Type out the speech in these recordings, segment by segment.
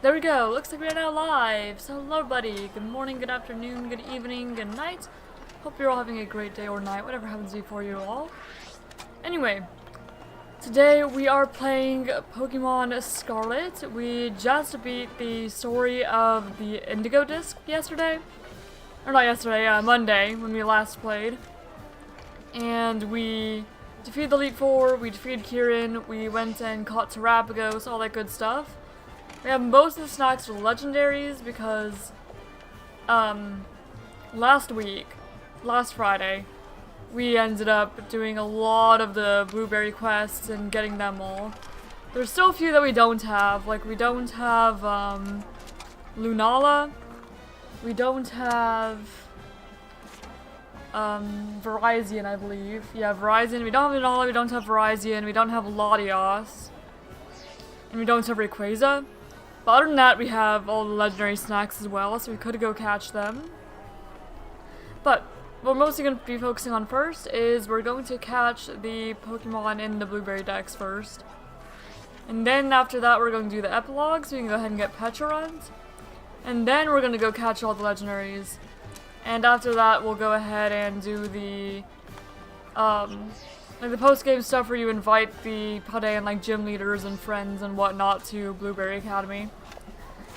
There we go. Looks like we're now live. So hello, buddy. Good morning, good afternoon, good evening, good night. Hope you're all having a great day or night, whatever happens before you all. Anyway, today we are playing Pokemon Scarlet. We just beat the story of the Indigo Disc yesterday. Or not yesterday, Monday, when we last played. And we defeated the Elite Four, we defeated Kieran, we went and caught Terapagos, all that good stuff. We have most of the snacks with legendaries because, last Friday, we ended up doing a lot of the blueberry quests and getting them all. There's still a few that we don't have, like we don't have, Lunala, we don't have, Verizon, I believe. Yeah, Verizon, we don't have Lunala, we don't have Verizon, we don't have Latios, and we don't have Rayquaza. But other than that, we have all the legendary snacks as well, so we could go catch them. But what we're mostly going to be focusing on first is we're going to catch the Pokemon in the Blueberry Dex first. And then after that, we're going to do the epilogue, so we can go ahead and get Petra runs. And then we're going to go catch all the legendaries. And after that, we'll go ahead and do the, like the post-game stuff where you invite the Paldean, like, gym leaders and friends and whatnot to Blueberry Academy.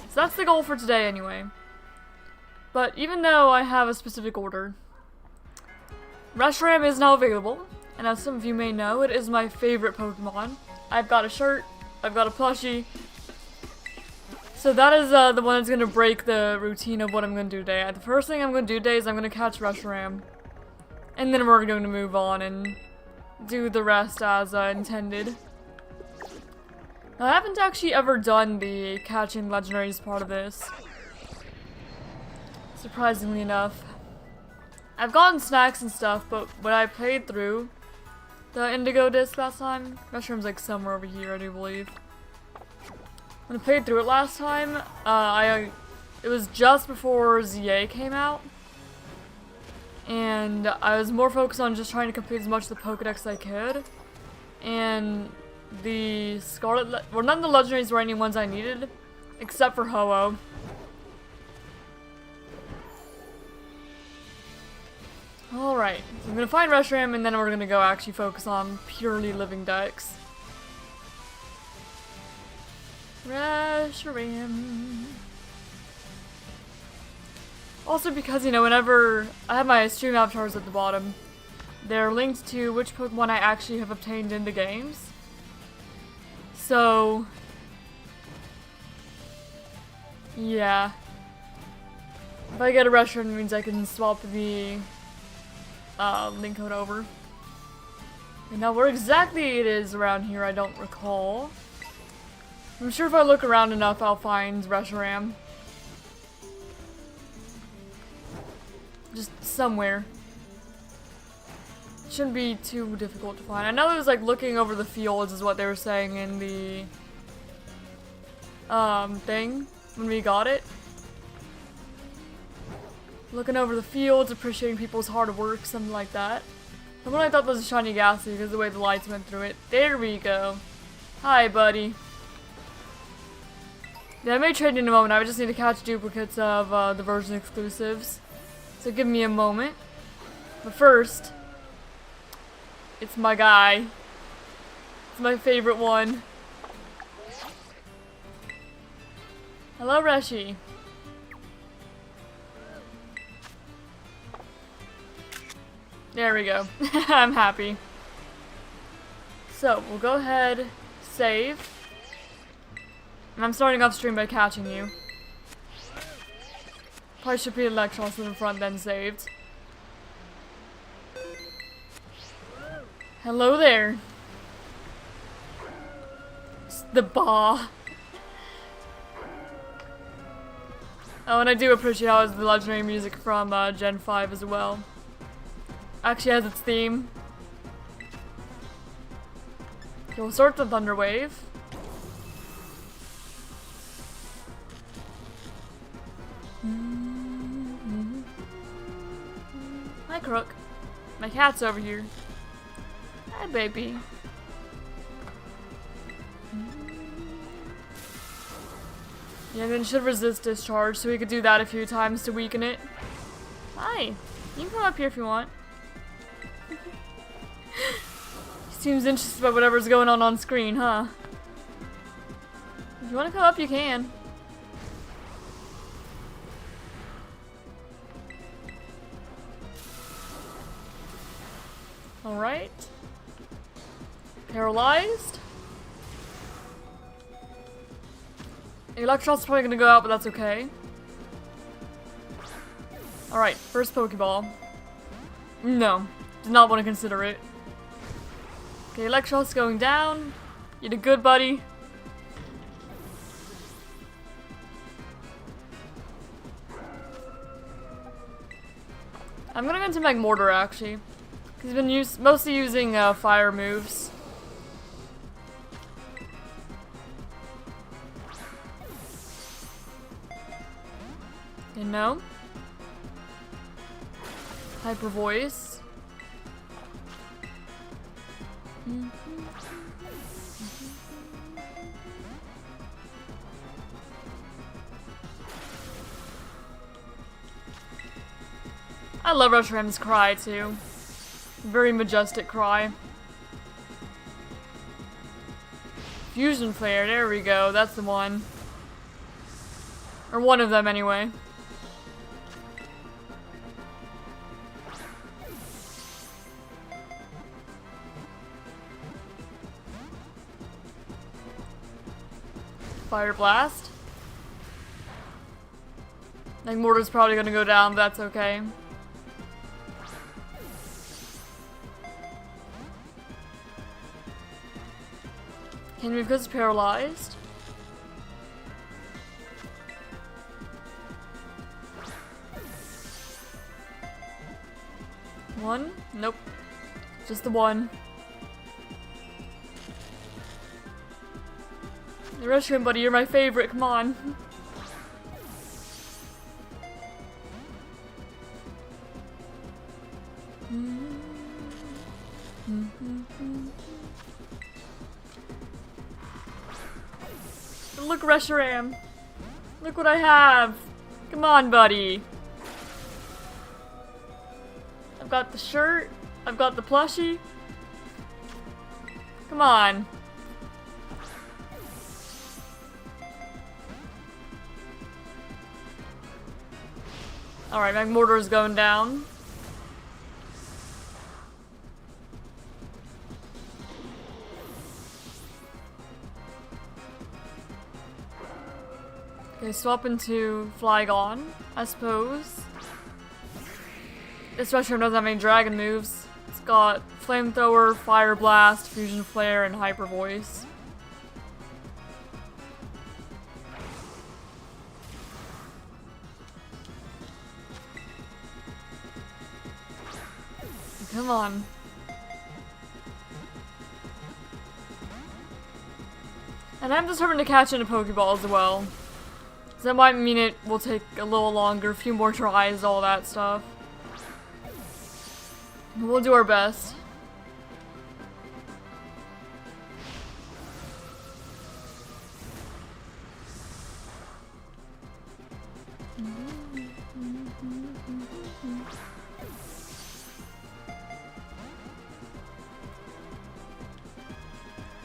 So that's the goal for today anyway. But even though I have a specific order, Reshiram is now available, and as some of you may know, it is my favorite Pokemon. I've got a shirt, I've got a plushie. So that is the one that's going to break the routine of what I'm going to do today. The first thing I'm going to do today is I'm going to catch Reshiram. And then we're going to move on and do the rest as intended. Now, I haven't actually ever done the catching legendaries part of this. Surprisingly enough. I've gotten snacks and stuff, but when I played through the Indigo Disc last time, Reshiram's like somewhere over here, I do believe. When I played through it last time, it was just before ZA came out. And I was more focused on just trying to complete as much of the Pokedex as I could. And the Scarlet, well, none of the legendaries were any ones I needed, except for Ho-Oh. Alright, so I'm gonna find Reshiram and then we're gonna go actually focus on purely living Dex. Reshiram. Also because, you know, whenever I have my stream avatars at the bottom, they're linked to which Pokemon I actually have obtained in the games. So, yeah. If I get a Reshiram, it means I can swap the link code over. And now where exactly it is around here, I don't recall. I'm sure if I look around enough, I'll find Reshiram. Just somewhere. Shouldn't be too difficult to find. I know it was like looking over the fields is what they were saying in the thing when we got it. Looking over the fields, appreciating people's hard work, something like that. And when I thought this was a shiny Ghastly because of the way the lights went through it. There we go. Hi, buddy. Yeah, I may trade in a moment. I just need to catch duplicates of the version exclusives. So give me a moment. But first, it's my guy. It's my favorite one. Hello, Reshi. There we go. I'm happy. So, we'll go ahead, save. And I'm starting off stream by catching you. Probably should be Electros in the front, then saved. Hello there. It's the Ba. Oh, and I do appreciate how it's the legendary music from Gen 5 as well. Actually has its theme. Okay, we'll start the Thunder Wave. Hi, Crook. My cat's over here. Hi, baby. Yeah, then should resist discharge, so we could do that a few times to weaken it. Hi. You can come up here if you want. He seems interested by whatever's going on screen, huh? If you want to come up, you can. Alright. Paralyzed. Electro's probably gonna go out, but that's okay. Alright, first Pokeball. No, did not want to consider it. Okay, Electro's going down. You did good, buddy. I'm gonna go into Magmortar, actually. He's been mostly using fire moves. Okay, no. Hyper Voice. I love Reshiram's cry too. Very majestic cry. Fusion Flare, there we go, that's the one. Or one of them anyway. Fire Blast. Magmortar's probably gonna go down, but that's okay. Can move because it's paralyzed. One? Nope. Just the one. The Reshiram, buddy, you're my favorite, come on. Look, Reshiram. Look what I have. Come on, buddy. I've got the shirt. I've got the plushie. Come on. Alright, Magmortar is going down. Okay, swap into Flygon, I suppose. This Reshiram doesn't have any dragon moves. It's got Flamethrower, Fire Blast, Fusion Flare, and Hyper Voice. Come on. And I'm determined to catch in a Pokeball as well. So that might mean it will take a little longer, a few more tries, all that stuff. We'll do our best.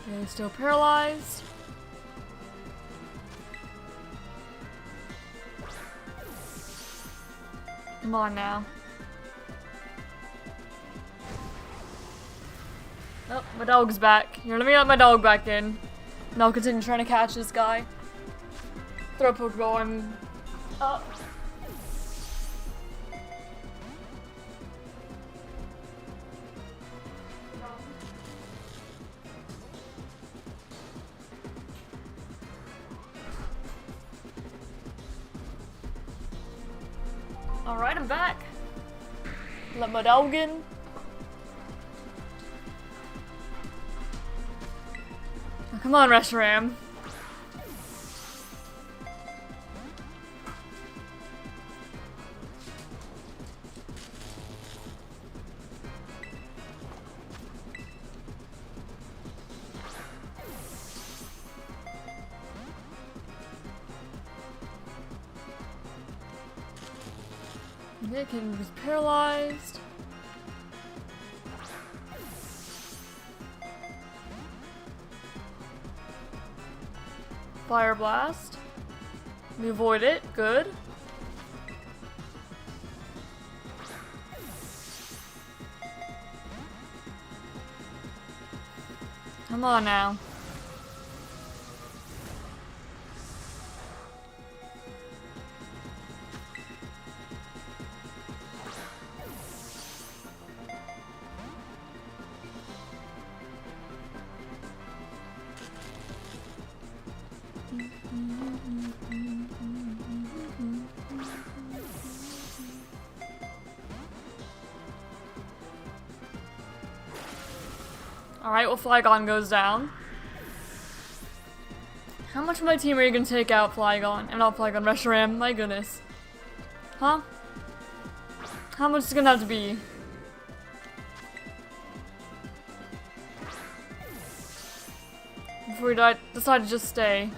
Okay, still paralyzed. Come on now. Oh, my dog's back. Here, let me let my dog back in. And I'll continue trying to catch this guy. Throw a Pokeball, I'm up. Alright, I'm back. Let my dog in. Oh, come on, Reshiram. Okay, Kitten was paralyzed. Fire Blast. We avoid it. Good. Come on now. Alright, well, Flygon goes down. How much of my team are you gonna take out, Flygon? I'm not Flygon, Reshiram, my goodness. Huh? How much is it gonna have to be? Before we decide to just stay.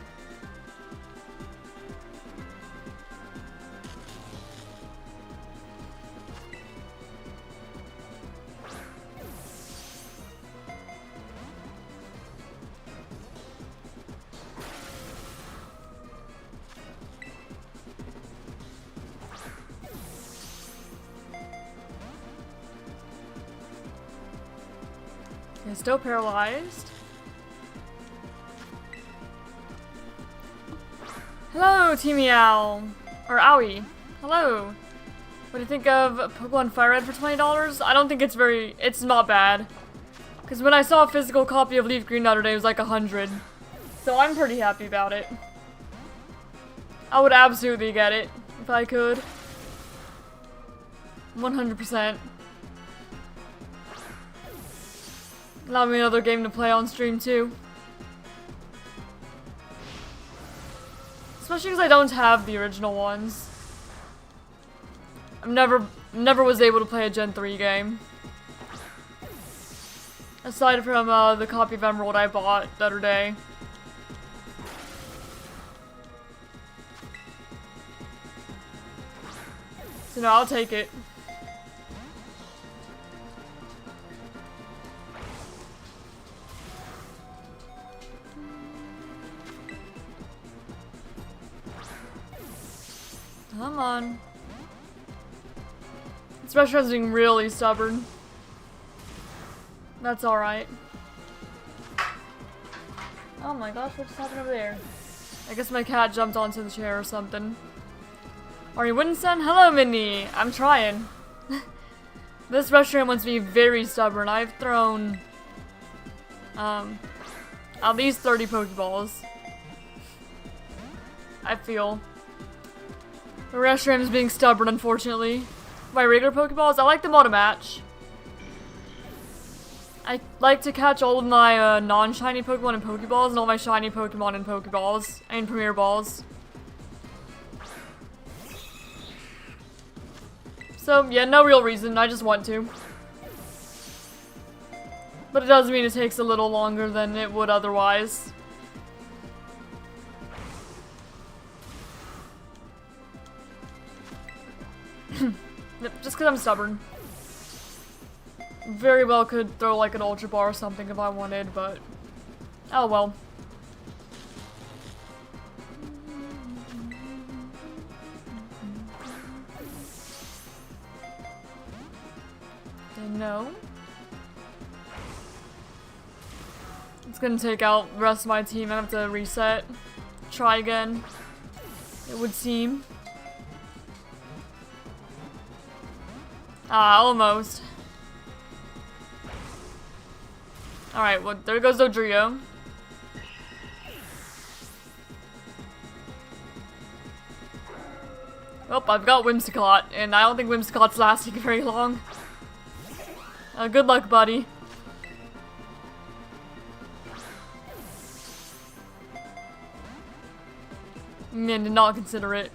Okay, still paralyzed. Hello, Teamy Owl. Or Owie. Hello. What do you think of Pokemon Fire Red for $20? I don't think it's not bad. Because when I saw a physical copy of Leaf Green the other day, it was like 100. So I'm pretty happy about it. I would absolutely get it if I could. 100%. Allow me another game to play on stream too. Especially because I don't have the original ones. I never was able to play a Gen 3 game. Aside from the copy of Emerald I bought the other day. So no, I'll take it. Come on. This restaurant's being really stubborn. That's alright. Oh my gosh, what just happened over there? I guess my cat jumped onto the chair or something. Are you Winston? Hello, Minnie! I'm trying. This restaurant wants to be very stubborn. I've thrown at least 30 Pokeballs. I feel. The Reshiram is being stubborn, unfortunately. My regular Pokeballs, I like them all to match. I like to catch all of my non-shiny Pokemon in Pokeballs and all my shiny Pokemon in Pokeballs. I mean Premier Balls. So, yeah, no real reason, I just want to. But it does mean it takes a little longer than it would otherwise. Just because I'm stubborn. Very well could throw like an Ultra Bar or something if I wanted, but oh well. No. It's gonna take out the rest of my team. I have to reset. Try again. It would seem. Ah, almost. Alright, well, there goes Dodrio. Oh, I've got Whimsicott, and I don't think Whimsicott's lasting very long. Good luck, buddy. Man, did not consider it.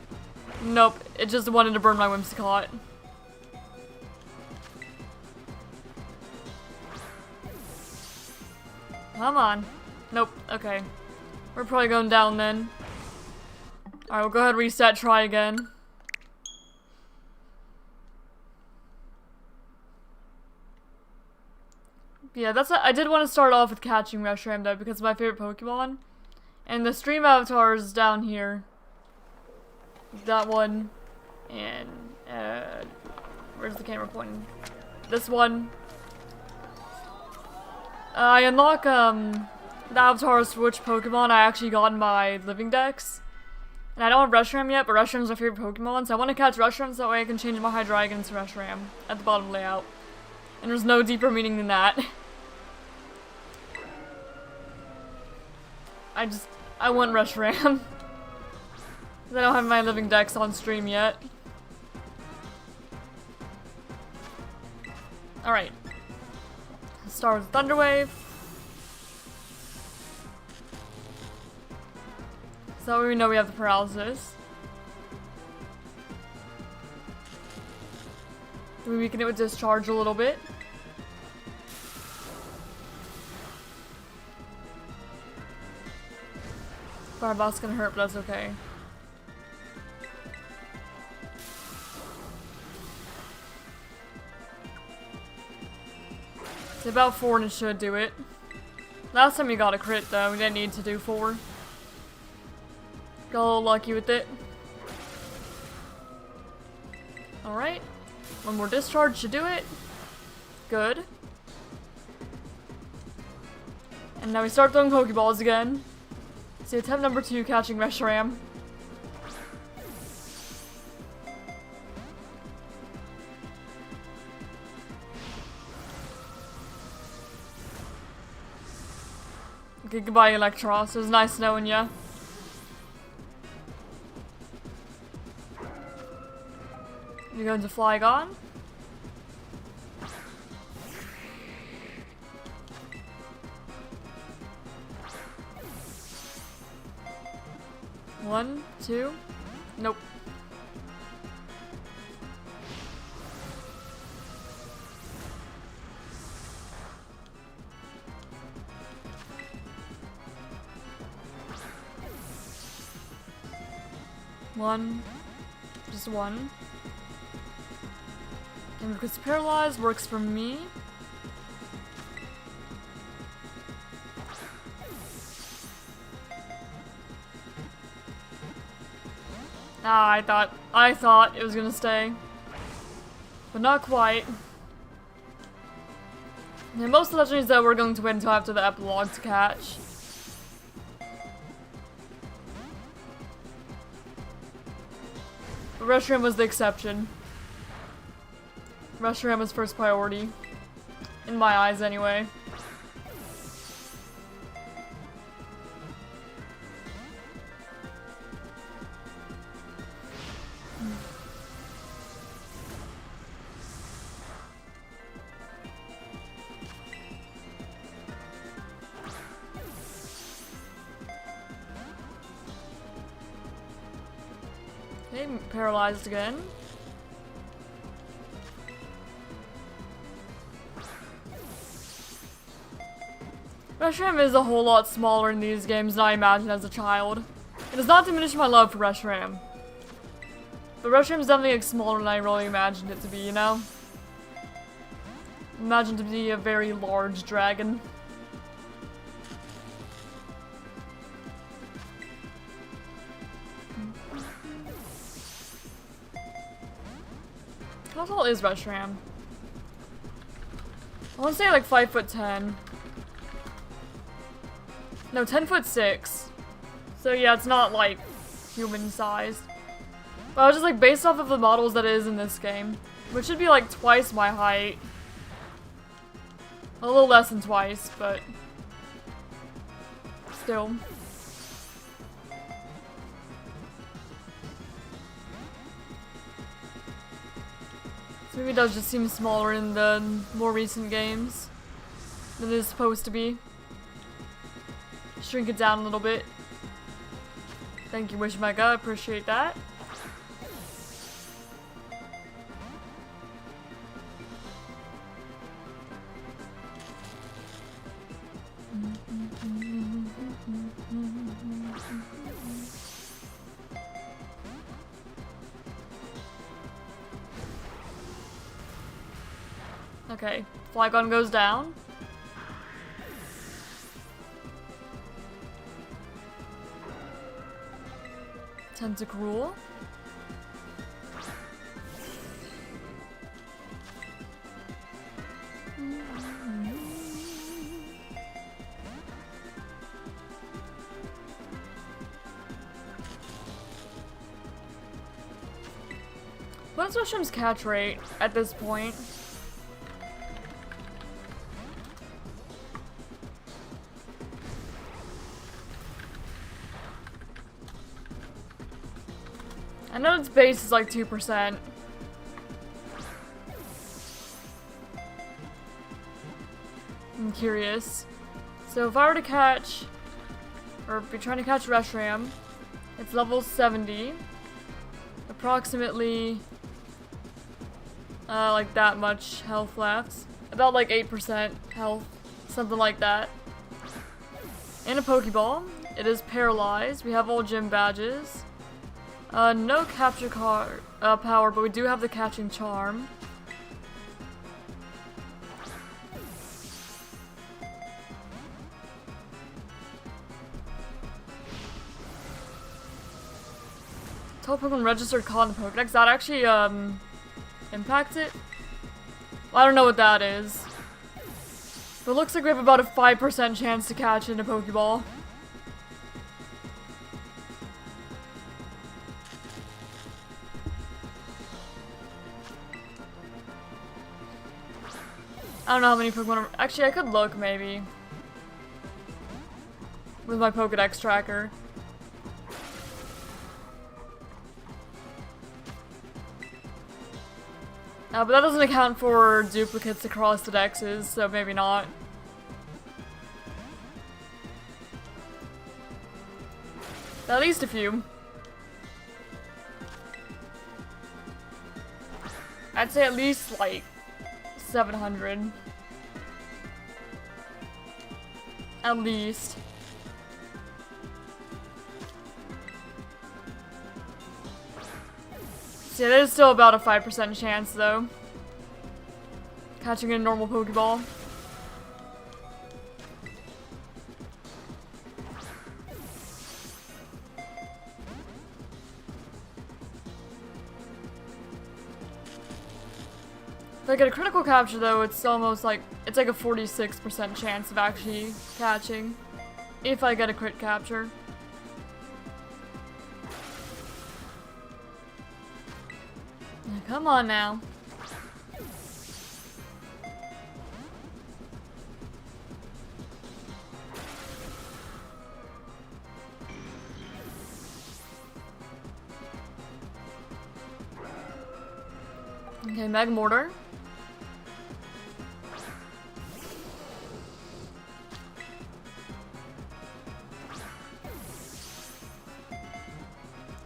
Nope, it just wanted to burn my Whimsicott. Come on. Nope, okay. We're probably going down then. Alright, we'll go ahead, reset, try again. Yeah, I did want to start off with catching Reshiram though, because it's my favorite Pokemon. And the stream avatar is down here. That one. And, where's the camera pointing? This one. I unlock, the avatars for which Pokemon I actually got in my living Dex. And I don't have Reshiram yet, but Reshiram's my favorite Pokemon, so I want to catch Reshiram so that way I can change my Hydreigon to Reshiram at the bottom layout. And there's no deeper meaning than that. I want Reshiram. I don't have my living Dex on stream yet. Alright. Start with Thunder Wave. So we know we have the paralysis. We weaken it with Discharge a little bit. Firebolt's gonna hurt, but that's okay. It's about 4 and it should do it. Last time we got a crit though, we didn't need to do 4. Got a little lucky with it. Alright. One more discharge should do it. Good. And now we start throwing Pokeballs again. See, attempt number 2, catching Reshiram. Okay, goodbye Electros. It was nice knowing ya. You're going to Flygon. One, two. Nope. One. Just one. And because Paralyzed works for me. Ah, I thought it was gonna stay. But not quite. Yeah, most of the legendaries that we're going to wait until after the epilogue to catch. But Reshiram was the exception. Reshiram was first priority. In my eyes, anyway. Okay, paralyzed again. Reshiram is a whole lot smaller in these games than I imagined as a child. It does not diminish my love for Reshiram. But Reshiram is definitely like, smaller than I really imagined it to be, you know? Imagined to be a very large dragon. How tall is Reshiram? I want to say like 5'10". No, 10'6". So yeah, it's not like human sized. But I was just like based off of the models that it is in this game, which should be like twice my height. A little less than twice, but still. So maybe it does just seem smaller in the more recent games than it is supposed to be. Shrink it down a little bit. Thank you, Wishmega. I appreciate that. Okay, Flygon goes down. Tentacruel. What is Mushroom's catch rate at this point? I know its base is like 2%. I'm curious. So if I were to catch, or be trying to catch Reshiram, it's level 70. Approximately, like that much health left. About like 8% health, something like that. And a Pokeball. It is paralyzed. We have all gym badges. No capture power, but we do have the catching charm. Top Pokemon registered caught in the Pokedex. That actually, impacts it? Well, I don't know what that is. But it looks like we have about a 5% chance to catch in a Pokeball. I don't know how many Pokemon are— actually, I could look, maybe. With my Pokedex tracker. But that doesn't account for duplicates across the dexes, so maybe not. At least a few. I'd say at least, like, 700. At least. So yeah, there's still about a 5% chance, though. Catching a normal Pokeball. If I get a critical capture, though, it's almost like— it's like a 46% chance of actually catching. If I get a crit capture. Come on now. Okay, Mega Mortar.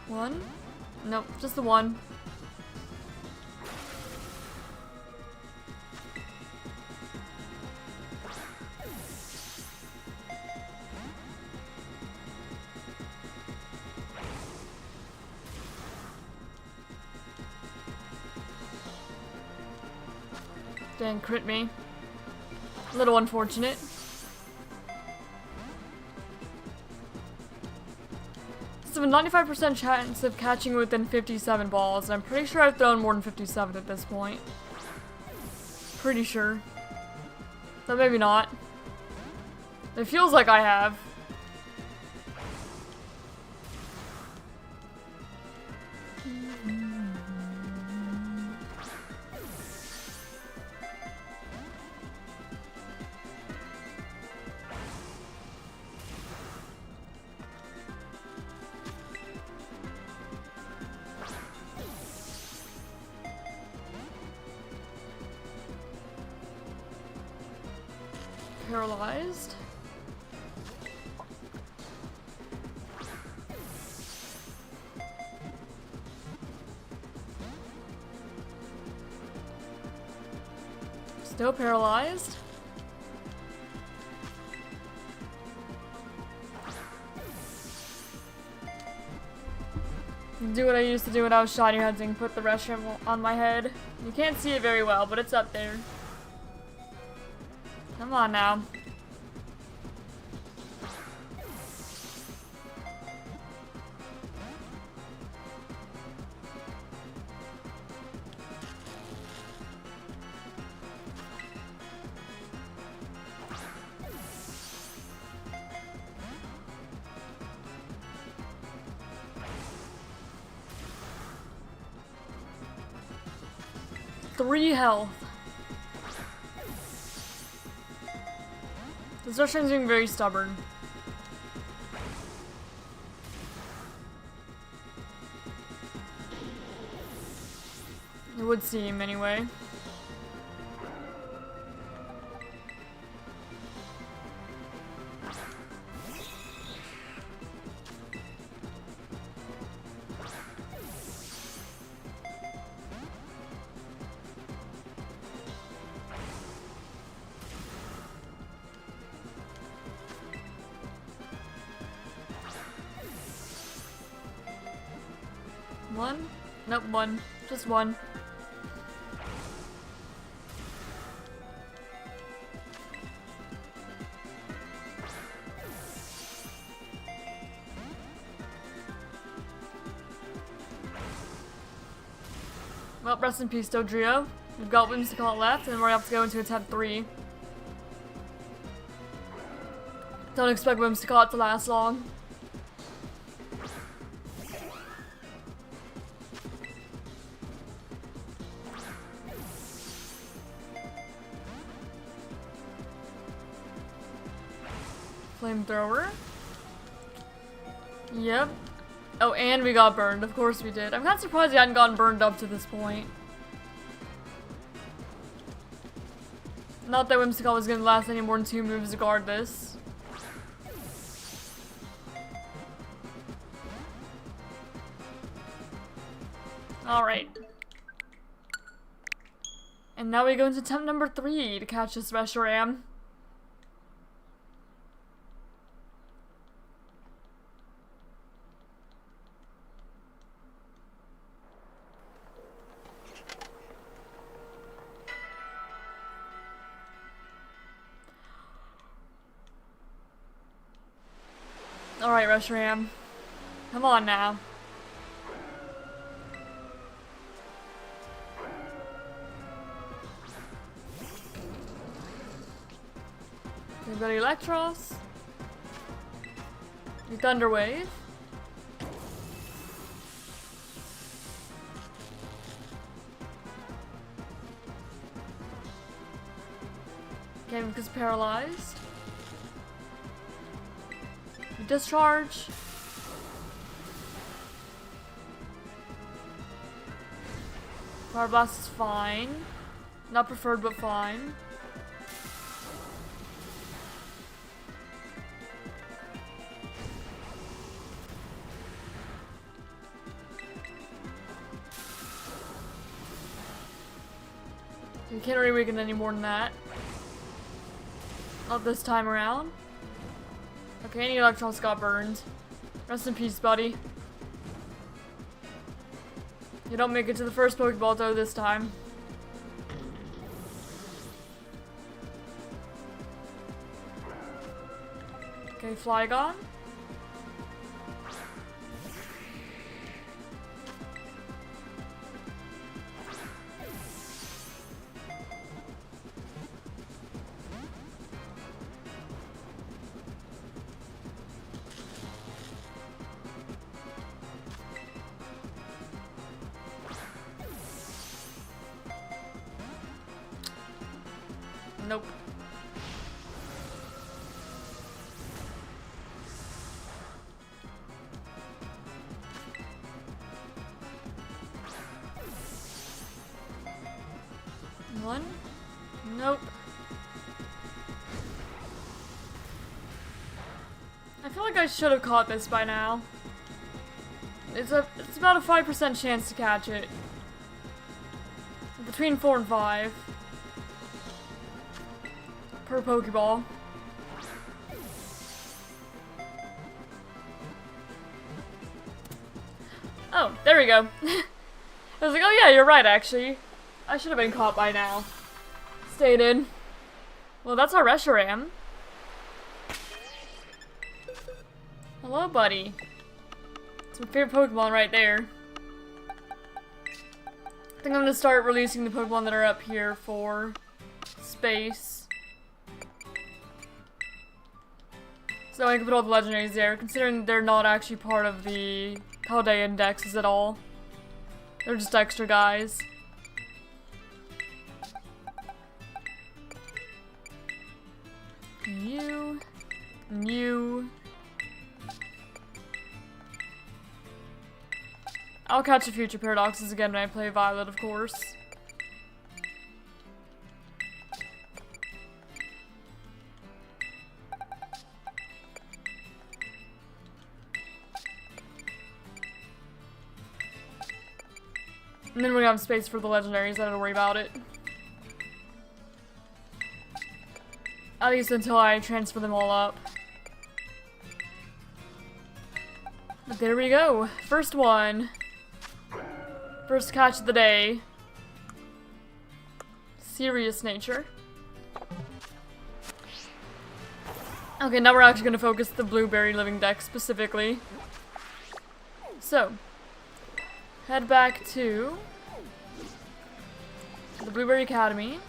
One? Nope, just the one. Dang, crit me. A little unfortunate. So a 95% chance of catching within 57 balls, and I'm pretty sure I've thrown more than 57 at this point. Pretty sure. But maybe not. It feels like I have. Paralyzed. Still paralyzed. Do what I used to do when I was shiny hunting, put the Reshiram on my head. You can't see it very well, but it's up there. Come on now. 3 health. This Russian's being very stubborn. It would seem, anyway. One? Nope, one. Just one. Well, rest in peace, Dodrio. We've got Whimsicott left, and then we're gonna have to go into attempt 3. Don't expect Whimsicott to last long. Flamethrower. Yep. Oh, and we got burned. Of course we did. I'm kind of surprised he hadn't gotten burned up to this point. Not that Whimsicott was going to last any more than 2 moves to guard this. Alright. And now we go into attempt number 3 to catch this Reshiram. Alright, Reshiram. Come on now. We've got Electros. The Thunder Wave. Okay, because paralyzed. Discharge. Fire Blast is fine. Not preferred, but fine. You can't re-weaken any more than that. Not this time around. Okay, any electrons got burned. Rest in peace, buddy. You don't make it to the first Pokeball though this time. Okay, Flygon. Nope. One? Nope. I feel like I should have caught this by now. It's about a 5% chance to catch it. Between 4 and 5. Per Pokeball. Oh, there we go. I was like, oh yeah, you're right actually. I should have been caught by now. Stayed in. Well, that's our Reshiram. Hello, buddy. It's my favorite Pokemon right there. I think I'm gonna start releasing the Pokemon that are up here for space. So I can put all the legendaries there, considering they're not actually part of the Paldean indexes at all. They're just extra guys. You. And you. I'll catch a future paradoxes again when I play Violet, of course. And then we're gonna have space for the legendaries, I don't have to worry about it. At least until I transfer them all up. But there we go. First one. First catch of the day. Serious nature. Okay, now we're actually gonna focus the blueberry living deck specifically. So, head back to the Blueberry Academy.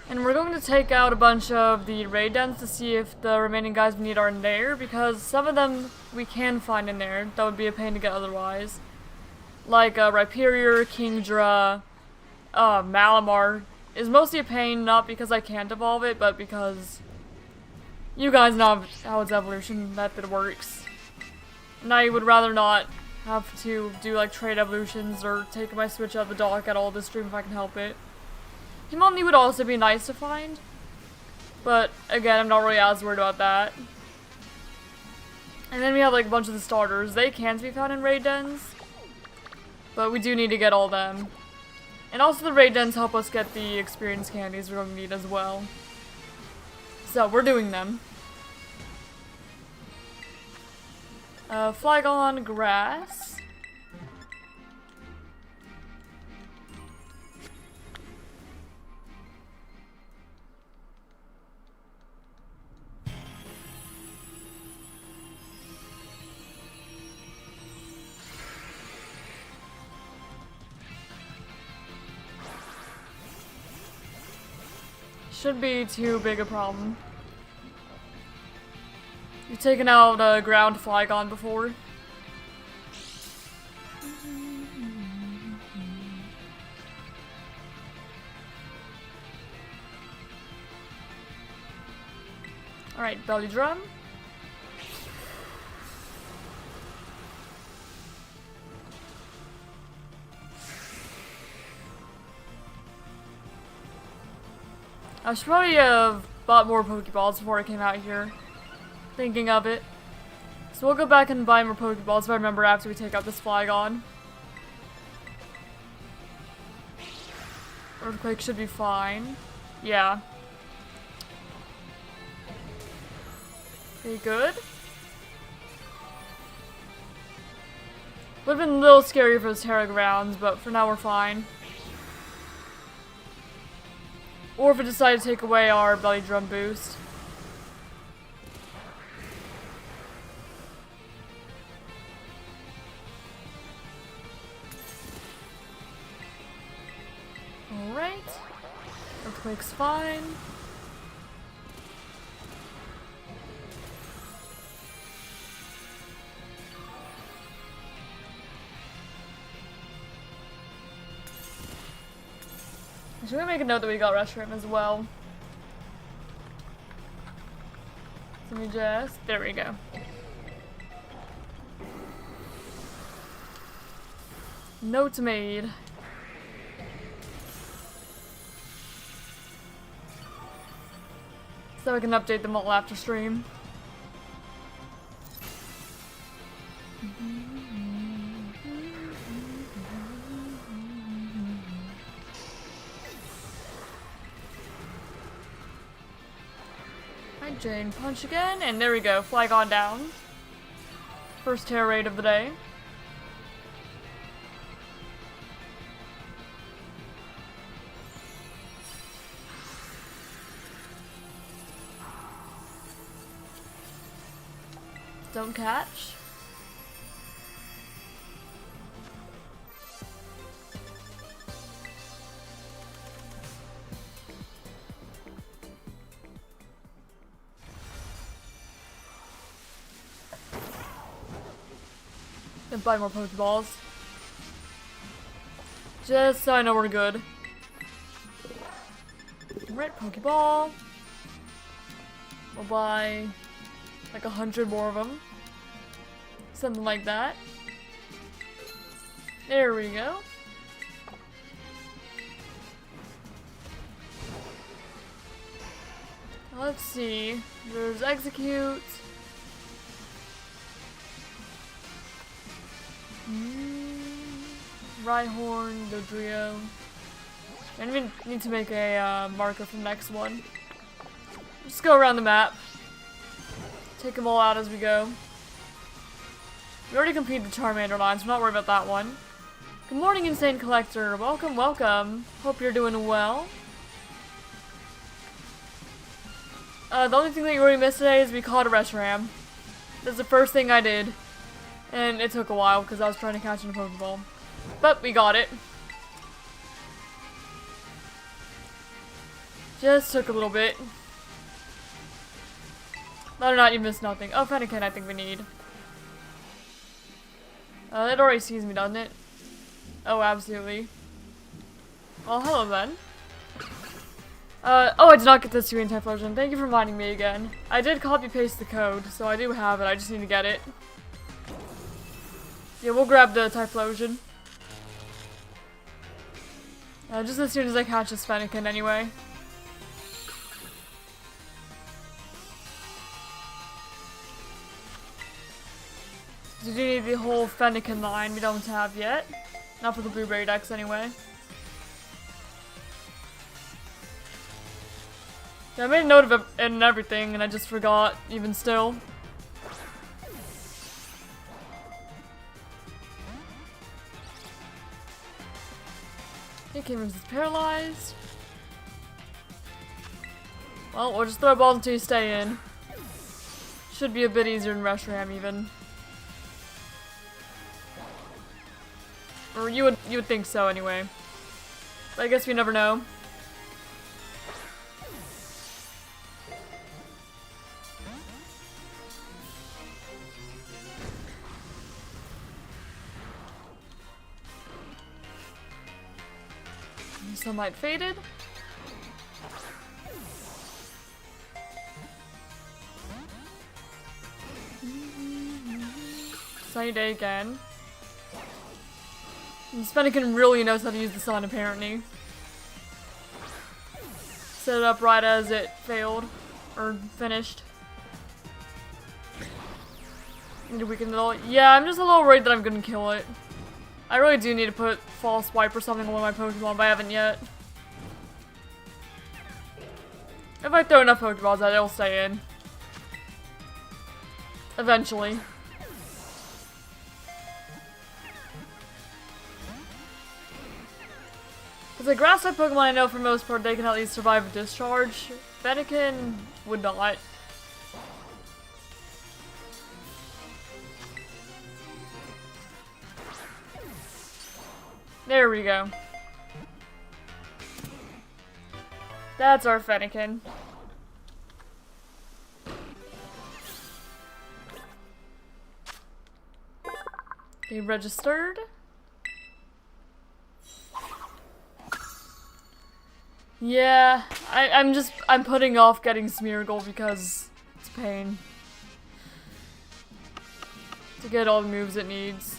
And we're going to take out a bunch of the raid dens to see if the remaining guys we need are in there, because some of them we can find in there. That would be a pain to get otherwise. Like Rhyperior, Kingdra, Malamar is mostly a pain, not because I can't evolve it, but because you guys know how its evolution method works. And I would rather not have to do like trade evolutions or take my switch out of the dock at all this stream if I can help it. Himomni would also be nice to find, but again, I'm not really as worried about that. And then we have like a bunch of the starters. They can't be found in raid dens, but we do need to get all them. And also the raid dens help us get the experience candies we're going to need as well. So we're doing them. Flygon, grass. Should be too big a problem. You've taken out a ground Flygon before. Alright, Belly Drum. I should probably have bought more Pokeballs before I came out here. Thinking of it. So we'll go back and buy more Pokeballs if I remember after we take out this Flygon. Earthquake should be fine. Yeah. Okay, good. Would've been a little scary for those Terra Grounds, but for now we're fine. Or if it decided to take away our Belly Drum boost. Alright. Earthquake's fine. Should we make a note that we got restroom as well? So we just... there we go. Note made. So I can update them all after stream. Right, Jane punch again, and there we go, Flygon down. First Terra raid of the day. Don't catch. Then buy more Pokeballs. Just so I know we're good. Right, Pokeball. We'll buy like 100 more of them. Something like that. There we go. Let's see. There's Execute. Rhyhorn, Dodrio. I don't even need to make a marker for the next one. Just go around the map. Take them all out as we go. We already completed the Charmander line, so I'm not worried about that one. Good morning, Insane Collector. Welcome, welcome. Hope you're doing well. The only thing that you already missed today is we caught a Reshiram. That's the first thing I did. And it took a while because I was trying to catch in a Pokeball. But we got it. Just took a little bit. Whether or not you missed nothing. Oh, Fennekin I think we need. It already sees me, doesn't it? Oh, absolutely. Well, hello then. Oh, I did not get this Serene Typhlosion. Thank you for reminding me again. I did copy-paste the code, so I do have it. I just need to get it. Yeah, we'll grab the Typhlosion. Just as soon as I catch this Fennekin anyway. We do need the whole Fennekin line we don't have yet. Not for the Blueberry decks anyway. Yeah, I made a note of it and everything, and I just forgot, even still. Okay, moves is paralyzed. Well, we'll just throw balls until you stay in. Should be a bit easier than Reshiram even. Or you would think so anyway. But I guess we never know. Sunlight faded. Sunny day again. And Fennekin really knows how to use the sun, apparently. Set it up right as it failed. Or finished. Need to weaken it all. Yeah, I'm just a little worried that I'm gonna kill it. I really do need to put False Swipe or something on one of my Pokemon, but I haven't yet. If I throw enough Pokeballs at it, it'll stay in. Eventually. Because the grass type Pokemon I know for the most part, they can at least survive a discharge. Fennekin would not. There we go. That's our Fennekin. Okay, registered. Yeah, I'm putting off getting Smeargle because it's a pain to get all the moves it needs.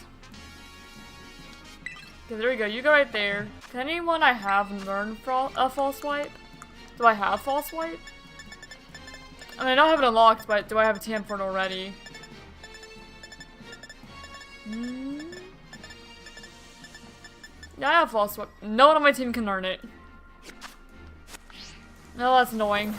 Okay, there we go. You go right there. Can anyone I have learn a False Swipe? Do I have False Swipe? I mean, I don't have it unlocked, but do I have a TM for it already? Yeah, I have False Swipe. No one on my team can learn it. No, that's annoying.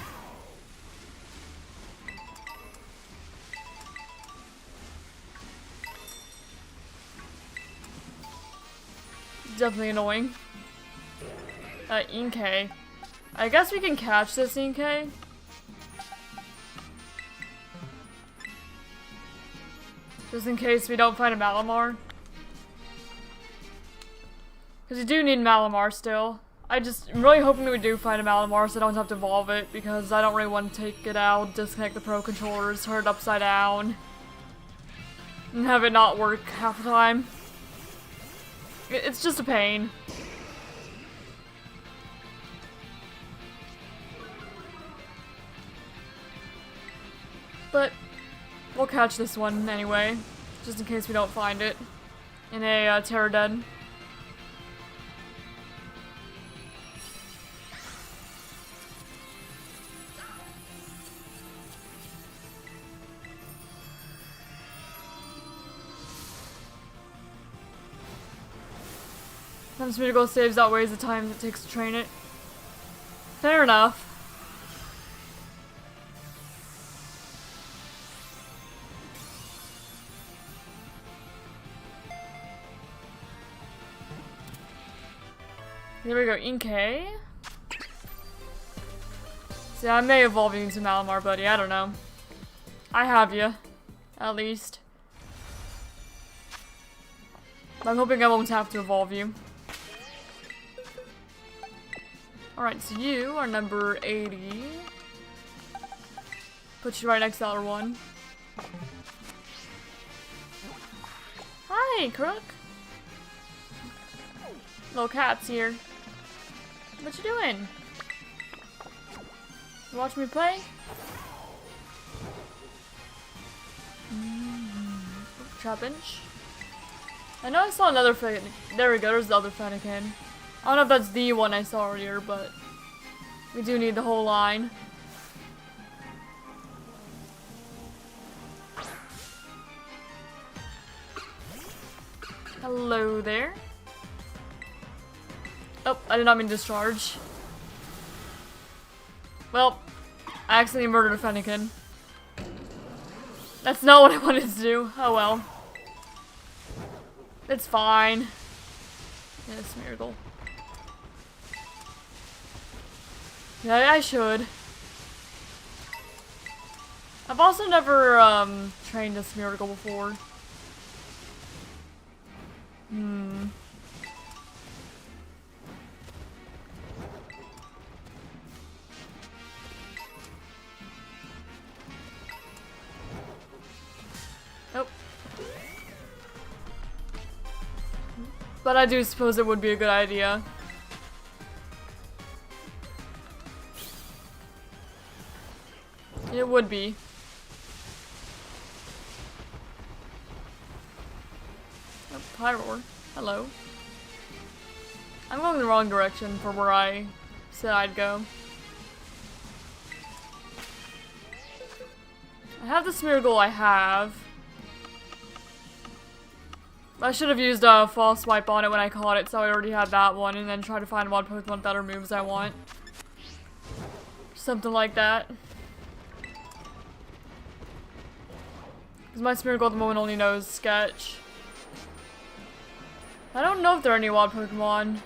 Definitely annoying. Inkay. I guess we can catch this Inkay. Just in case we don't find a Malamar. Because you do need Malamar still. I'm really hoping that we do find a Malamar so I don't have to evolve it, because I don't really want to take it out, disconnect the Pro Controllers, turn it upside down, and have it not work half the time. It's just a pain. catch this one anyway, just in case we don't find it in a Terror Dead. Sometimes Smeargle saves outweighs the time it takes to train it. Fair enough. Here we go, Inkay. See, I may evolve you into Malamar, buddy, I don't know. I have you, at least. I'm hoping I won't have to evolve you. Alright, so you are number 80. Put you right next to L1. Hi, Crook. Little cat's here. What you doing? You watch me play? Trapinch. I know I saw another Fennekin. There we go, there's the other Fennekin. I don't know if that's the one I saw earlier, but we do need the whole line. Hello there. Oh, I did not mean to discharge. Well, I accidentally murdered a Fennekin. That's not what I wanted to do. Oh well. It's fine. Yeah, Smeargle. Yeah, I should. I've also never, trained a Smeargle before. Oh. But I do suppose it would be a good idea. It would be. Oh, Pyroar. Hello. I'm going the wrong direction for where I said I'd go. I have the Smeargle I have. I should have used a false swipe on it when I caught it, so I already had that one, and then try to find one Pokemon with better moves I want. Something like that. Because my Smeargle at the moment only knows Sketch. I don't know if there are any wild Pokemon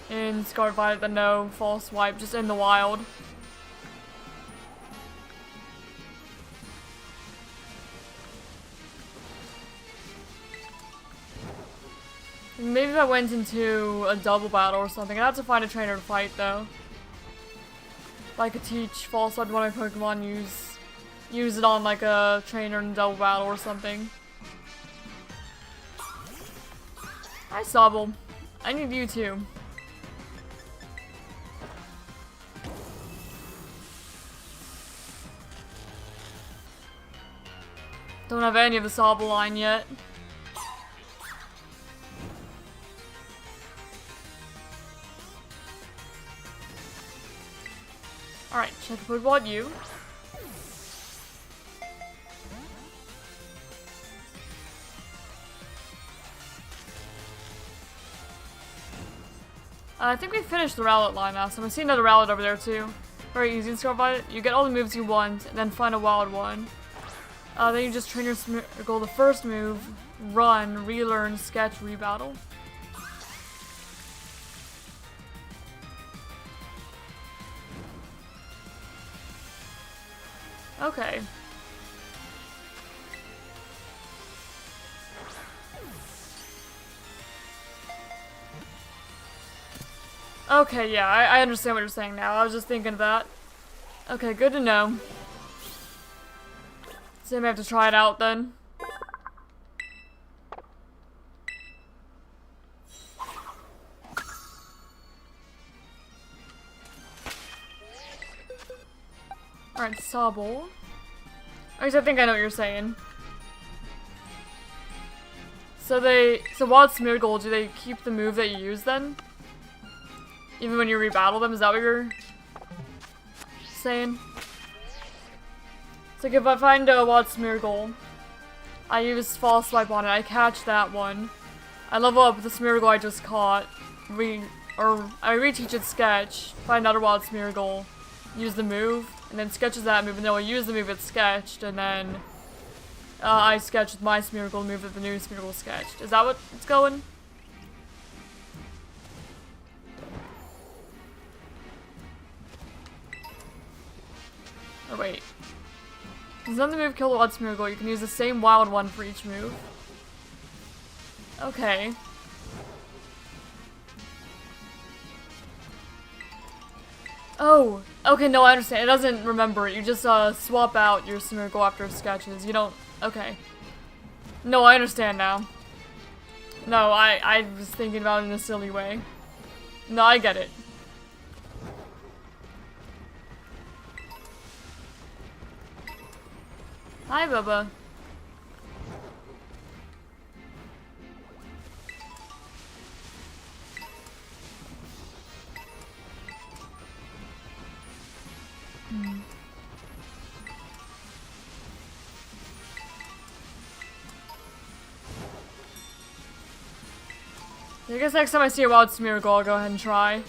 in Scarlet Violet that know false swipe, just in the wild. Maybe if I went into a double battle or something. I'd have to find a trainer to fight though. If I could teach false swipe to one of my Pokemon, use it on like a trainer in a double battle or something. Hi Sobble. I need you too. Don't have any of the Sobble line yet. Alright, check if we want you. I think we finished the Rowlet line now, so I'm gonna see another Rowlet over there too. Very easy in Scarlet Violet. You get all the moves you want, and then find a wild one. Then you just train your Smeargle the first move, run, relearn, sketch, rebattle. Okay. Okay, yeah, I understand what you're saying now. I was just thinking of that. Okay, good to know. So I may have to try it out then. Alright, Sobble. At least I think I know what you're saying. So Wild Smeargle, do they keep the move that you use then? Even when you rebattle them, is that what you're saying? It's like if I find a Wild Smeargle, I use False Swipe on it, I catch that one. I level up the Smeargle I just caught, I reteach its sketch, find another Wild Smeargle, use the move, and then sketches that move, and then I'll use the move it sketched, and then I sketch with my Smeargle move that the new Smeargle sketched. Is that what it's going? Or wait. Does another move kill the Wild Smeargle? You can use the same wild one for each move. Okay. Oh, okay, no, I understand. It doesn't remember it. You just swap out your Smeargle after sketches. You don't. Okay. No, I understand now. No, I was thinking about it in a silly way. No, I get it. Hi, Bubba. I guess next time I see a Wild Smeargle, I'll go ahead and try.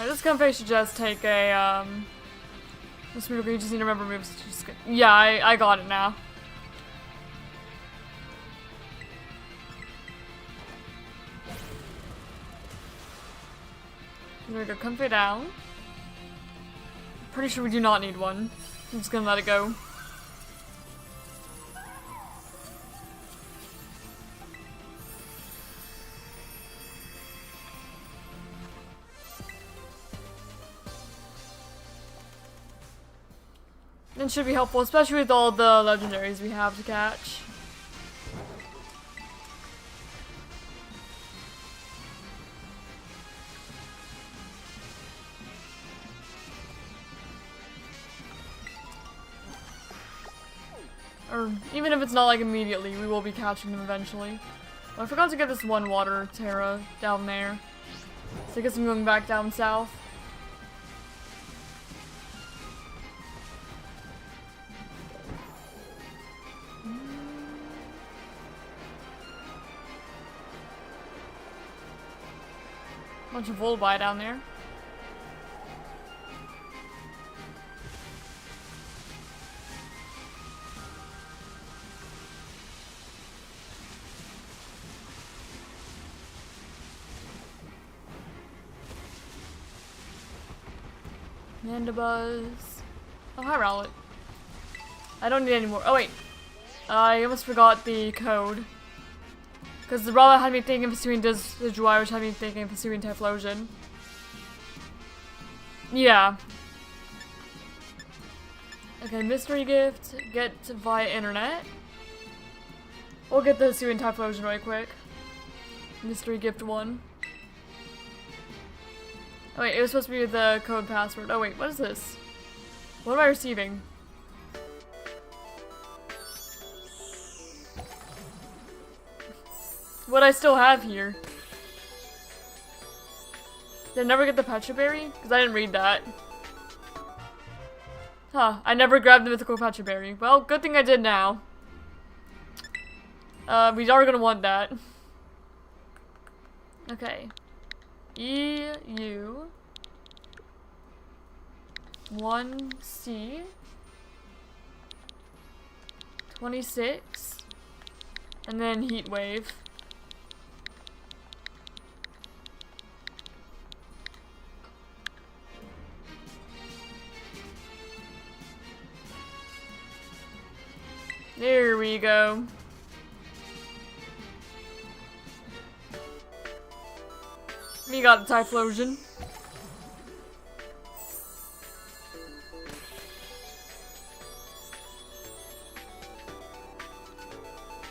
This Comfey should just take a, this Smeargle, you just need to remember moves. Yeah, I got it now. There we go, Comfey down. Pretty sure we do not need one. I'm just gonna let it go. It should be helpful, especially with all the legendaries we have to catch. Or even if it's not like immediately, we will be catching them eventually. Oh, I forgot to get this one water Terra down there. So I guess I'm going back down south. Bunch of Volby down there. Mandibuzz. Oh, hi, Rowlet. I don't need any more. Oh, wait. I almost forgot the code. Because the Rowlet had me thinking of pursuing Decidueye, which had me thinking of pursuing Typhlosion. Yeah. Okay, mystery gift. Get via internet. We'll get the pursuing Typhlosion right quick. Mystery gift 1. Oh wait, it was supposed to be the code password. Oh wait, what is this? What am I receiving? What I still have here. Did I never get the Petra Berry? Because I didn't read that. Huh, I never grabbed the mythical Petra Berry. Well, good thing I did now. We are gonna want that. Okay. EU 1C 26 and then Heat Wave. There we go. Me got the Typhlosion.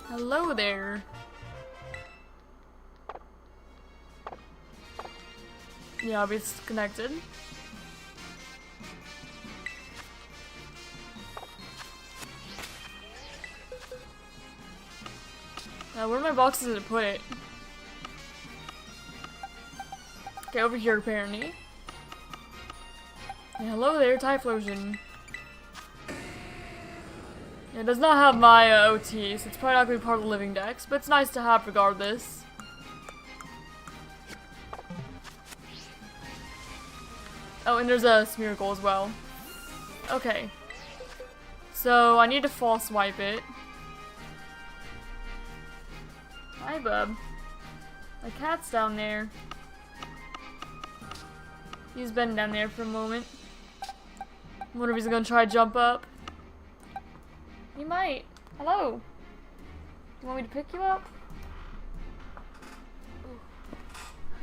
Hello there. Yeah, I'll be disconnected. Where are my boxes to put it? Okay, over here apparently. Yeah, hello there, Typhlosion. It does not have my OT, so it's probably not going to be part of the living dex, but it's nice to have regardless. Oh, and there's a Smeargle as well. Okay. So, I need to false wipe it. Hi, bub. My cat's down there. He's been down there for a moment. I wonder if he's gonna try to jump up. He might. Hello. You want me to pick you up?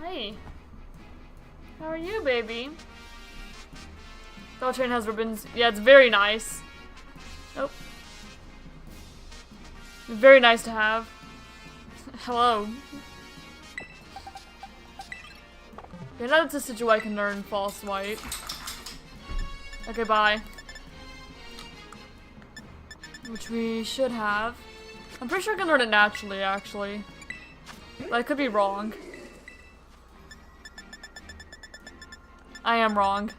Hey. How are you, baby? Dog train has ribbons. Yeah, it's very nice. Oh. Very nice to have. Hello. Yeah, now that's a situation I can learn false wipe. Okay, bye. Which we should have. I'm pretty sure I can learn it naturally, actually. But I could be wrong. I am wrong.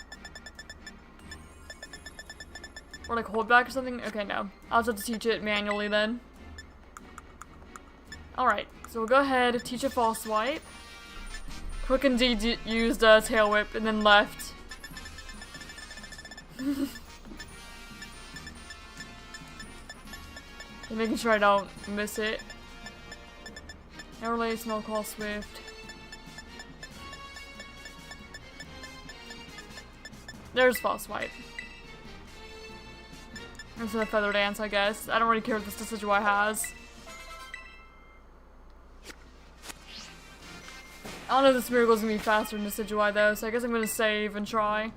Or like hold back or something? Okay, no. I'll just have to teach it manually then. Alright, so we'll go ahead, teach a false swipe. Quick indeed used tail whip and then left. And making sure I don't miss it. Air relay, small call, swift. There's false swipe. There's a feather dance, I guess. I don't really care what this Decidueye has. I don't know if this Smeargle's gonna be faster than Decidueye though, so I guess I'm gonna save and try.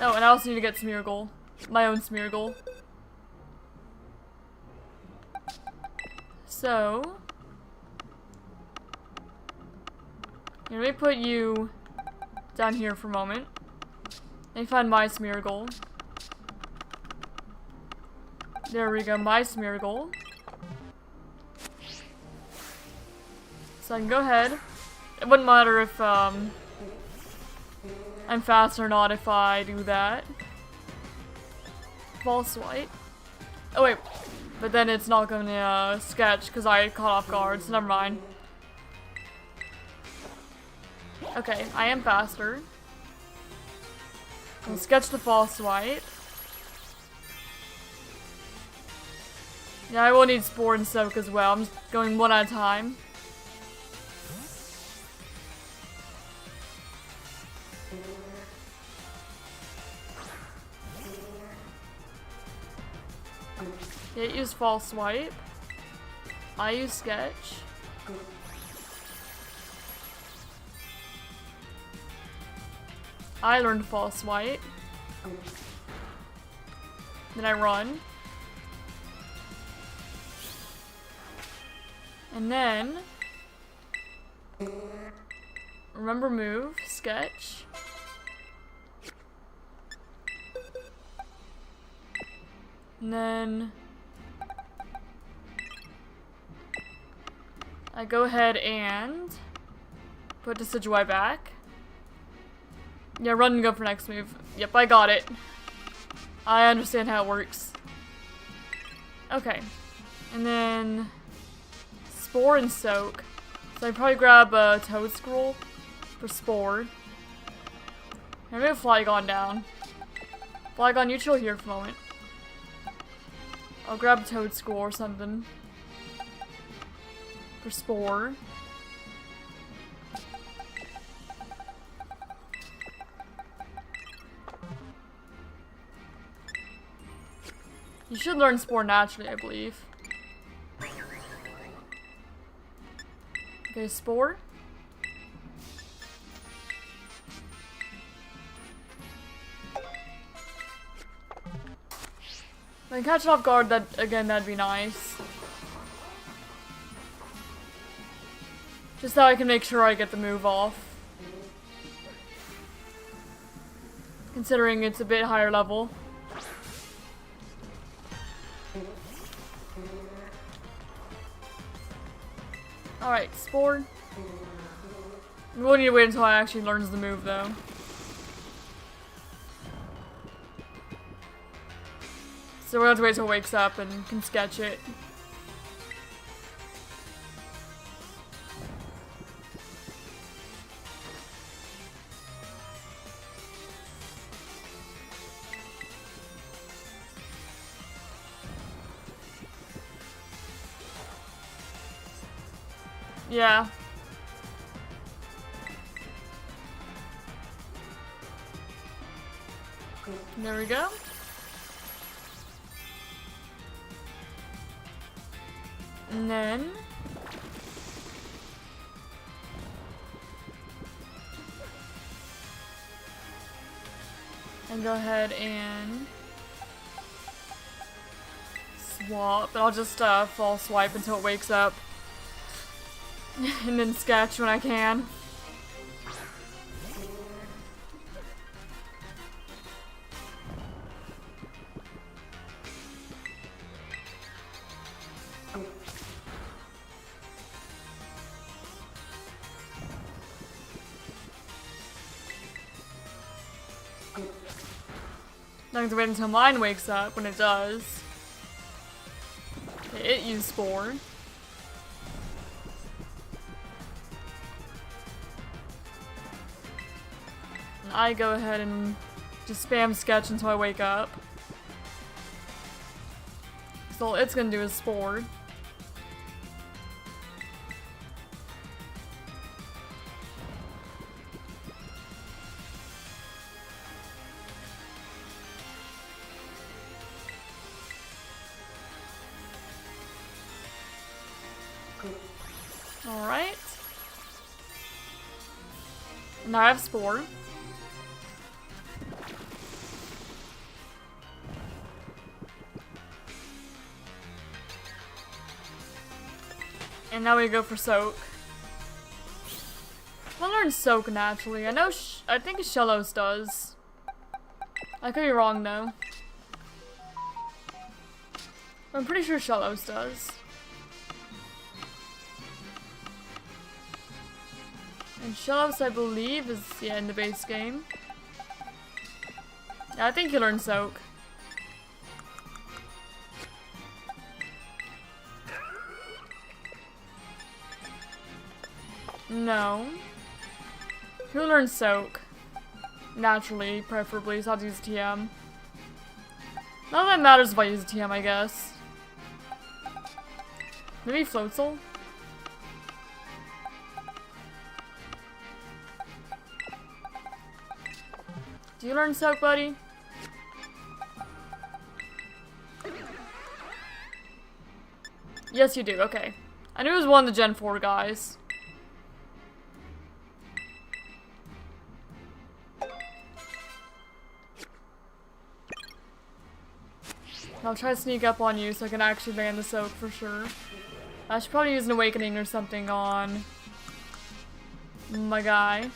Oh, and I also need to get Smeargle. My own Smeargle. So... let me put you down here for a moment. Let me find my Smeargle. There we go, my Smeargle. So I can go ahead. It wouldn't matter if I'm fast or not if I do that. False swipe. Oh wait, but then it's not gonna sketch because I caught off guard, so never mind. Okay, I am faster. I'll sketch the false swipe. Yeah, I will need Spore and Soak as well. I'm just going one at a time. Okay, use false swipe. I use sketch. I learned false swipe. Then I run. And then remember move, sketch. And then I go ahead and put Decidueye back. Yeah, run and go for next move. Yep, I got it. I understand how it works. Okay. And then Spore and Soak. So I'd probably grab a Toad Scroll for Spore. I'm gonna Flygon down. Flygon, you chill here for a moment. I'll grab a Toad Scroll or something for Spore. You should learn Spore naturally, I believe. Okay, Spore. If I can catch it off guard, that'd be nice. Just so I can make sure I get the move off. Considering it's a bit higher level. Alright, Spore. We'll need to wait until I actually learns the move though. So we'll have to wait until it wakes up and can sketch it. Yeah. There we go. And then go ahead and swap. I'll just fall swipe until it wakes up. And then sketch when I can. I have to wait until mine wakes up when it does. Okay, it used Spore. And I go ahead and just spam sketch until I wake up. So all it's gonna do is Spore. Alright. Now I have Spore. And now we go for Soak. I'll learn Soak naturally. I know I think Shellos does. I could be wrong though. I'm pretty sure Shellos does. And Shellos, I believe, is in the base game. Yeah, I think you learn Soak. No. Who learns Soak? Naturally, preferably, so I'll use TM. Not that it matters if I use TM, I guess. Maybe Floatzel? Do you learn Soak, buddy? Yes, you do. Okay. I knew it was one of the Gen 4 guys. I'll try to sneak up on you so I can actually ban the Soak for sure. I should probably use an Awakening or something on my guy.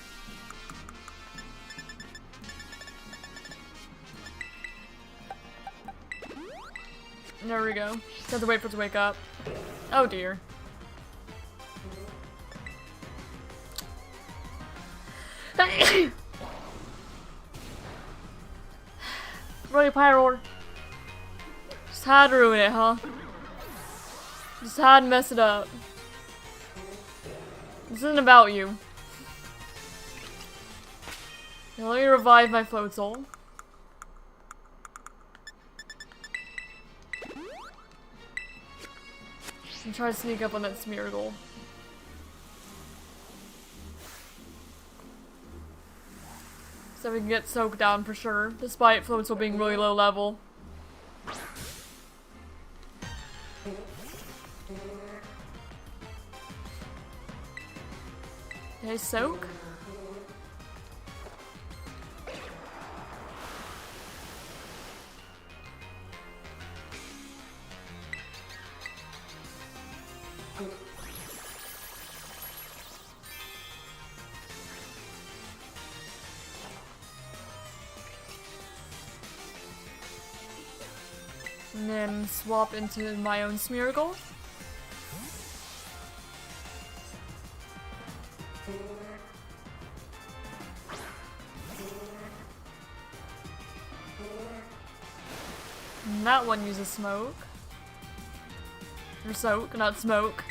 There we go. Just have to wait for it to wake up. Oh dear. Really, Pyroar? Just had to ruin it, huh? Just had to mess it up. This isn't about you. Now let me revive my Floatzel. And try to sneak up on that Smeargle. So we can get Soak down for sure, despite Floatzel being really low level. Okay, soak. And then swap into my own Smeargle. And that one uses smoke. Or soak, not smoke.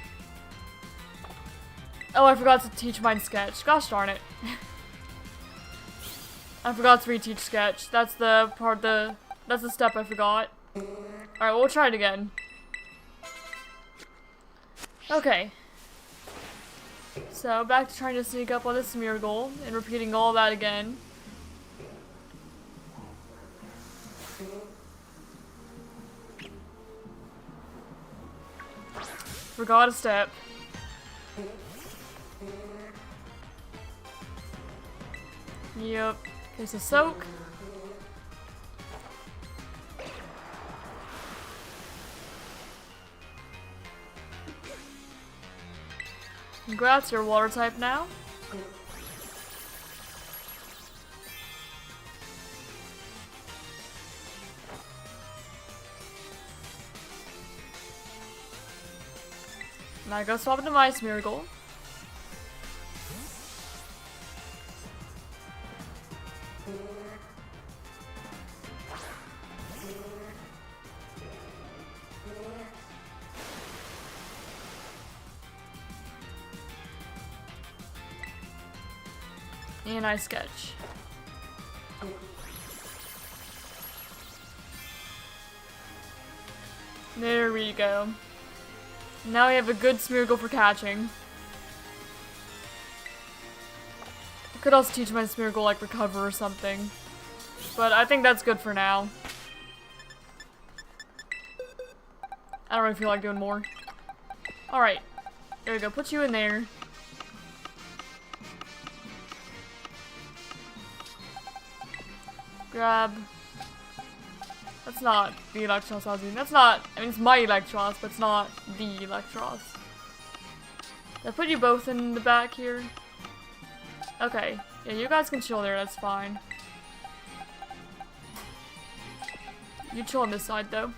Oh, I forgot to teach mine sketch. Gosh darn it. I forgot to reteach sketch. That's the part that's the step I forgot. Alright, we'll try it again. Okay. So, back to trying to sneak up on this Smeargle and repeating all that again. Forgot a step. Yep. Okay, so soak. Congrats, you're water type now. Now go swap into my Smeargle. And I sketch. There we go. Now we have a good Smeargle for catching. I could also teach my Smeargle like recover or something. But I think that's good for now. I don't really feel like doing more. Alright. There we go. Put you in there. Grab. That's not the Electros I was using. That's not. I mean, it's my Electros, but it's not the Electros. Did I put you both in the back here? Okay. Yeah, you guys can chill there. That's fine. You chill on this side, though.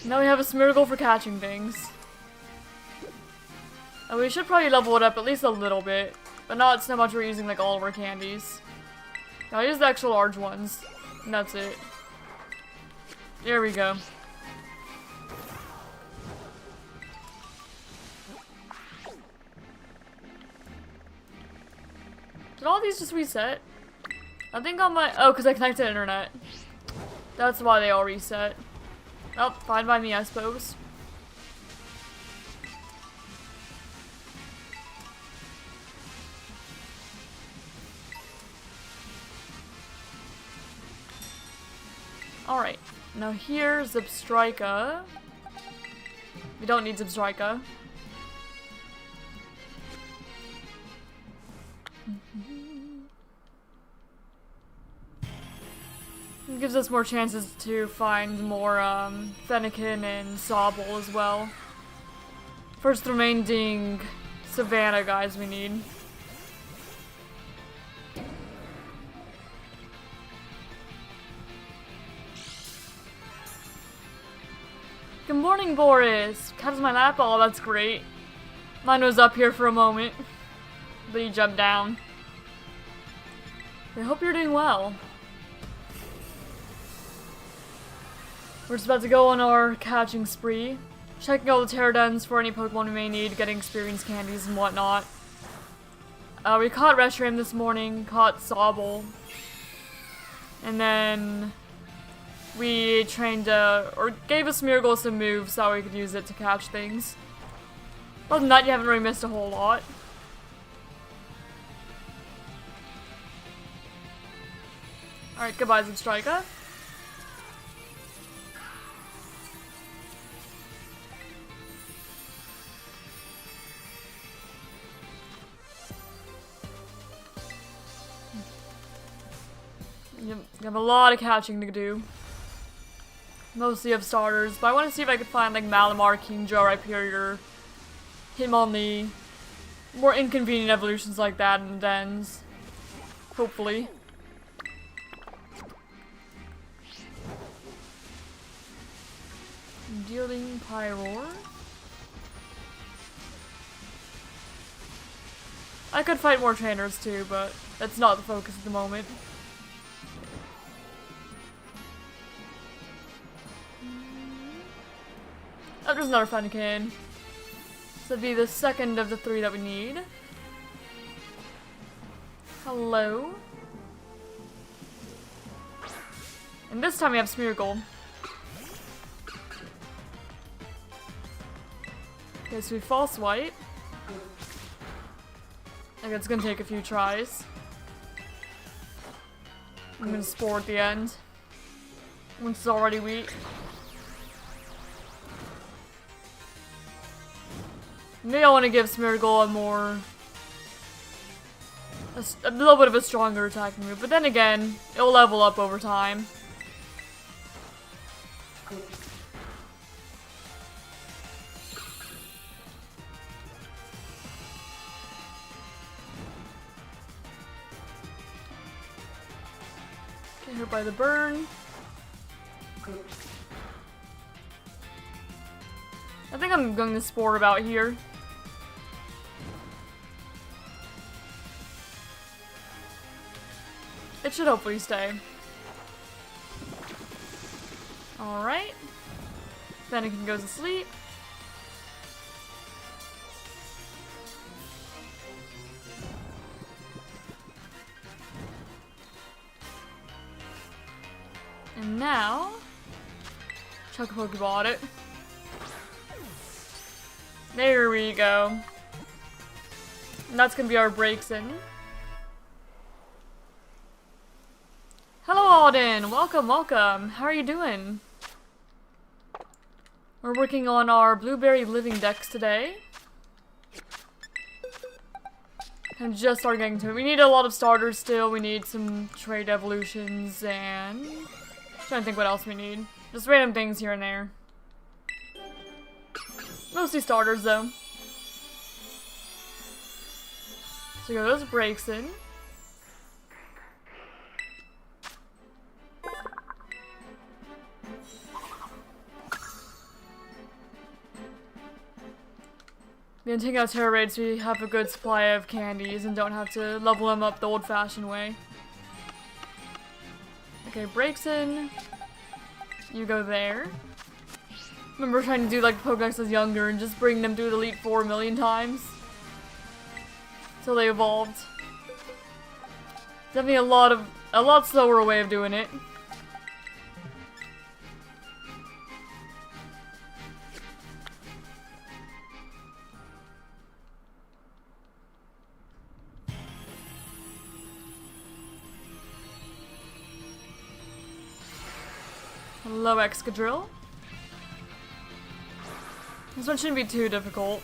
Now we have a Smeargle for catching things. And we should probably level it up at least a little bit. But not so much we're using like all of our candies. Now use the extra large ones. And that's it. There we go. Did all these just reset? I think on my... Oh, because I connected to internet. That's why they all reset. Oh, fine by me, I suppose. Alright, now here's Zipstrika. We don't need Zipstrika. It gives us more chances to find more Fennekin and Sobble as well. First remaining Savannah guys we need. Good morning, Boris! How does my lap? Oh, that's great. Mine was up here for a moment, but he jumped down. I hope you're doing well. We're just about to go on our catching spree. Checking all the Terradens for any Pokemon we may need, getting experience candies and whatnot. We caught Reshiram this morning, caught Sobble. And then we trained, or gave a Smeargle some moves so we could use it to catch things. Other than that, you haven't really missed a whole lot. Alright, goodbye, Zipstrika. Yep, I have a lot of catching to do. Mostly of starters, but I want to see if I could find like Malamar, Kingdra, Rhyperior, Hitmonlee, more inconvenient evolutions like that in dens. Hopefully. Dealing Pyroar. I could fight more trainers too, but that's not the focus at the moment. Oh, there's another Fennekin. This would be the second of the 3 that we need. Hello. And this time we have Smeargle. Okay, so we False Swipe. Like it's gonna take a few tries. I'm gonna Spore at the end. Once it's already weak. Maybe I want to give Smeargle a little bit of a stronger attacking move, but then again, it'll level up over time. Get hurt by the burn. I think I'm going to Spore about here. It should hopefully stay. Alright. Fennekin goes to sleep. And now, chuck a Pokeball at it. There we go. And that's gonna be our breaks in. Hello Alden! Welcome, welcome. How are you doing? We're working on our Blueberry Living Dex today. I'm just starting getting to it. We need a lot of starters still. We need some trade evolutions and... trying to think what else we need. Just random things here and there. Mostly starters though. So we got those breaks in. I'm gonna take out Terra Raids so we have a good supply of candies and don't have to level them up the old-fashioned way. Okay, breaks in. You go there. Remember trying to do like Pokedex as younger and just bring them through the Elite Four a million times? Till they evolved. Definitely a lot slower way of doing it. Hello, Excadrill. This one shouldn't be too difficult.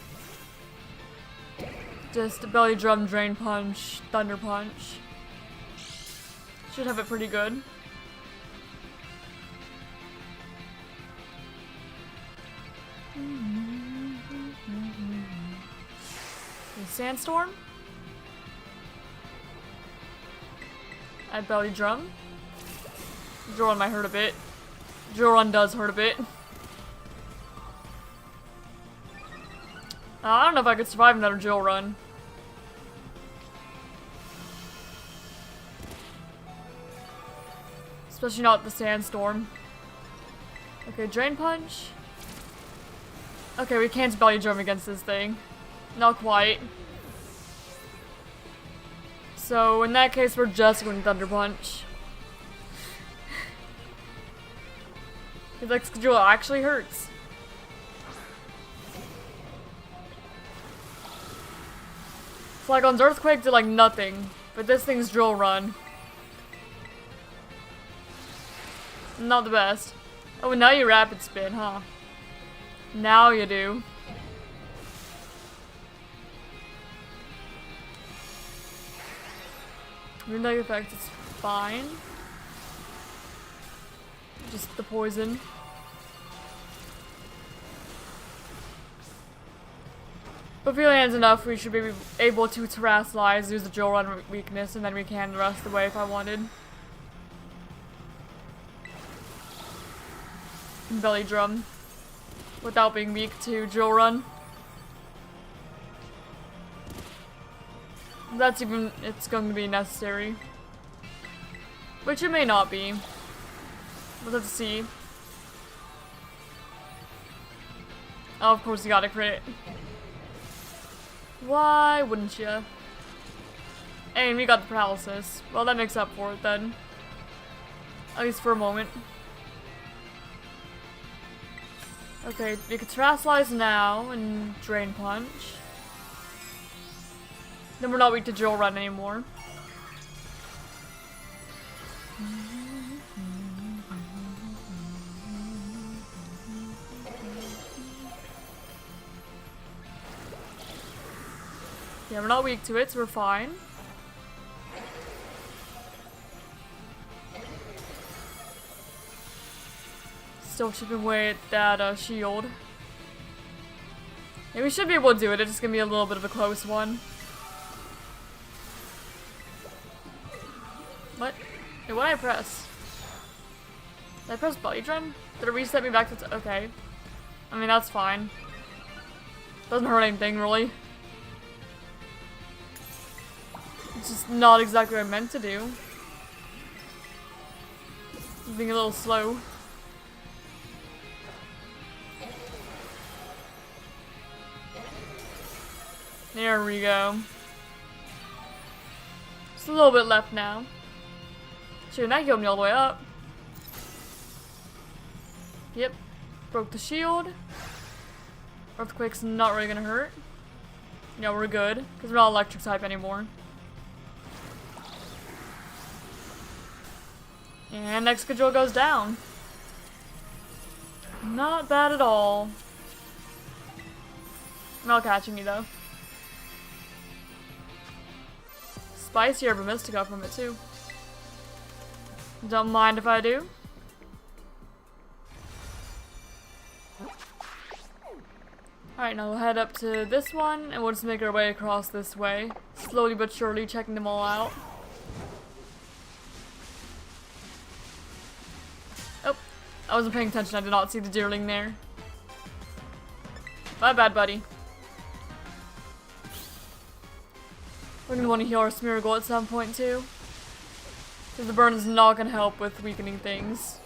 Just Belly Drum, Drain Punch, Thunder Punch. Should have it pretty good. Sandstorm. Add Belly Drum. Drill Run might hurt a bit. Drill Run does hurt a bit. I don't know if I could survive another Drill Run. Especially not the Sandstorm. Okay, Drain Punch. Okay, we can't Belly Drum against this thing. Not quite. So, in that case, we're just going to Thunder Punch. Because Excadrill actually hurts. Flygon's Earthquake did like nothing, but this thing's Drill Run. Not the best. Oh, and now you Rapid Spin, huh? Now you do. Moonlight effect is fine. just the poison. But if he lands enough, we should be able to Terrasilize, use the Drill Run weakness, and then we can the rest of the way if I wanted. Belly Drum. Without being weak to Drill Run. That's even, it's going to be necessary. Which it may not be. We'll have to see. Oh, of course you got a crit. Why wouldn't you? And we got the paralysis. Well, that makes up for it then. At least for a moment. Okay, we could Terrasilize now and Drain Punch. Then we're not weak to Drill Run anymore. Yeah, we're not weak to it, so we're fine. Still chipping away at that shield. Yeah, we should be able to do it. It's just gonna be a little bit of a close one. What? Hey, what did I press? Did I press Belly Drum? Did it reset me back to okay. I mean, that's fine. Doesn't hurt anything, really. It's just not exactly what I meant to do. I'm being a little slow. There we go. Just a little bit left now. Sure, that killed me all the way up. Yep. Broke the shield. Earthquake's not really gonna hurt. Yeah, we're good. Because we're not electric type anymore. And next control goes down. Not bad at all. Not catching me though. Spicy Herb Mystica from it too. Don't mind if I do. Alright, now we'll head up to this one and we'll just make our way across this way. Slowly but surely checking them all out. Oh, I wasn't paying attention. I did not see the deerling there. My bad, buddy. We're gonna want to heal our Smeargle at some point too. Because the burn is not gonna help with weakening things.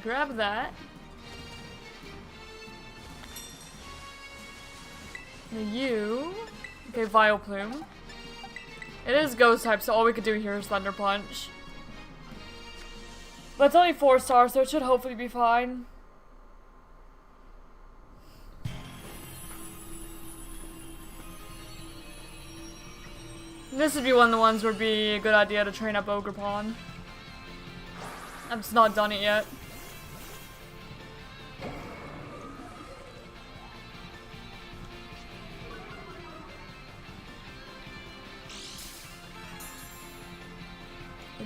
Grab that. Now you... Okay, Vileplume. It is Ghost type, so all we could do here is Thunder Punch. But it's only 4 stars, so it should hopefully be fine. This would be one of the ones where it'd be a good idea to train up Ogerpon. I've just not done it yet.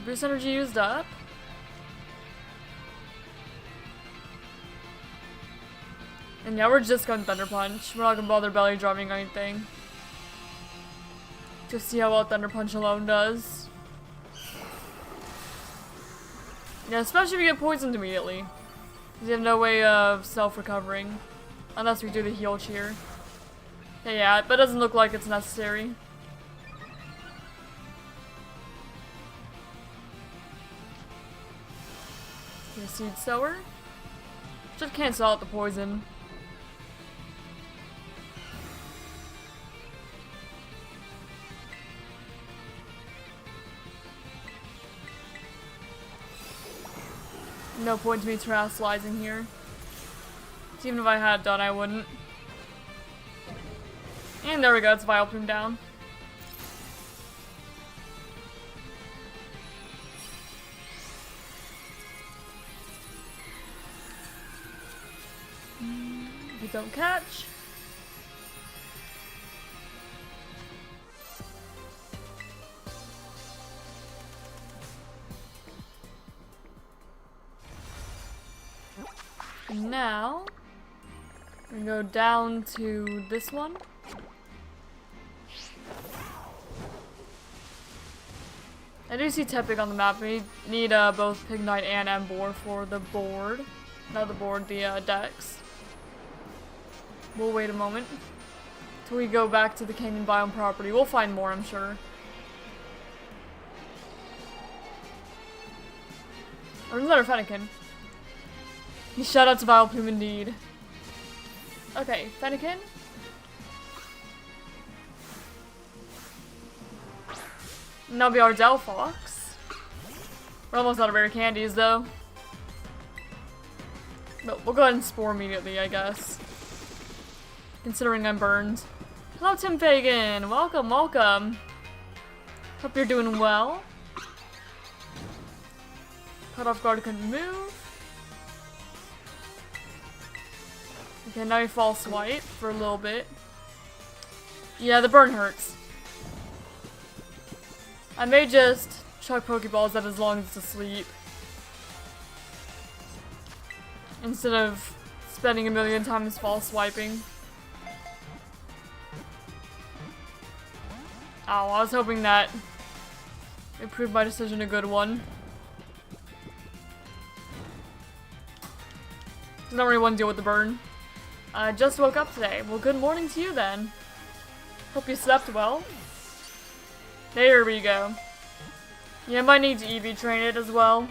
Boost energy used up. And now we're just going Thunder Punch. We're not gonna bother belly drumming or anything. Just see how well Thunder Punch alone does. Yeah, especially if you get poisoned immediately. Because you have no way of self-recovering. Unless we do the heal cheer. Yeah, but it doesn't look like it's necessary. Seed Sower. Should cancel out the poison. No point to me terrasilizing here. Even if I had done, I wouldn't. And there we go, it's Vileplume down. If you don't catch. And now, we go down to this one. I do see Tepig on the map. We need both Pignite and Ember for the board. Not the board, the Dex. We'll wait a moment till we go back to the Canyon Biome property. We'll find more, I'm sure. Or another Fennekin. Shout out to Vileplume indeed. Okay, Fennekin. And that'll be our Delphox. We're almost out of rare candies though. But we'll go ahead and Spore immediately, I guess. Considering I'm burned. Hello Tim Fagan! Welcome, welcome! Hope you're doing well. Cut off guard, couldn't move. Okay, now you false swipe for a little bit. Yeah, the burn hurts. I may just chuck Pokeballs at as long as it's asleep. Instead of spending a million times false swiping. Oh, I was hoping that it proved my decision a good one. I don't really want to deal with the burn. I just woke up today. Well, good morning to you then. Hope you slept well. There we go. Yeah, I might need to EV train it as well.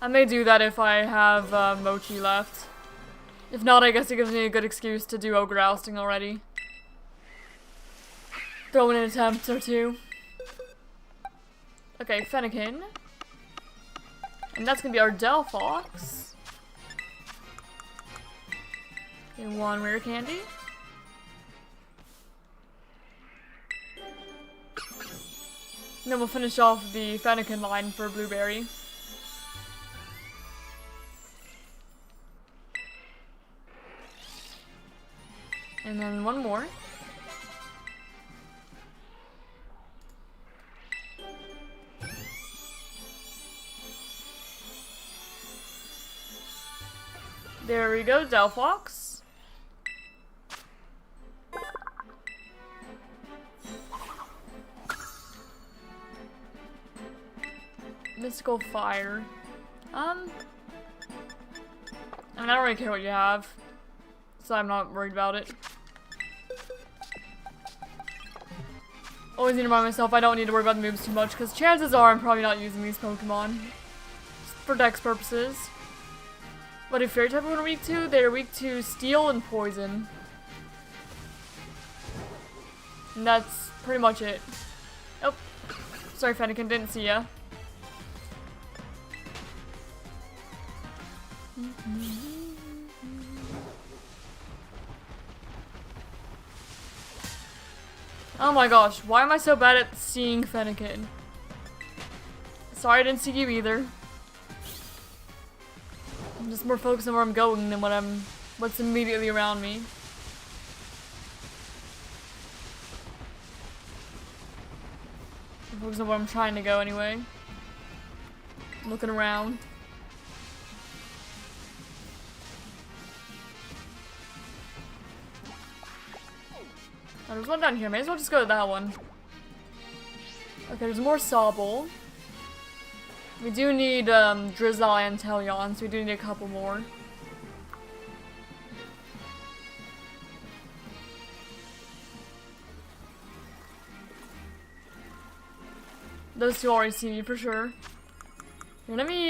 I may do that if I have Mochi left. If not, I guess it gives me a good excuse to do Ogre Ousting already. Throw in an attempt or two. Okay, Fennekin. And that's gonna be our Delphox. Okay, one rare candy. And then we'll finish off the Fennekin line for Blueberry. And then one more. There we go, Delphox. Mystical Fire. I mean, I don't really care what you have, so I'm not worried about it. Always need to remind myself I don't need to worry about the moves too much, because chances are I'm probably not using these Pokemon. Just for Dex purposes. What do Fairy type are weak to? They're weak to Steel and Poison. And that's pretty much it. Oh, sorry Fennekin, didn't see ya. Oh my gosh, why am I so bad at seeing Fennekin? Sorry I didn't see you either. I'm just more focused on where I'm going than what's immediately around me. I'm focused on where I'm trying to go anyway. Looking around. Oh, there's one down here. May as well just go to that one. Okay, there's more Sobble. We do need Drizzle and Teleon, so we do need a couple more. Those two already see me for sure. Here, let me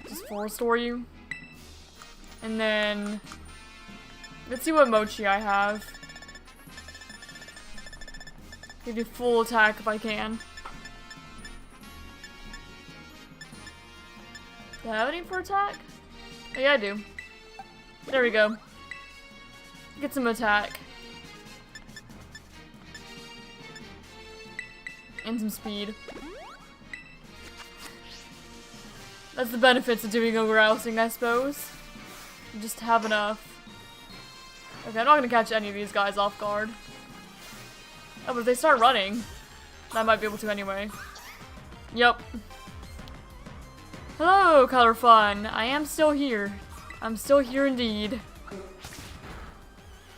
just full restore you. And then let's see what Mochi I have. Give you full attack if I can. Do I have any for attack? Oh, yeah, I do. There we go. Get some attack. And some speed. That's the benefits of doing Ogre Ousting, I suppose. You just have enough. Okay, I'm not gonna catch any of these guys off guard. Oh, but if they start running, I might be able to anyway. Yep. Hello, Color Fun. I am still here. I'm still here indeed.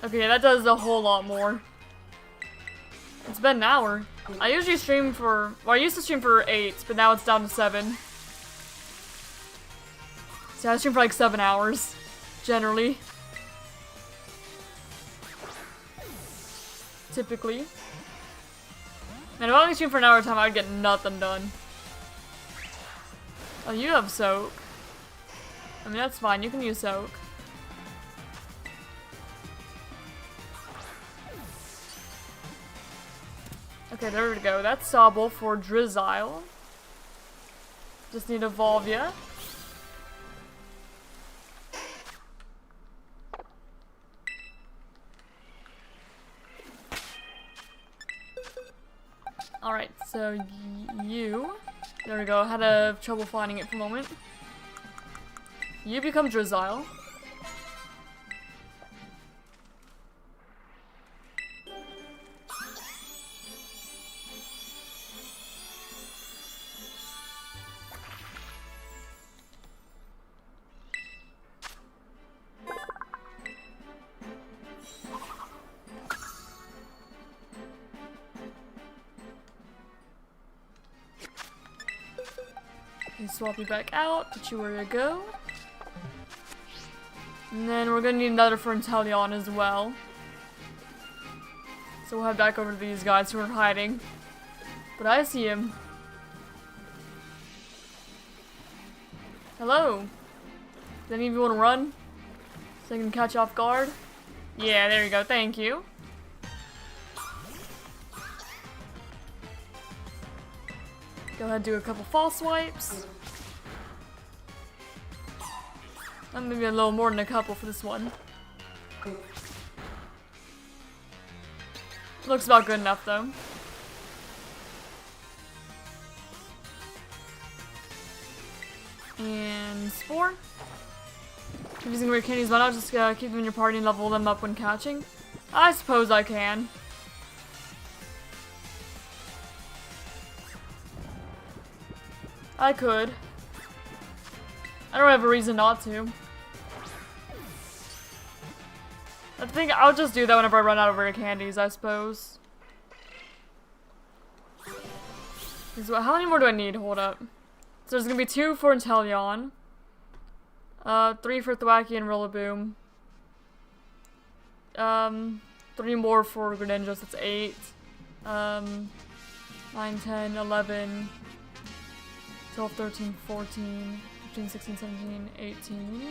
Okay, that does a whole lot more. It's been an hour. I usually stream for... Well, I used to stream for 8, but now it's down to 7. So I stream for like 7 hours, generally. Typically. And if I only stream for an hour at a time, I'd get nothing done. Oh, you have soak. I mean, that's fine. You can use soak. Okay, there we go. That's Sobble for Drizzile. Just need to evolve ya. Alright, so you... There we go. Had trouble finding it for a moment. You become Drizzile. Swap you back out, put you where you go. And then we're gonna need another for Inteleon as well. So we'll head back over to these guys who are hiding. But I see him. Hello. Does any of you want to run? So I can catch off guard? Yeah, there you go, thank you. Go ahead and do a couple false swipes. Maybe a little more than a couple for this one. Looks about good enough though. And Spore. If using rare candies, why not just keep them in your party and level them up when catching? I suppose I can. I could. I don't have a reason not to. I think I'll just do that whenever I run out of rare candies, I suppose. How many more do I need? Hold up. So there's gonna be 2 for Inteleon. 3 for Thwackey and Rillaboom. 3 more for Greninja, so that's 8. 9, 10, 11, 12, 13, 14, 15, 16, 17, 18.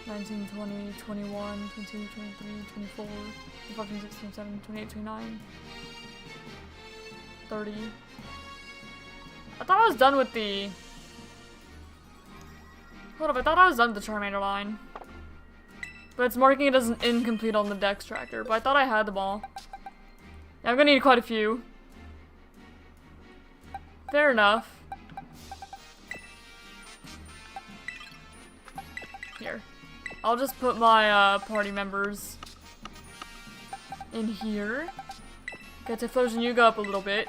19, 20, 21, 22, 23, 24, 25, 26, 27, 28, 29, 30. I thought I was done with the... Hold up, I thought I was done with the Charmander line. But it's marking it as an incomplete on the Dex tracker, but I thought I had them all. Yeah, I'm gonna need quite a few. Fair enough. Here. I'll just put my party members in here. Get to Typhlosion, you go up a little bit.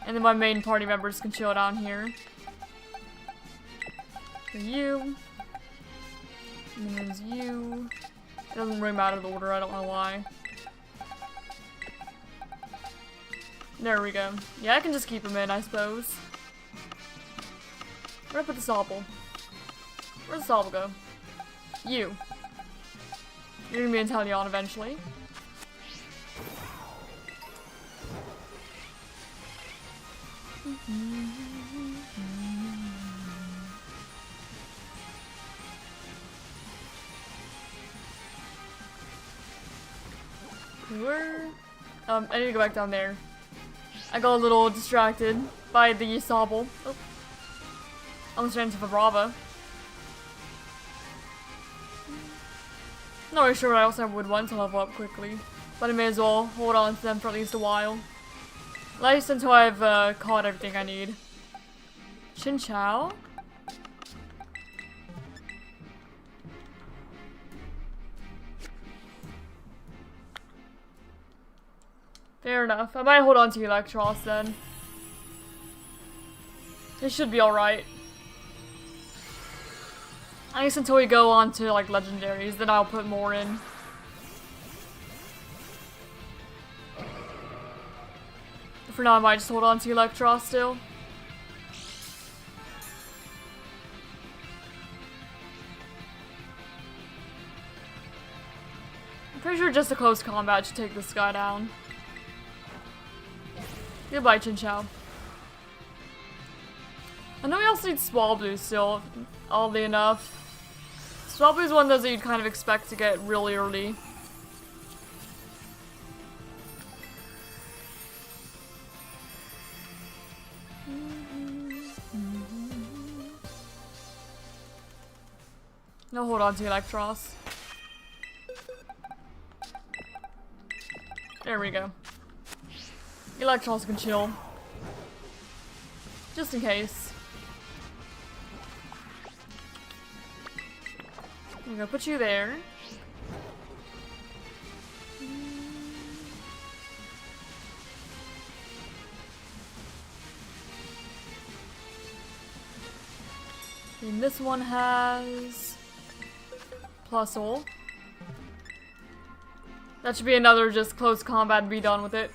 And then my main party members can chill down here. For you. And then there's you. It doesn't ring out of the order, I don't know why. There we go. Yeah, I can just keep them in, I suppose. Where did I put the Sobble? Where'd the Sobble go? You. You're gonna be Inteleon eventually. I need to go back down there. I got a little distracted by the Sobble. Oh. Almost ran into Vibrava. Not really sure what else I would want to level up quickly, but I may as well hold on to them for at least a while. At least until I've caught everything I need. Chinchou? Fair enough. I might hold on to Electros then. It should be alright. I guess until we go on to like legendaries, then I'll put more in. For now, I might just hold on to Electros still. I'm pretty sure just a close combat should take this guy down. Goodbye, Chinchou. I know we also need Swablu still, oddly enough. Swablu is one of those that you'd kind of expect to get really early. No, hold on to Electros. There we go. Electros can chill. Just in case. I'm gonna put you there. And this one has Plusle. That should be another just close combat and be done with it.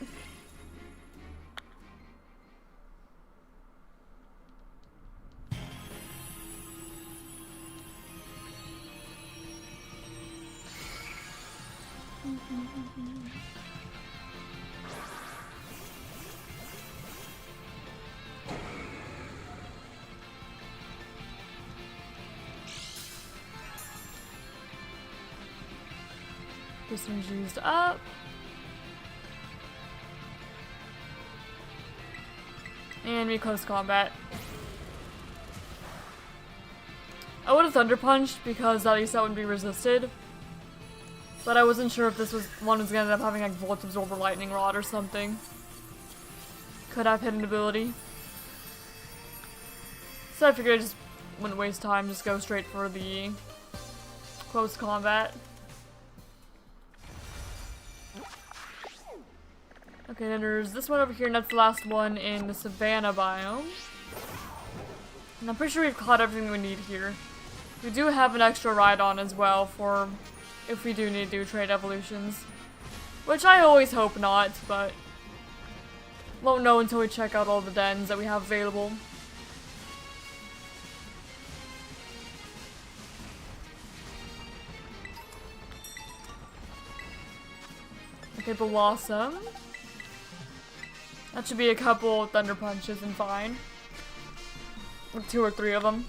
This one's used up. And we close combat. I would have Thunder Punched because at least that wouldn't be resisted. But I wasn't sure if this one was gonna end up having like Volt Absorb or Lightning Rod or something. Could have hidden ability. So I figured I just wouldn't waste time, just go straight for the close combat. Okay, then there's this one over here, and that's the last one in the Savannah biome. And I'm pretty sure we've caught everything we need here. We do have an extra Rhydon as well for if we do need to do trade evolutions. Which I always hope not, but won't know until we check out all the dens that we have available. Okay, Blossom. That should be a couple Thunder Punches and fine. Like 2 or 3 of them.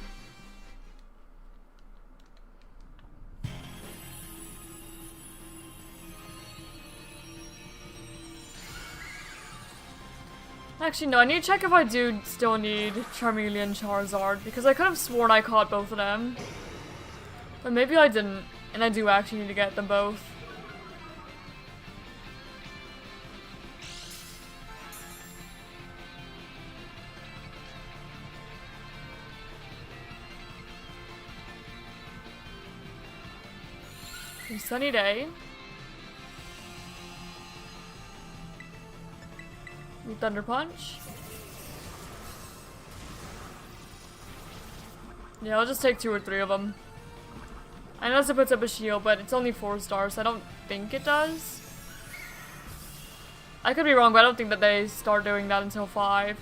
Actually, no, I need to check if I do still need Charmeleon and Charizard, because I could have sworn I caught both of them. But maybe I didn't, and I do actually need to get them both. Sunny day. Thunder Punch. Yeah, I'll just take 2 or 3 of them. I know it puts up a shield, but it's only 4 stars, so I don't think it does. I could be wrong, but I don't think that they start doing that until 5.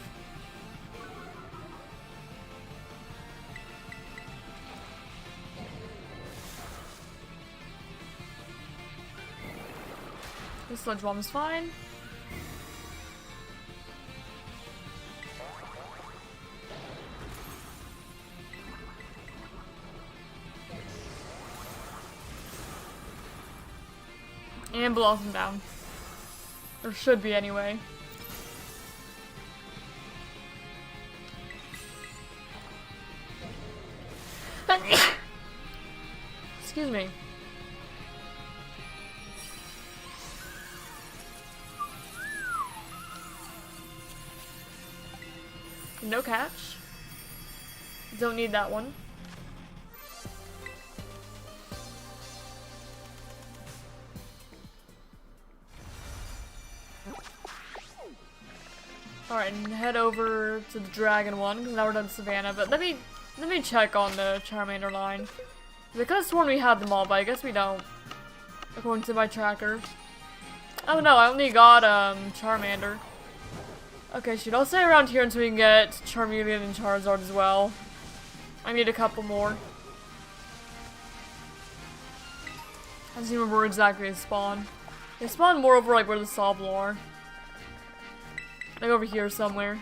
This Sludge Bomb is fine. And Blossom down. Or should be anyway. Excuse me. No catch. Don't need that one. Alright, and head over to the dragon one, because now we're done Savannah, but let me check on the Charmander line. I could have sworn we had them all, but I guess we don't. According to my tracker. Oh no, I only got, Charmander. Okay, shoot, I'll stay around here until we can get Charmeleon and Charizard as well. I need a couple more. I don't remember where exactly they spawn. They spawn more over, like, where the Sobble are. Like, over here somewhere.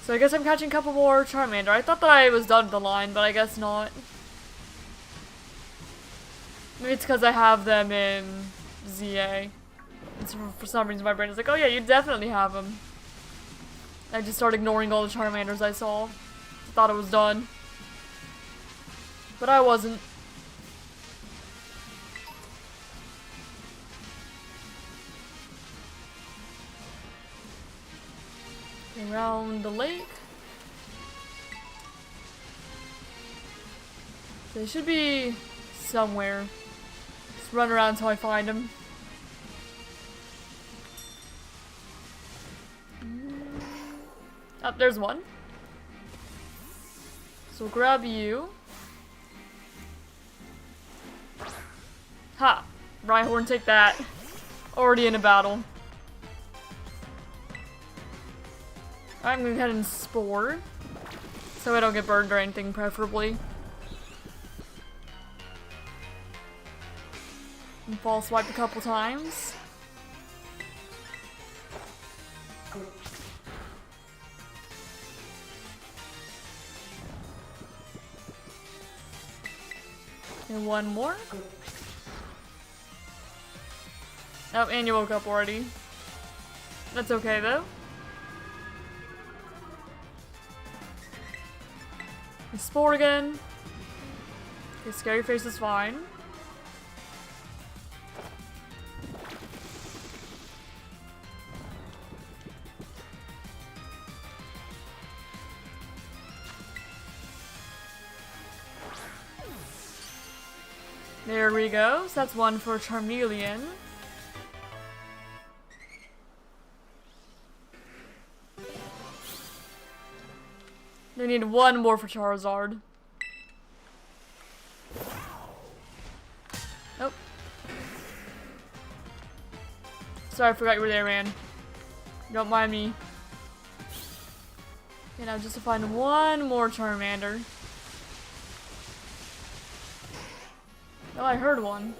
So I guess I'm catching a couple more Charmander. I thought that I was done with the line, but I guess not. Maybe it's because I have them in ZA. And so for some reason my brain is like, oh yeah, you definitely have them. I just started ignoring all the Charmanders I saw. I thought it was done. But I wasn't. Around the lake. They should be somewhere. Just run around until I find them. Oh, there's one. So we'll grab you. Ha! Rhyhorn, take that. Already in a battle. I'm gonna go ahead and Spore. So I don't get burned or anything, preferably. And Fall Swipe a couple times. And one more. Oh, and you woke up already. That's okay though. And Spore again. Okay, Scary Face is fine. There we go. So that's one for Charmeleon. They need one more for Charizard. Nope. Sorry, I forgot you were there, man. Don't mind me. Okay, now just to find one more Charmander. Oh, I heard one.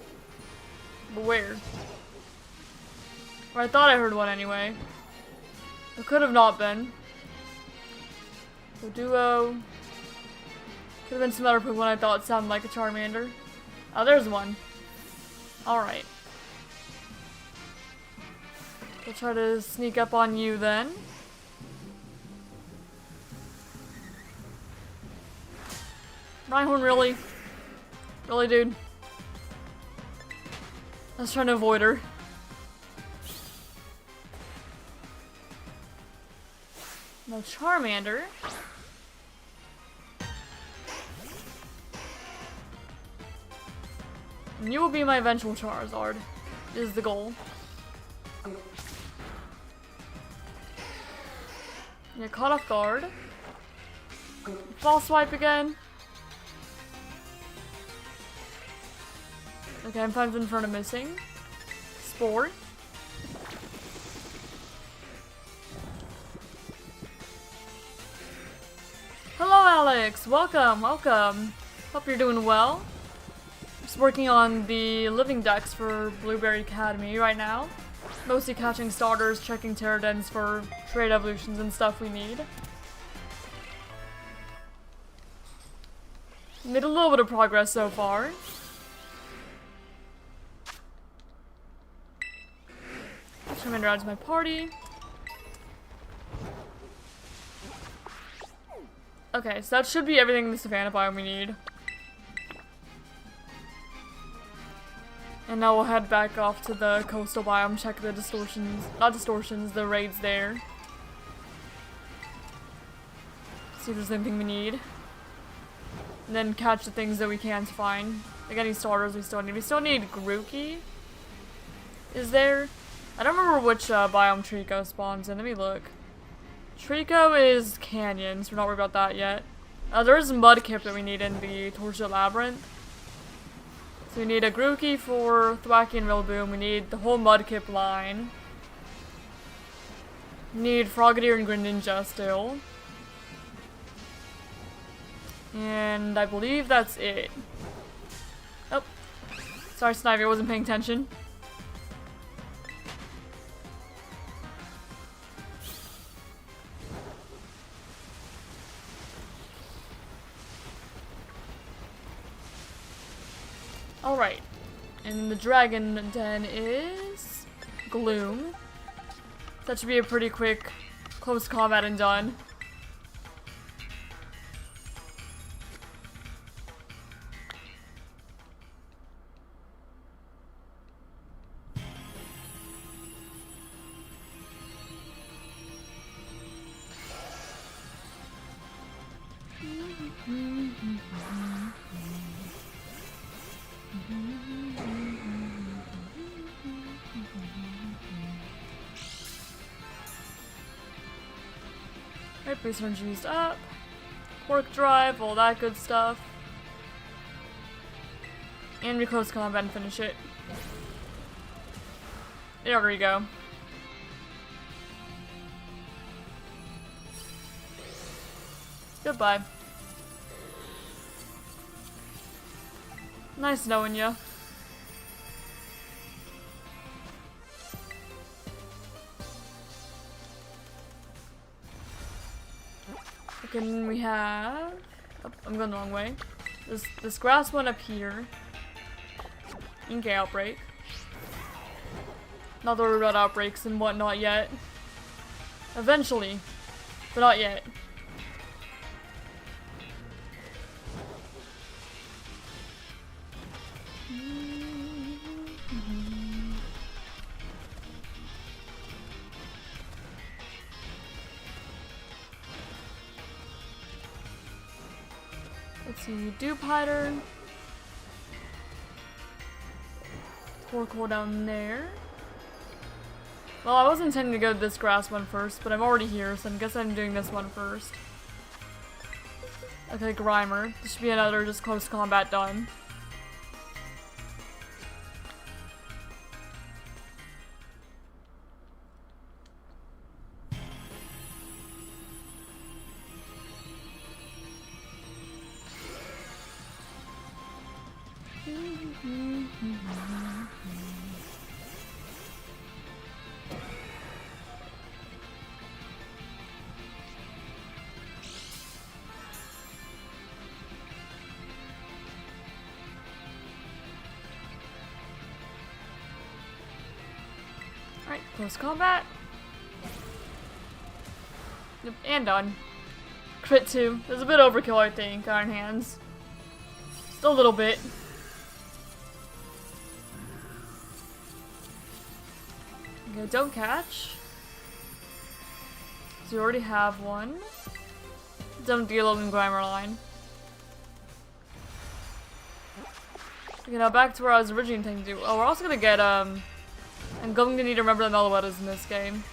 But where? Or I thought I heard one anyway. It could have not been. So Duo. Could have been some other Pokemon I thought sounded like a Charmander. Oh, there's one. Alright. We'll try to sneak up on you then. Rhyhorn, really? Really, dude? I was trying to avoid her. No Charmander. And you will be my eventual Charizard, is the goal. You're caught off guard. Fall Swipe again. Okay, I'm 5 in front of missing. Spore. Hello, Alex! Welcome, welcome. Hope you're doing well. Just working on the living decks for Blueberry Academy right now. Mostly catching starters, checking Pterodens for trade evolutions and stuff we need. Made a little bit of progress so far. Charmander adds my party. Okay, so that should be everything in the Savannah biome we need. And now we'll head back off to the coastal biome, check the distortions, not distortions, the raids there. See if there's anything we need. And then catch the things that we can find. Like any starters we still need. We still need Grookey. is there. I don't remember which biome Trico spawns in. Let me look. Trico is canyons. We're not worried about that yet. There is a Mudkip that we need in the Torture Labyrinth. So we need a Grookey for Thwackey and Rillaboom. We need the whole Mudkip line. We need Frogadier and Greninja still. And I believe that's it. Oh. Sorry, Snivy, I wasn't paying attention. Alright. And the Dragon Den is Gloom. That should be a pretty quick close combat and done. Alright, base energy used up. Quark drive, all that good stuff. And we close combat and finish it. There we go. Goodbye. Nice knowing ya. Can we have... Oh, I'm going the wrong way. This grass one up here. Inkay outbreak. Not that we're about outbreaks and whatnot yet. Eventually. But not yet. Let's see, Dupider. Torkoal down there. Well, I was intending to go to this grass one first, but I'm already here, so I guess I'm doing this one first. Okay, Grimer. This should be another just close combat done. Alright, close combat. Yep, and done. Crit 2. There's a bit overkill, I think, Iron Hands. Just a little bit. Okay, don't catch. So you already have one. Don't deal in Grimer line. Okay, now back to where I was originally intending to do. Oh, we're also gonna get, I'm going to need to remember the Meloettas in this game.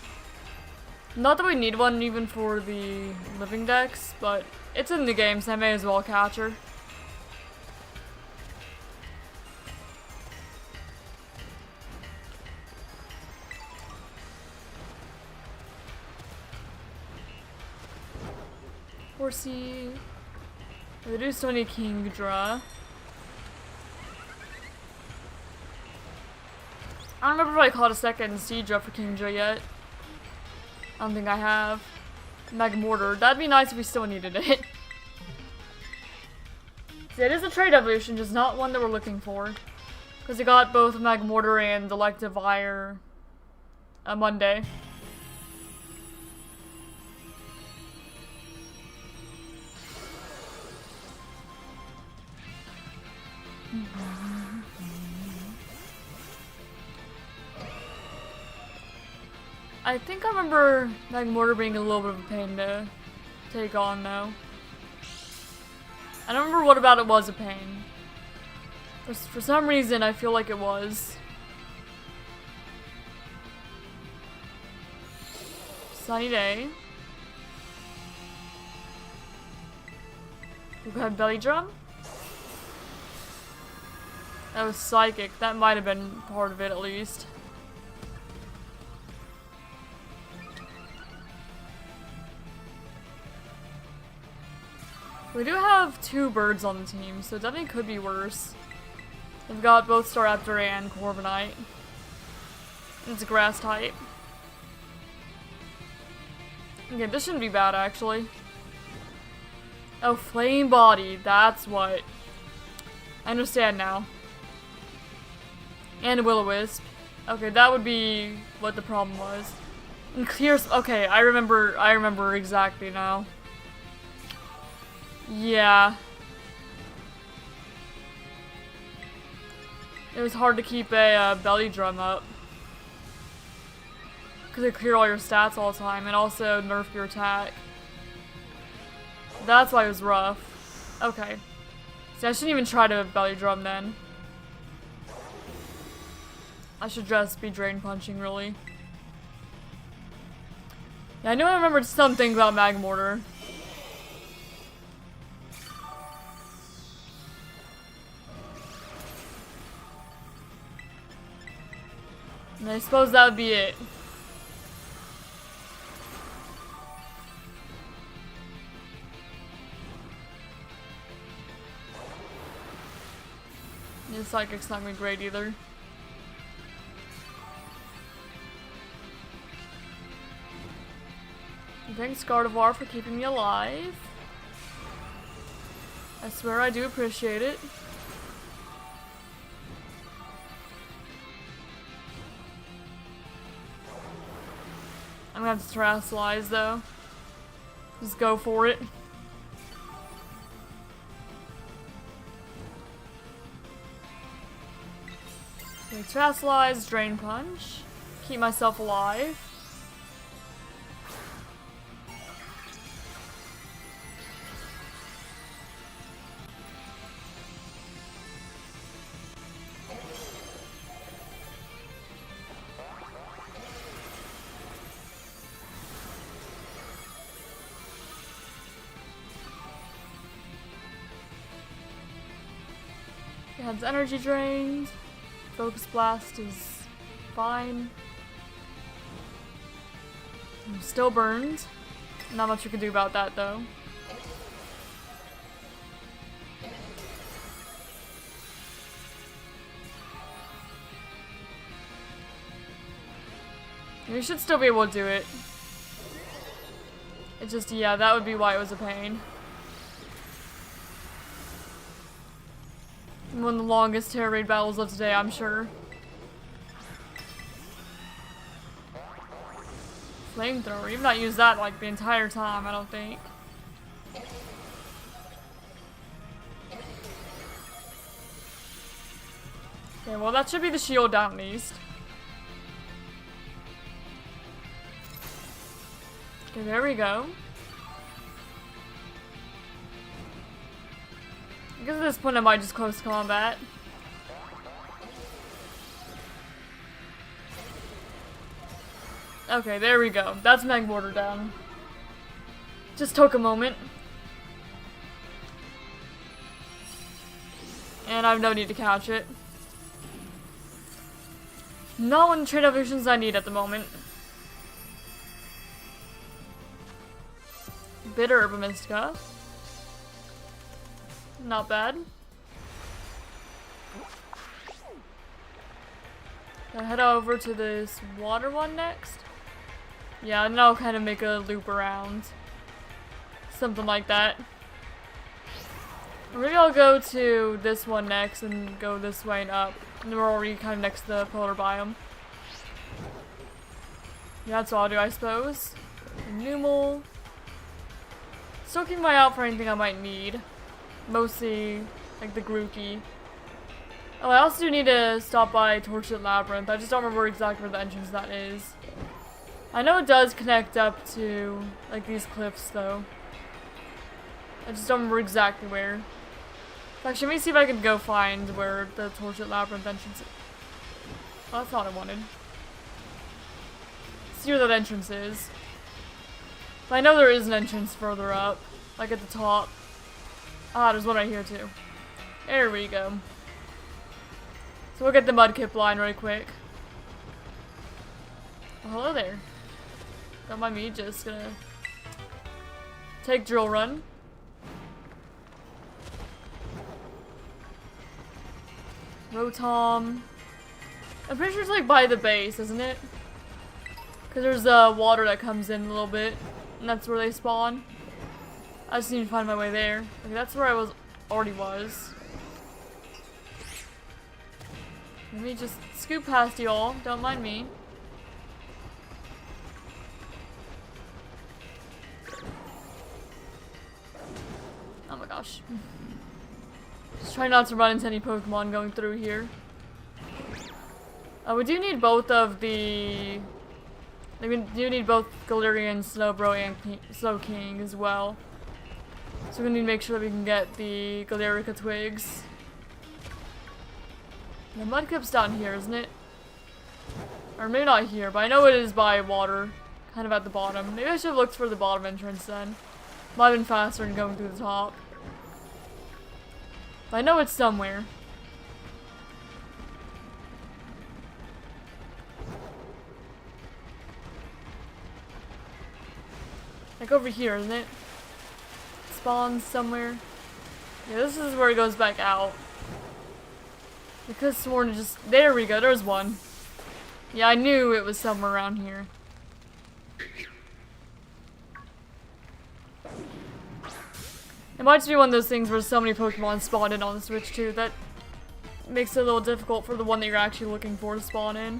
Not that we need one even for the living Dex, but it's in the game, so I may as well catch her. Horsey. They do so many Kingdra. I don't remember if I caught a second Seadra for Kingdra yet. I don't think I have. Magmortar. That'd be nice if we still needed it. See, it is a trade evolution, just not one that we're looking for. Because we got both Magmortar and Electivire Monday. I think I remember Magmortar being a little bit of a pain to take on, though. I don't remember what about it was a pain. For some reason, I feel like it was. Sunny day. We got belly drum. That was psychic. That might have been part of it at least. We do have 2 birds on the team, so it definitely could be worse. We've got both Staraptor and Corviknight. It's a grass type. Okay, this shouldn't be bad actually. Oh, Flame Body, that's what. I understand now. And a Will-O-Wisp. Okay, that would be what the problem was. And clears. Okay, I remember exactly now. Yeah. It was hard to keep a belly drum up. Because it cleared all your stats all the time and also nerfed your attack. That's why it was rough. Okay. See, I shouldn't even try to belly drum then. I should just be drain punching, really. Yeah, I know I remembered something about Magmortar. And I suppose that would be it. The Psychic's not gonna be great either. Thanks, Gardevoir, for keeping me alive. I swear I do appreciate it. I'm gonna have to Terrasilize though. Just go for it. Okay, Terrasilize, Drain Punch. Keep myself alive. It has energy drained. Focus Blast is fine. I'm still burned. Not much we can do about that though. We should still be able to do it. It just, yeah, that would be why it was a pain. One of the longest Terra Raid battles of today, I'm sure. Flamethrower, you've not used that like the entire time, I don't think. Okay, well that should be the shield down at least. Okay, there we go. I guess at this point I might just close combat. Okay, there we go. That's Magmortar down. Just took a moment. And I have no need to catch it. Not one of the trade evolutions I need at the moment. Bitter Herba Mystica. Not bad. I'll head over to this water one next. Yeah, and I'll kind of make a loop around. Something like that. Or maybe I'll go to this one next and go this way and up. And then we're already kind of next to the polar biome. Yeah, that's all I'll do, I suppose. Numel. Still keep my eye out for anything I might need. Mostly, like the Grookey. Oh, I also do need to stop by Torchlit Labyrinth. I just don't remember exactly where the entrance to that is. I know it does connect up to, like, these cliffs, though. I just don't remember exactly where. Actually, let me see if I can go find where the Torchlit Labyrinth entrance is. Oh, that's not what I wanted. See where that entrance is. But I know there is an entrance further up. Like at the top. Ah, there's one right here too. There we go. So we'll get the Mudkip line right quick. Oh, hello there. Don't mind me, just gonna take Drill Run. Rotom. I'm pretty sure it's like by the base, isn't it? Because there's water that comes in a little bit. And that's where they spawn. I just need to find my way there. Okay, that's where I already was. Let me just scoop past y'all. Don't mind me. Oh my gosh. Just try not to run into any Pokemon going through here. We do need both of the... we do need both Galarian, Slowbro, and Slowking as well. So we need to make sure that we can get the Galarica twigs. The Mudkip's down here, isn't it? Or maybe not here, but I know it is by water. Kind of at the bottom. Maybe I should have looked for the bottom entrance then. Might have been faster than going through the top. But I know it's somewhere. Like over here, isn't it? Spawns somewhere. Yeah, this is where it goes back out. Because sworn to just... there we go, there's one. Yeah, I knew it was somewhere around here. It might just be one of those things where so many Pokemon spawn in on the Switch too, that makes it a little difficult for the one that you're actually looking for to spawn in.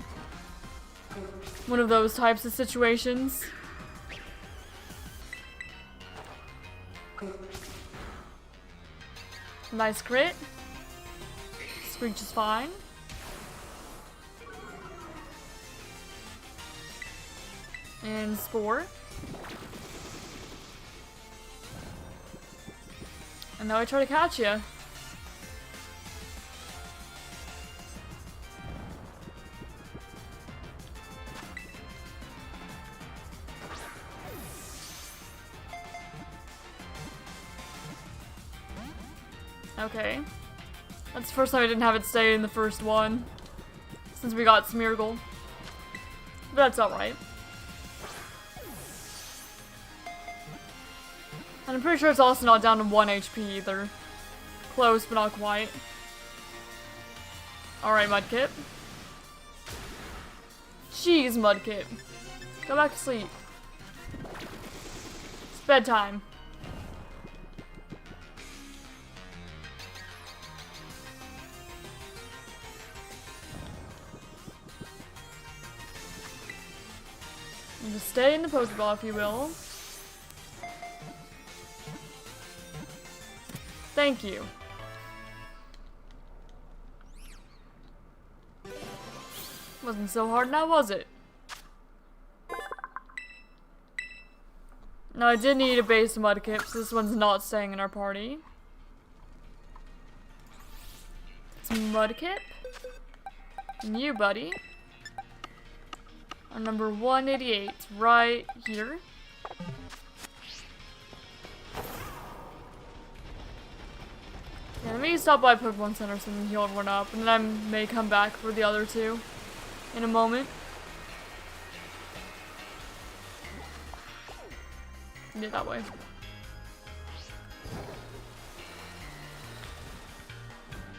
One of those types of situations. Nice crit. Screech is fine. And Spore. And now I try to catch you. Okay. That's the first time I didn't have it stay in the first one. Since we got Smeargle. But that's alright. And I'm pretty sure it's also not down to 1 HP either. Close, but not quite. Alright, Mudkip. Jeez, Mudkip. Go back to sleep. It's bedtime. And just stay in the Pokeball, if you will. Thank you. Wasn't so hard now, was it? Now I did need a base Mudkip, so this one's not staying in our party. It's Mudkip. And you, buddy. Our number 188, right here. Yeah, let me stop by Pokemon Center so I can heal everyone up, and then I may come back for the other two in a moment. Yeah, that way.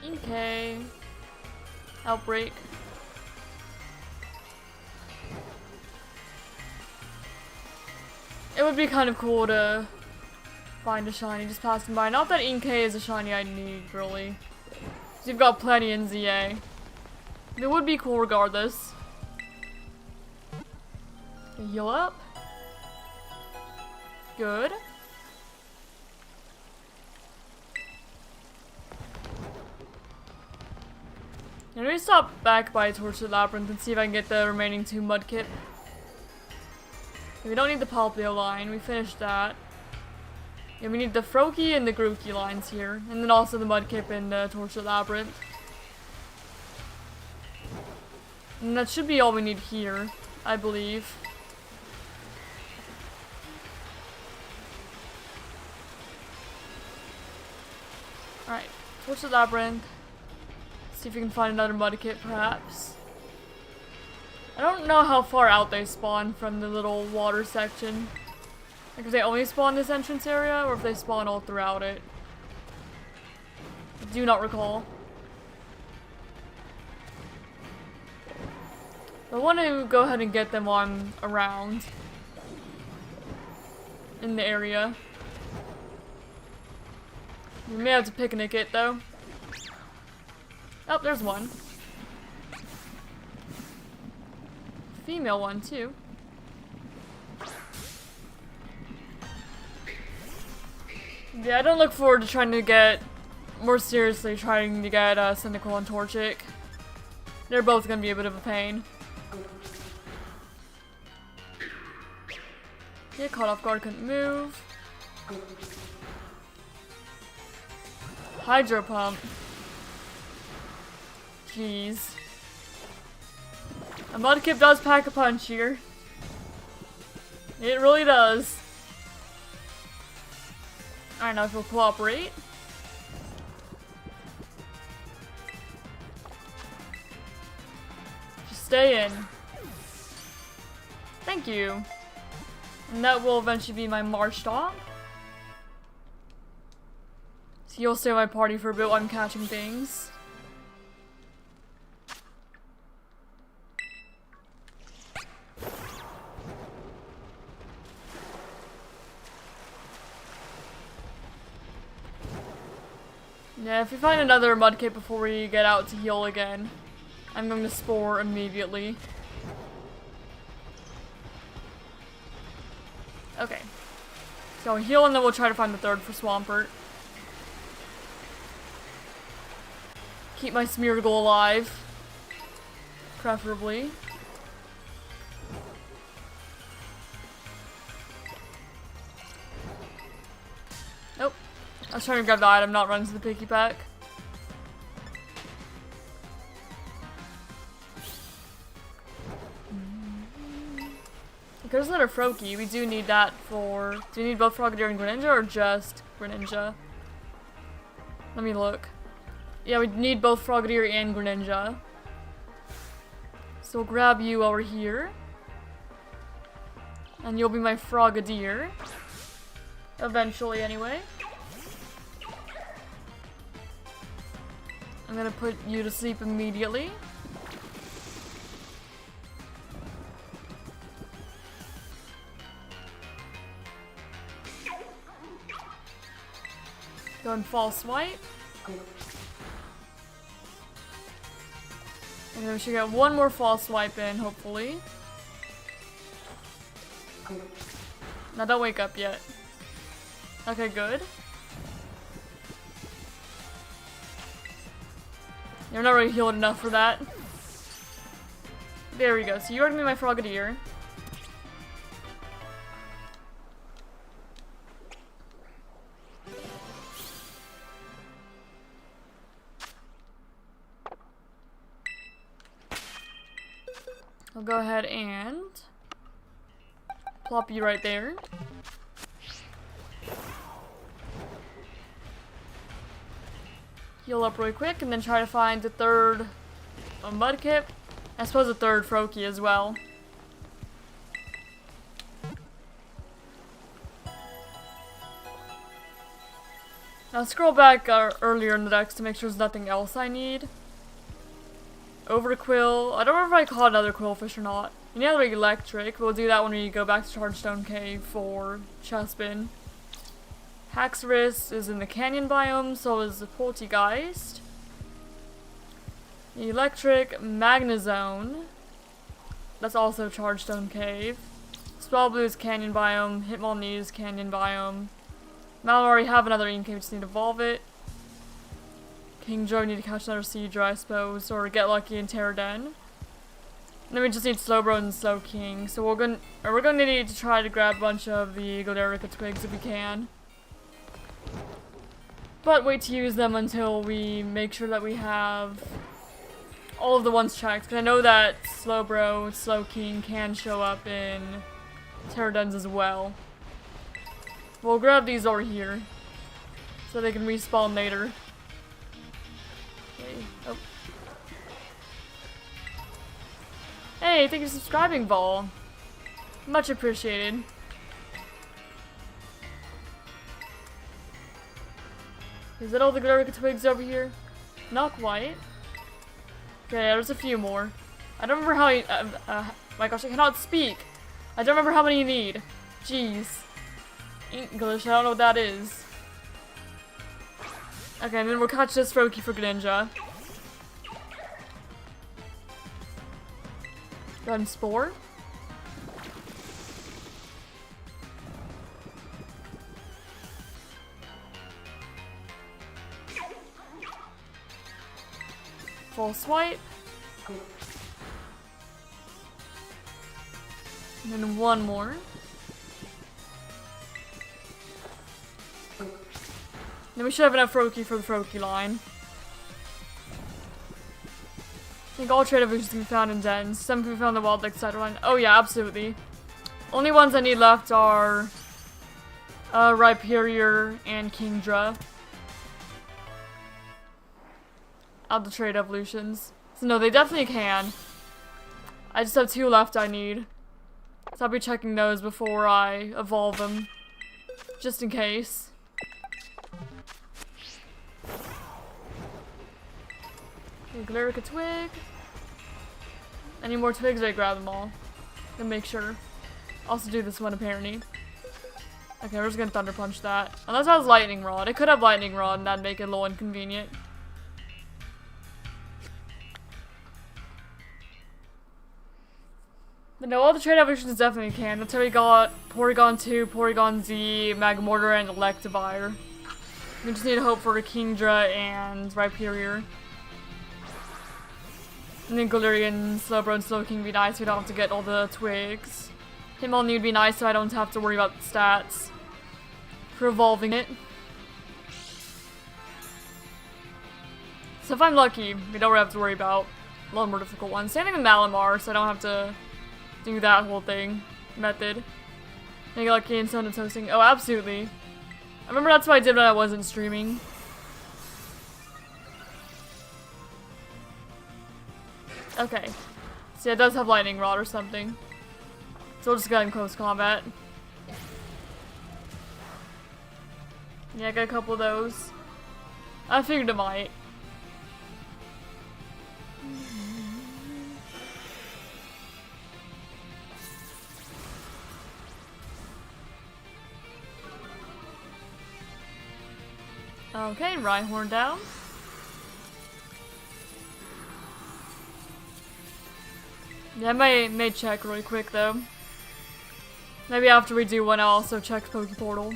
Okay. Outbreak. It would be kind of cool to find a shiny just passing by. Not that Inkay is a shiny I need, really. You've got plenty in ZA. It would be cool regardless. Okay, heal up. Good. Let me stop back by Tortured Labyrinth and see if I can get the remaining 2 Mudkip. We don't need the Palpeo line, we finished that. Yeah, we need the Froakie and the Grookey lines here, and then also the Mudkip and the Tortured Labyrinth. And that should be all we need here, I believe. Alright, towards the labyrinth. See if we can find another Mudkip, perhaps. I don't know how far out they spawn from the little water section. Like if they only spawn this entrance area, or if they spawn all throughout it. I do not recall. I want to go ahead and get them while I'm around. In the area. We may have to picnic it though. Oh, there's one. Female one too. Yeah, I don't look forward to trying to get, more seriously trying to get Cynical and Torchic. They're both gonna be a bit of a pain. Yeah, caught off guard, couldn't move. Hydro Pump. Jeez. A Mudkip does pack a punch here. It really does. Alright, now if we'll cooperate. Just stay in. Thank you. And that will eventually be my Marsh Dog. So you'll stay with my party for a bit while I'm catching things. Yeah, if we find another Mudkip before we get out to heal again, I'm going to Spore immediately. Okay. So heal and then we'll try to find the third for Swampert. Keep my Smeargle alive. Preferably. Nope. I was trying to grab the item, not run to the picky pack. There's another Froakie. We do need that for... Do you need both Frogadier and Greninja or just Greninja? Let me look. Yeah, we need both Frogadier and Greninja. So we'll grab you over here. And you'll be my Frogadier. Eventually, anyway. I'm gonna put you to sleep immediately. Go and false swipe. And then we should get one more false swipe in, hopefully. Now don't wake up yet. Okay, good. You're not really healed enough for that. There we go. So you're gonna be my Frogadier. I'll go ahead and plop you right there. Heal up really quick and then try to find the third Mudkip. I suppose a third Froakie as well. Now scroll back earlier in the decks to make sure there's nothing else I need. Overquill. I don't remember if I caught another Quillfish or not. You need another Electric, but we'll do that when we go back to Chargestone Cave for Chespin. Haxorus is in the Canyon biome, so is the Poltegeist. Electric, Magnezone. That's also Chargestone Cave. Swellblue is Canyon biome. Hitmonlee is Canyon biome. Mallory have another Inkay, we just need to evolve it. Kingdra, we need to catch another Seadra, I suppose, or get lucky in Terraden. And then we just need Slowbro and Slowking. So we're gonna need to try to grab a bunch of the Goderica twigs if we can. But wait to use them until we make sure that we have all of the ones checked. Because I know that Slowbro, Slowking can show up in Terradens as well. We'll grab these over here so they can respawn later. Okay. Oh. Hey, thank you for subscribing, Vol. Much appreciated. Is that all the Galarica twigs over here? Not quite. Okay, there's a few more. I don't remember how you, my gosh, I cannot speak. I don't remember how many you need. Jeez. English, I don't know what that is. Okay, and then we'll catch this Froakie for Greninja. Go ahead and Spore. Full swipe. And then one more. Then we should have enough Froakie for the Froakie line. I think all trade evolutions can be found in dens. Some can be found in the wild like Ciderline. Oh yeah, absolutely. Only ones I need left are Rhyperior and Kingdra. Out the trade evolutions. So no, they definitely can. I just have 2 left I need. So I'll be checking those before I evolve them. Just in case. Okay, Galarica Twig. Any more twigs? I grab them all. Gonna make sure. Also do this one apparently. Okay, we're just gonna Thunder Punch that. Unless it has Lightning Rod. It could have Lightning Rod and that'd make it a little inconvenient. But no, all the trade evolutions definitely can. That's how we got Porygon 2, Porygon Z, Magmortar, and Electivire. We just need to hope for a Kingdra and Rhyperior. And then Galarian, Slowbro, and Slowking would be nice. We don't have to get all the twigs. Hitmonlee would be nice so I don't have to worry about the stats for evolving it. So if I'm lucky, we don't have to worry about a lot more difficult ones. Same thing with Malamar, so I don't have to do that whole thing. Method. Make lucky and Sun Toasting. Oh, absolutely. I remember that's what I did when I wasn't streaming. Okay. See, it does have Lightning Rod or something. So we'll just get in close combat. Yeah, I got a couple of those. I figured it might. Okay, Rhyhorn down. Yeah, I may check really quick though. Maybe after we do one, I'll also check Poke Portal.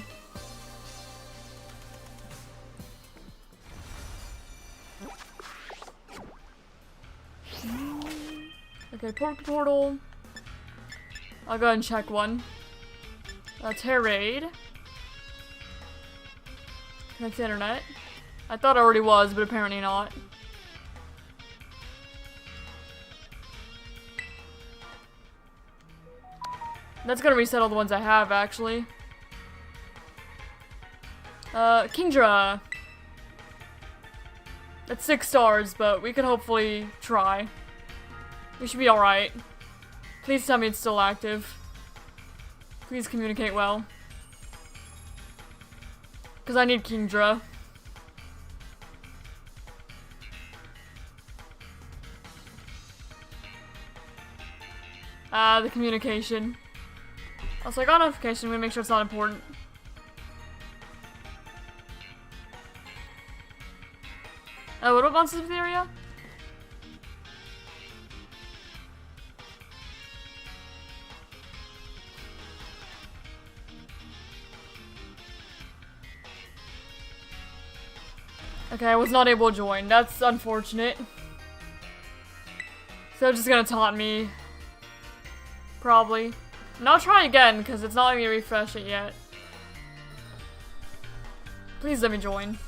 Okay, Poke Portal. I'll go ahead and check one. Terraid. Connect to internet. I thought it already was, but apparently not. That's gonna reset all the ones I have, actually. Kingdra. That's 6 stars, but we can hopefully try. We should be alright. Please tell me it's still active. Please communicate well. Because I need Kingdra. The communication. Also, I got a notification. I'm gonna make sure it's not important. Oh, what about Monsters of Etheria? Okay, I was not able to join. That's unfortunate. So it's just gonna taunt me. Probably. And I'll try again, because it's not letting me refresh it yet. Please let me join.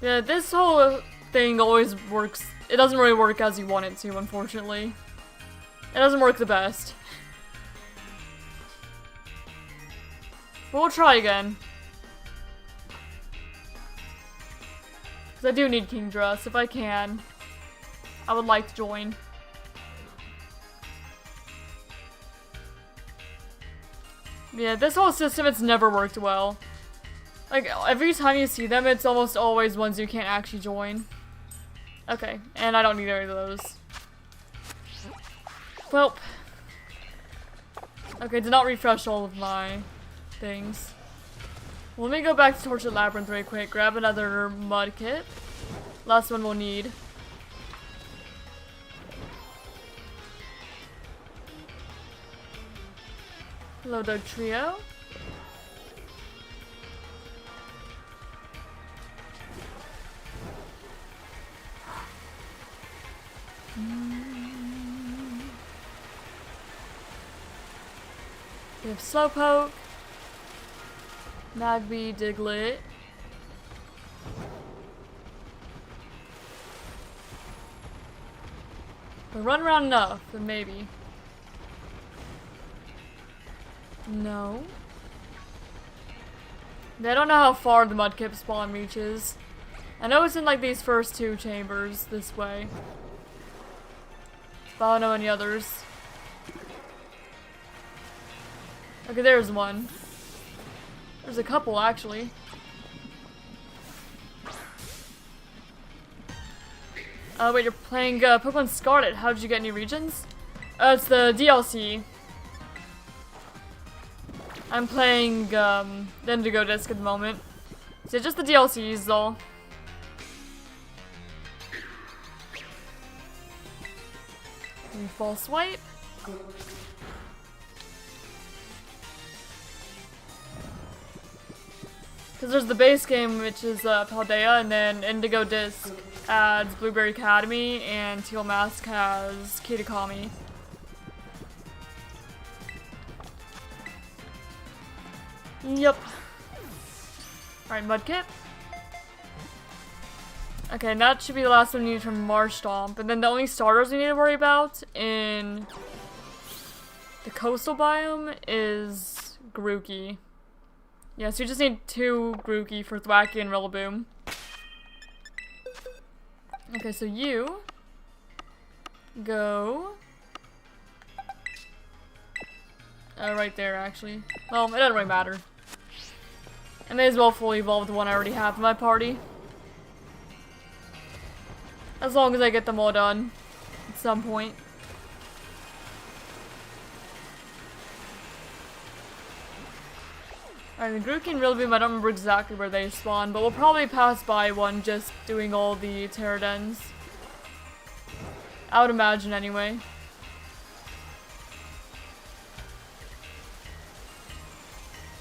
Yeah, this whole thing always works. It doesn't really work as you want it to, unfortunately. It doesn't work the best. But we'll try again. Because I do need Kingdra, so if I can, I would like to join. Yeah, this whole system, it's never worked well. Like, every time you see them, it's almost always ones you can't actually join. Okay, and I don't need any of those. Well. Okay, did not refresh all of my things. Let me go back to Tortured Labyrinth really quick, grab another mud kit. Last one we'll need. Hello, Dog Trio. We have Slowpoke, Magby, Diglett. But run around enough, then maybe. No. I don't know how far the Mudkip spawn reaches. I know it's in like these first two chambers this way. But I don't know any others. Okay, there's one. There's a couple actually. Oh wait, you're playing Pokemon Scarlet. How did you get any regions? It's the DLC. I'm playing the Indigo Disc at the moment. So just the DLCs though. False Swipe. Because there's the base game, which is Paldea, and then Indigo Disc adds Blueberry Academy, and Teal Mask has Kitakami. Yep. Alright, Mudkip. Okay, and that should be the last one we need from Marshtomp. And then the only starters we need to worry about in the coastal biome is Grookey. Yeah, so you just need 2 Grookey for Thwackey and Rillaboom. Okay, so you go right there, actually. Well, it doesn't really matter. I may as well fully evolve the one I already have in my party. As long as I get them all done at some point. Alright, the Grookey and Rillaboom, I don't remember exactly where they spawn, but we'll probably pass by one just doing all the Pterodens. I would imagine anyway.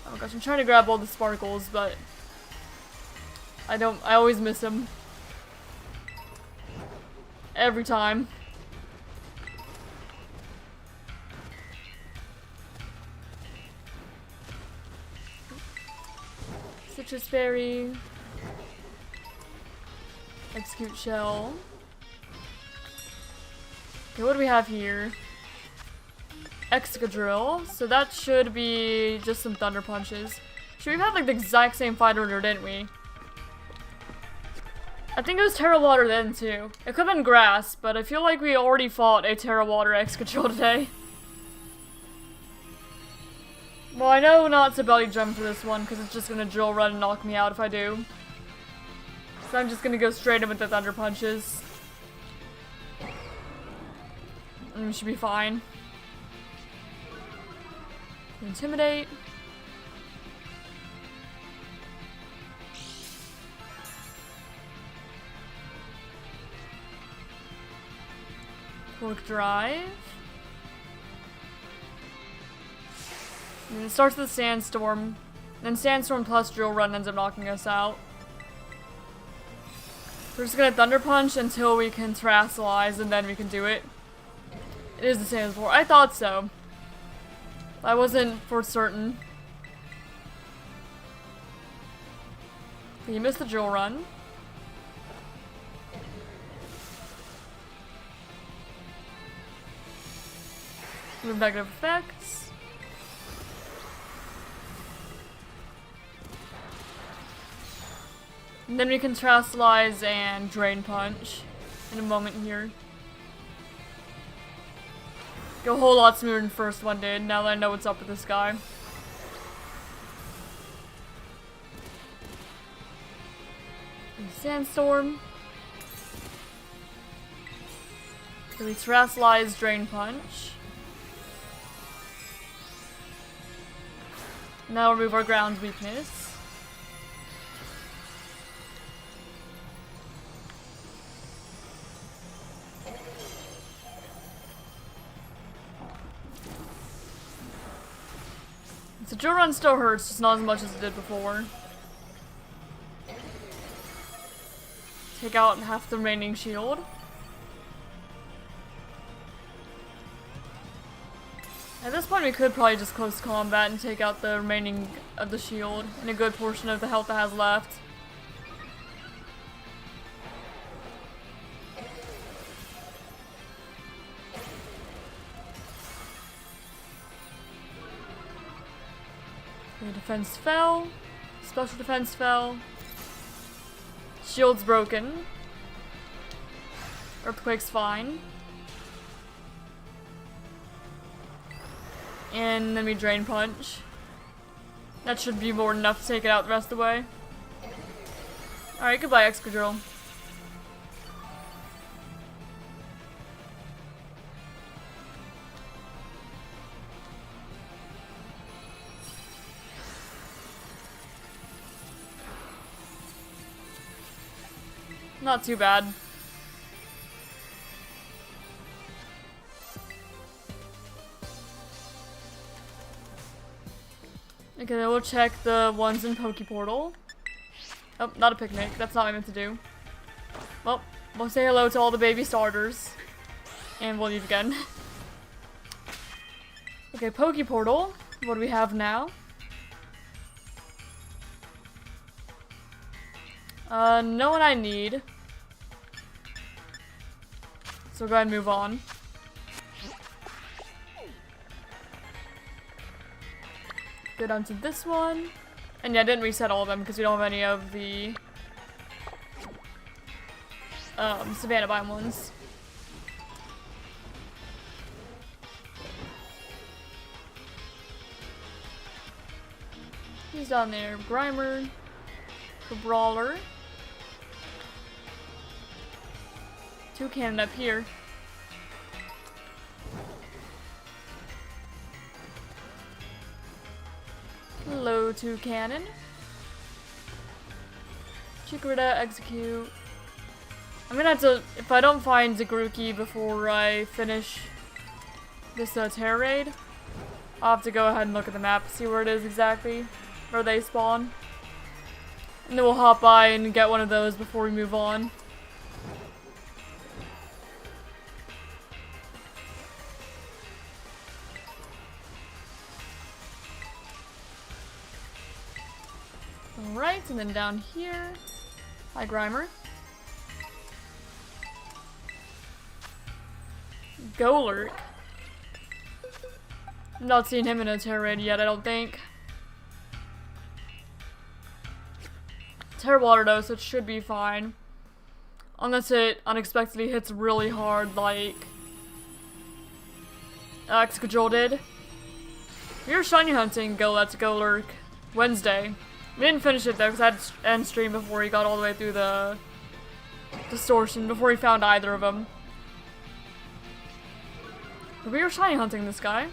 Oh gosh, I'm trying to grab all the sparkles, but I always miss them. Every time. Citrus Berry. Execute Shell. Okay, what do we have here? Excadrill. So that should be just some Thunder Punches. Should we have like the exact same fight order, didn't we? I think it was Terra Water then too. It could have been Grass, but I feel like we already fought a Terra Water Excadrill today. Well, I know not to belly jump for this one, because it's just gonna drill run and knock me out if I do. So I'm just gonna go straight in with the Thunder Punches. And we should be fine. Intimidate. Quark Drive. And then it starts with Sandstorm. Then Sandstorm plus Drill Run ends up knocking us out. We're just gonna Thunder Punch until we can Terrasilize, and then we can do it. It is the same as before. I thought so. I wasn't for certain. Okay, you missed the Drill Run. Move negative effects. And then we can Terastallize and Drain Punch in a moment here. Go a whole lot smoother than the first one did, now that I know what's up with this guy. Sandstorm. So we Terastallize, Drain Punch. Now remove our ground weakness. So Drill Run still hurts, just not as much as it did before. Take out half the remaining shield. At this point we could probably just close combat and take out the remaining of the shield and a good portion of the health it has left. Okay, defense fell. Special defense fell. Shield's broken. Earthquake's fine. And then we Drain Punch. That should be more than enough to take it out the rest of the way. Alright, goodbye, Excadrill. Not too bad. Okay, then we'll check the ones in Pokeportal. Oh, not a picnic. That's not what I meant to do. Well, we'll say hello to all the baby starters. And we'll leave again. Okay, Pokeportal. What do we have now? No one I need. So go ahead and move on. Go down to this one. And yeah, I didn't reset all of them because we don't have any of the Savannah Biome ones. He's down there. Grimer. The Brawler. Toucan up here. Hello, Toucan. Chikorita, execute. I'm gonna have to, if I don't find Zagruki before I finish this Terra raid, I'll have to go ahead and look at the map, see where it is exactly, where they spawn. And then we'll hop by and get one of those before we move on. Alright, and then down here. Hi, Grimer. Golurk. I'm not seeing him in a Terra raid yet, I don't think. Terra Water though, so it should be fine. Unless it unexpectedly hits really hard like Excadrill did. If you're shiny hunting, go let's Golurk Wednesday. We didn't finish it though because I had to end stream before he got all the way through the distortion, before he found either of them. But we were shiny hunting this guy.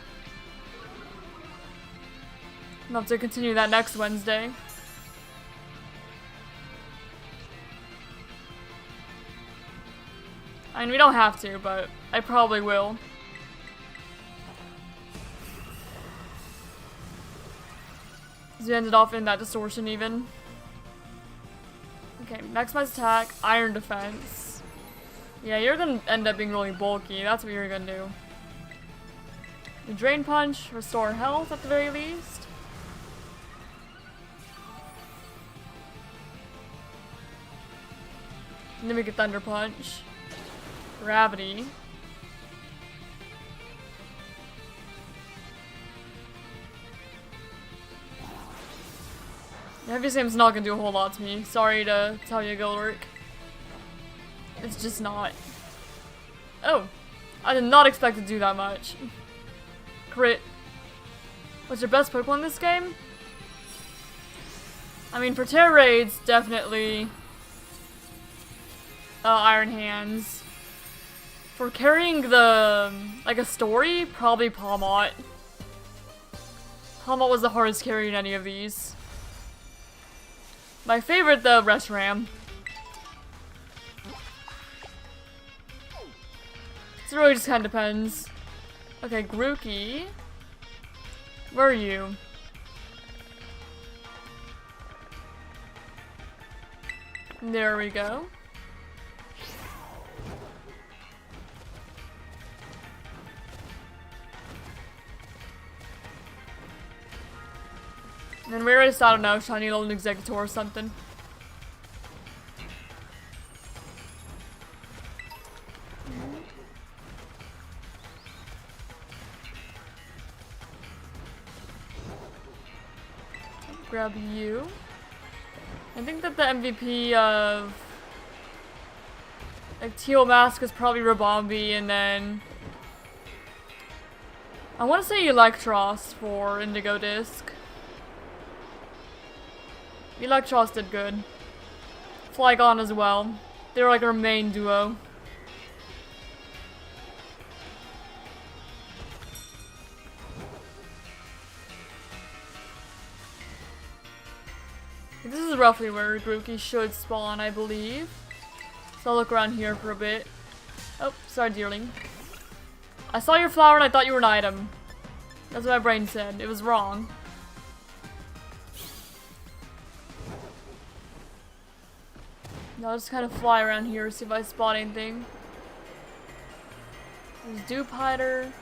I'll have to continue that next Wednesday. I mean, we don't have to, but I probably will. Because we ended off in that distortion even. Okay, maximize attack, iron defense. Yeah, you're gonna end up being really bulky. That's what you're gonna do. The Drain Punch, restore health at the very least. And then we get Thunder Punch. Gravity. Heavy Sam's not gonna do a whole lot to me. Sorry to tell you, Gilric. It's just not. Oh. I did not expect to do that much. Crit. What's your best Pokemon in this game? I mean, for Terra Raids, definitely Iron Hands. For carrying the, like, a story, probably Palmot. Palmot was the hardest carry in any of these. My favorite, though, Reshiram. So it really just kind of depends. Okay, Grookey. Where are you? There we go. And we're just, I don't know, shiny little Executor or something. Grab you. I think that the MVP of like Teal Mask is probably Rabombi, and then I want to say Electros for Indigo Disc. Electros did good. Flygon as well. They're like our main duo. This is roughly where Grookey should spawn, I believe. So I'll look around here for a bit. Oh, sorry, dearling. I saw your flower and I thought you were an item. That's what my brain said. It was wrong. Now I'll just kind of fly around here, see if I spot anything. There's Dewpider,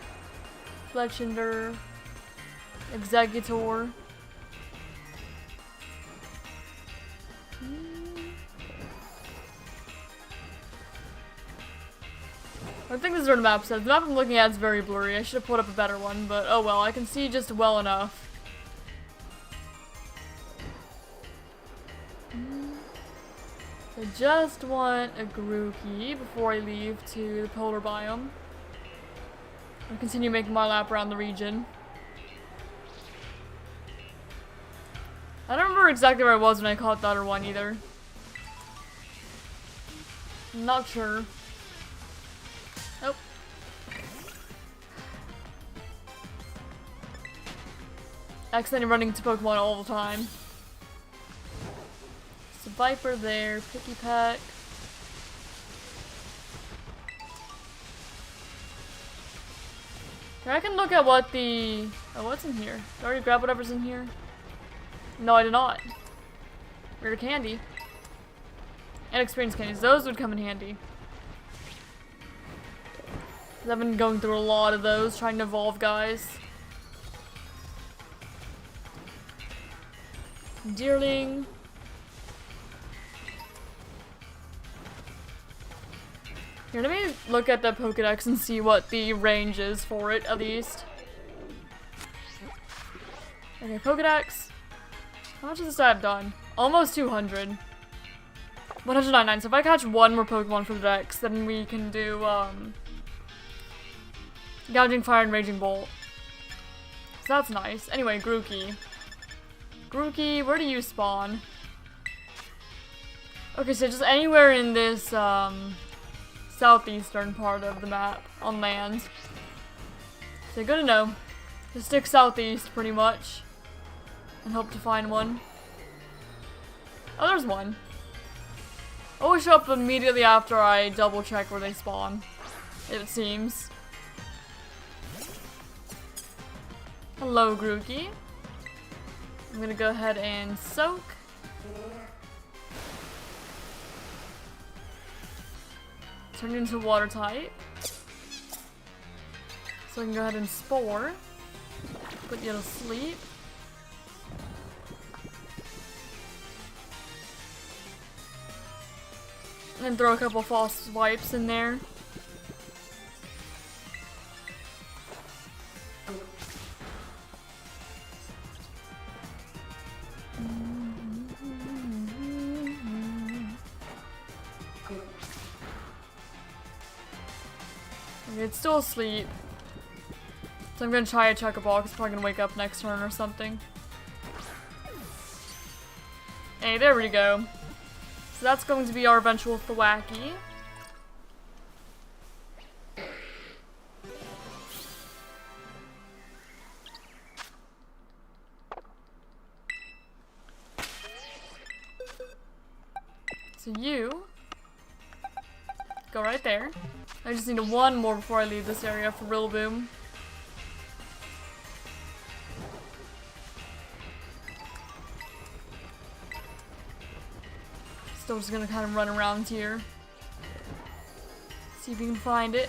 Fletchinder, Executor. I think this is where the map says. The map I'm looking at is very blurry. I should have put up a better one, but oh well, I can see just well enough. I just want a Grookey before I leave to the polar biome. I'll continue making my lap around the region. I don't remember exactly where I was when I caught the other one either. I'm not sure. Nope. Accidentally running into Pokemon all the time. There's a Viper there, Picky Peck. Here, I can look at what the... Oh, what's in here? Did I already grab whatever's in here? No, I did not. Rare candy. And experience candies. Those would come in handy. I've been going through a lot of those, trying to evolve guys. Deerling. Here, let me look at the Pokedex and see what the range is for it, at least. Okay, Pokedex. How much has this have done? Almost 200. 199. So if I catch one more Pokemon for the Dex, then we can do, Gouging Fire and Raging Bolt. So that's nice. Anyway, Grookey. Grookey, where do you spawn? Okay, so just anywhere in this, southeastern part of the map, on land. So good to know. Just stick southeast, pretty much. And hope to find one. Oh, there's one. Always show up immediately after I double check where they spawn, it seems. Hello, Grookey. I'm gonna go ahead and soak. Turn into water type. So I can go ahead and spore. Put you to sleep. And then throw a couple false wipes in there. It's still asleep. So I'm gonna try a check a ball, 'cause it's probably gonna wake up next turn or something. Hey, there we go. So that's going to be our eventual Thwacky. So you go right there. I just need one more before I leave this area for Rillaboom. Still just gonna kind of run around here. See if we can find it.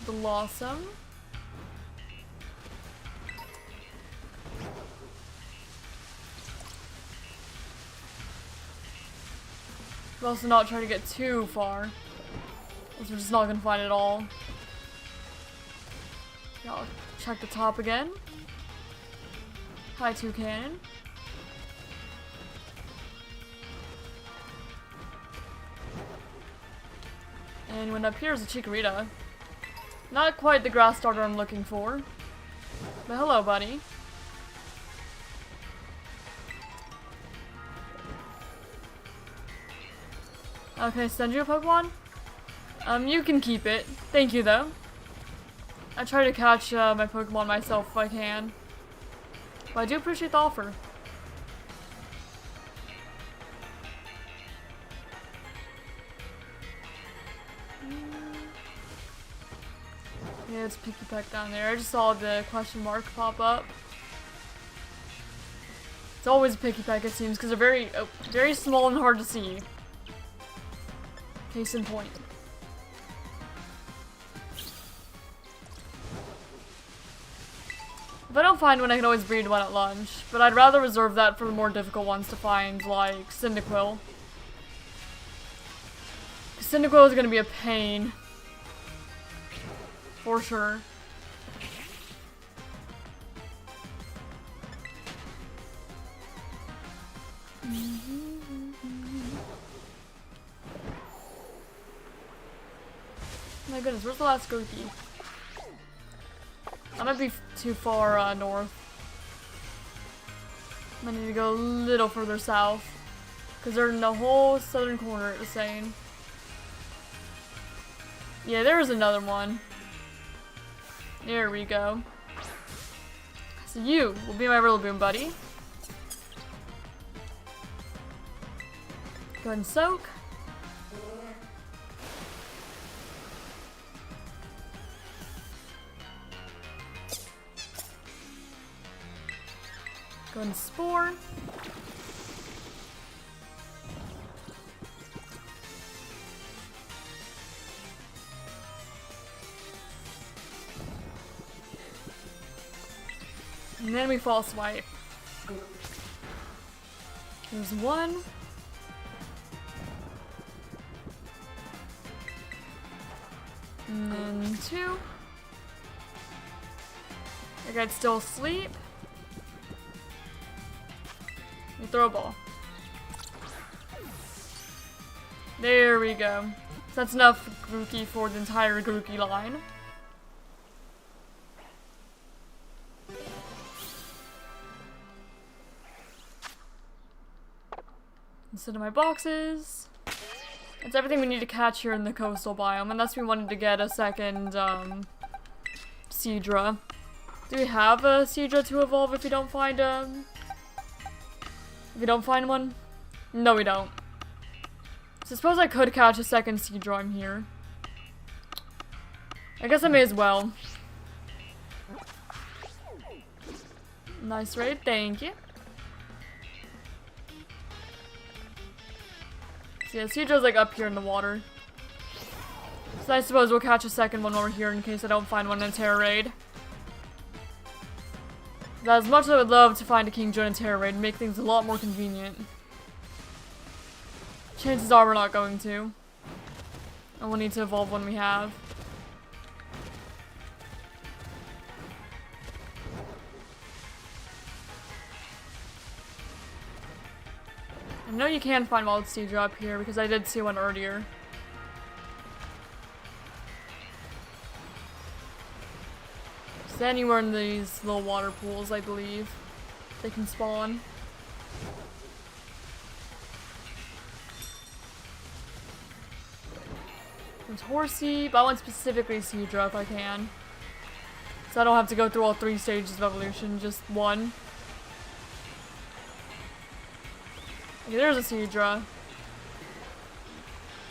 Blossom. We're also not trying to get too far, because we're just not gonna find it all. Yeah, I'll check the top again. Hi, Toucan. And when up here is a Chikorita. Not quite the grass starter I'm looking for. But hello, buddy. Okay, send you a Pokemon? You can keep it. Thank you, though. I try to catch my Pokemon myself if I can. But I do appreciate the offer. Yeah, it's Picky Peck down there. I just saw the question mark pop up. It's always a Picky Peck, it seems, because they're very small and hard to see. Case in point. If I don't find one, I can always breed one at lunch, but I'd rather reserve that for the more difficult ones to find, like Cyndaquil. Cyndaquil is going to be a pain. For sure. My goodness, where's the last Grookey? I might be too far north. I need to go a little further south. Because they're in the whole southern corner, it was saying. Yeah, there's another one. There we go. So you will be my Rillaboom buddy. Go ahead and soak. Go ahead and Spore. And then we False Swipe. There's one. And then two. That guy's still asleep. We throw a ball. There we go. So that's enough Grookey for the entire Grookey line. Instead of my boxes. It's everything we need to catch here in the coastal biome, unless we wanted to get a second, Seadra. Do we have a Seadra to evolve if we don't find, if we don't find one? No, we don't. So I suppose I could catch a second Seadra in here. I guess I may as well. Nice raid, thank you. So yeah, Seadra's like up here in the water. So I suppose we'll catch a second one over here in case I don't find one in a Terra raid. As much as I would love to find a King Joe in a Terra raid, make things a lot more convenient. Chances are we're not going to. And we'll need to evolve when we have. I know you can find wild Seadra up here because I did see one earlier. So anywhere in these little water pools, I believe, they can spawn. There's Horsey, but I want specifically Seadra if I can. So I don't have to go through all 3 stages of evolution, just 1. Okay, there's a Seadra.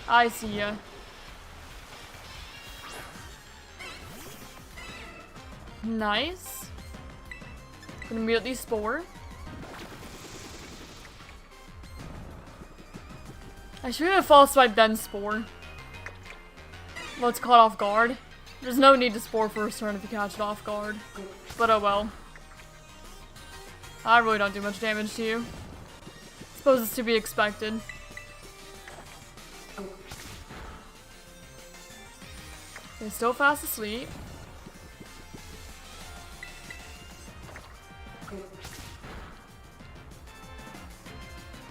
I see ya. Nice. Gonna immediately spore. I should have false swipe then spore. Well, it's caught off guard. There's no need to spore first turn if you catch it off guard. But oh well. I really don't do much damage to you. Suppose it's to be expected. Okay, still fast asleep.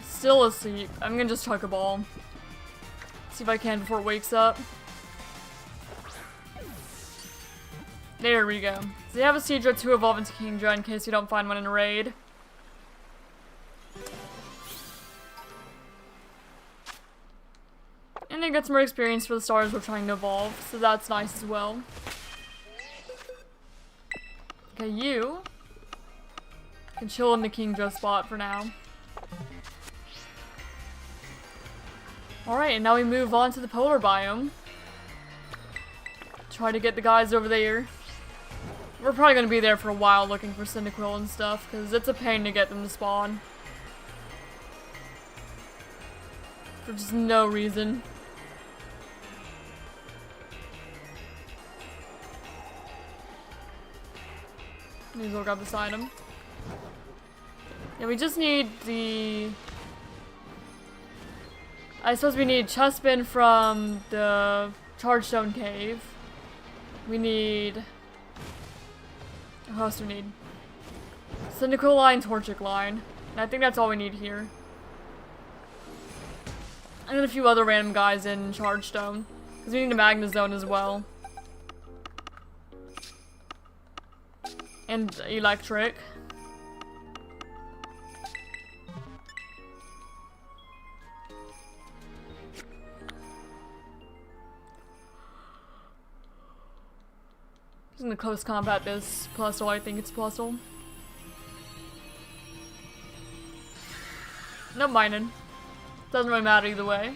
Still asleep. I'm gonna just chuck a ball. See if I can before it wakes up. There we go. So you have a Seadra to evolve into Kingdra in case you don't find one in a raid. And they get some more experience for the stars we're trying to evolve, so that's nice as well. Okay, you can chill in the Kingdra spot for now. Alright, and now we move on to the polar biome. Try to get the guys over there. We're probably going to be there for a while looking for Cyndaquil and stuff, because it's a pain to get them to spawn. For just no reason. May as well grab this item. Yeah, we just need the... I suppose we need Chespin from the Chargestone Cave. We need... What else do we need? Cyndaquil line, Torchic line. And I think that's all we need here. And then a few other random guys in Chargestone. Because we need a Magnezone as well. And Electric. In the close combat this Plusle, I think it's Plusle. Nope, Minun. Doesn't really matter either way.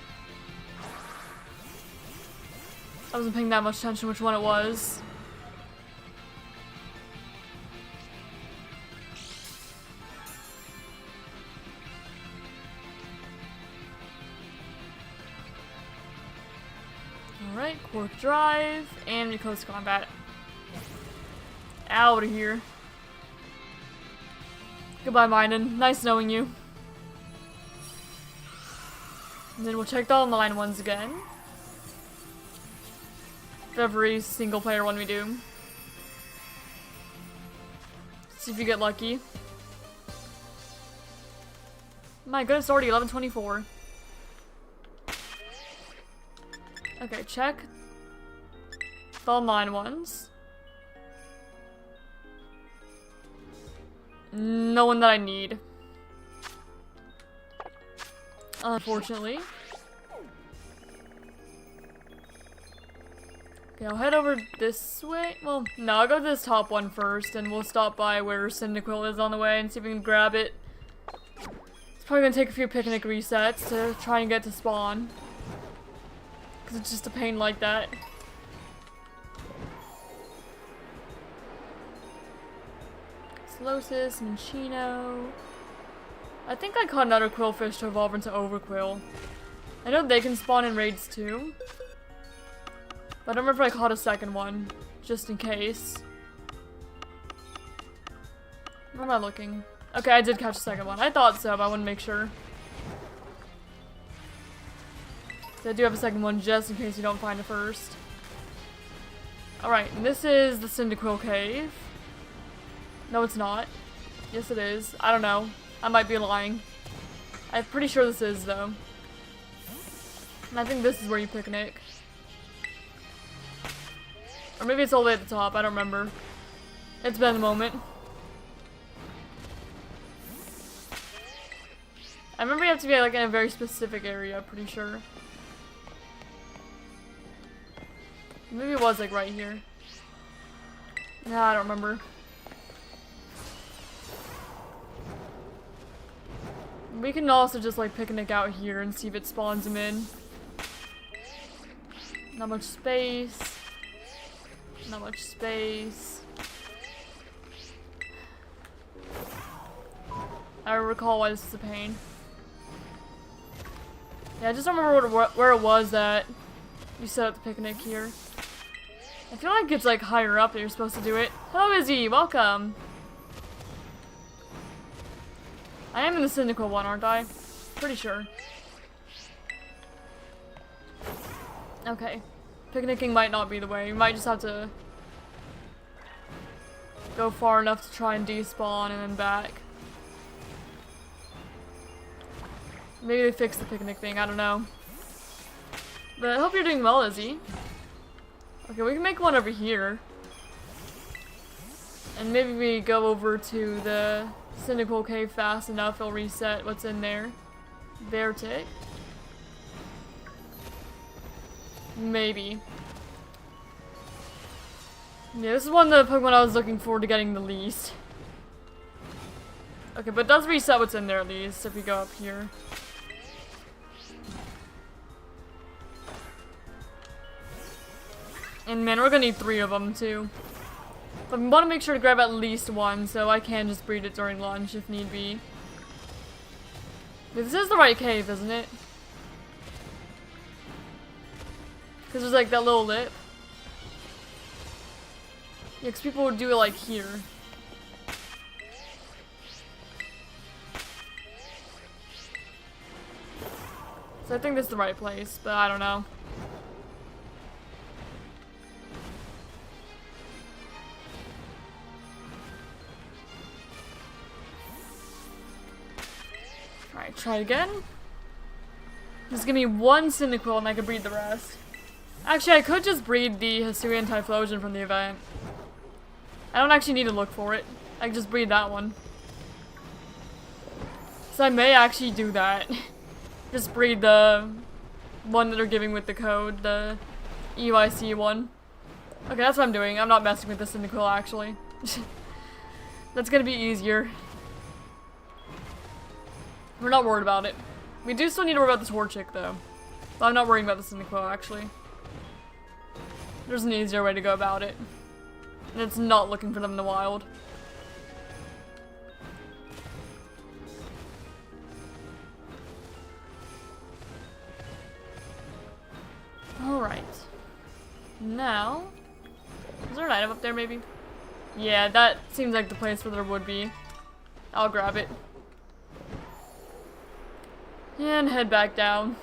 I wasn't paying that much attention which one it was. Alright, Quark Drive, and we close combat. Out of here. Goodbye, Minun. Nice knowing you. And then we'll check the online ones again. For every single player one we do. See if you get lucky. My goodness, already 11:24. Okay, check the online ones. No one that I need. Unfortunately. Okay, I'll head over this way. Well, no, I'll go to this top one first, and we'll stop by where Cyndaquil is on the way and see if we can grab it. It's probably gonna take a few picnic resets to try and get to spawn. Because it's just a pain like that. Slosis, Minchino. I think I caught another Quillfish to evolve into Overquill. I know they can spawn in raids too. But I don't remember if I caught a second one. Just in case. Where am I looking? Okay, I did catch a second one. I thought so, but I want to make sure. So I do have a second one just in case you don't find it first. Alright, and this is the Cyndaquil Cave. No, it's not. Yes, it is. I don't know. I might be lying. I'm pretty sure this is, though. And I think this is where you picnic. Or maybe it's all the way at the top. I don't remember. It's been a moment. I remember you have to be like in a very specific area, pretty sure. Maybe it was like right here. Nah, I don't remember. We can also just like picnic out here and see if it spawns them in. Not much space. Not much space. I recall why this is a pain. Yeah, I just don't remember where it was that you set up the picnic here. I feel like it's like higher up that you're supposed to do it. Hello Izzy, welcome! I am in the cynical one, aren't I? Pretty sure. Okay. Picnicking might not be the way. You might just have to go far enough to try and despawn and then back. Maybe they fixed the picnic thing, I don't know. But I hope you're doing well, Izzy. Okay, we can make one over here. And maybe we go over to the Cynical Cave fast enough, it'll reset what's in there. Bear tick. Maybe. Yeah, this is one of the Pokemon I was looking forward to getting the least. Okay, but it does reset what's in there at least if we go up here. And man, we're gonna need 3 of them too. But we want to make sure to grab at least one, so I can just breed it during lunch if need be. This is the right cave, isn't it? Because there's like that little lip. Yeah, because people would do it like here. So I think this is the right place, but I don't know. Alright, try again. Just give me 1 Cyndaquil and I can breed the rest. Actually, I could just breed the Hisuian Typhlosion from the event. I don't actually need to look for it. I can just breed that one. So I may actually do that. Just breed the one that they're giving with the code, the EUIC one. Okay, that's what I'm doing. I'm not messing with the Cyndaquil actually. That's gonna be easier. We're not worried about it. We do still need to worry about this Torchic though. But I'm not worrying about the Cyndaquil actually. There's an easier way to go about it. And it's not looking for them in the wild. Alright. Now... is there an item up there maybe? Yeah, that seems like the place where there would be. I'll grab it. And head back down.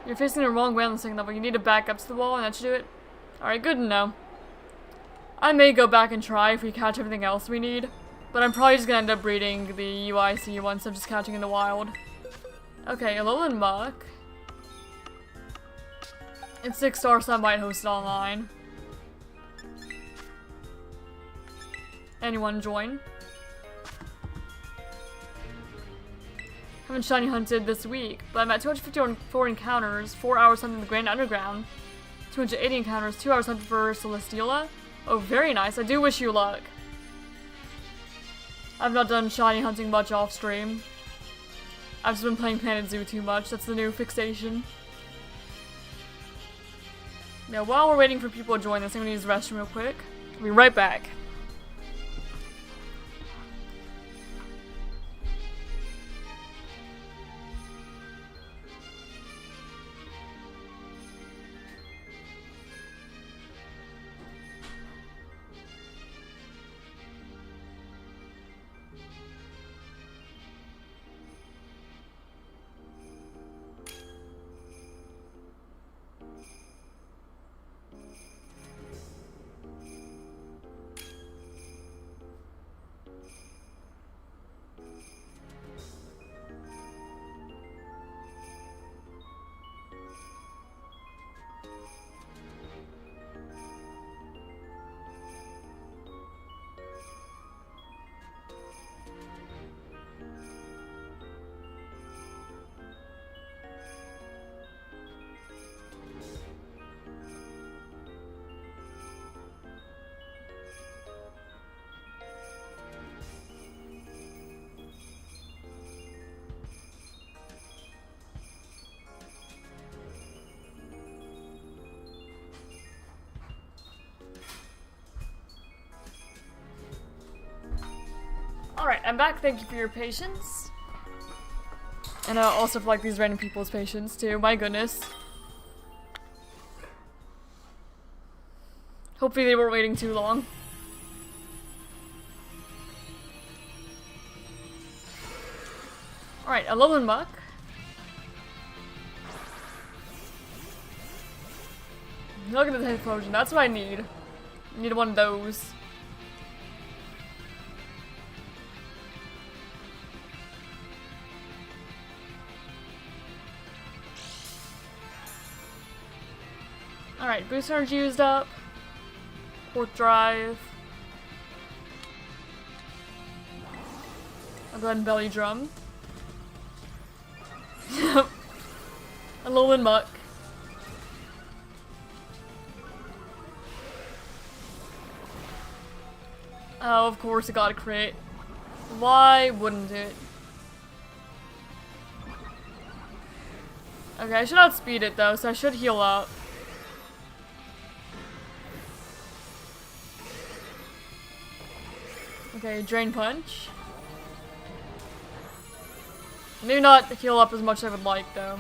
You're facing the wrong way on the second level. You need to back up to the wall and that should do it. Alright, good to know. I may go back and try if we catch everything else we need. But I'm probably just gonna end up breeding the UIC one instead of just catching in the wild. Okay, Alolan Muck. It's 6-star, so I might host it online. Anyone join? Haven't shiny hunted this week, but I'm at 254 encounters, 4 hours hunting the Grand Underground, 280 encounters, 2 hours hunting for Celesteela. Oh, very nice. I do wish you luck. I've not done shiny hunting much off stream. I've just been playing Planet Zoo too much. That's the new fixation. Now, while we're waiting for people to join us, I'm gonna use the restroom real quick. I'll be right back. I'm back. Thank you for your patience. And also for like these random people's patience too. My goodness. Hopefully they weren't waiting too long. Alright, a Alolan Muck. Look at the explosion. That's what I need. I need one of those. Alright, boost energy used up. Fourth drive. I'll go ahead and belly drum. Yep. A Alolan Muck. Oh, of course it got a crit. Why wouldn't it? Okay, I should outspeed it though, so I should heal up. Okay, Drain Punch. Maybe not heal up as much as I would like though.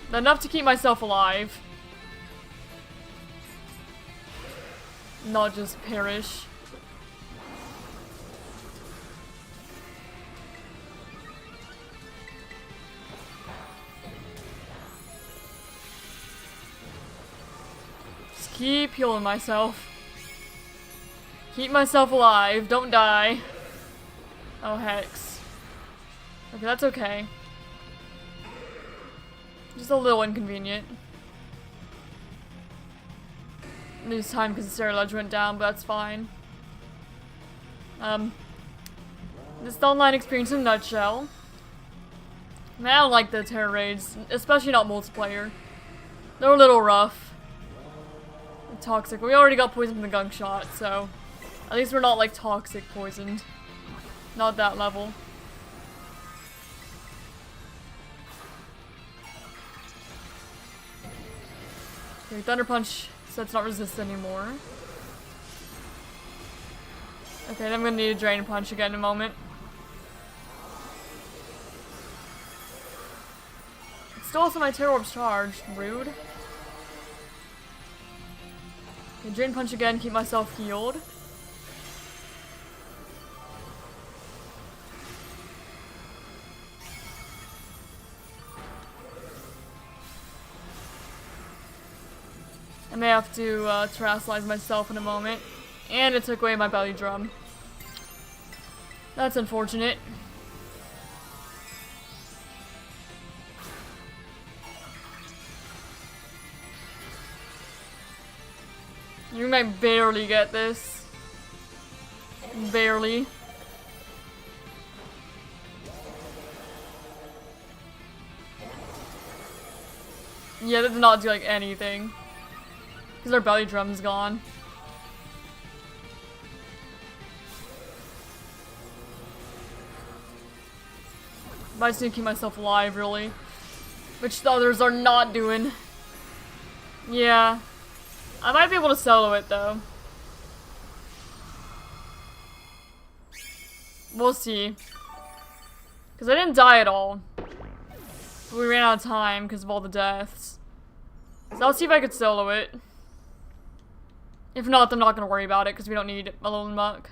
But enough to keep myself alive. Not just perish. Just keep healing myself. Keep myself alive, don't die. Oh, Hex. Okay, that's okay. Just a little inconvenient. Lose time because the Stair Ledge went down, but that's fine. This the online experience in a nutshell. I mean, I don't like the Terra raids, especially not multiplayer. They're a little rough. And toxic. We already got poisoned from the gunk shot, so at least we're not like toxic poisoned. Not that level. Okay, Thunder Punch, so it's not resist anymore. Okay, then I'm gonna need a Drain Punch again in a moment. Still also my Terror Orb's charged. Rude. Okay, Drain Punch again, keep myself healed. I may have to terrestrialize myself in a moment. And it took away my belly drum. That's unfortunate. You might barely get this. Barely. Yeah, that did not do like anything. Because our belly drum's gone. But I just need to keep myself alive, really. Which the others are not doing. Yeah. I might be able to solo it, though. We'll see. Because I didn't die at all. But we ran out of time because of all the deaths. So I'll see if I could solo it. If not, I'm not going to worry about it because we don't need a Alolan Muck.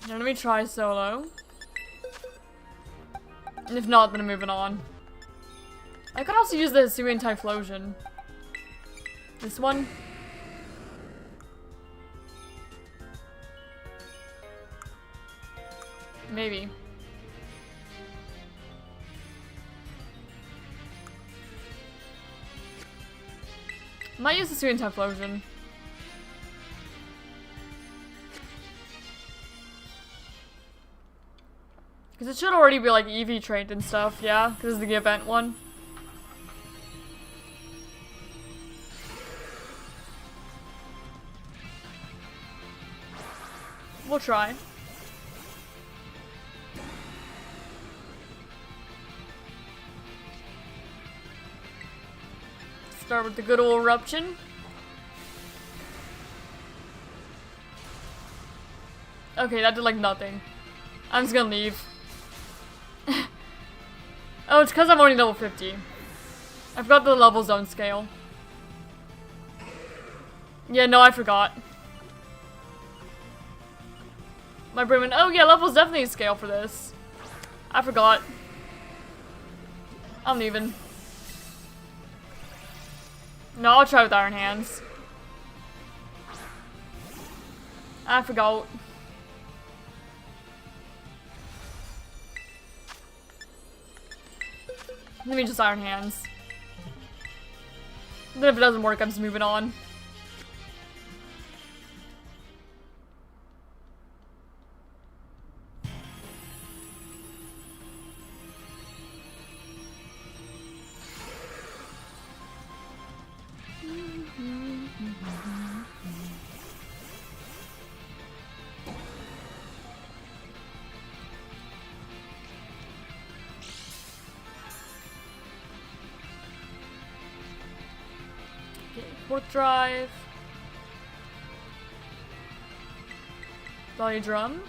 Now let me try solo. And if not, then I'm moving on. I could also use the Hisuian Typhlosion. This one? Maybe. Might use the Hisuian Typhlosion. Because it should already be like EV trained and stuff, yeah? Because it's the event one. We'll try. Start with the good old eruption. Okay, that did like nothing. I'm just gonna leave. Oh, it's because I'm only level 50. I forgot the levels don't scale. Yeah, no, I forgot. My brain went, oh yeah, levels definitely scale for this. I forgot. I'm leaving. No, I'll try with Iron Hands. I forgot. Let me just Iron Hands. Then if it doesn't work, I'm just moving on. Fourth drive. Body drum.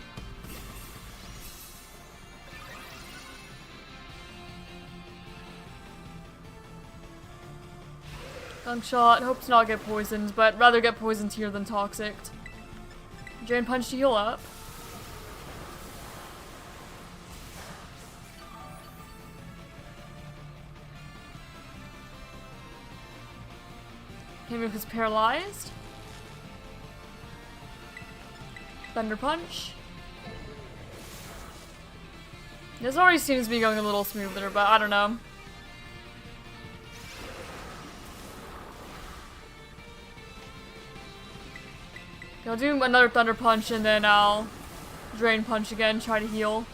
Gunshot. Hope to not get poisoned, but rather get poisoned here than toxic. Drain punch to heal up. Ember is paralyzed. Thunder punch. This already seems to be going a little smoother, but I don't know. I'll do another thunder punch and then I'll drain punch again, try to heal.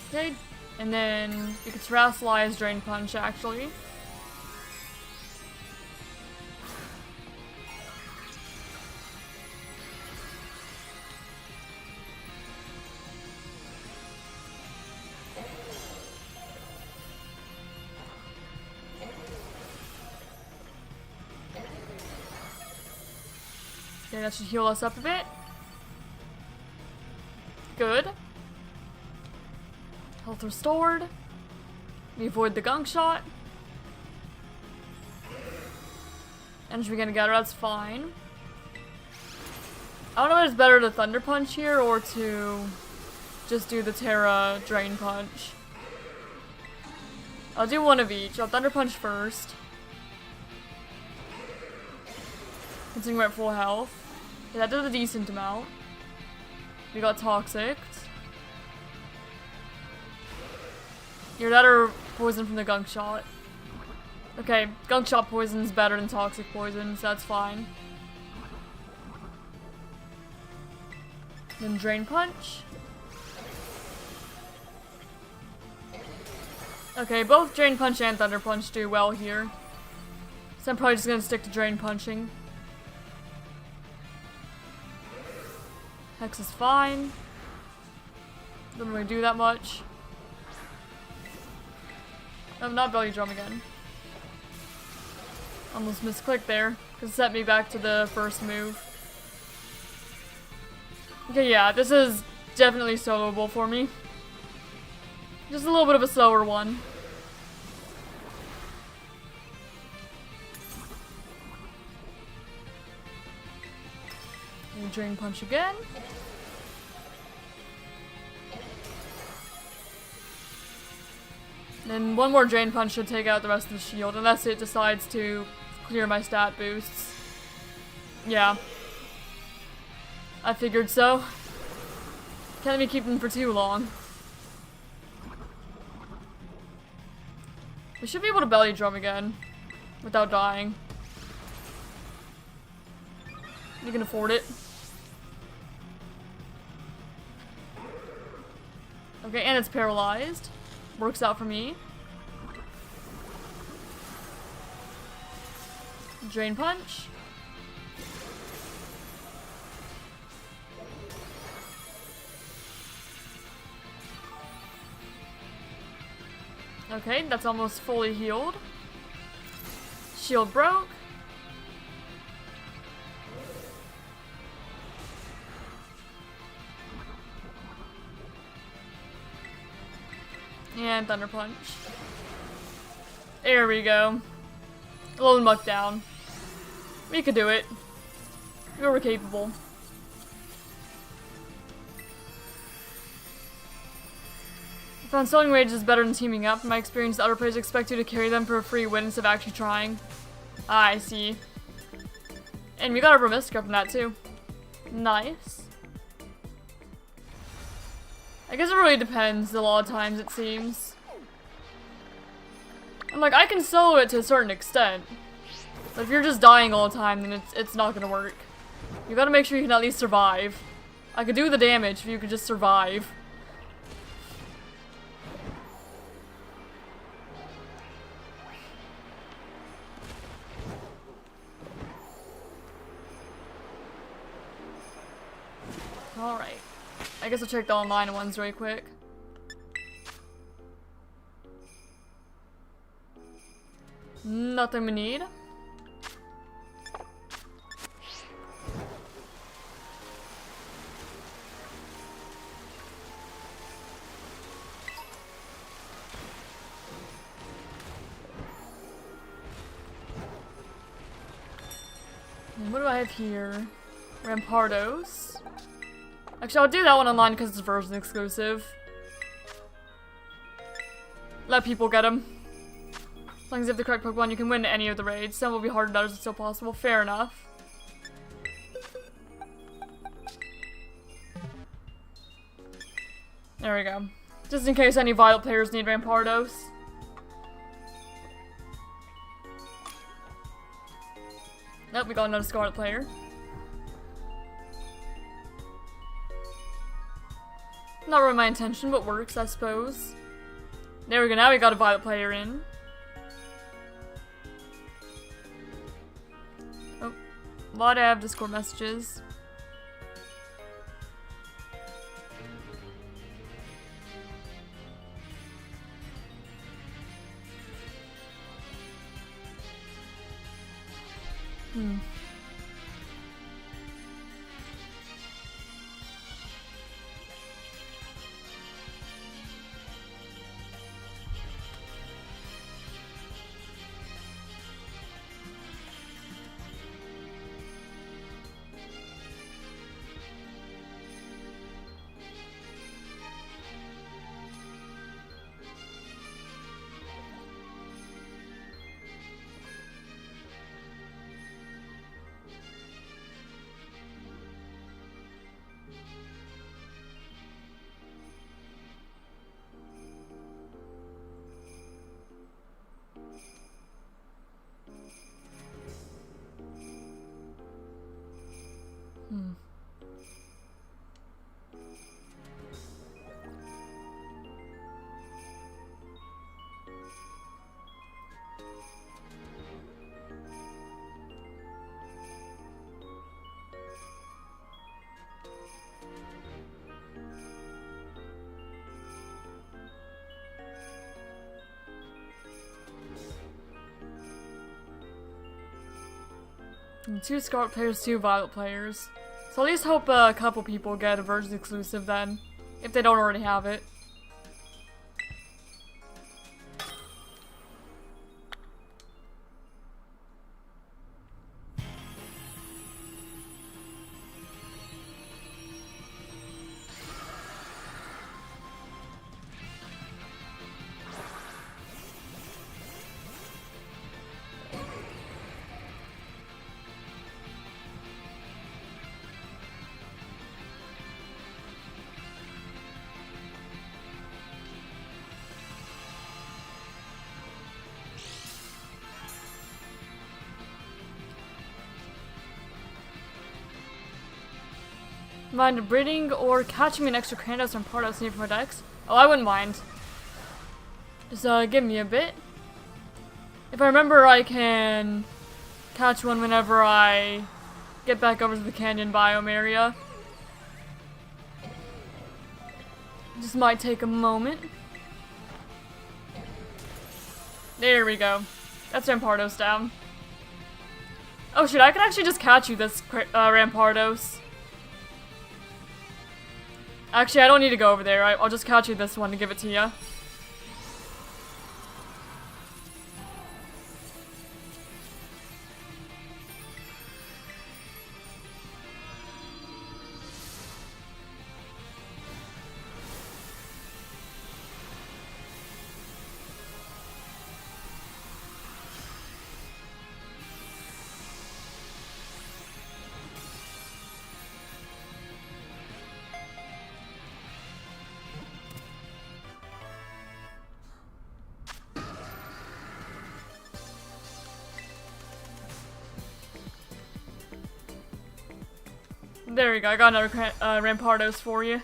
Okay. And then you could terrestrialize drain punch actually. Okay, that should heal us up a bit. Good. Health restored. We avoid the gunk shot. Energy gonna get her, that's fine. I don't know if it's better to Thunder Punch here or to just do the Terra Drain Punch. I'll do one of each. I'll Thunder Punch first. Considering we're at full health. Yeah, that did a decent amount. We got Toxic. Either that or poison from the gunk shot. Okay, gunk shot poison is better than toxic poison, so that's fine. Then drain punch. Okay, both drain punch and thunder punch do well here. So I'm probably just gonna stick to drain punching. Hex is fine. Doesn't really do that much. Oh, not belly drum again. Almost misclicked there, because it set me back to the first move. Okay, yeah, this is definitely soloable for me. Just a little bit of a slower one. And drain punch again. Then one more drain punch should take out the rest of the shield, unless it decides to clear my stat boosts. Yeah. I figured so. Can't let me keep them for too long. We should be able to belly drum again, without dying. You can afford it. Okay, and it's paralyzed. Works out for me. Drain punch. Okay, that's almost fully healed. Shield broke. And Thunder Punch. There we go. Lone Muck down. We could do it. We were capable. I found soloing rages is better than teaming up. In my experience, the other players expect you to carry them for a free win instead of actually trying. Ah, I see. And we got a Bromistca from that too. Nice. I guess it really depends a lot of times, it seems. And like, I can solo it to a certain extent. But if you're just dying all the time, then it's not gonna work. You gotta make sure you can at least survive. I could do the damage if you could just survive. Alright. I guess I'll check the online ones really quick. Nothing we need. And what do I have here? Rampardos. Actually, I'll do that one online because it's version exclusive. Let people get them. As long as you have the correct Pokemon, you can win any of the raids. Some will be harder, others are still possible. Fair enough. There we go. Just in case any Violet players need Rampardos. Nope, we got another Scarlet player. Not really my intention, but works, I suppose. There we go, now we got a Violet player in. Oh, a lot of Discord messages. And 2 Scarlet players, 2 Violet players. So at least hope a couple people get a version exclusive then, if they don't already have it. Mind breeding or catching an extra Crandos and Pardos needed for my Dex? Oh, I wouldn't mind. Just give me a bit. If I remember, I can catch one whenever I get back over to the canyon biome area. Just might take a moment. There we go. That's Rampardos down. Oh shoot, I can actually just catch you this Rampardos. Actually, I don't need to go over there. I'll just catch you this one to give it to you. There we go, I got another Rampardos for you.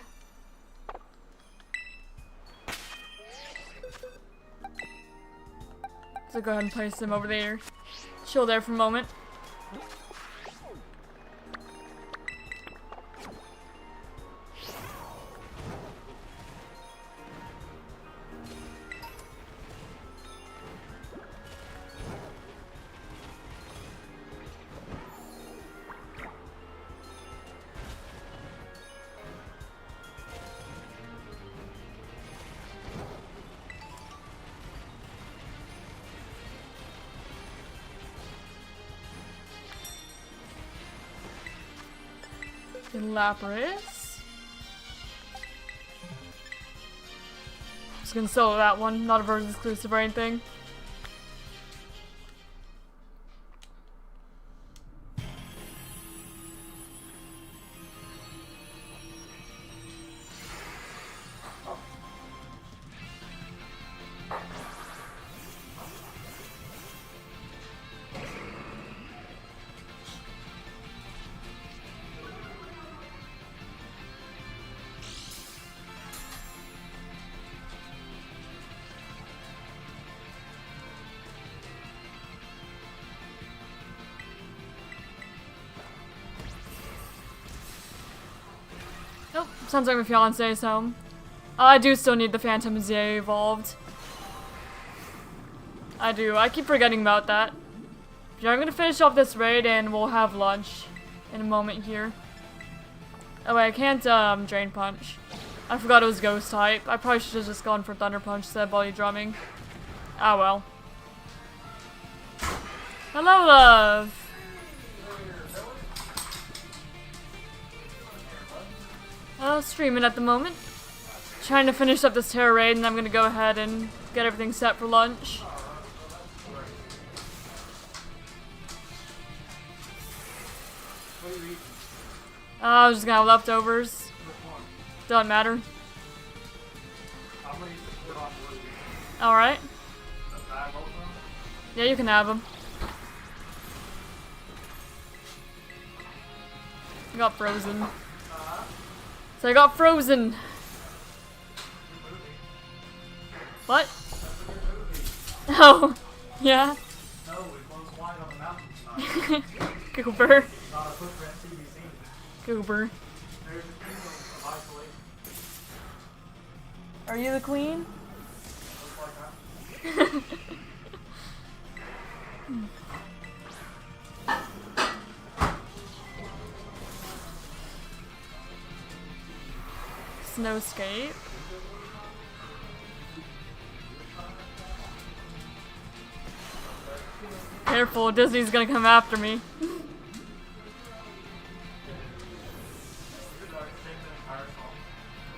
So go ahead and place them over there. Chill there for a moment. Lapras. Just gonna solo that one, not a version exclusive or anything. Oh, sounds like my fiance's home. I do still need the Phantom Z evolved. I do. I keep forgetting about that. Yeah, I'm gonna finish off this raid and we'll have lunch in a moment here. Oh wait, I can't Drain Punch. I forgot it was Ghost type. I probably should have just gone for Thunder Punch instead of Body Drumming. Ah well. Hello, love! Streaming at the moment. Trying to finish up this Terra raid and I'm gonna go ahead and get everything set for lunch. I was just gonna have leftovers. Doesn't matter. Alright. Yeah, you can have them. I got frozen. So I got frozen. What? Oh, yeah. No, it blows wide on the mountain tonight. Cooper. Not a footprint to be seen. Cooper. There's a kingdom of isolation. Are you the queen? Looks like that. Snowscape. Careful, Disney's gonna come after me.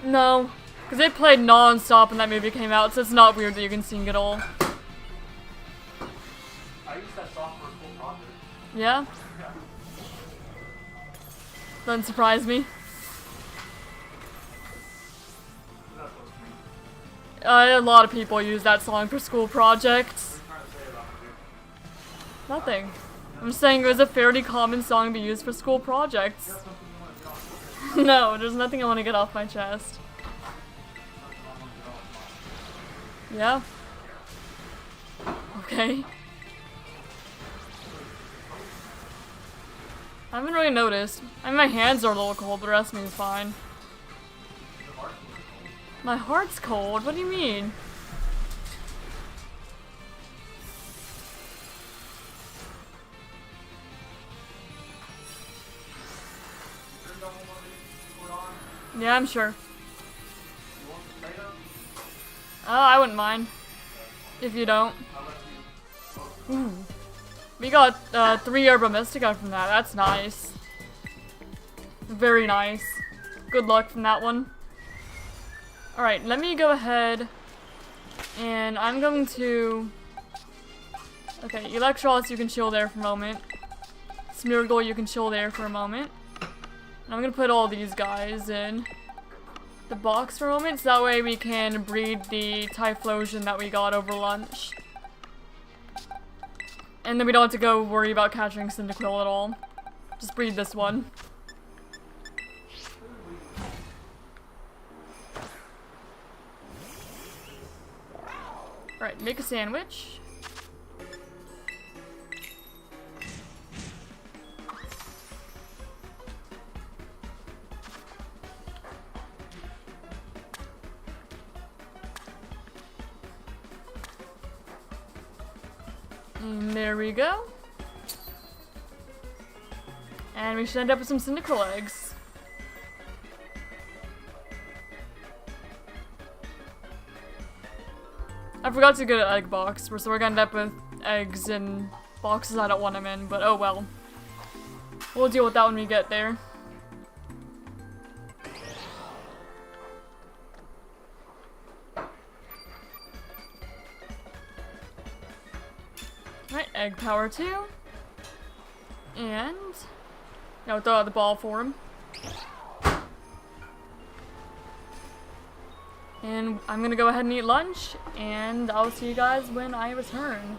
No, because they played non-stop when that movie came out, so it's not weird that you can sing it all. I used that song for a full project. Yeah? Doesn't surprise me. A lot of people use that song for school projects. What are you trying to say about it? Nothing. I'm just saying it was a fairly common song to be used for school projects. You got something you want to get off your chest? No, there's nothing I want to get off my chest. Something I want to get off Yeah? Okay. I haven't really noticed. I mean, my hands are a little cold, but the rest of me is fine. My heart's cold? What do you mean? on? Yeah, I'm sure. You want potato? Oh, I wouldn't mind. If you don't. I'll let you. Ooh. We got 3 Herba Mystica from that. That's nice. Very nice. Good luck from that one. Alright, let me go ahead and I'm going to... Okay, Electros, you can chill there for a moment. Smeargle, you can chill there for a moment. And I'm gonna put all these guys in the box for a moment, so that way we can breed the Typhlosion that we got over lunch. And then we don't have to go worry about catching Cyndaquil at all. Just breed this one. Alright, make a sandwich. And there we go. And we should end up with some Cyndaquil eggs. I forgot to get an egg box, so we're gonna end up with eggs in boxes I don't want them in, but oh well. We'll deal with that when we get there. Right, egg power 2. And... I'll throw out the ball for him. And I'm gonna go ahead and eat lunch, and I'll see you guys when I return.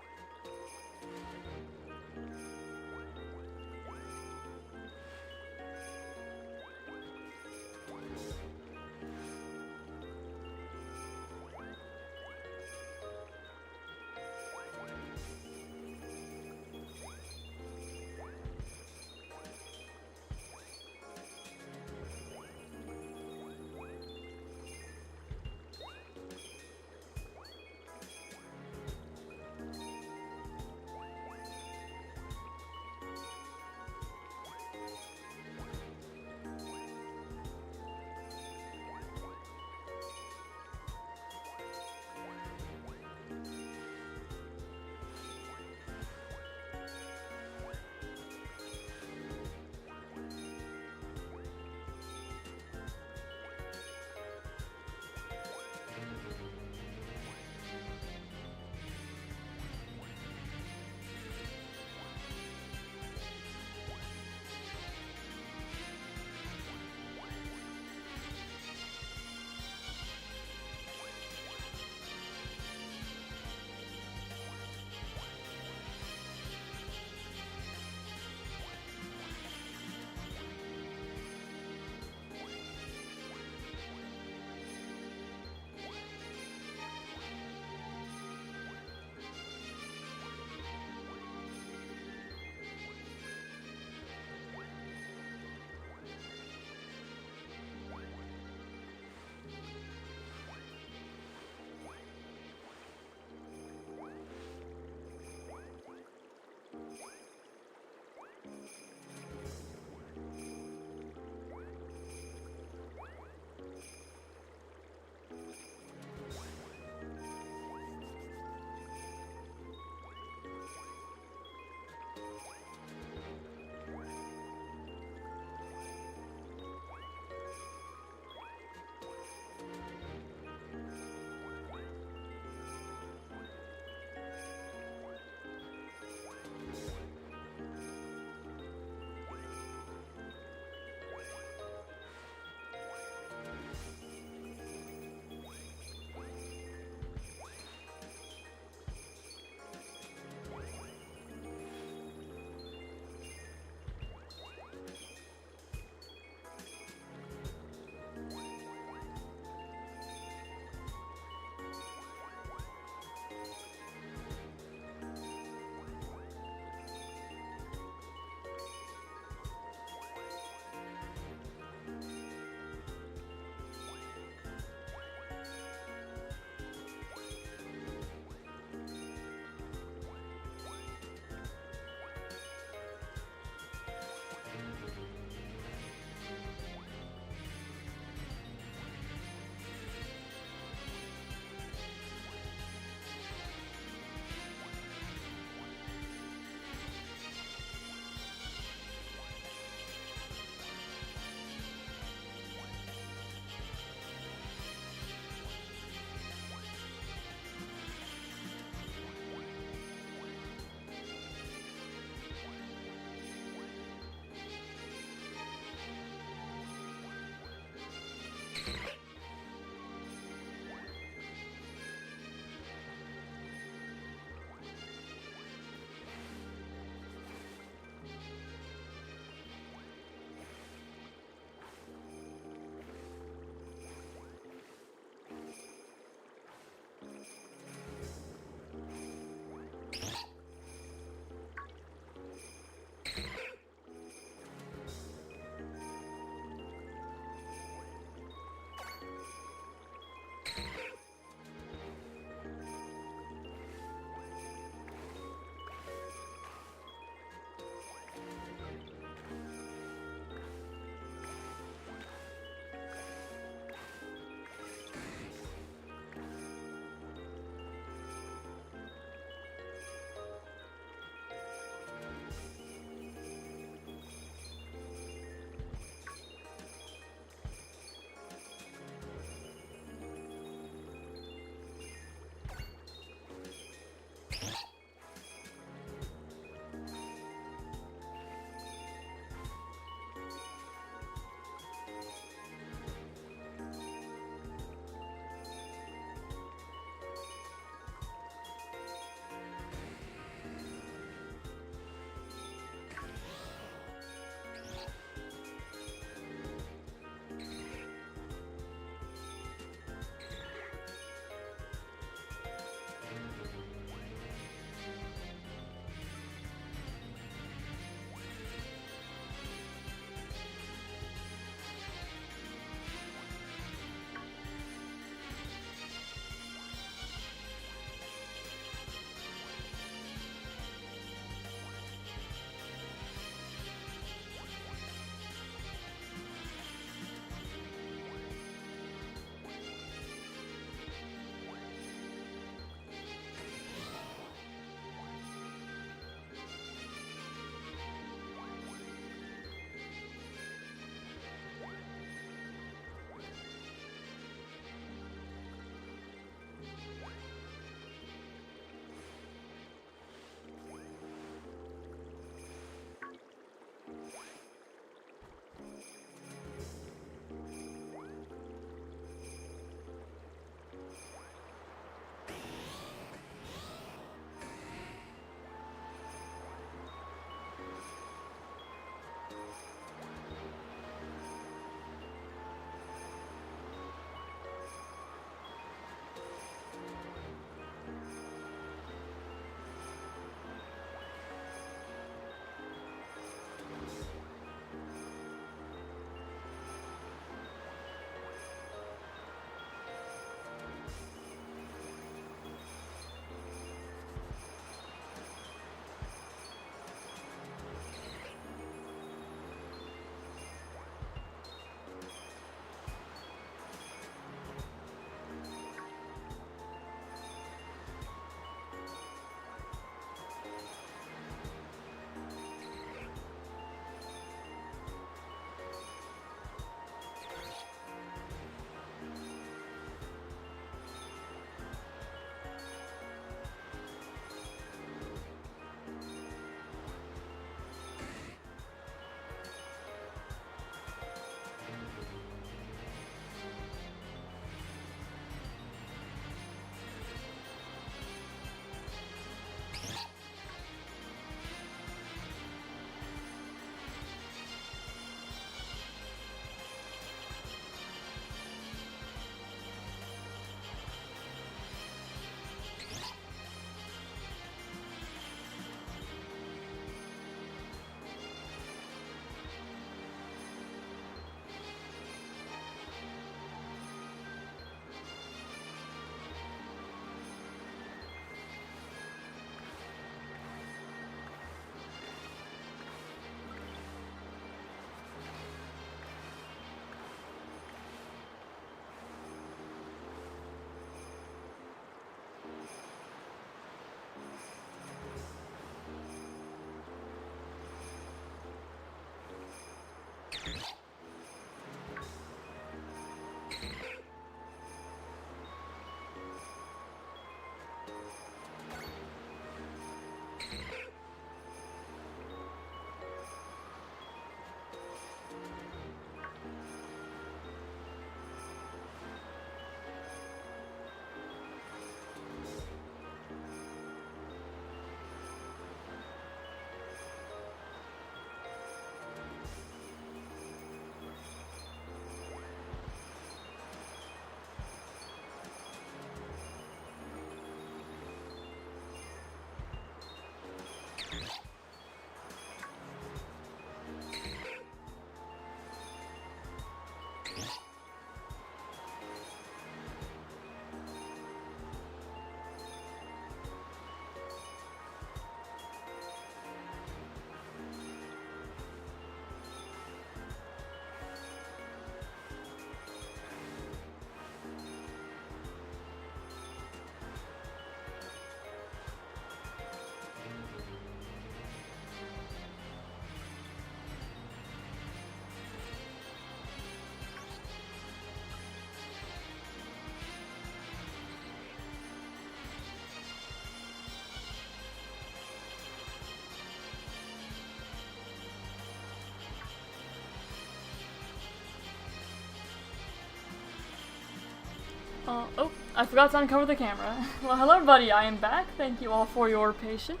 Oh, I forgot to uncover the camera. Well, hello everybody, I am back. Thank you all for your patience.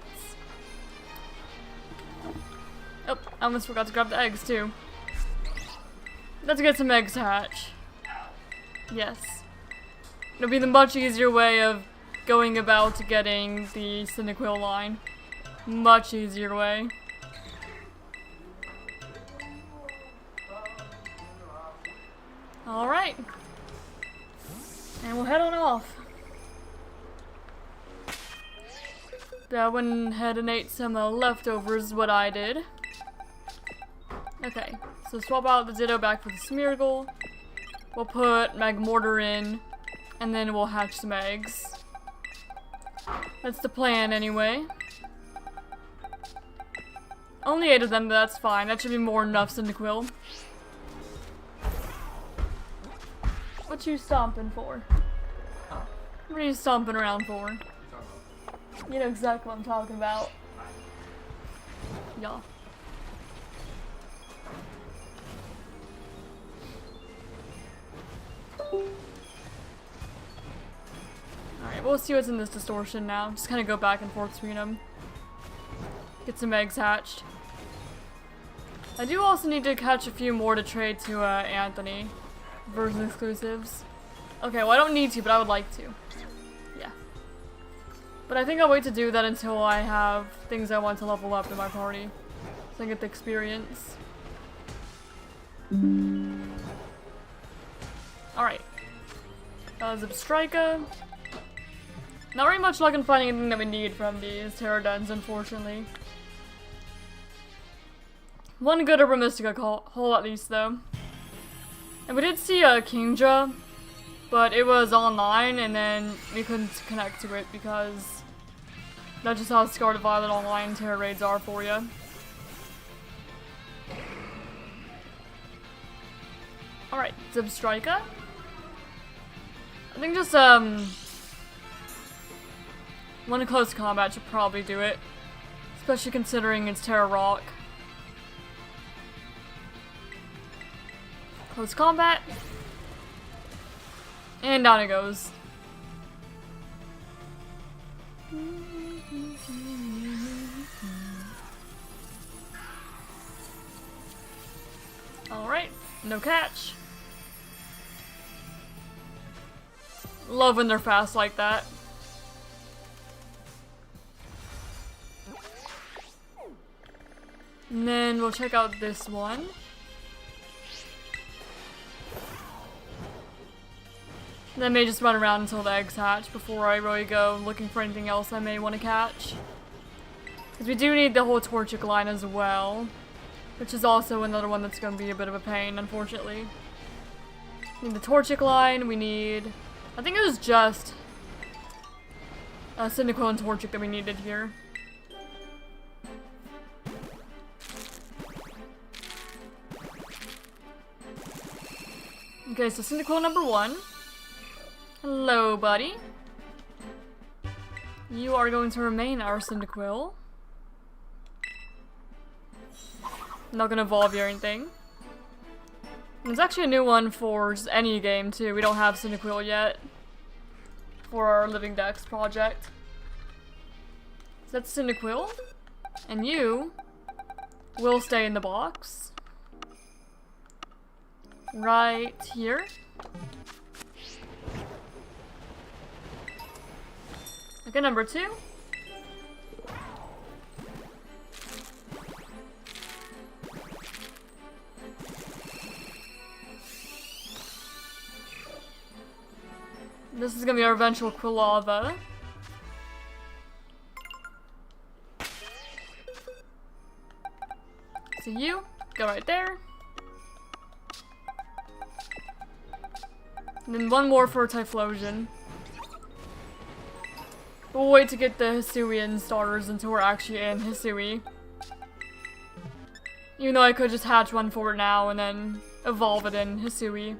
Oh, I almost forgot to grab the eggs too. Let's get some eggs to hatch. Yes. It'll be the much easier way of going about getting the Cyndaquil line. Much easier way. Alright. And we'll head on off. I went ahead and ate some leftovers, is what I did. Okay, so swap out the Ditto back for the Smeargle. We'll put Magmortar in, and then we'll hatch some eggs. That's the plan anyway. Only 8 of them, but that's fine. That should be more than enough Cyndaquil. What you stomping for? Huh? What are you stomping around for? What are you talking about? You know exactly what I'm talking about. Yeah. Alright, we'll see what's in this distortion now. Just kind of go back and forth between them. Get some eggs hatched. I do also need to catch a few more to trade to Anthony. Version exclusives. Okay, well I don't need to, but I would like to. Yeah. But I think I'll wait to do that until I have things I want to level up in my party. So I get the experience. Alright. Zipstrika. Not very much luck in finding anything that we need from these Pterodons, unfortunately. One good Herba Mystica hole at least, though. And we did see a Kingdra, but it was online and then we couldn't connect to it because that's just how Scarlet Violet online Terra raids are for you. Alright, Zipstrika. I think just one close combat should probably do it. Especially considering it's Terra Rock. Close combat. And down it goes. Alright, no catch. Love when they're fast like that. And then we'll check out this one. Then I may just run around until the eggs hatch before I really go looking for anything else I may want to catch. Because we do need the whole Torchic line as well. Which is also another one that's going to be a bit of a pain, unfortunately. We need the Torchic line, we need... I think it was just Cyndaquil and Torchic that we needed here. Okay, so Cyndaquil number 1. Hello, buddy. You are going to remain our Cyndaquil. Not gonna evolve you or anything. There's actually a new one for just any game too. We don't have Cyndaquil yet for our Living Dex project. So that's Cyndaquil, and you will stay in the box right here. Okay, number 2. This is gonna be our eventual Quilava. So you, go right there. And then one more for Typhlosion. We'll wait to get the Hisuian starters until we're actually in Hisui. Even though I could just hatch one for it now and then evolve it in Hisui.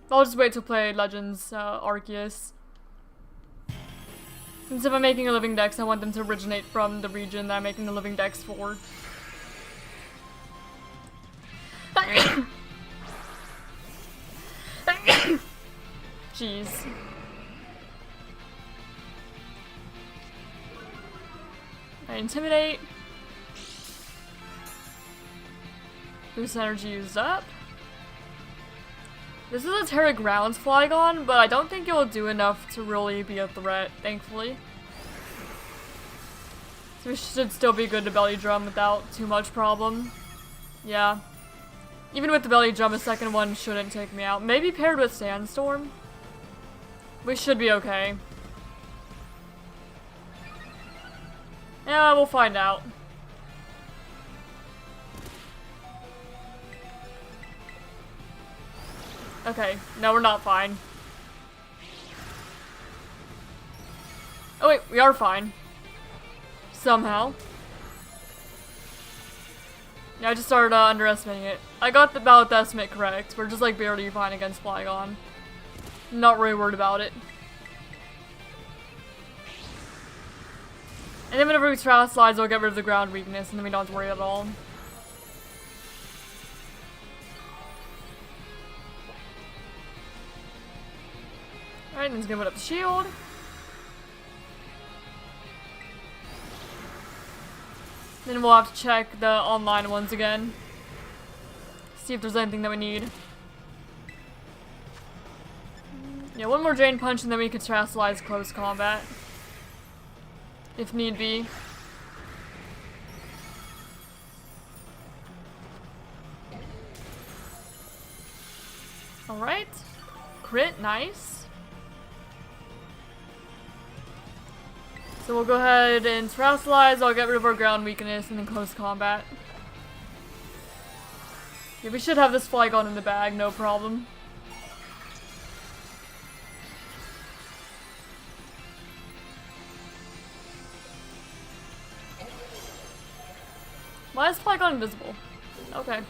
I'll just wait to play Legends Arceus. Since if I'm making a Living Dex, I want them to originate from the region that I'm making the Living Dex for. Jeez. Alright, intimidate. Boost energy used up. This is a Terra Grounds Flygon, but I don't think it will do enough to really be a threat, thankfully. So we should still be good to Belly Drum without too much problem. Yeah. Even with the Belly Drum, a second one shouldn't take me out. Maybe paired with Sandstorm. We should be okay. Yeah, we'll find out. Okay, no, we're not fine. Oh wait, we are fine. Somehow. Yeah, I just started underestimating it. I got about the estimate correct. We're just like barely fine against Flygon. Not really worried about it. And then whenever we Trash Slides, we'll get rid of the ground weakness, and then we don't have to worry at all. Alright, then let's go put up the shield. Then we'll have to check the online ones again. See if there's anything that we need. Yeah, one more Drain Punch and then we can Trash Slides close combat. If need be. Alright. Crit, nice. So we'll go ahead and Terrasilize, I'll get rid of our ground weakness and then close combat. Yeah, we should have this Flygon in the bag, no problem. Why is Flygon invisible? Okay.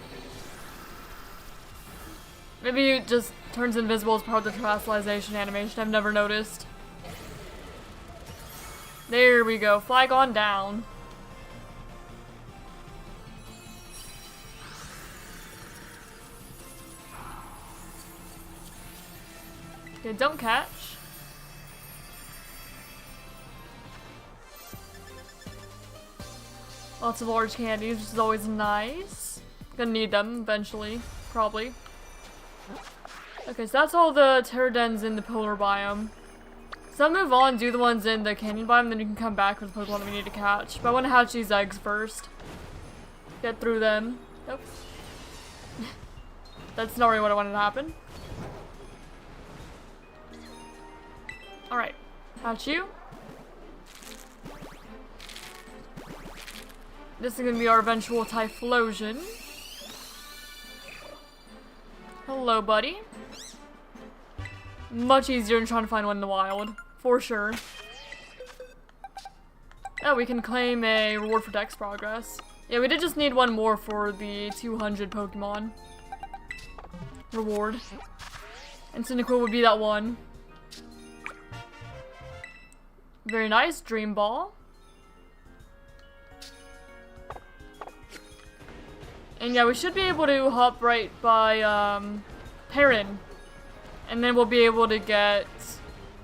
Maybe it just turns invisible as part of the Terrasalization animation, I've never noticed. There we go, Flygon down. Okay, don't catch. Lots of large candies, which is always nice. Gonna need them eventually, probably. Okay, so that's all the Pterodens in the polar biome. So I'll move on, do the ones in the canyon biome, then you can come back with the Pokemon that we need to catch. But I want to hatch these eggs first. Get through them. Nope. That's not really what I wanted to happen. Alright. Hatch you. This is going to be our eventual Typhlosion. Hello, buddy. Much easier than trying to find one in the wild. For sure. Oh, we can claim a reward for Dex progress. Yeah, we did just need one more for the 200 Pokemon reward. And Cyndaquil would be that one. Very nice. Dream Ball. And yeah, we should be able to hop right by, Perrin. And then we'll be able to get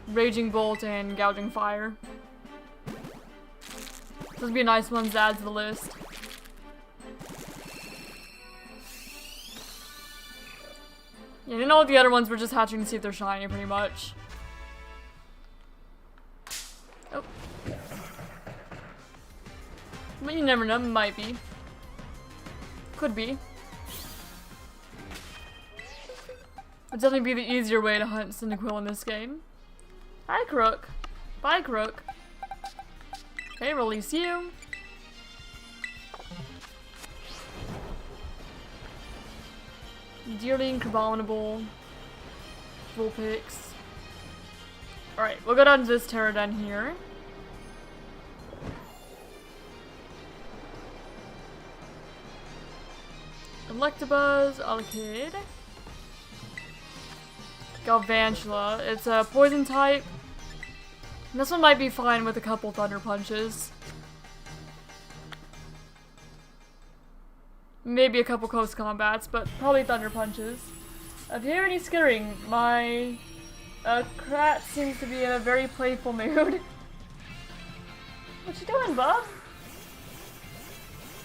Raging Bolt and Gouging Fire. Those would be nice ones to add to the list. Yeah, and then all the other ones we're just hatching to see if they're shiny, pretty much. Oh. But you never know, might be. Could be. Would definitely be the easier way to hunt Cyndaquil in this game. Hi, Crook. Bye, Crook. Okay, release you. Deerling, Crabominable, Vulpix. Alright, we'll go down to this Pterodon here. Electabuzz, Alakid. Galvantula. It's a poison type. And this one might be fine with a couple Thunder Punches. Maybe a couple close combats, but probably Thunder Punches. If you hear any skittering, my Krat seems to be in a very playful mood. What you doing, bub?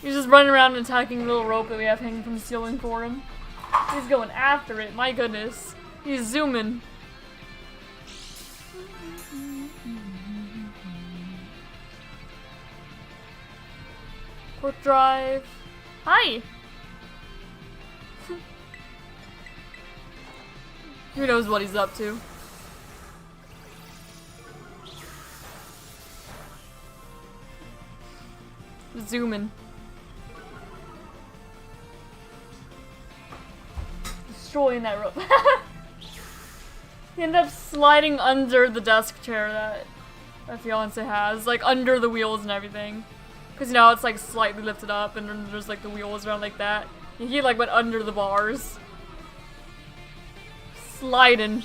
He's just running around and attacking the little rope that we have hanging from the ceiling for him. He's going after it, my goodness. He's zooming. Port drive. Hi! Who knows what he's up to? Zooming. Destroying that rope. He ended up sliding under the desk chair that my fiance has, like under the wheels and everything. Cause you know it's like slightly lifted up and then there's like the wheels around like that. And he like went under the bars. Sliding.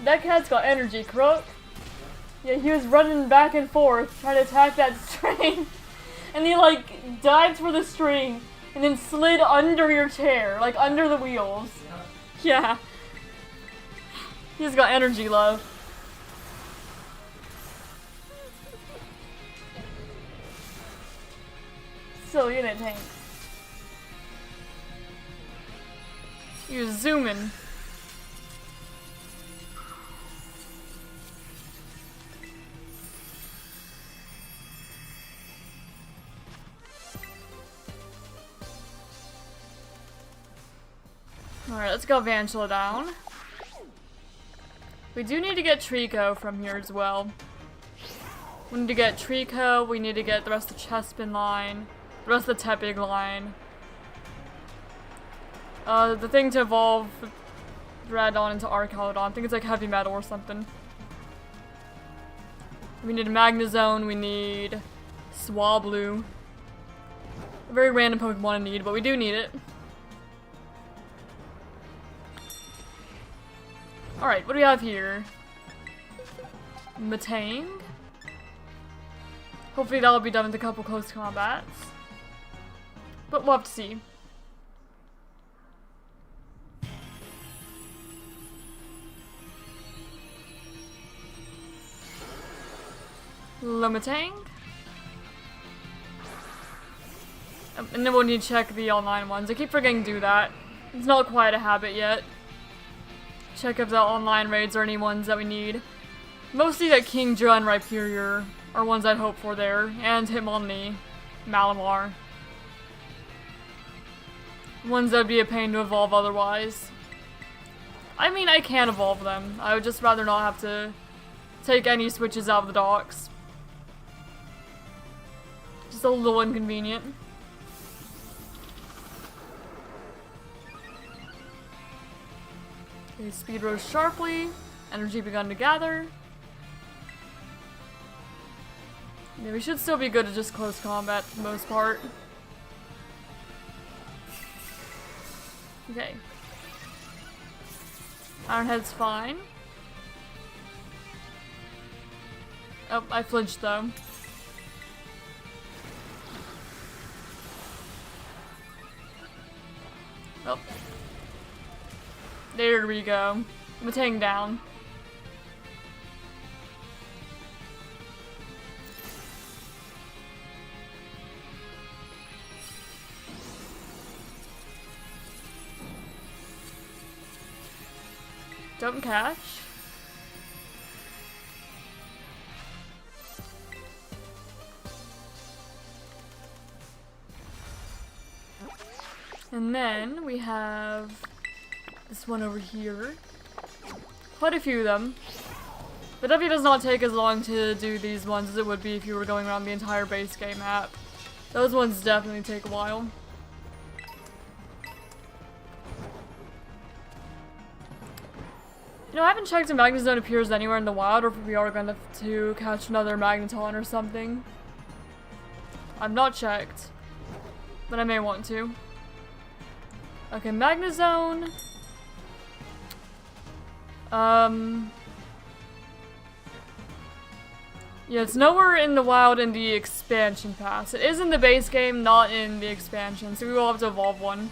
That cat's got energy, Crook. Yeah, he was running back and forth trying to attack that string. And he like dived for the string and then slid under your chair, like under the wheels. Yeah. He's got energy, love. Silly, isn't it, Tank? He was zooming. Alright, let's go Vantula down. We do need to get Trico from here as well. We need to get Trico, we need to get the rest of the Chespin line, the rest of the Tepig line. The thing to evolve Radon into Archaludon, I think it's like Heavy Metal or something. We need a Magnezone, we need Swablu. A very random Pokemon in need, but we do need it. Alright, what do we have here? Matang. Hopefully that'll be done with a couple close combats. But we'll have to see. Lomatang. And then we'll need to check the online ones. I keep forgetting to do that. It's not quite a habit yet. Check if the online raids are any ones that we need. Mostly that Kingdra and Rhyperior are ones I'd hope for there. And Hitmonlee, Malamar. Ones that'd be a pain to evolve otherwise. I mean, I can evolve them. I would just rather not have to take any switches out of the docks. Just a little inconvenient. Okay, speed rose sharply. Energy begun to gather. Yeah, we should still be good at just close combat for the most part. Okay. Ironhead's fine. Oh, I flinched though. Oh. There we go. Matang down. Don't catch. And then we have this one over here. Quite a few of them. But definitely does not take as long to do these ones as it would be if you were going around the entire base game map. Those ones definitely take a while. You know, I haven't checked if Magnezone appears anywhere in the wild or if we are going to have to catch another Magneton or something. I've not checked, but I may want to. Okay, Magnezone. Yeah, it's nowhere in the wild in the expansion pass. It is in the base game, not in the expansion, so we will have to evolve one.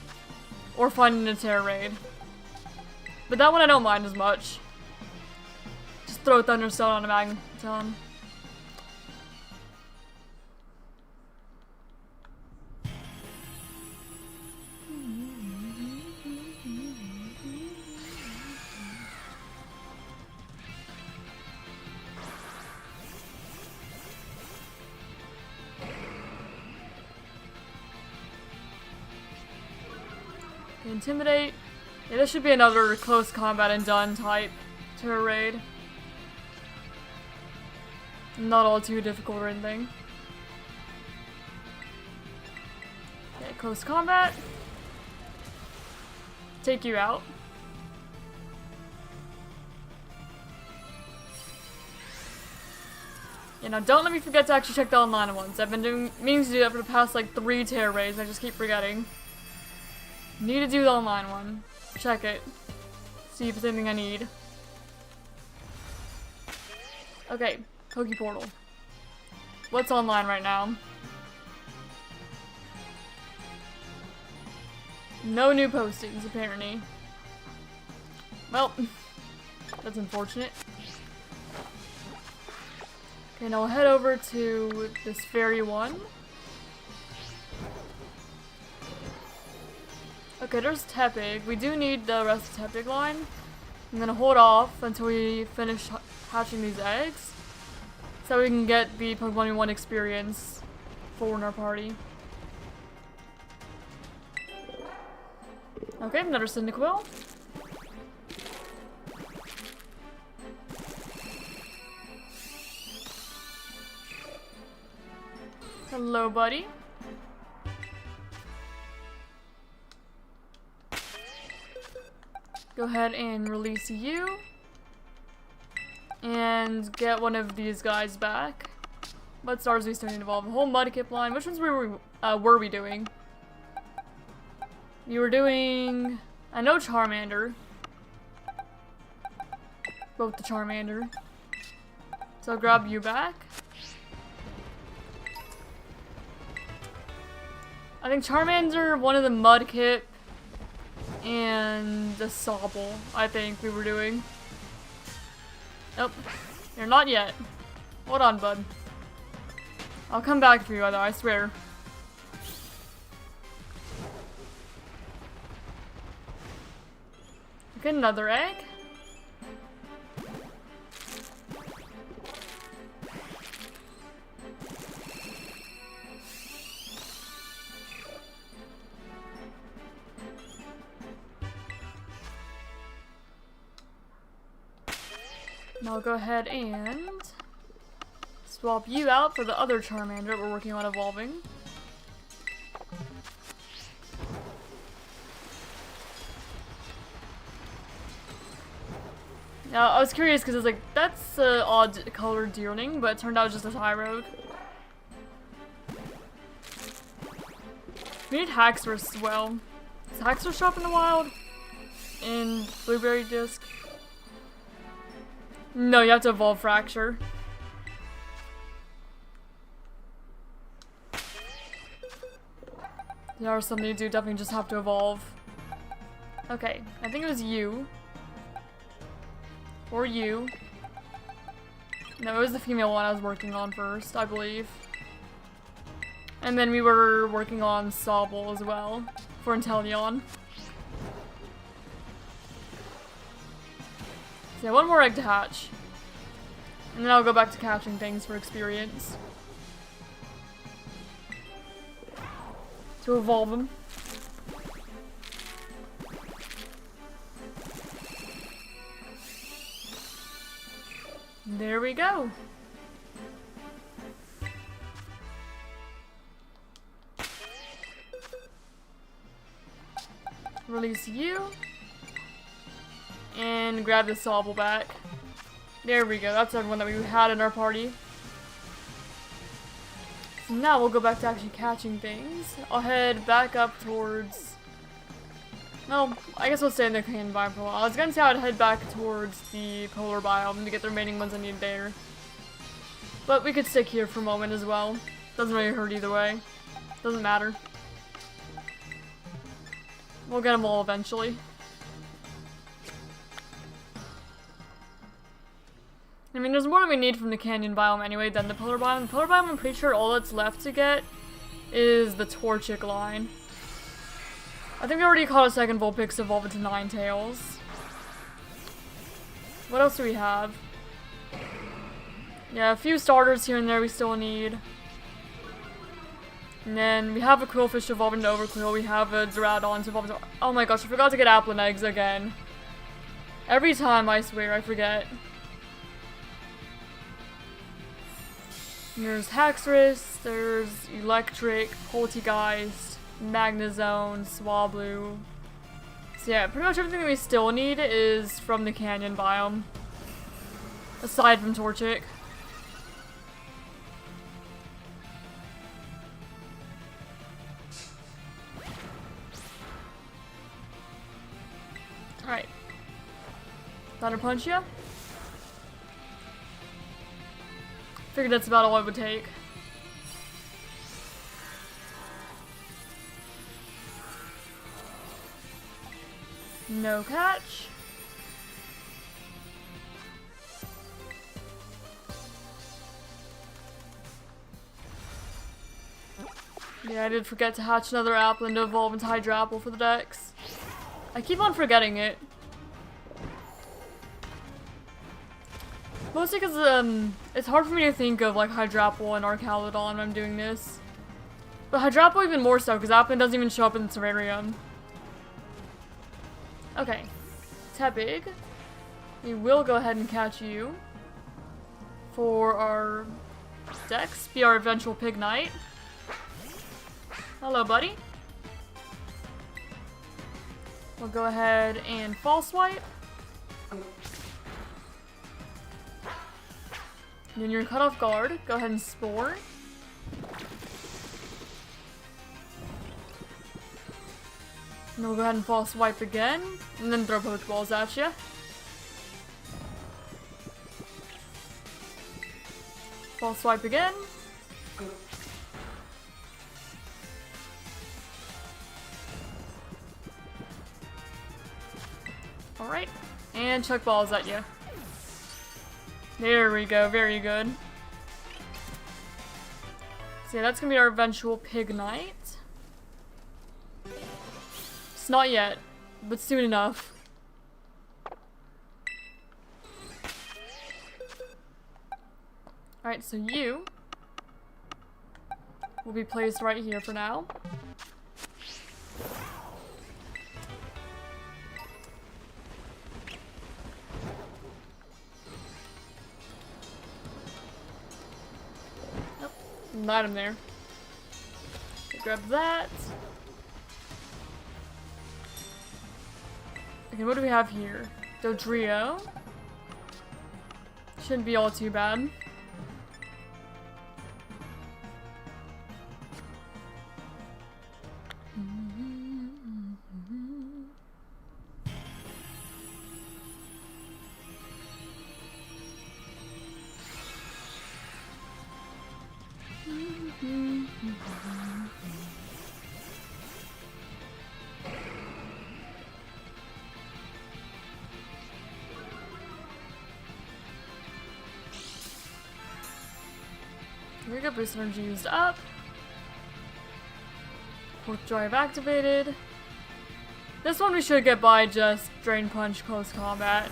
or finding a Terra raid. But that one I don't mind as much. Just throw Thunderstone on a Magneton. Intimidate. Yeah, this should be another close combat and done type Terra raid. Not all too difficult or anything. Okay, close combat. Take you out. Yeah, now don't let me forget to actually check the online ones. I've been meaning to do that for the past like 3 Terra raids, I just keep forgetting. Need to do the online one. Check it. See if it's anything I need. Okay, Poke Portal. What's online right now? No new postings, apparently. Well, that's unfortunate. Okay, now we'll head over to this fairy one. Okay, there's Tepig. We do need the rest of Tepig line. I'm gonna hold off until we finish hatching these eggs, so we can get the Pokemon 1 experience for in our party. Okay, another Cyndaquil. Hello, buddy. Go ahead and release you. And get one of these guys back. What stars do we still need to evolve? A whole Mudkip line. Which ones were we doing? You were doing... I know Charmander. Both the Charmander. So I'll grab you back. I think Charmander, one of the Mudkip, and the Sobble, I think we were doing. Nope. You're not yet. Hold on, bud. I'll come back for you, though, I swear. Okay, another egg. And I'll go ahead and swap you out for the other Charmander we're working on evolving. Now, I was curious because I was like, that's an odd colored Deerling, but it turned out it was just a Tyrogue. We need Haxorus as well. Does Haxorus shop in the wild? In Blueberry Disc? No, you have to evolve Fracture. There are some you do definitely just have to evolve. Okay, I think it was you. Or you. No, it was the female one I was working on first, I believe. And then we were working on Sobble as well, for Inteleon. So yeah, one more egg to hatch. And then I'll go back to catching things for experience. To evolve them. There we go. Release you. And grab the Sobble back. There we go. That's everyone that we had in our party. So now we'll go back to actually catching things. I'll head back up towards... No, I guess we'll stay in the Canyon biome for a while. I was gonna say I'd head back towards the polar biome to get the remaining ones I need there. But we could stick here for a moment as well. Doesn't really hurt either way. Doesn't matter. We'll get them all eventually. I mean, there's more than we need from the canyon biome anyway than the polar biome. The polar biome, I'm pretty sure all that's left to get is the Torchic line. I think we already caught a second Vulpix evolve into Ninetales. What else do we have? Yeah, a few starters here and there we still need. And then we have a Quillfish evolve into Overqwil. We have a Zeradon to evolve into... Oh my gosh, I forgot to get Applin eggs again. Every time, I swear, I forget. And there's Haxorus, there's Electric, Poltegeist, Magnezone, Swablu. So yeah, pretty much everything that we still need is from the canyon biome. Aside from Torchic. Alright. Thunder Punch ya? Figured that's about all it would take. No catch. Yeah, I did forget to hatch another Applin to evolve into Hydrapple for the Dex. I keep on forgetting it. Mostly because, it's hard for me to think of, like, Hydrapple and Archaludon when I'm doing this. But Hydrapple even more so, because Applin doesn't even show up in the terrarium. Okay. Tepig. We will go ahead and catch you. For our Dex. Be our eventual Pignite. Hello, buddy. We'll go ahead and False Swipe. Then you're cut off guard. Go ahead and Spore. And we'll go ahead and False Swipe again. And then throw Pokeballs at you. False Swipe again. Alright. And chuck balls at you. There we go, very good. So yeah, that's gonna be our eventual Pignite. It's not yet, but soon enough. Alright, so you will be placed right here for now. Not him there. Okay, grab that. Okay, what do we have here? Dodrio. Shouldn't be all too bad. We got boost energy used up. Fourth drive activated. This one we should get by just Drain Punch close combat.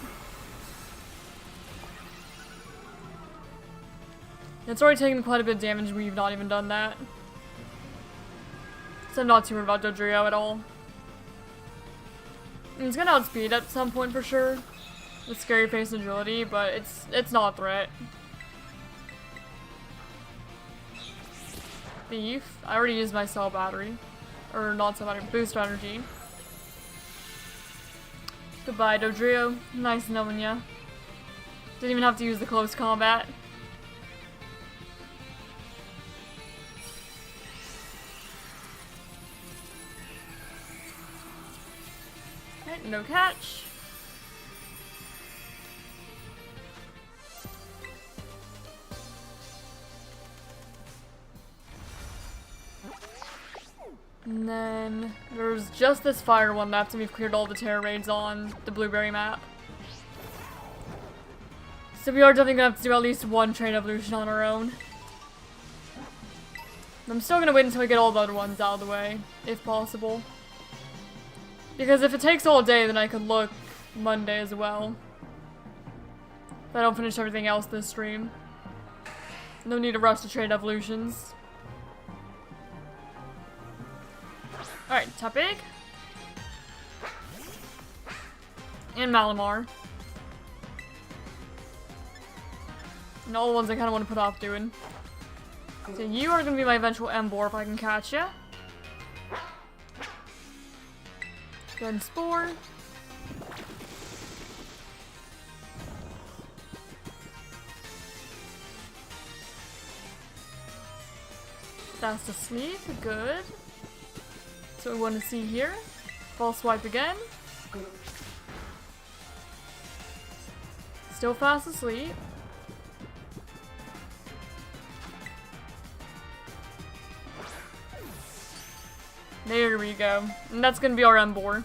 It's already taken quite a bit of damage, we've not even done that. So I'm not too worried about Dodrio at all. It's gonna outspeed at some point for sure. With Scary Face and Agility, but it's not a threat. Thief. I already used my cell battery. Or not cell battery, boost energy. Goodbye, Dodrio. Nice knowing ya. Didn't even have to use the close combat. Alright, no catch. And then there's just this fire one left, and we've cleared all the Terra raids on the Blueberry map. So we are definitely gonna have to do at least one train evolution on our own. I'm still gonna wait until we get all the other ones out of the way, if possible. Because if it takes all day, then I could look Monday as well. If I don't finish everything else this stream. No need to rush to trade evolutions. Alright, Tepig. And Malamar. And all the ones I kind of want to put off doing. So you are going to be my eventual Ember if I can catch you. Go ahead and Spore. Fast asleep, good. That's what we want to see here. False swipe again. Still fast asleep. There we go. And that's gonna be our Ember.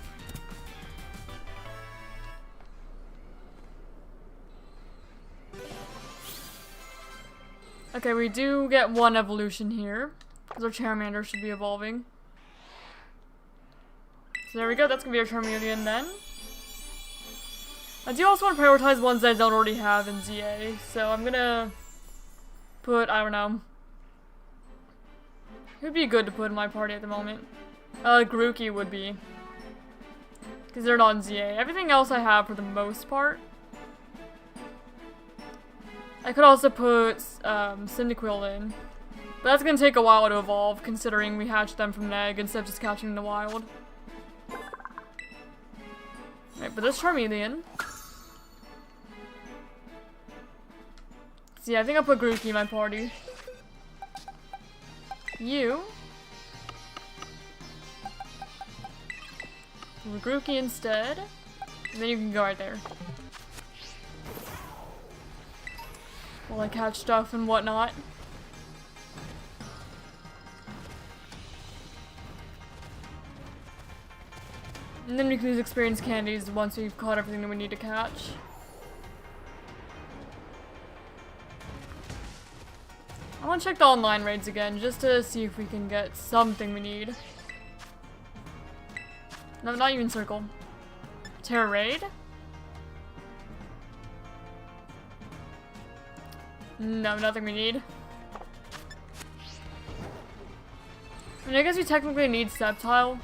Okay, we do get one evolution here. Because our Charmander should be evolving. So there we go, that's gonna be our Charmeleon then. I do also want to prioritize ones that I don't already have in ZA. So I'm gonna put, I don't know. Who'd be good to put in my party at the moment? Grookey would be. Because they're not in ZA. Everything else I have for the most part. I could also put Cyndaquil in. But that's going to take a while to evolve, considering we hatched them from an egg instead of just catching them in the wild. Right, but this Charmeleon. So yeah, I think I'll put Grookey in my party. You. Grookey instead. And then you can go right there. While I catch stuff and whatnot. And then we can use experience candies once we've caught everything that we need to catch. I want to check the online raids again, just to see if we can get something we need. No, not even circle. Terra raid? No, nothing we need. I mean, I guess we technically need Sceptile.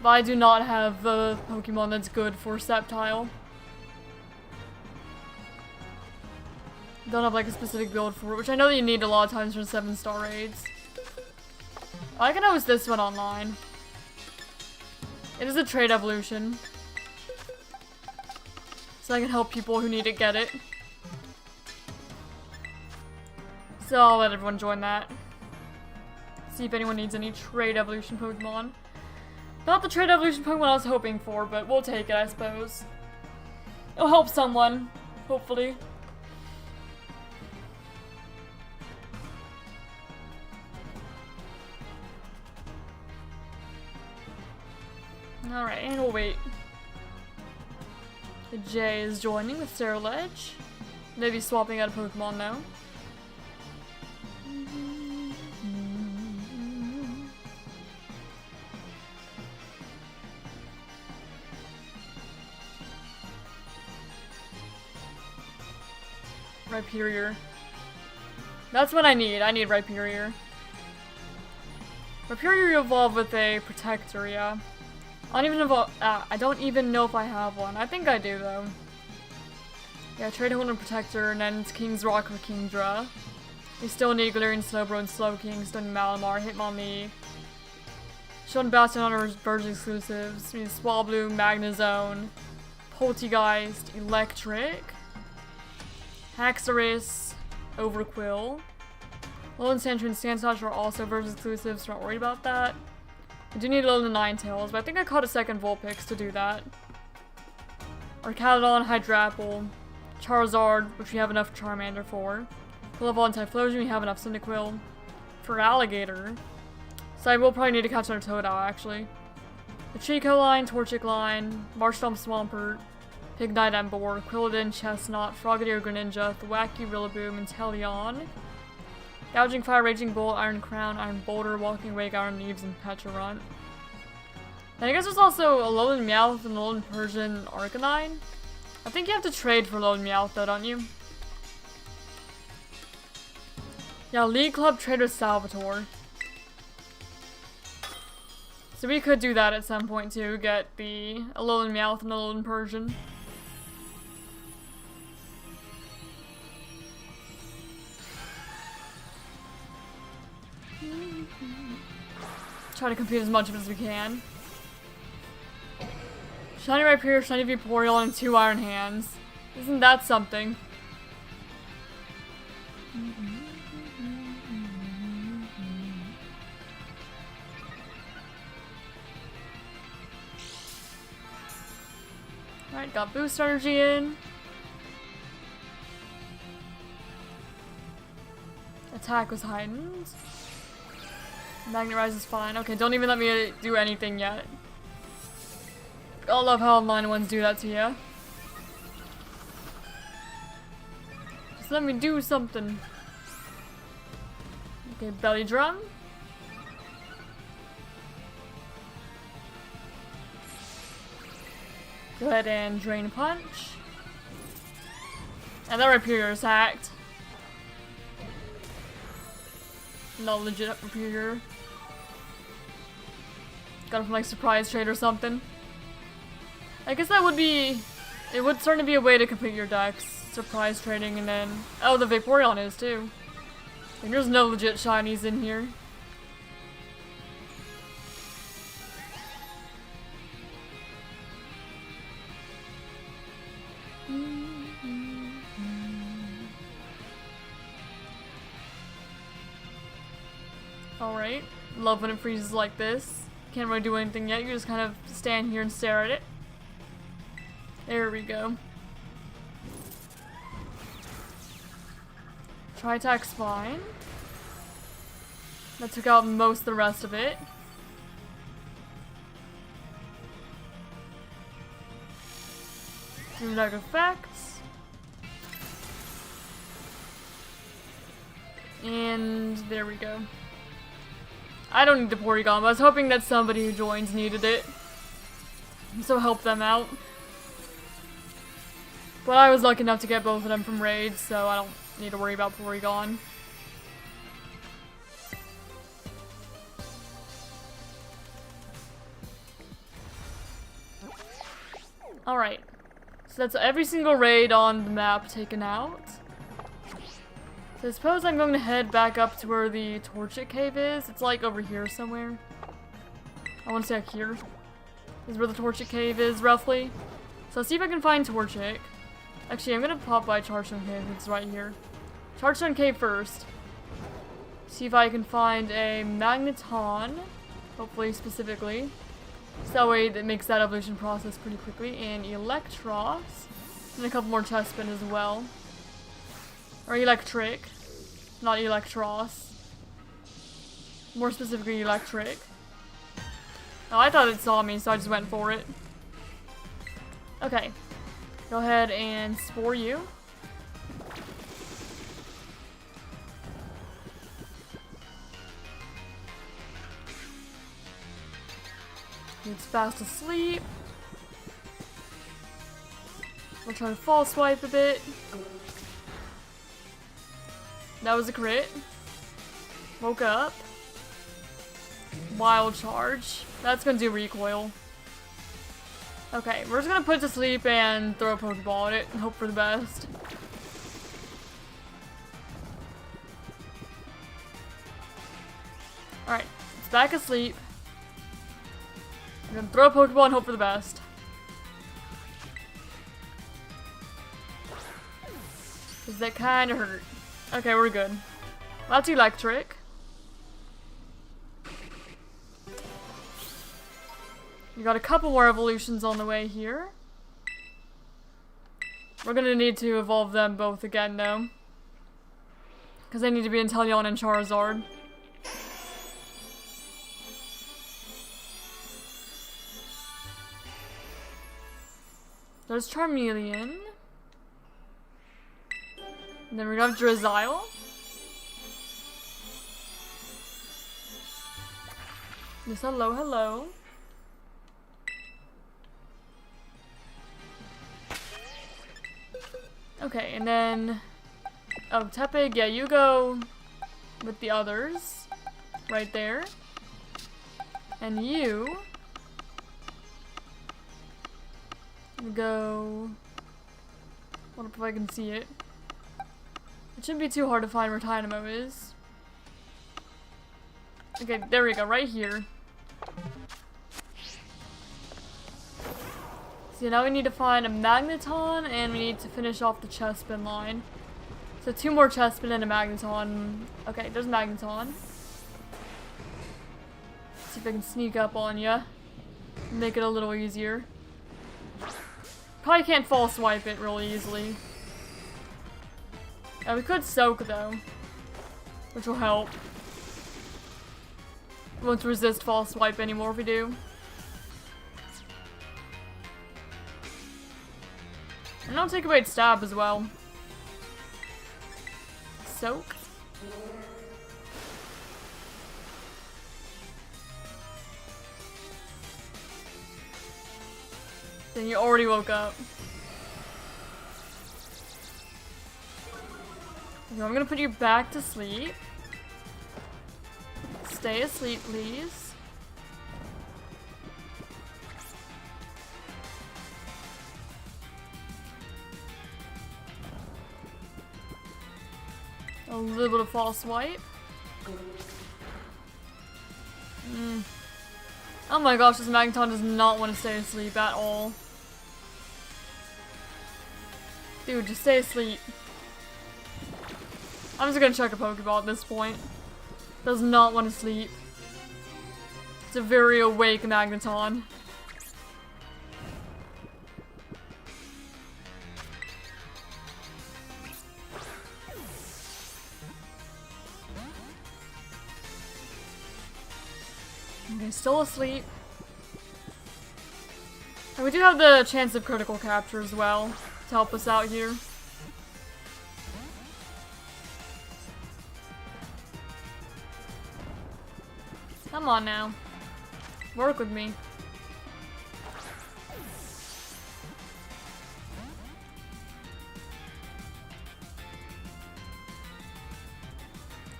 But I do not have a Pokemon that's good for Sceptile. Don't have like a specific build for it, which I know that you need a lot of times for 7-star raids. I can host this one online. It is a trade evolution. So I can help people who need to get it. So I'll let everyone join that. See if anyone needs any trade evolution Pokemon. Not the trade evolution Pokemon I was hoping for, but we'll take it, I suppose. It'll help someone, hopefully. Alright, and we'll wait. The J is joining with Ceruledge. Maybe swapping out a Pokemon now. Rhyperior. That's what I need. I need Rhyperior. Rhyperior evolved with a Protector, yeah. I don't even know if I have one. I think I do, though. Yeah, trade one and Protector, and then it's King's Rock or Kingdra. We still need Galarian Slowbro and Slowking, still need Malamar, Hitmonlee. Shown Bastion on our Verge exclusives. We need Swablu, Magnezone, Poltegeist, Electric, Haxorus, Overquill. Alolan Sandshrew and Sandslash are also Verge exclusives, so not worried about that. I do need Alolan Ninetales, but I think I caught a second Vulpix to do that. Arcadon, Hydrapple, Charizard, which we have enough Charmander for. For level and Typhlosion, we have enough Cyndaquil. For Alligator, So I will probably need to catch another Toadile, actually. The Chico line, Torchic line, Marshtomp Swampert, Pignite Ember, Quilladin, Chestnut, Frogadier Greninja, Thwackey, Rillaboom, Inteleon, Gouging Fire, Raging Bolt, Iron Crown, Iron Boulder, Walking Wake, Iron Leaves, and Pecharunt. And I guess there's also a Alolan Meowth and Alolan Persian Arcanine. I think you have to trade for Alolan Meowth though, don't you? Yeah, League Club Trader Salvatore. So we could do that at some point too, get the Alolan Meowth and Alolan Persian. Try to compete as much of it as we can. Shiny Rhyperior, Shiny Vaporeon, and 2 Iron Hands. Isn't that something? Alright, got Boost Energy in. Attack was heightened. Magnet Rise is fine. Okay, don't even let me do anything yet. I love how online ones do that to you. Just let me do something. Okay, Belly Drum. Go ahead and Drain Punch. And that Rhyperior is hacked. Not legit Rhyperior. Got it from like Surprise Trade or something. I guess that would be... It would certainly be a way to complete your decks. Surprise trading and then... Oh, the Vaporeon is too. And there's no legit shinies in here. Alright. Love when it freezes like this. Can't really do anything yet. You just kind of stand here and stare at it. There we go. Tri-Attack's fine. That took out most of the rest of it. Drag effects. And there we go. I don't need the Porygon, but I was hoping that somebody who joins needed it. So help them out. But I was lucky enough to get both of them from raids, so I don't need to worry about Porygon. Alright. So that's every single raid on the map taken out. So I suppose I'm going to head back up to where the Torchic Cave is. It's like over here somewhere. I want to say like here. Is where the Torchic Cave is, roughly. So I'll see if I can find Torchic. Actually, I'm going to pop by Charstone Cave. It's right here. Charstone Cave first. See if I can find a Magneton. Hopefully, specifically. So that way that makes that evolution process pretty quickly. And Electros. And a couple more Chespin as well. Or Electric. Not Electros. More specifically, Electric. Oh, I thought it saw me, so I just went for it. Okay. Go ahead and Spore you. It's fast asleep. We'll try to fall swipe a bit. That was a crit. Woke up. Wild Charge. That's gonna do recoil. Okay, we're just gonna put it to sleep and throw a Pokeball at it and hope for the best. Alright, it's back asleep. I'm gonna throw a Pokeball and hope for the best. Cause that kinda hurt. Okay, we're good. That's Electric. We got a couple more evolutions on the way here. We're gonna need to evolve them both again, though. Because they need to be Inteleon and Charizard. There's Charmeleon. And then we got Drizzile. Yes, hello, hello. Okay, and then... Oh, Tepig, yeah, you go with the others. Right there. And you... go... I wonder if I can see it. It shouldn't be too hard to find where Dynamo is. Okay, there we go, right here. So now we need to find a Magneton, and we need to finish off the Chespin line. So 2 more Chespin and a Magneton. Okay, there's Magneton. See if I can sneak up on ya. Make it a little easier. Probably can't false swipe it really easily. We could soak though, which will help. Won't resist false swipe anymore if we do. And I'll take away its stab as well. Soak. Then you already woke up. Okay, I'm gonna put you back to sleep. Stay asleep, please. A little bit of false swipe. Oh my gosh, this Magneton does not want to stay asleep at all. Dude, just stay asleep. I'm just gonna check a Pokeball at this point. Does not want to sleep. It's a very awake Magneton. Okay, still asleep. And we do have the chance of critical capture as well to help us out here. Come on now. Work with me.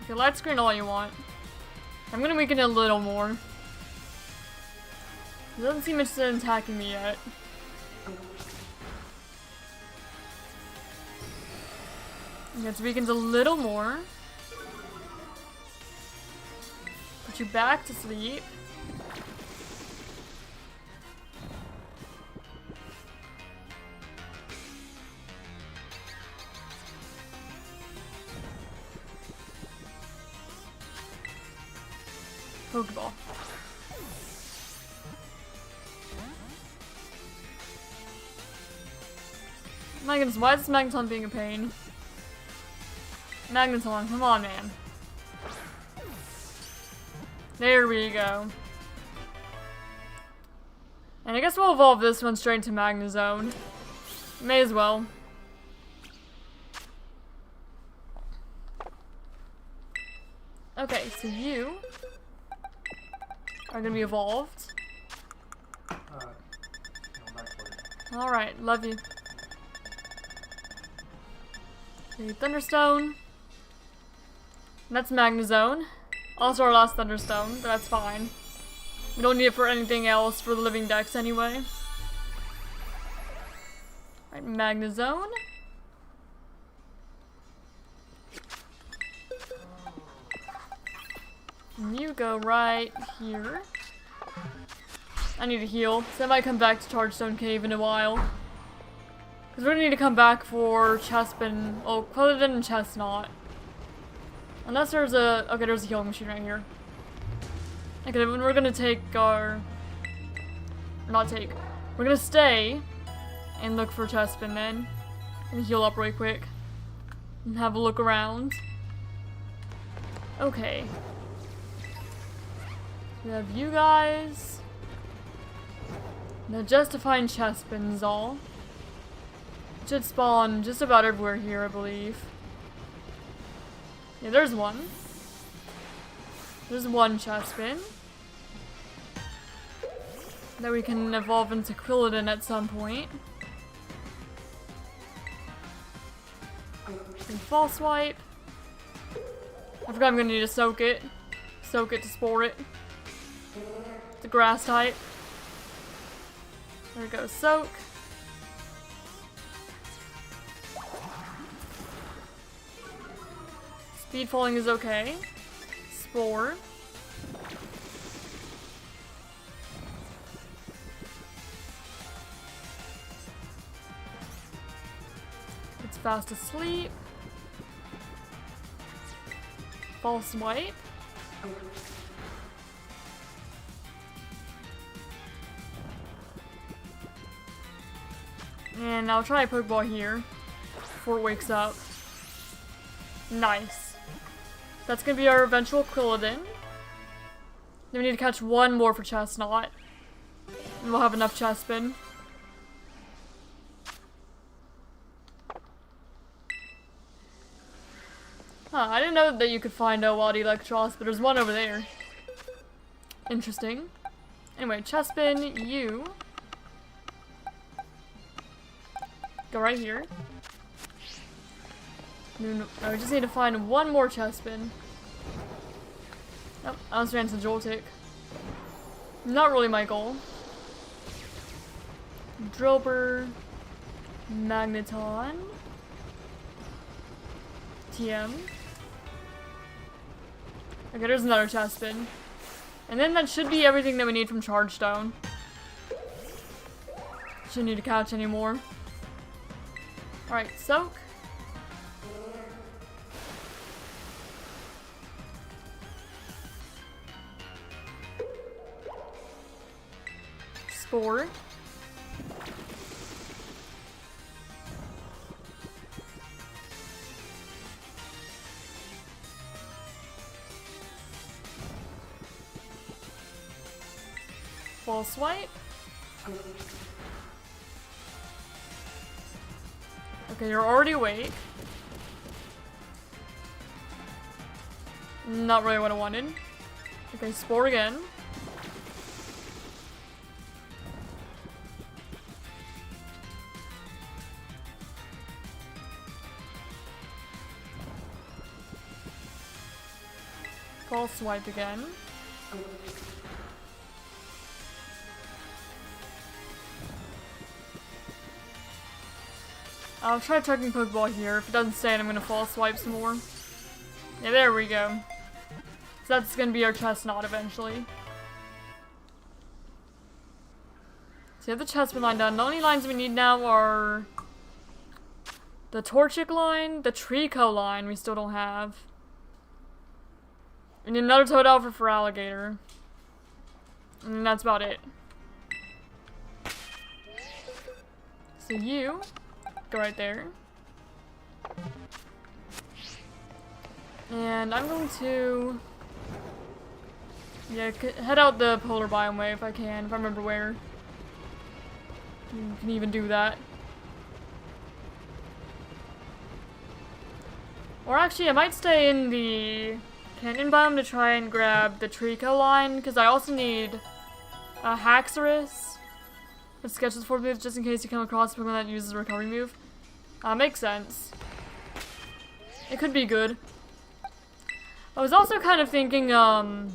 Okay, light screen all you want. I'm gonna weaken it a little more. It doesn't seem interested in attacking me yet. Okay, it's weakened a little more. Put you back to sleep. Pokeball. My goodness, why is this Magneton being a pain? Magneton, come on, man. There we go. And I guess we'll evolve this one straight into Magnezone. May as well. Okay, so you are gonna be evolved. Alright, love you. Okay, Thunderstone. And that's Magnezone. Also our last Thunderstone, but that's fine. We don't need it for anything else for the living Dex anyway. Alright, Magnezone. And you go right here. I need to heal, so I might come back to Chargestone Cave in a while. Because we're gonna need to come back for Chespin, oh, Paldean and Chestnut. Unless there's a, okay, there's a healing machine right here. Okay, then we're gonna take our, not take, we're gonna stay and look for Chespin then. And heal up really quick. And have a look around. Okay. We have you guys. Now just to find Chespin's all. Should spawn just about everywhere here, I believe. Yeah, there's one. There's one Chespin. That we can evolve into Quilladin at some point. And False Swipe. I forgot I'm gonna need to soak it. Soak it to spore it. It's a grass type. There we go, soak. Speed falling is okay. Spore. It's fast asleep. False swipe. And I'll try a Pokeball here before it wakes up. Nice. That's gonna be our eventual Quilladin. Then we need to catch one more for Chestnut. And we'll have enough Chespin. Huh, I didn't know that you could find a wild Electros, but there's one over there. Interesting. Anyway, Chespin, you go right here. I just need to find one more Chespin. Nope, I was ran to Joltik. Not really my goal. Drillbur, Magneton, TM. Okay, there's another Chespin. And then that should be everything that we need from Chargestone. Shouldn't need to catch anymore. Alright, Soak. Spore. False swipe. Okay, you're already awake. Not really what I wanted. Okay, spore again. False swipe again. I'll try chucking Pokeball here. If it doesn't stay, I'm gonna false swipe some more. Yeah, there we go. So that's gonna be our Chestnut eventually. So you have the Chespin line done. The only lines we need now are the Torchic line, the Trico line we still don't have. We need another Toad Alpha for Alligator. And that's about it. So you go right there. And I'm going to head out the polar biome way if I can, if I remember where. You can even do that. Or actually, I might stay in the Canyon biome to try and grab the Trico line, because I also need a Haxorus with Sketches 4 moves, just in case you come across a Pokemon that uses a recovery move. Makes sense. It could be good. I was also kind of thinking, some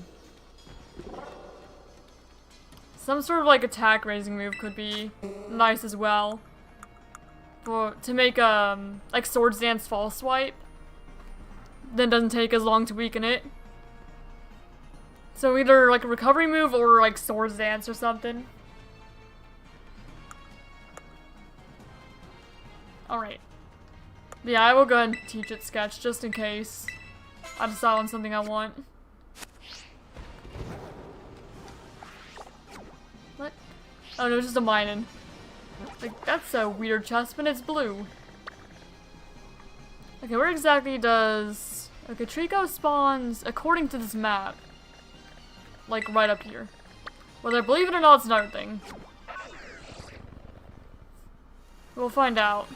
sort of like attack raising move could be nice as well. To make, like Swords Dance False Swipe. Then doesn't take as long to weaken it. So either like a recovery move or like Swords Dance or something. Alright. Yeah, I will go ahead and teach it Sketch just in case I decide on something I want. What? Oh no, it's just a Minun. Like, that's a weird Chespin, it's blue. Okay, where exactly does... Okay, Trico spawns according to this map. Like, right up here. Whether I believe it or not, it's another thing. We'll find out.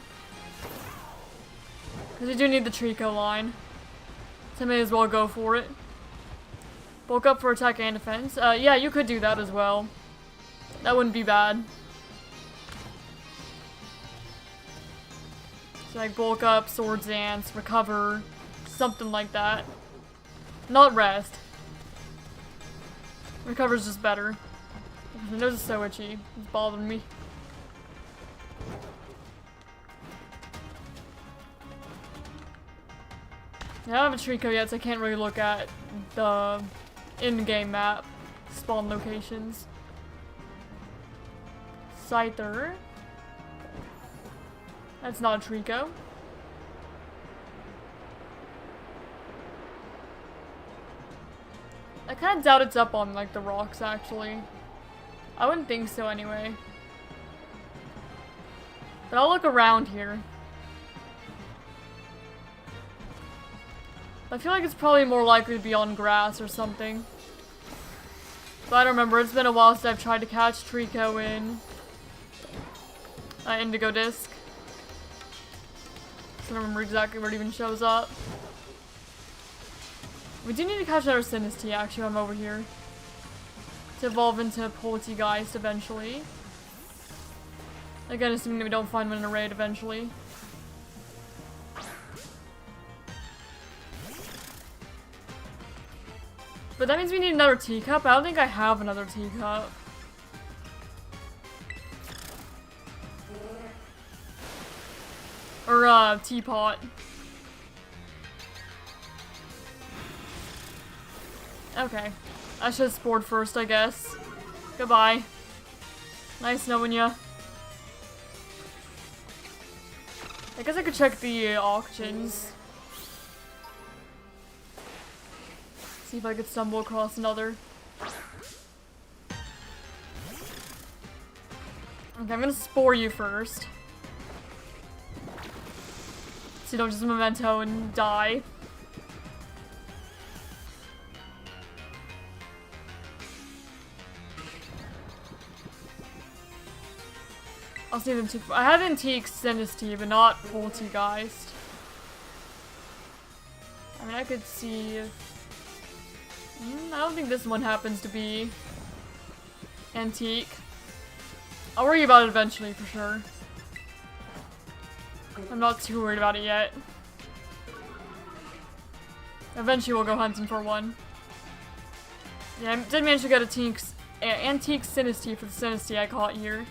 Because you do need the Trico line. So I may as well go for it. Bulk up for attack and defense. Yeah, you could do that as well. That wouldn't be bad. So like bulk up, Swords Dance, recover, something like that. Not rest. Recover's just better. My nose is so itchy. It's bothering me. Yeah, I don't have a Trico yet, so I can't really look at the in-game map spawn locations. Scyther. That's not a Trico. I kind of doubt it's up on like the rocks actually. I wouldn't think so anyway. But I'll look around here. I feel like it's probably more likely to be on grass or something. But I don't remember. It's been a while since I've tried to catch Trico in Indigo Disc. So I don't remember exactly where it even shows up. We do need to catch another Sinistea actually when I'm over here. To evolve into Poltegeist eventually. Again, assuming that we don't find one in a raid eventually. But that means we need another teacup. I don't think I have another teacup. Or, teapot. Okay. I should have spored first, I guess. Goodbye. Nice knowing ya. I guess I could check the auctions. See if I could stumble across another. Okay, I'm gonna spore you first. So you don't just memento and die. I'll see them too. I have Antique Sinistea, but not Poltegeist. I mean, I could see if... I don't think this one happens to be Antique. I'll worry about it eventually, for sure. I'm not too worried about it yet. Eventually we'll go hunting for one. Yeah, I did manage to get Antique Sinistea for the Sinistea I caught here.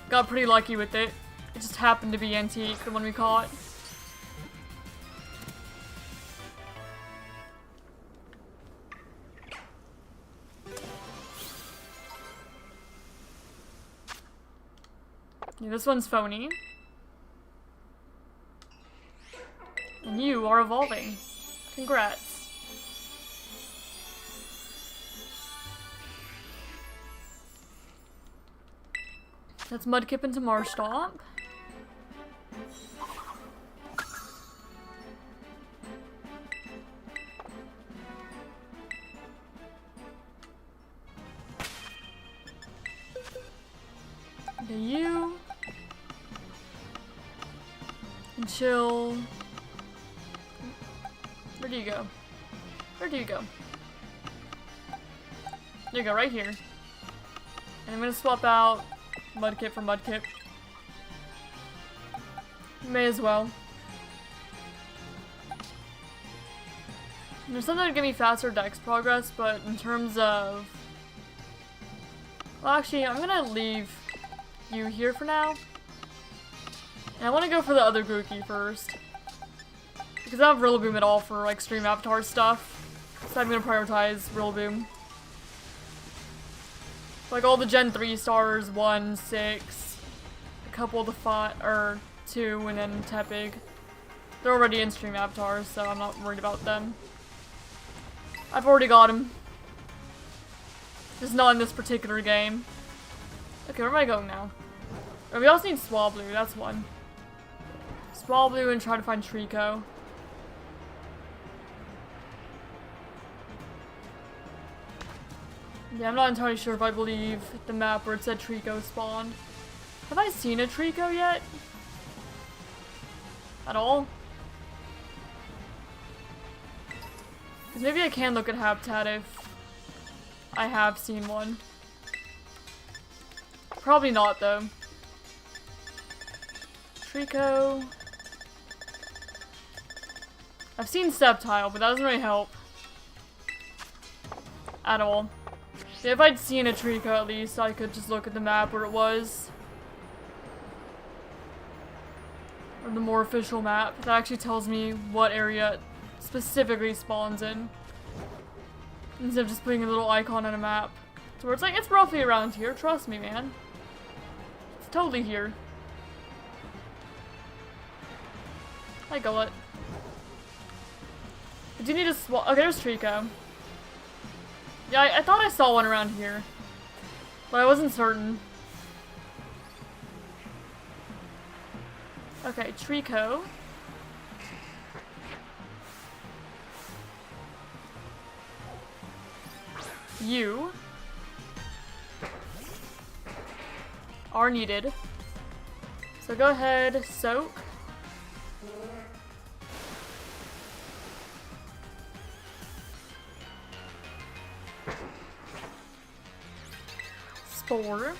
Got pretty lucky with it. It just happened to be Antique, the one we caught. Yeah, this one's phony. And you are evolving. Congrats. That's Mudkip into Marshtomp. Okay, you. And chill. Where do you go? Where do you go? There you go, right here. And I'm gonna swap out Mudkip for Mudkip. May as well. There's something to give me faster Dex progress, but in terms of... Well, actually, I'm gonna leave you here for now. And I want to go for the other Grookey first. Because I don't have Rillaboom at all for, like, Stream Avatar stuff. So I'm gonna prioritize Rillaboom. Like all the Gen 3 stars, 1, 6, a couple of the 5, or 2, and then Tepig. They're already in Stream Avatars, so I'm not worried about them. I've already got him. Just not in this particular game. Okay, where am I going now? Oh, we also need Swablu, that's one. Swablu and try to find Trico. Yeah, I'm not entirely sure if I believe the map where it said Trico spawned. Have I seen a Trico yet? At all? 'Cause maybe I can look at habitat if I have seen one. Probably not, though. Trico. I've seen Sceptile, but that doesn't really help. At all. Yeah, if I'd seen a Trico at least, I could just look at the map where it was. Or the more official map that actually tells me what area it specifically spawns in. Instead of just putting a little icon on a map. So where it's like, it's roughly around here, trust me, man. It's totally here. I got it. I do need to swap. Okay, there's Trico. Yeah, I thought I saw one around here. But I wasn't certain. Okay, Trico. You are needed. So go ahead, soak. Spore.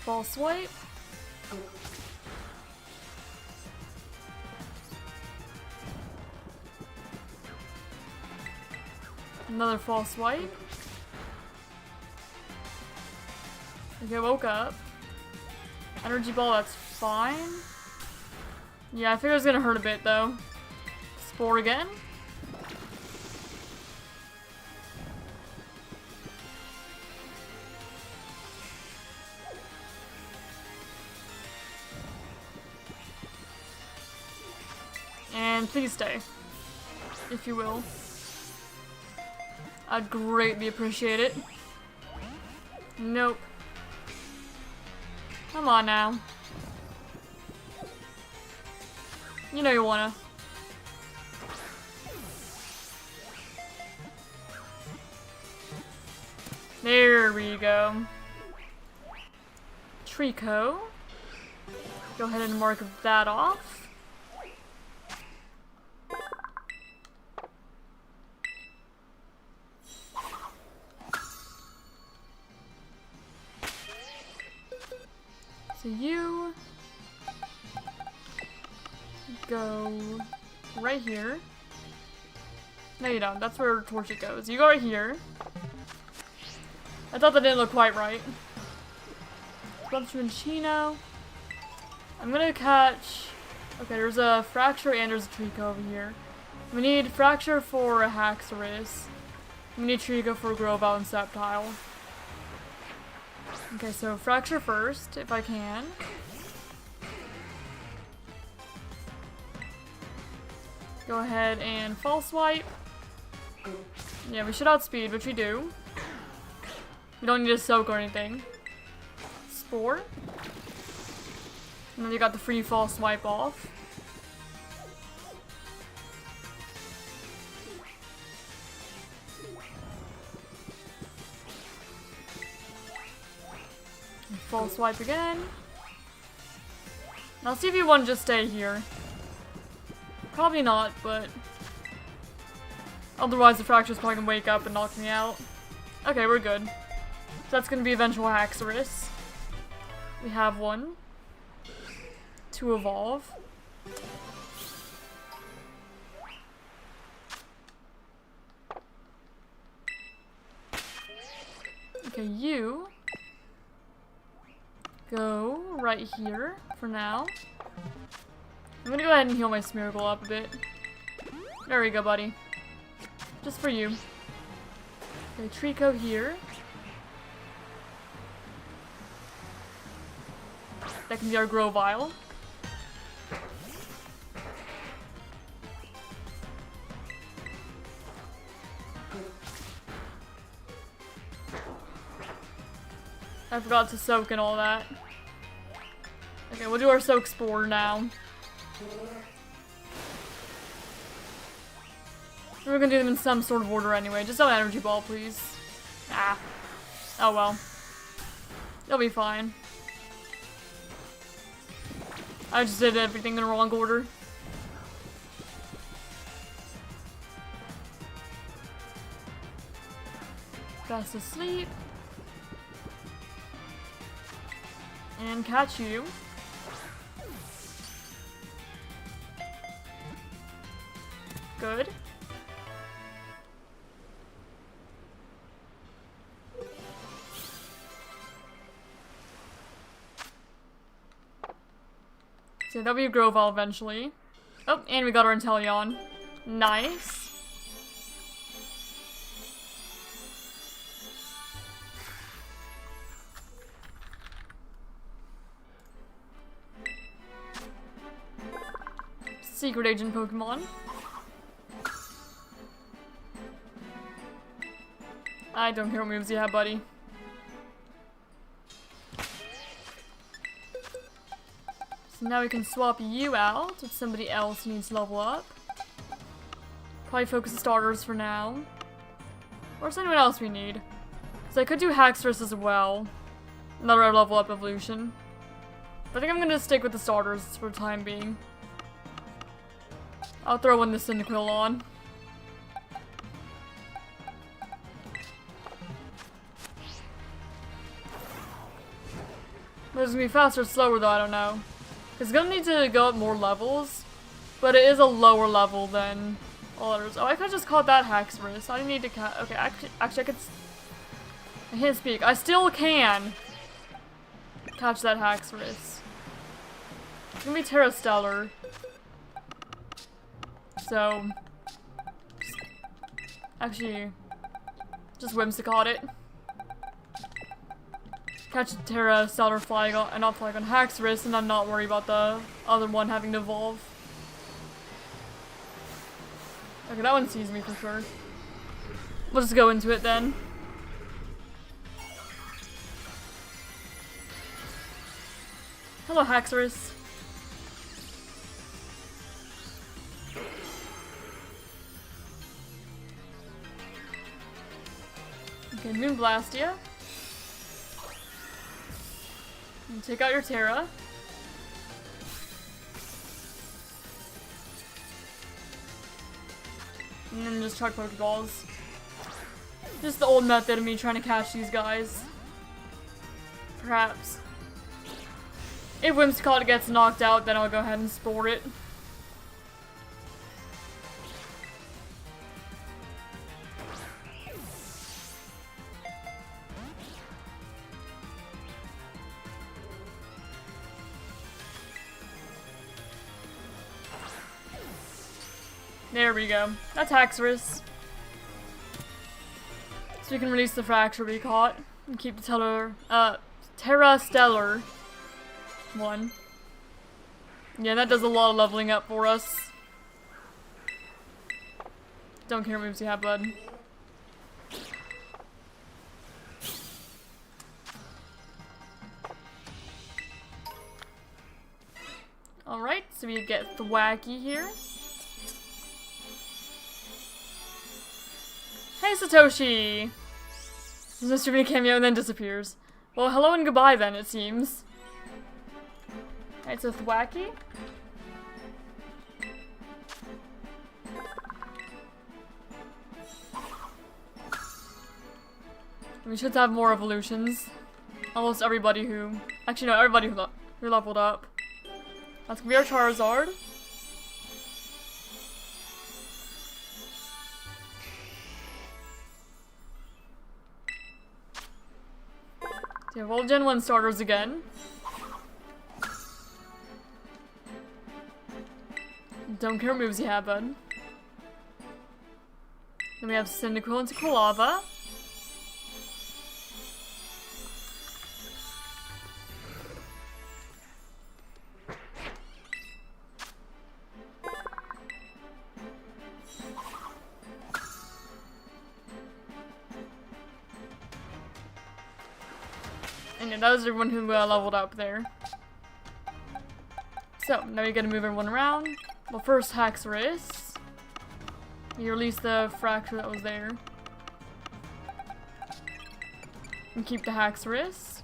Ball swipe. Another false swipe. Okay, woke up. Energy ball, that's fine. Yeah, I figured it was gonna hurt a bit though. Spore again. And please stay, if you will. I'd greatly appreciate it. Nope. Come on now. You know you wanna. There we go. Trico. Go ahead and mark that off. So you go right here. No, you don't. That's where Torchic goes. You go right here. I thought that didn't look quite right. Chino. I'm gonna catch. Okay, there's a Fracture and there's a Trico over here. We need Fracture for a Haxorus. We need Trico for Grovyle and Sceptile. Okay, so Fracture first, if I can. Go ahead and False Swipe. Yeah, we should outspeed, which we do. We don't need to soak or anything. Spore. And then you got the free False Swipe off. False Swipe again. I'll see if you want to just stay here. Probably not, but otherwise the Fracture's probably gonna wake up and knock me out. Okay, we're good. So that's gonna be eventual Haxorus. We have one to evolve. Okay, you go right here for now. I'm gonna go ahead and heal my Smeargle up a bit. There we go, buddy. Just for you. Okay, Trico here. That can be our Grovyle. I forgot to soak and all that. Okay, we'll do our soak spore now. We're gonna do them in some sort of order anyway. Just don't energy ball, please. Ah. Oh well. It'll be fine. I just did everything in the wrong order. Fast asleep. And catch you. Good. So that'll be a Grovyle eventually. Oh, and we got our Inteleon. Nice. Secret Agent Pokemon. I don't care what moves you have, buddy. So now we can swap you out with somebody else who needs to level up. Probably focus the starters for now. Or is anyone else we need? Because I could do Haxorus as well. Another level up evolution. But I think I'm going to stick with the starters for the time being. I'll throw in the Cyndaquil on. But it's gonna be faster or slower though, I don't know. It's gonna need to go up more levels, but it is a lower level than all others. Oh, I could've just caught that Haxorus. I didn't need to okay, actually I could... I can't speak. I still can catch that Haxorus. It's gonna be Terrastellar. So... Actually... Just Whimsicott it. Catch Terrastellar Flygon, not Flygon, Haxorus, and I'm not worried about the other one having to evolve. Okay, that one sees me for sure. We'll just go into it then. Hello, Haxorus. Okay, Moonblast ya. And take out your Terra. And then just chuck Pokeballs. Just the old method of me trying to catch these guys. Perhaps. If Whimsicott gets knocked out, then I'll go ahead and Spore it. There we go. That's Haxorus. So we can release the Fracture we caught. And keep the Terrastellar one. Yeah, that does a lot of leveling up for us. Don't care what moves you have, bud. Alright, so we get Thwacky here. Hey, Satoshi! This is Mr. Mini cameo and then disappears. Well, hello and goodbye then, it seems. Alright, so Thwacky. We should have more evolutions. Almost everybody who... Actually, no, everybody who leveled up. That's gonna be our Charizard. Yeah, well, Gen 1 starters again. Don't care what moves you have, bud. Then we have Cyndaquil into Quilava. And yeah, that was everyone who leveled up there. So, now you gotta move everyone around. Well, first Haxorus. You release the Fracture that was there. And keep the Haxorus.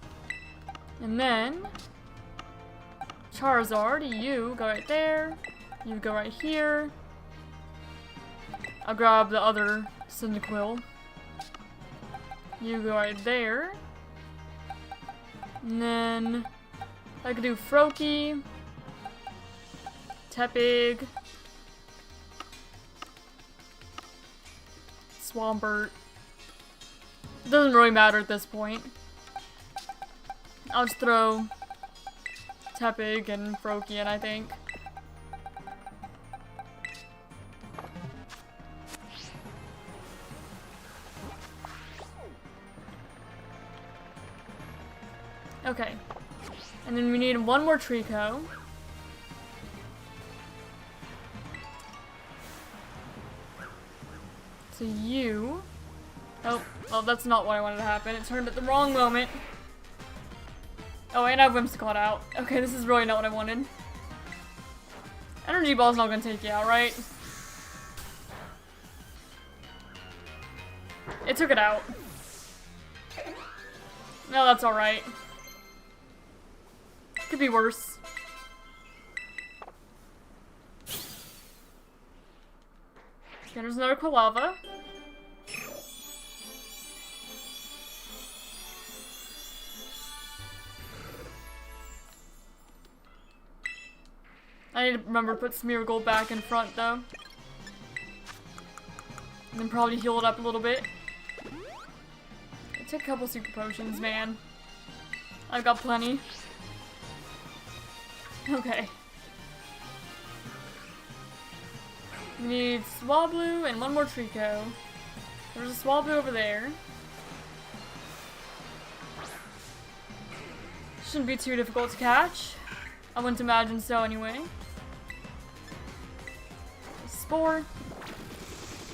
And then Charizard, you go right there. You go right here. I'll grab the other Cyndaquil. You go right there. And then I could do Froakie, Tepig, Swampert. It doesn't really matter at this point. I'll just throw Tepig and Froakie in, I think. Okay. And then we need one more Trico. So you... Oh, well, that's not what I wanted to happen. It turned at the wrong moment. Oh, and I have Whimsicott out. Okay, this is really not what I wanted. Energy Ball's not gonna take you out, right? It took it out. No, that's alright. Could be worse. Okay, there's another Quilava. I need to remember to put Smeargle back in front, though. And then probably heal it up a little bit. Take a couple super potions, man. I've got plenty. Okay. We need Swablu and one more Trico. There's a Swablu over there. Shouldn't be too difficult to catch. I wouldn't imagine so anyway. Spore.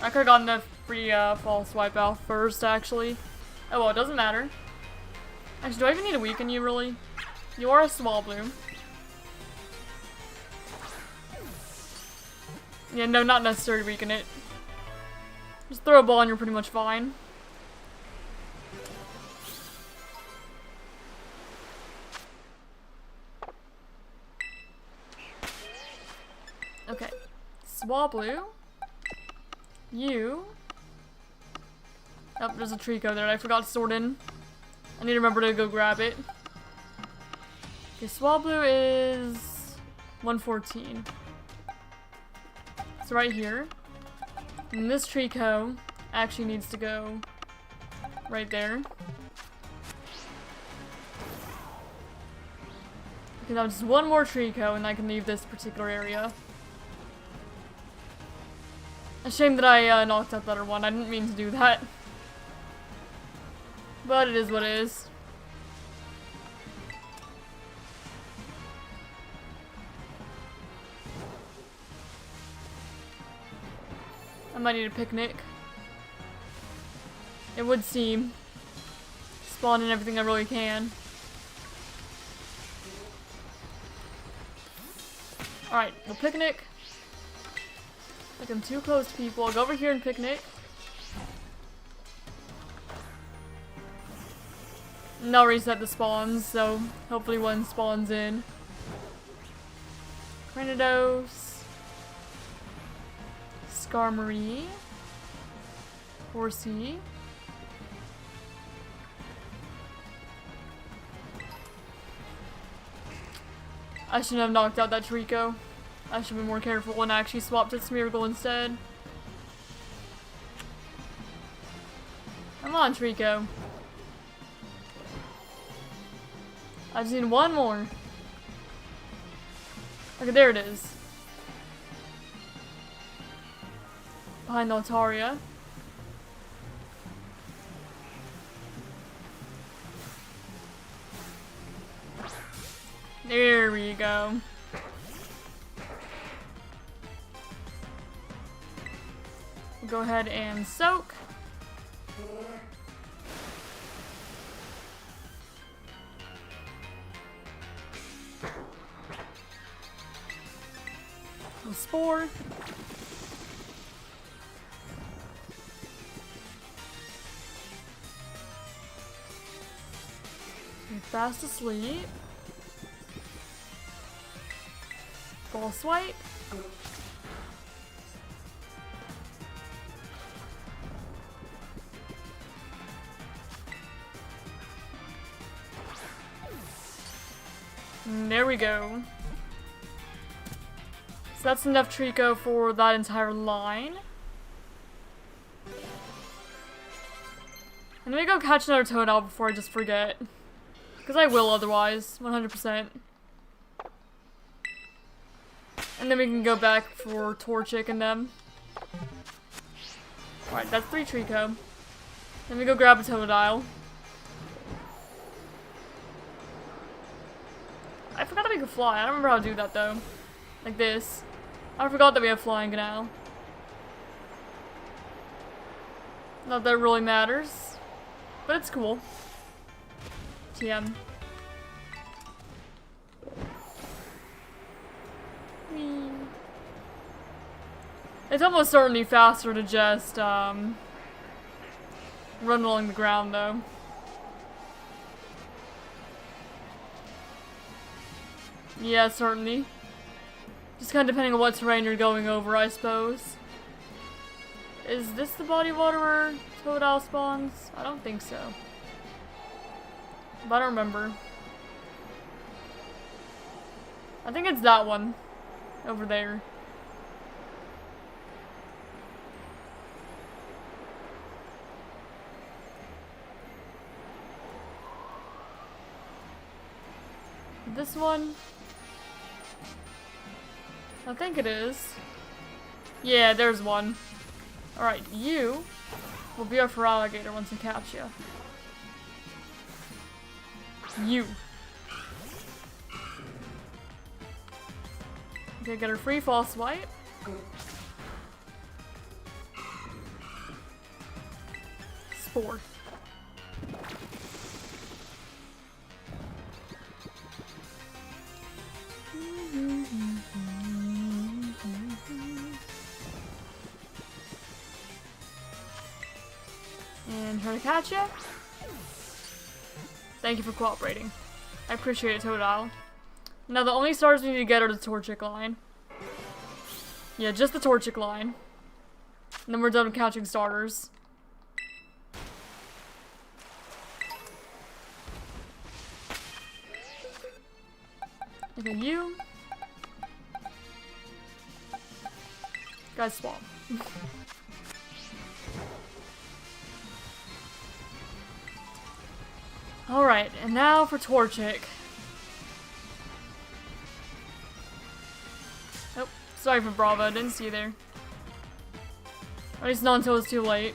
I could've gotten the free false wipe out first, actually. Oh well, it doesn't matter. Actually, do I even need to weaken you, really? You are a Swablu. Yeah, no, not necessary to weaken it. Just throw a ball and you're pretty much fine. Okay. Swablu. You. Oh, there's a Trico there I forgot to sort in. I need to remember to go grab it. Okay, Swablu is 114. So right here. And this Trico actually needs to go right there. Okay, now just one more Trico and I can leave this particular area. A shame that I knocked out the other one. I didn't mean to do that. But it is what it is. I might need a picnic. It would seem. Spawn in everything I really can. Alright, we'll picnic. Like I'm too close to people. I'll go over here and picnic. And I'll reset the spawns, so hopefully one spawns in. Cranidos. Skarmory. Horsey. I shouldn't have knocked out that Trico. I should be more careful and actually swap to Smeargle instead. Come on, Trico. I just need one more. Okay, there it is. Behind Altaria. There we go. We'll go ahead and soak. A spore. fast asleep. Ball swipe. And there we go. So that's enough Trico for that entire line. And let me go catch another Toadal before I just forget. Because I will otherwise, 100%. And then we can go back for Torchic and them. Alright, that's 3 Trico. Then we go grab a Totodile. I forgot that we could fly. I don't remember how to do that though. Like this. I forgot that we have flying now. Not that it really matters. But it's cool. TM. Whee. It's almost certainly faster to just run along the ground though. Yeah, certainly. Just kind of depending on what terrain you're going over, I suppose. Is this the body of water where Totodile spawns? I don't think so. But I don't remember. I think it's that one. Over there. This one? I think it is. Yeah, there's one. Alright, you will be our Feraligatr once I catch you. You. Okay, get her free fall swipe. Spore. And try to catch you. Thank you for cooperating. I appreciate it, Totodile. Now the only stars we need to get are the Torchic line. Yeah, just the Torchic line. And then we're done with catching starters. Okay, you. Guys, swap. Alright, and now for Torchic. Oh, sorry for Bravo, I didn't see you there. At least not until it's too late.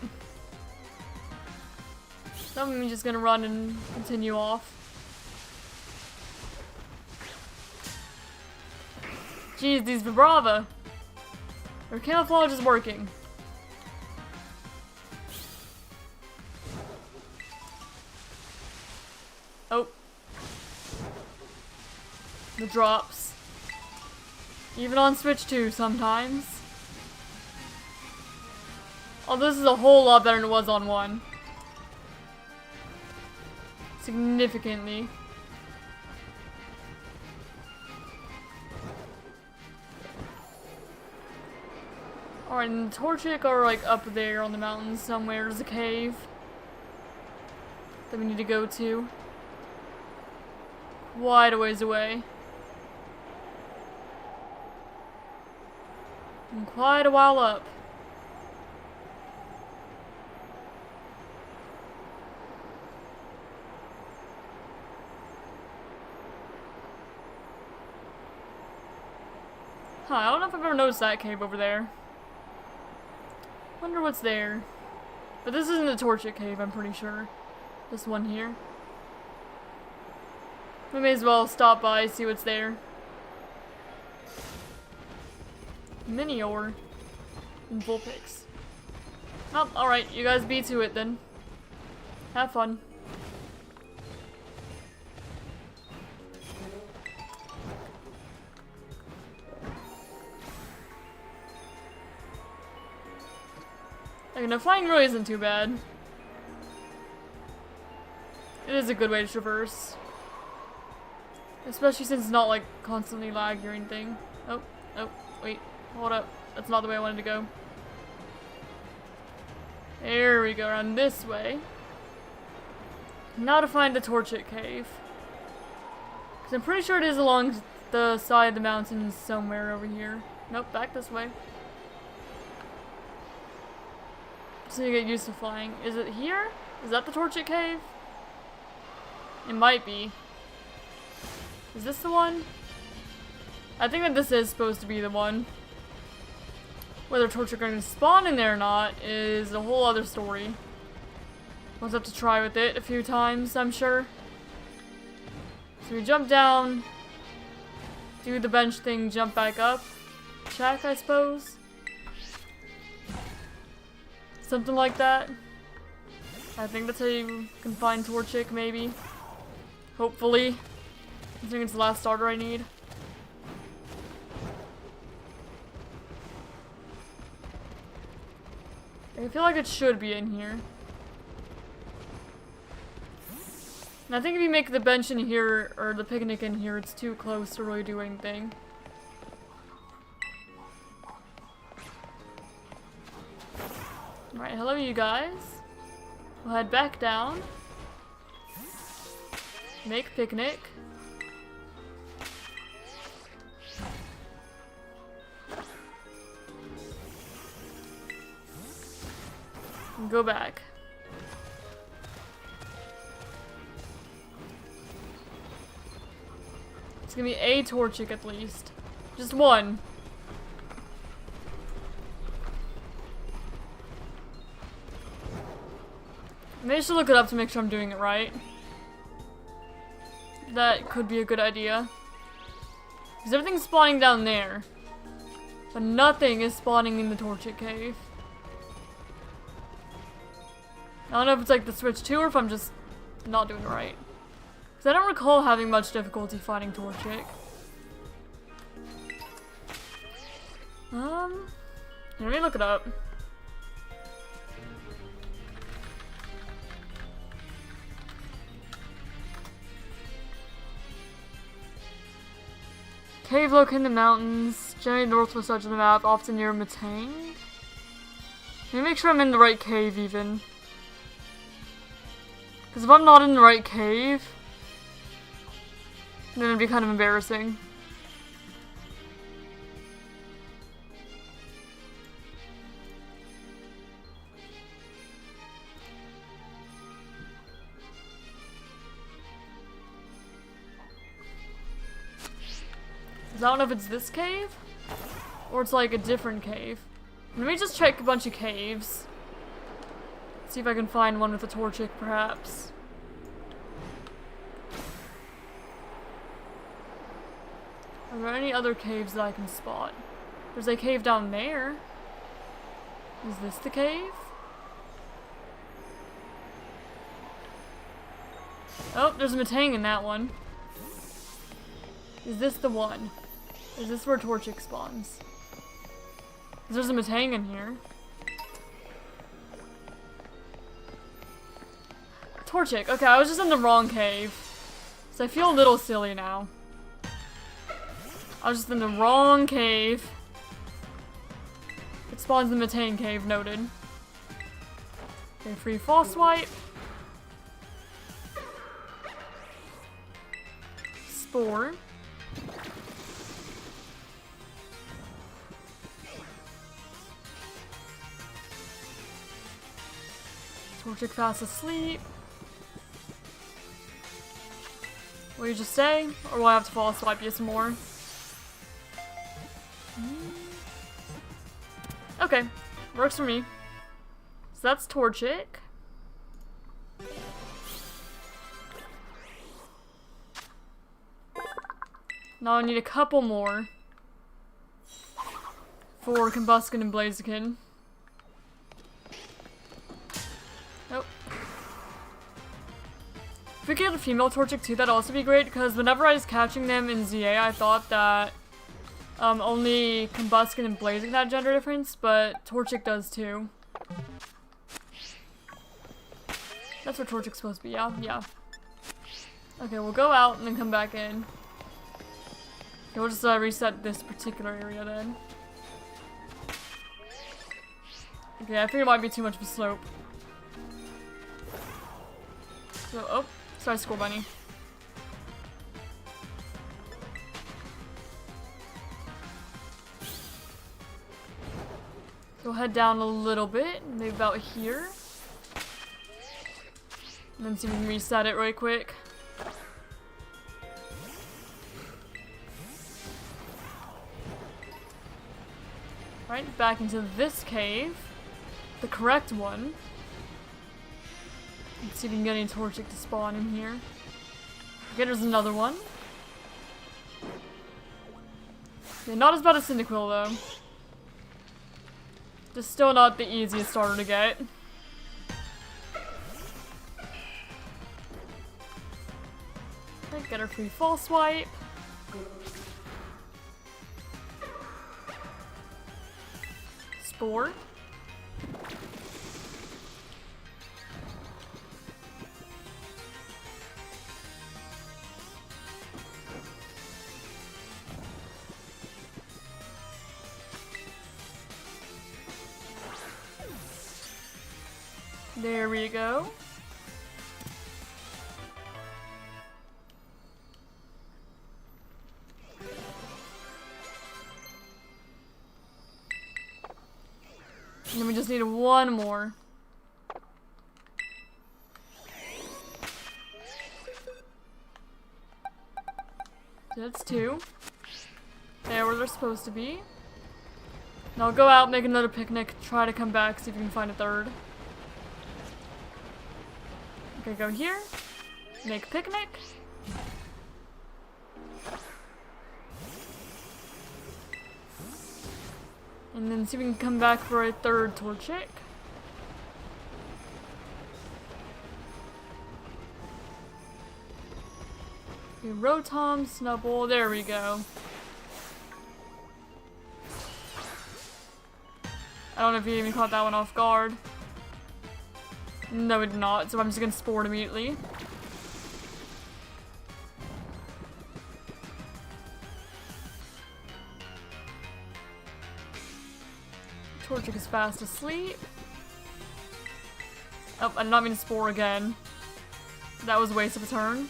So I'm just gonna run and continue off. Jeez, these Vibrava. Their camouflage is working. Oh. The drops. Even on Switch 2 sometimes. Oh, this is a whole lot better than it was on 1. Significantly. Alright, and the Torchic are like up there on the mountains somewhere. There's a cave that we need to go to. Quite a ways away. And quite a while up. Huh, I don't know if I've ever noticed that cave over there. Wonder what's there. But this isn't the Torchic cave, I'm pretty sure. This one here. We may as well stop by, see what's there. Mini ore. And Vulpix. Oh, alright, you guys be to it then. Have fun. Okay, now flying really isn't too bad. It is a good way to traverse. Especially since it's not like constantly laggy or anything. Oh, wait, hold up. That's not the way I wanted to go. There we go, around this way. Now to find the Torchic Cave. Because I'm pretty sure it is along the side of the mountains somewhere over here. Nope, back this way. So you get used to flying. Is it here? Is that the Torchic Cave? It might be. Is this the one? I think that this is supposed to be the one. Whether Torchic are going to spawn in there or not is a whole other story. We'll have to try with it a few times, I'm sure. So we jump down, do the bench thing, jump back up. Check, I suppose. Something like that. I think that's how you can find Torchic, maybe. Hopefully. I think it's the last starter I need. I feel like it should be in here. And I think if you make the bench in here, or the picnic in here, it's too close to really do anything. Alright, hello you guys. We'll head back down. Make picnic. And go back. It's gonna be a Torchic at least. Just one. Maybe I should look it up to make sure I'm doing it right. That could be a good idea. Because everything's spawning down there. But nothing is spawning in the Torchic Cave. I don't know if it's like the Switch 2 or if I'm just not doing it right. Because I don't recall having much difficulty fighting Torchic. Let me look it up. Cave located in the mountains, generally northwest edge of the map, often near Matang. Let me make sure I'm in the right cave even. Because if I'm not in the right cave, then it'd be kind of embarrassing. I don't know if it's this cave, or it's like a different cave. Let me just check a bunch of caves. See if I can find one with a Torchic, perhaps. Are there any other caves that I can spot? There's a cave down there. Is this the cave? Oh, there's a Matang in that one. Is this the one? Is this where Torchic spawns? There's a Matang in here. Torchic. Okay, I was just in the wrong cave. So I feel a little silly now. I was just in the wrong cave. It spawns in the Matang cave, noted. Okay, free fall swipe. Spore. Torchic fast asleep. Will you just stay? Or will I have to fall swipe you some more? Okay. Works for me. So that's Torchic. Now I need a couple more for Combuskin and Blaziken. Nope. If we could get a female Torchic too, that'd also be great, because whenever I was catching them in ZA, I thought that only Combuskin and Blaziken had gender difference, but Torchic does too. That's what Torchic's supposed to be, yeah? Yeah. Okay, we'll go out and then come back in. Okay, we'll just reset this particular area then. Okay, I figured it might be too much of a slope. So, oh, sorry, Score Bunny. So head down a little bit, maybe about here. And then see if we can reset it right quick. Right, back into this cave. The correct one. Let's see if we can get any Torchic to spawn in here. Okay, there's another one. Okay, not as bad as Cyndaquil though. Just still not the easiest starter to get. Okay, get our free fall swipe. Spore. There we go. And then we just need one more. So that's two. There where they're supposed to be. Now I'll go out, make another picnic, try to come back, see if we can find a third. Okay, go here. Make a picnic. And then see if we can come back for a third Torchic. Okay, Rotom, Snubbull, there we go. I don't know if you even caught that one off guard. No, it did not, so I'm just gonna Spore it immediately. Torchic is fast asleep. Oh, I did not mean to Spore again. That was a waste of a turn.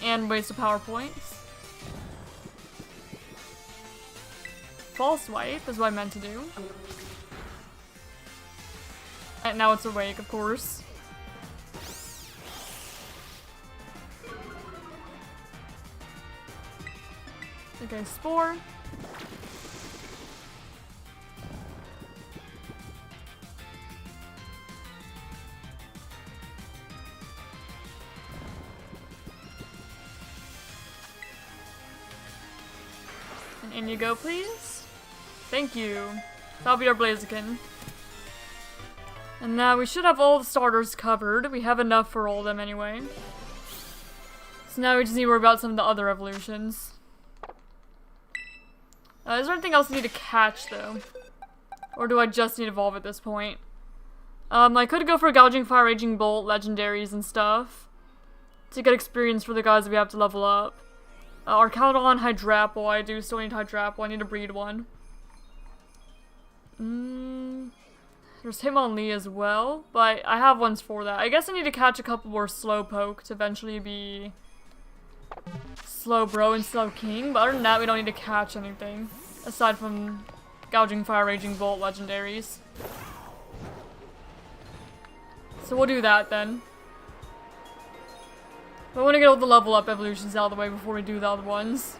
And waste of power points. False Swipe is what I meant to do. And now it's awake, of course. Okay, Spore. And in you go, please. Thank you. That'll be our Blaziken. And now we should have all the starters covered. We have enough for all of them anyway. So now we just need to worry about some of the other evolutions. Is there anything else I need to catch though? Or do I just need Evolve at this point? I could go for Gouging Fire, Raging Bolt, legendaries and stuff. To get experience for the guys that we have to level up. Arcalodon, Hydrapple. I do still need Hydrapple. I need to breed one. There's Hitmonlee as well, but I have ones for that. I guess I need to catch a couple more Slowpoke to eventually be Slowbro and Slowking, but other than that, we don't need to catch anything. Aside from Gouging Fire, Raging Bolt, legendaries. So we'll do that then. But I want to get all the level up evolutions out of the way before we do the other ones.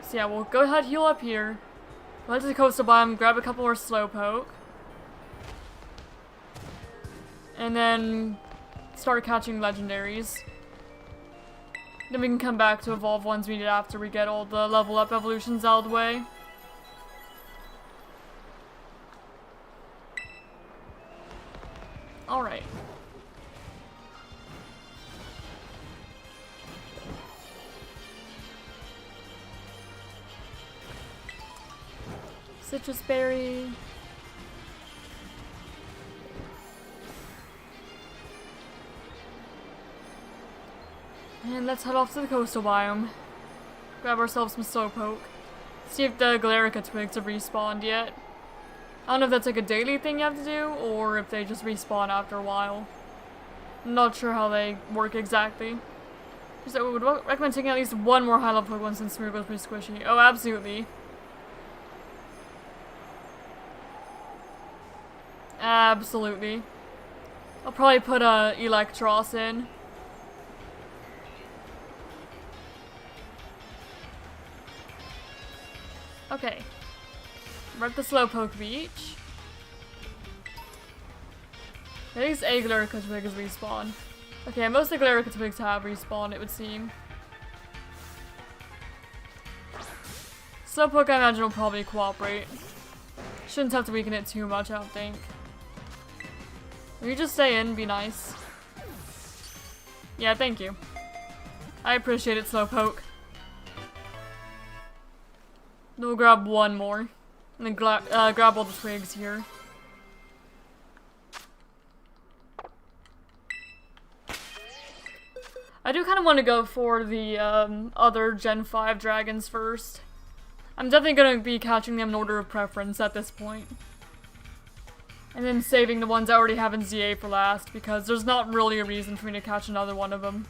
So yeah, we'll go ahead, heal up here. Go to the coastal biome, grab a couple more Slowpoke. And then start catching legendaries. Then we can come back to evolve ones we need after we get all the level up evolutions out of the way. Alright. Citrus berry. And let's head off to the coastal biome. Grab ourselves some Slowpoke. See if the Galarica twigs have respawned yet. I don't know if that's like a daily thing you have to do, or if they just respawn after a while. I'm not sure how they work exactly. So I would recommend taking at least one more high level Pokemon since Smeargle's pretty squishy. Oh, absolutely. Absolutely. I'll probably put a Electros in. Okay. We're at the Slowpoke Beach. At least a Galarica twig has respawned. Okay, most of the Galarica twigs have respawned, it would seem. Slowpoke, I imagine, will probably cooperate. Shouldn't have to weaken it too much, I don't think. Will you just stay in? Be nice. Yeah, thank you. I appreciate it, Slowpoke. We'll grab one more. And then grab all the twigs here. I do kind of want to go for the other Gen 5 dragons first. I'm definitely going to be catching them in order of preference at this point. And then saving the ones I already have in ZA for last, because there's not really a reason for me to catch another one of them.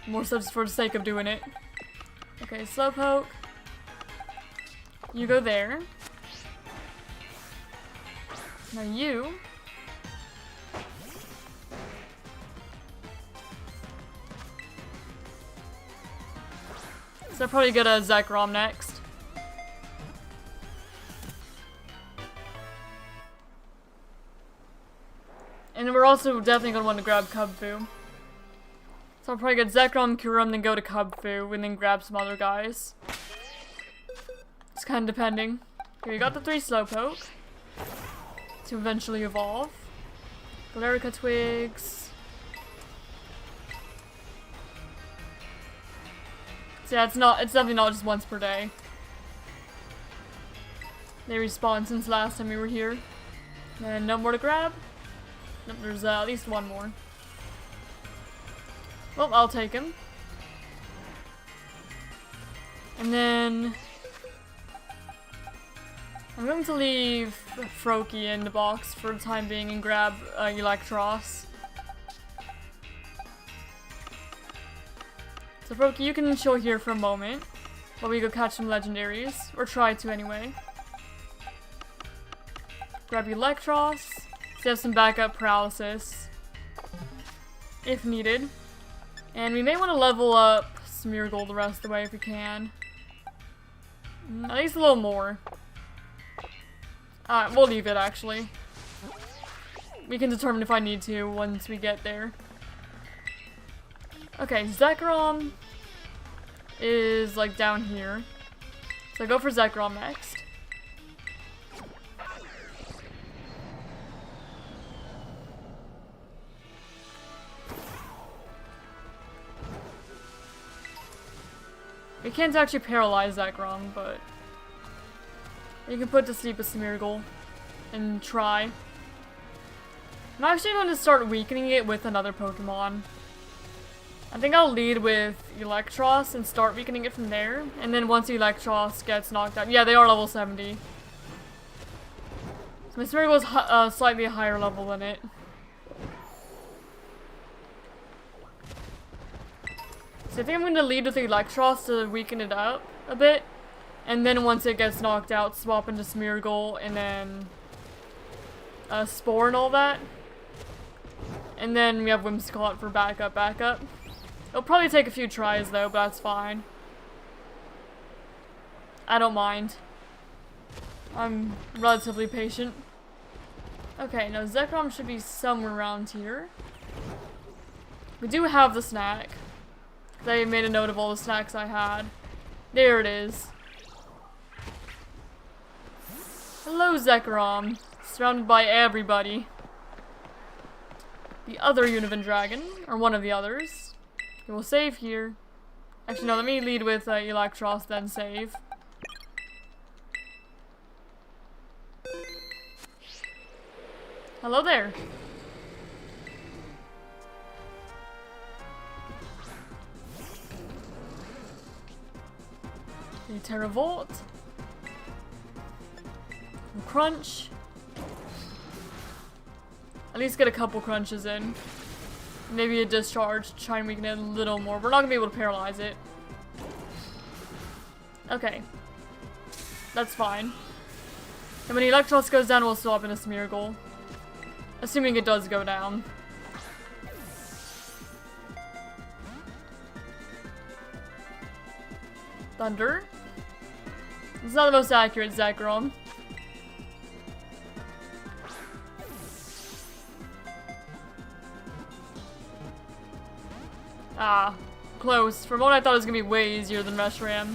More so just for the sake of doing it. Okay, Slowpoke. You go there. Now you... So I'll probably get a Zekrom next. And we're also definitely going to want to grab Cubfu. So I'll probably get Zekrom, Kyurem, then go to Cubfu, and then grab some other guys. It's kind of depending. Okay, we got the 3 Slowpoke. To eventually evolve. Galarica twigs. So yeah, it's definitely not just once per day. They respawned since last time we were here. And no more to grab. Nope, there's at least one more. Well, I'll take him. And then... I'm going to leave Froakie in the box for the time being and grab Electros. So Froakie, you can chill here for a moment while we go catch some legendaries. Or try to anyway. Grab Electros. So you have some backup paralysis. If needed. And we may want to level up Smeargle the rest of the way if we can. At least a little more. We'll leave it actually. We can determine if I need to once we get there. Okay, Zekrom is like down here. So go for Zekrom next. We can't actually paralyze Zekrom, but you can put to sleep a Smeargle and try. I'm actually going to start weakening it with another Pokemon. I think I'll lead with Electros and start weakening it from there. And then once Electros gets knocked out... Yeah, they are level 70. So my Smeargle is slightly higher level than it. So I think I'm going to lead with Electros to weaken it up a bit. And then once it gets knocked out, swap into Smeargle and then Spore and all that. And then we have Whimsicott for backup. It'll probably take a few tries though, but that's fine. I don't mind. I'm relatively patient. Okay, now Zekrom should be somewhere around here. We do have the snack. I made a note of all the snacks I had. There it is. Hello, Zekrom. Surrounded by everybody. The other Univin Dragon, or one of the others. Okay, we'll save here. Actually, no, let me lead with Electros, then save. Hello there. A Terravolt. Crunch. At least get a couple crunches in. Maybe a discharge to try and weaken it a little more. We're not gonna be able to paralyze it. Okay. That's fine. And when the Electros goes down, we'll swap in a Smeargle. Assuming it does go down. Thunder. It's not the most accurate Zekrom. Ah, close. From what I thought it was gonna be way easier than Meshram.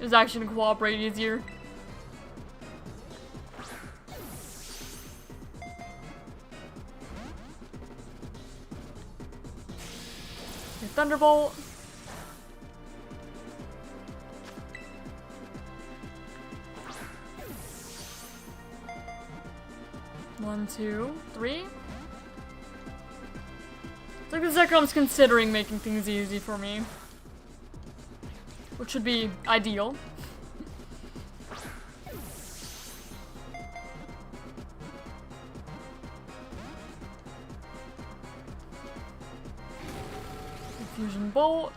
It was actually gonna cooperate easier. Okay, Thunderbolt. One, two, three. It's like the Zekrom's considering making things easy for me. Which would be ideal. Fusion Bolt.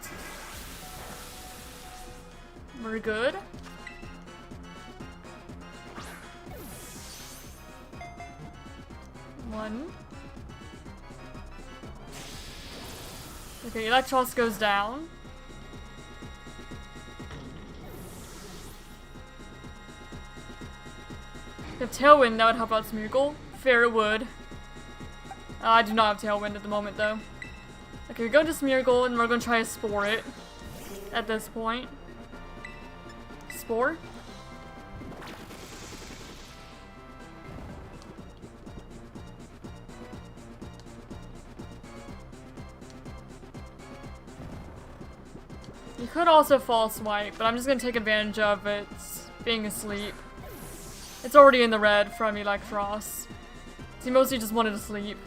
Very good. One. Okay, Electros goes down. If Tailwind, that would help out Smeargle. Fair, it would. I do not have Tailwind at the moment, though. Okay, we go to Smeargle, and we're going to try to Spore it. At this point. Spore. You could also False Swipe, but I'm just going to take advantage of it being asleep. It's already in the red from Electros. So he mostly just wanted to sleep.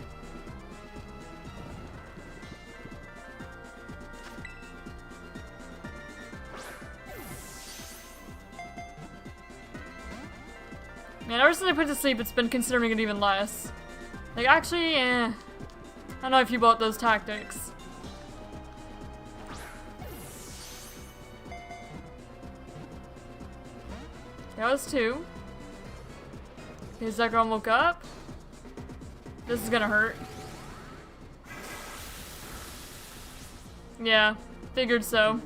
Man, ever since I put it to sleep, it's been considering it even less. Like, actually, I don't know if you bought those tactics. That was two. Okay, Zekrom woke up. This is gonna hurt. Yeah, figured so.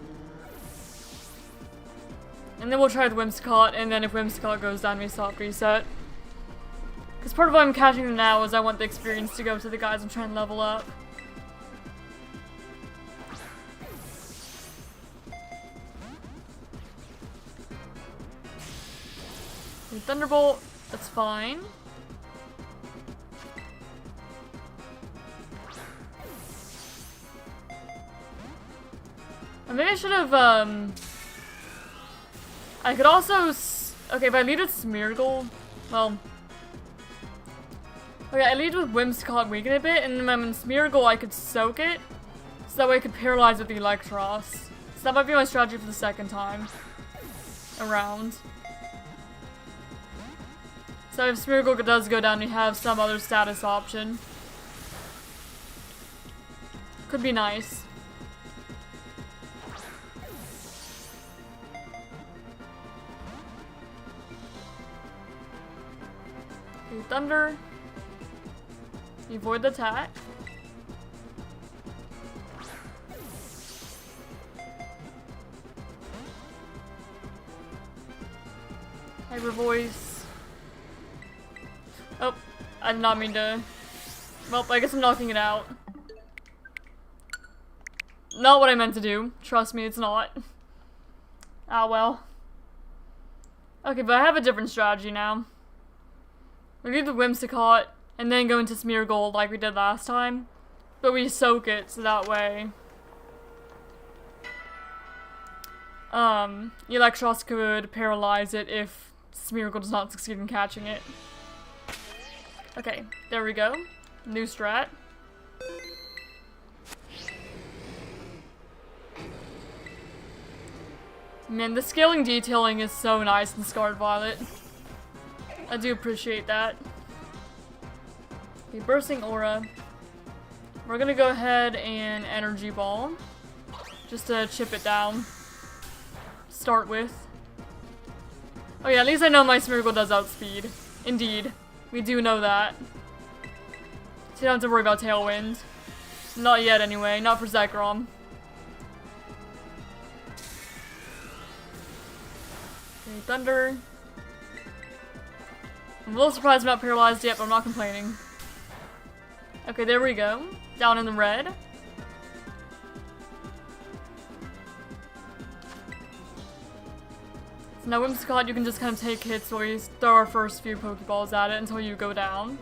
And then we'll try with Whimsicott, and then if Whimsicott goes down, we soft reset. Because part of why I'm catching them now is I want the experience to go to the guys I'm trying to level up. Okay, Thunderbolt, that's fine. Maybe I should have, I could also, okay, if I lead with Smeargle, well, okay, I lead with Whimsicott, weaken it a bit, and then when I'm in Smeargle, I could soak it, so that way I could paralyze with the Electros. So that might be my strategy for the second time around. So if Smeargle does go down, you have some other status option. Could be nice. Okay, Thunder. You avoid the attack. Hyper Voice. Oh, I did not mean to. Well, I guess I'm knocking it out. Not what I meant to do. Trust me, it's not. Ah, well. Okay, but I have a different strategy now. We leave the Whimsicott, and then go into Smeargle like we did last time. But we soak it, so that way... Electros could paralyze it if Smeargle does not succeed in catching it. Okay, there we go. New strat. Man, the scaling detailing is so nice in Scarlet Violet. I do appreciate that. Okay, Bursting Aura. We're gonna go ahead and Energy Ball. Just to chip it down. Start with. Oh yeah, at least I know my Smeargle does outspeed. Indeed. We do know that. So you don't have to worry about Tailwind. Not yet anyway, not for Zekrom. Okay, Thunder. I'm a little surprised I'm not paralyzed yet, but I'm not complaining. Okay, there we go. Down in the red. So now Whimsicott, you can just kind of take hits while we throw our first few Pokeballs at it until you go down.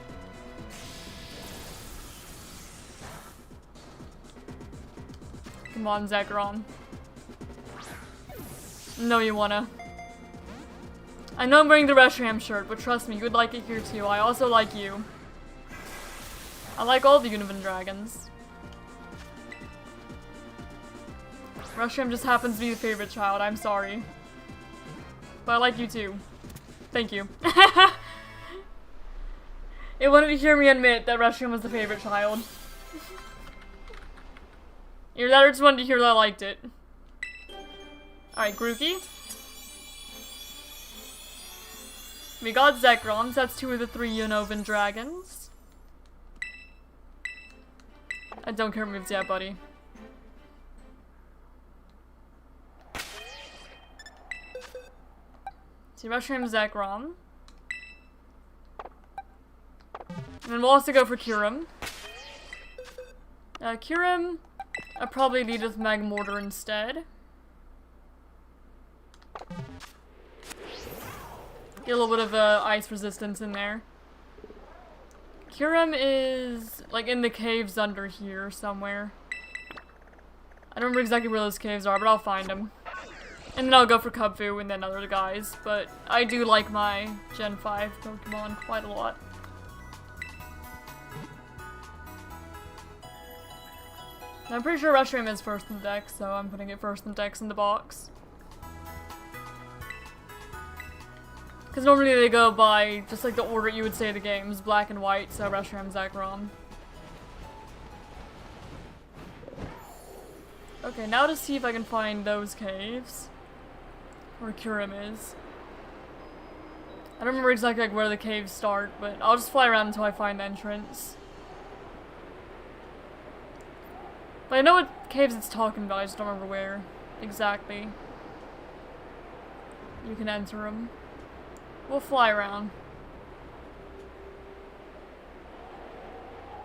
Come on, Zekrom. No, you wanna. I know I'm wearing the Reshiram shirt, but trust me, you would like it here too. I also like you. I like all the Univin dragons. Reshiram just happens to be the favorite child, I'm sorry. But I like you too. Thank you. It wanted to hear me admit that Reshiram was the favorite child. Either that or just wanted to hear that I liked it. Alright, Grookey. We got Zekrom, so that's 2 of the 3 Univin dragons. I don't care moves yet, buddy. So Reshiram, Zekrom. And then we'll also go for Kyurem. Kyurem, I'll probably lead with Magmortar instead. Get a little bit of ice resistance in there. Kyurem is like in the caves under here somewhere. I don't remember exactly where those caves are, but I'll find them. And then I'll go for Kubfu and then other guys, but I do like my Gen 5 Pokemon quite a lot. I'm pretty sure Reshiram is first in the deck, so I'm putting it first in the decks in the box. Because normally they go by just like the order you would say the games, black and white, so Reshiram, Zekrom. Okay, now to see if I can find those caves. Where Kyurem is. I don't remember exactly like where the caves start, but I'll just fly around until I find the entrance. But I know what caves it's talking about, I just don't remember where exactly. You can enter them. We'll fly around.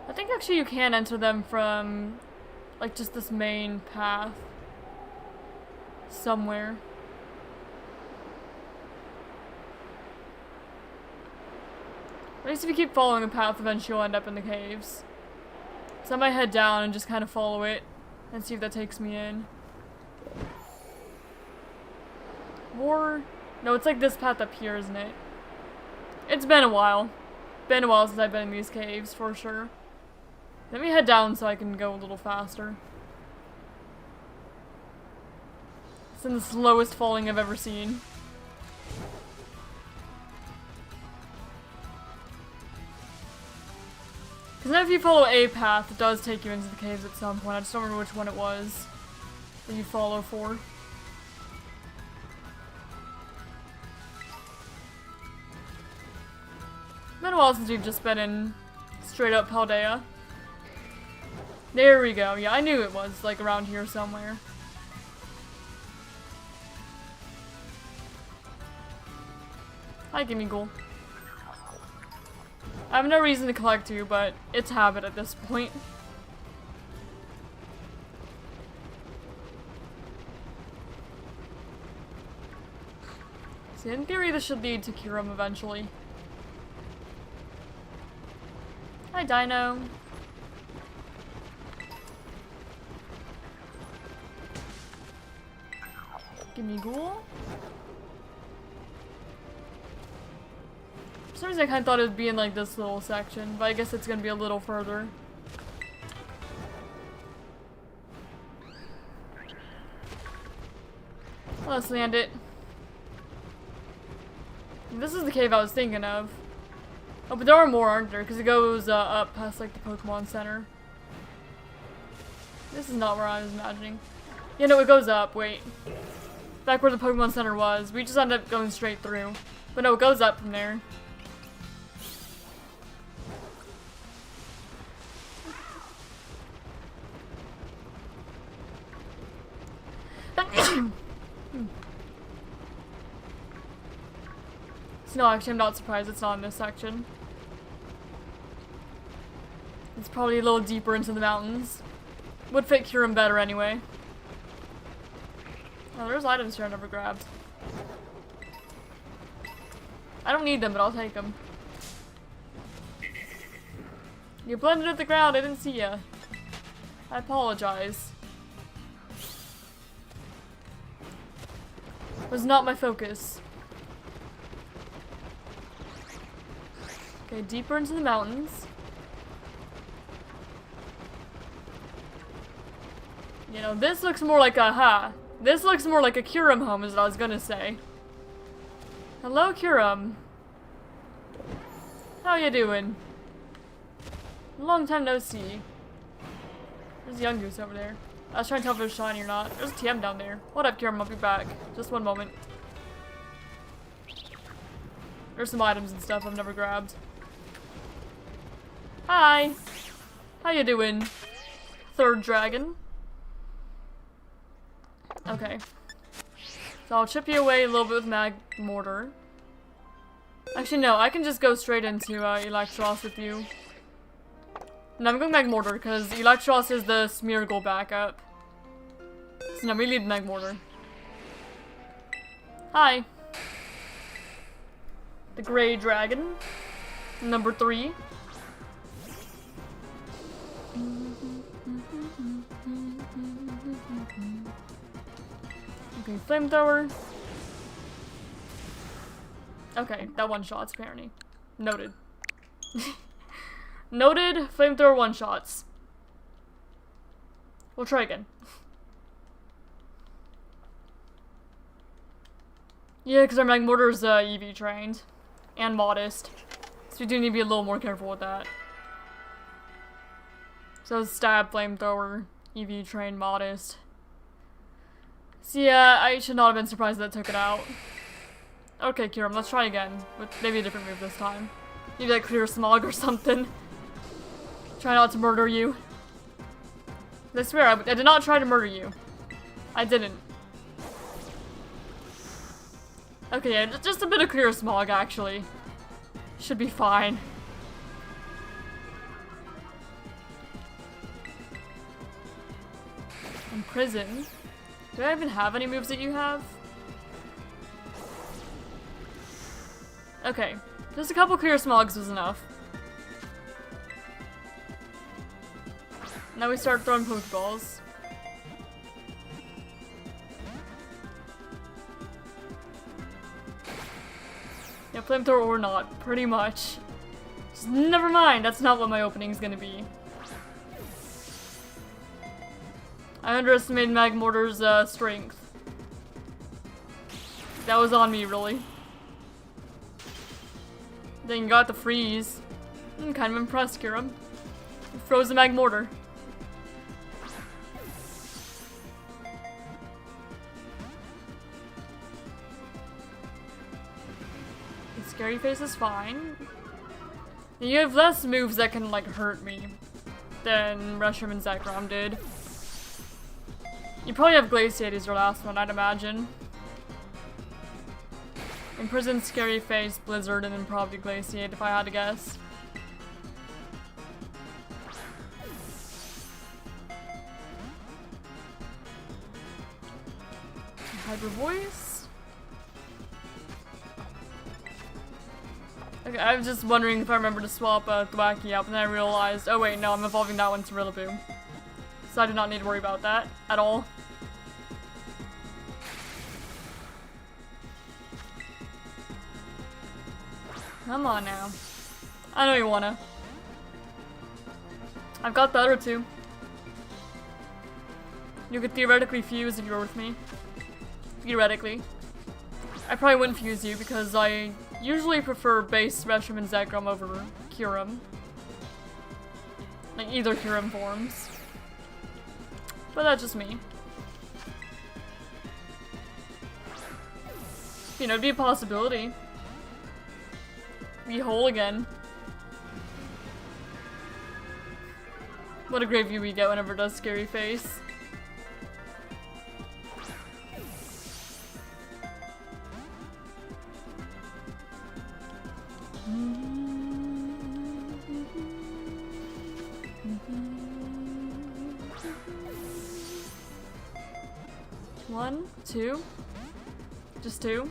I think actually you can enter them from like just this main path. Somewhere. At least if you keep following the path, eventually you'll end up in the caves. So I might head down and just kind of follow it and see if that takes me in. Or... no, it's like this path up here, isn't it? It's been a while. Been a while since I've been in these caves, for sure. Let me head down so I can go a little faster. It's in the slowest falling I've ever seen. Because now if you follow a path, it does take you into the caves at some point. I just don't remember which one it was that you follow for. Been a while since we've just been in straight up Paldea. There we go. Yeah, I knew it was like around here somewhere. Hi, Gimmighoul. I have no reason to collect you, but it's habit at this point. See, in theory this should lead to Kyurem eventually. Hi, Dino. Gimmighoul. For some reason I kind of thought it would be in like this little section, but I guess it's gonna be a little further. Let's land it. This is the cave I was thinking of. Oh, but there are more, aren't there? Because it goes up past like the Pokemon Center. This is not where I was imagining. Yeah, no, it goes up. Wait. Back where the Pokemon Center was. We just ended up going straight through. But no, it goes up from there. No, actually, I'm not surprised it's not in this section. It's probably a little deeper into the mountains. Would fit Kyurem better anyway. Oh, there's items here I never grabbed. I don't need them, but I'll take them. You blended with the ground, I didn't see ya. I apologize. Was not my focus. Okay, deeper into the mountains. You know, this looks more like a, this looks more like a Kyurem home is what I was gonna say. Hello, Kyurem. How you doing? Long time no see. There's a young goose over there. I was trying to tell if it was shiny or not. There's a TM down there. What up, Kyurem? I'll be back. Just one moment. There's some items and stuff I've never grabbed. Hi! How you doing? Third dragon. Okay. So I'll chip you away a little bit with Mag Mortar. Actually, no, I can just go straight into Electros with you. No, I'm going Mag Mortar because Electros is the Smeargle backup. So no, we need Mag Mortar. Hi. The Gray Dragon. Number 3. Okay, flamethrower. Okay, that one shots apparently. Noted. Noted, flamethrower one shots. We'll try again. Yeah, because our Magmortar's EV trained. And modest. So we do need to be a little more careful with that. So stab, flamethrower, EV trained, modest. So yeah, I should not have been surprised that took it out. Okay, Kyurem, let's try again. With maybe a different move this time. Maybe like clear smog or something. Try not to murder you. I swear, I did not try to murder you. I didn't. Okay, yeah, just a bit of clear smog, actually. Should be fine. Imprison. Do I even have any moves that you have? Okay, just a couple clear smogs was enough. Now we start throwing Pokeballs. Yeah, flamethrower or not, pretty much. Just never mind, that's not what my opening is gonna be. I underestimated Magmortar's strength. That was on me, really. Then you got the freeze. I'm kind of impressed, Kyurem. You froze the Magmortar. Scary Face is fine. You have less moves that can, like, hurt me than Reshiram and Zekrom did. You probably have Glaciate as your last one, I'd imagine. Imprison, Scary Face, Blizzard, and then probably Glaciate if I had to guess. Hyper Voice? Okay, I was just wondering if I remember to swap Thwacky out, and then I realized, oh wait, no, I'm evolving that one to Rillaboom. So I do not need to worry about that at all. Come on now. I know you wanna. I've got the other two. You could theoretically fuse if you're with me. theoretically. I probably wouldn't fuse you because I usually prefer base Reshiram and Zekrom over Kyurem. Like either Kyurem forms. But that's just me. You know, it'd be a possibility. Be whole again. What a great view we get whenever it does scary face. One, two. Just two.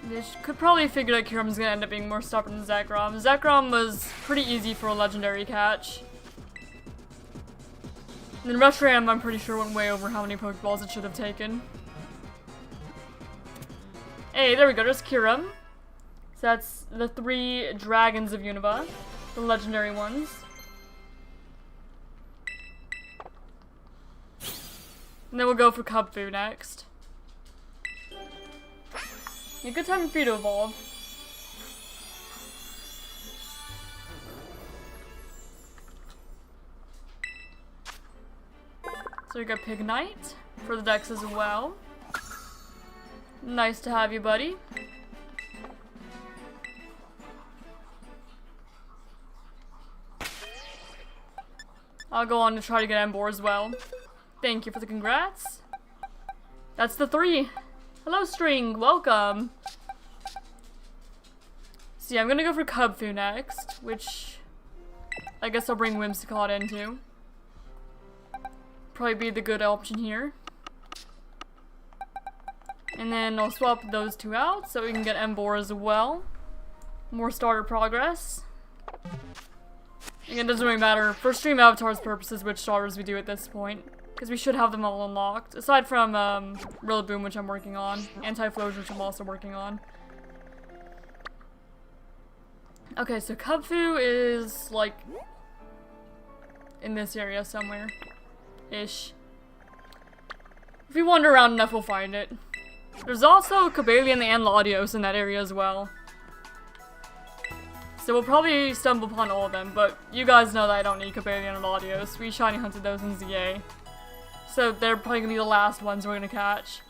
They could probably figure that Kyurem's gonna end up being more stubborn than Zekrom. Zekrom was pretty easy for a legendary catch. And then Reshiram, I'm pretty sure, went way over how many Pokeballs it should have taken. Hey, there we go, there's Kyurem. So that's the 3 Dragons of Unova, the legendary ones. And then we'll go for Kubfu next. Yeah, good time for you to evolve. So we got Pignite for the Dex as well. Nice to have you, buddy. I'll go on to try to get Ember as well. Thank you for the congrats. That's the 3. Hello, String. Welcome. So yeah, I'm gonna go for Kubfu next, which I guess I'll bring Whimsicott into. Probably be the good option here. And then I'll swap those 2 out so we can get Ember as well. More starter progress. Again, it doesn't really matter for Stream Avatar's purposes which starters we do at this point. Because we should have them all unlocked. Aside from Rillaboom, which I'm working on. Anti-Flosion, which I'm also working on. Okay, so Kubfu is, like, in this area somewhere. Ish. If we wander around enough, we'll find it. There's also Cobalion and Latios in that area as well. So we'll probably stumble upon all of them, but you guys know that I don't need Cobalion and Latios. We shiny hunted those in ZA. So they're probably gonna be the last ones we're gonna catch.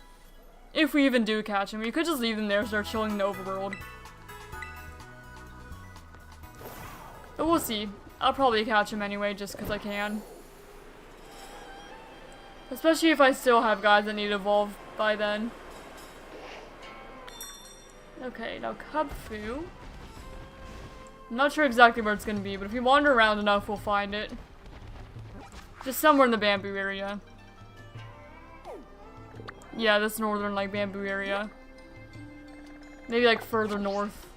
If we even do catch them. We could just leave them there so they're chilling in the overworld. But we'll see. I'll probably catch them anyway just because I can. Especially if I still have guys that need to evolve by then. Okay, now Kubfu. I'm not sure exactly where it's gonna be, but if we wander around enough, we'll find it. Just somewhere in the bamboo area. Yeah, this northern, like, bamboo area. Maybe, like, further north.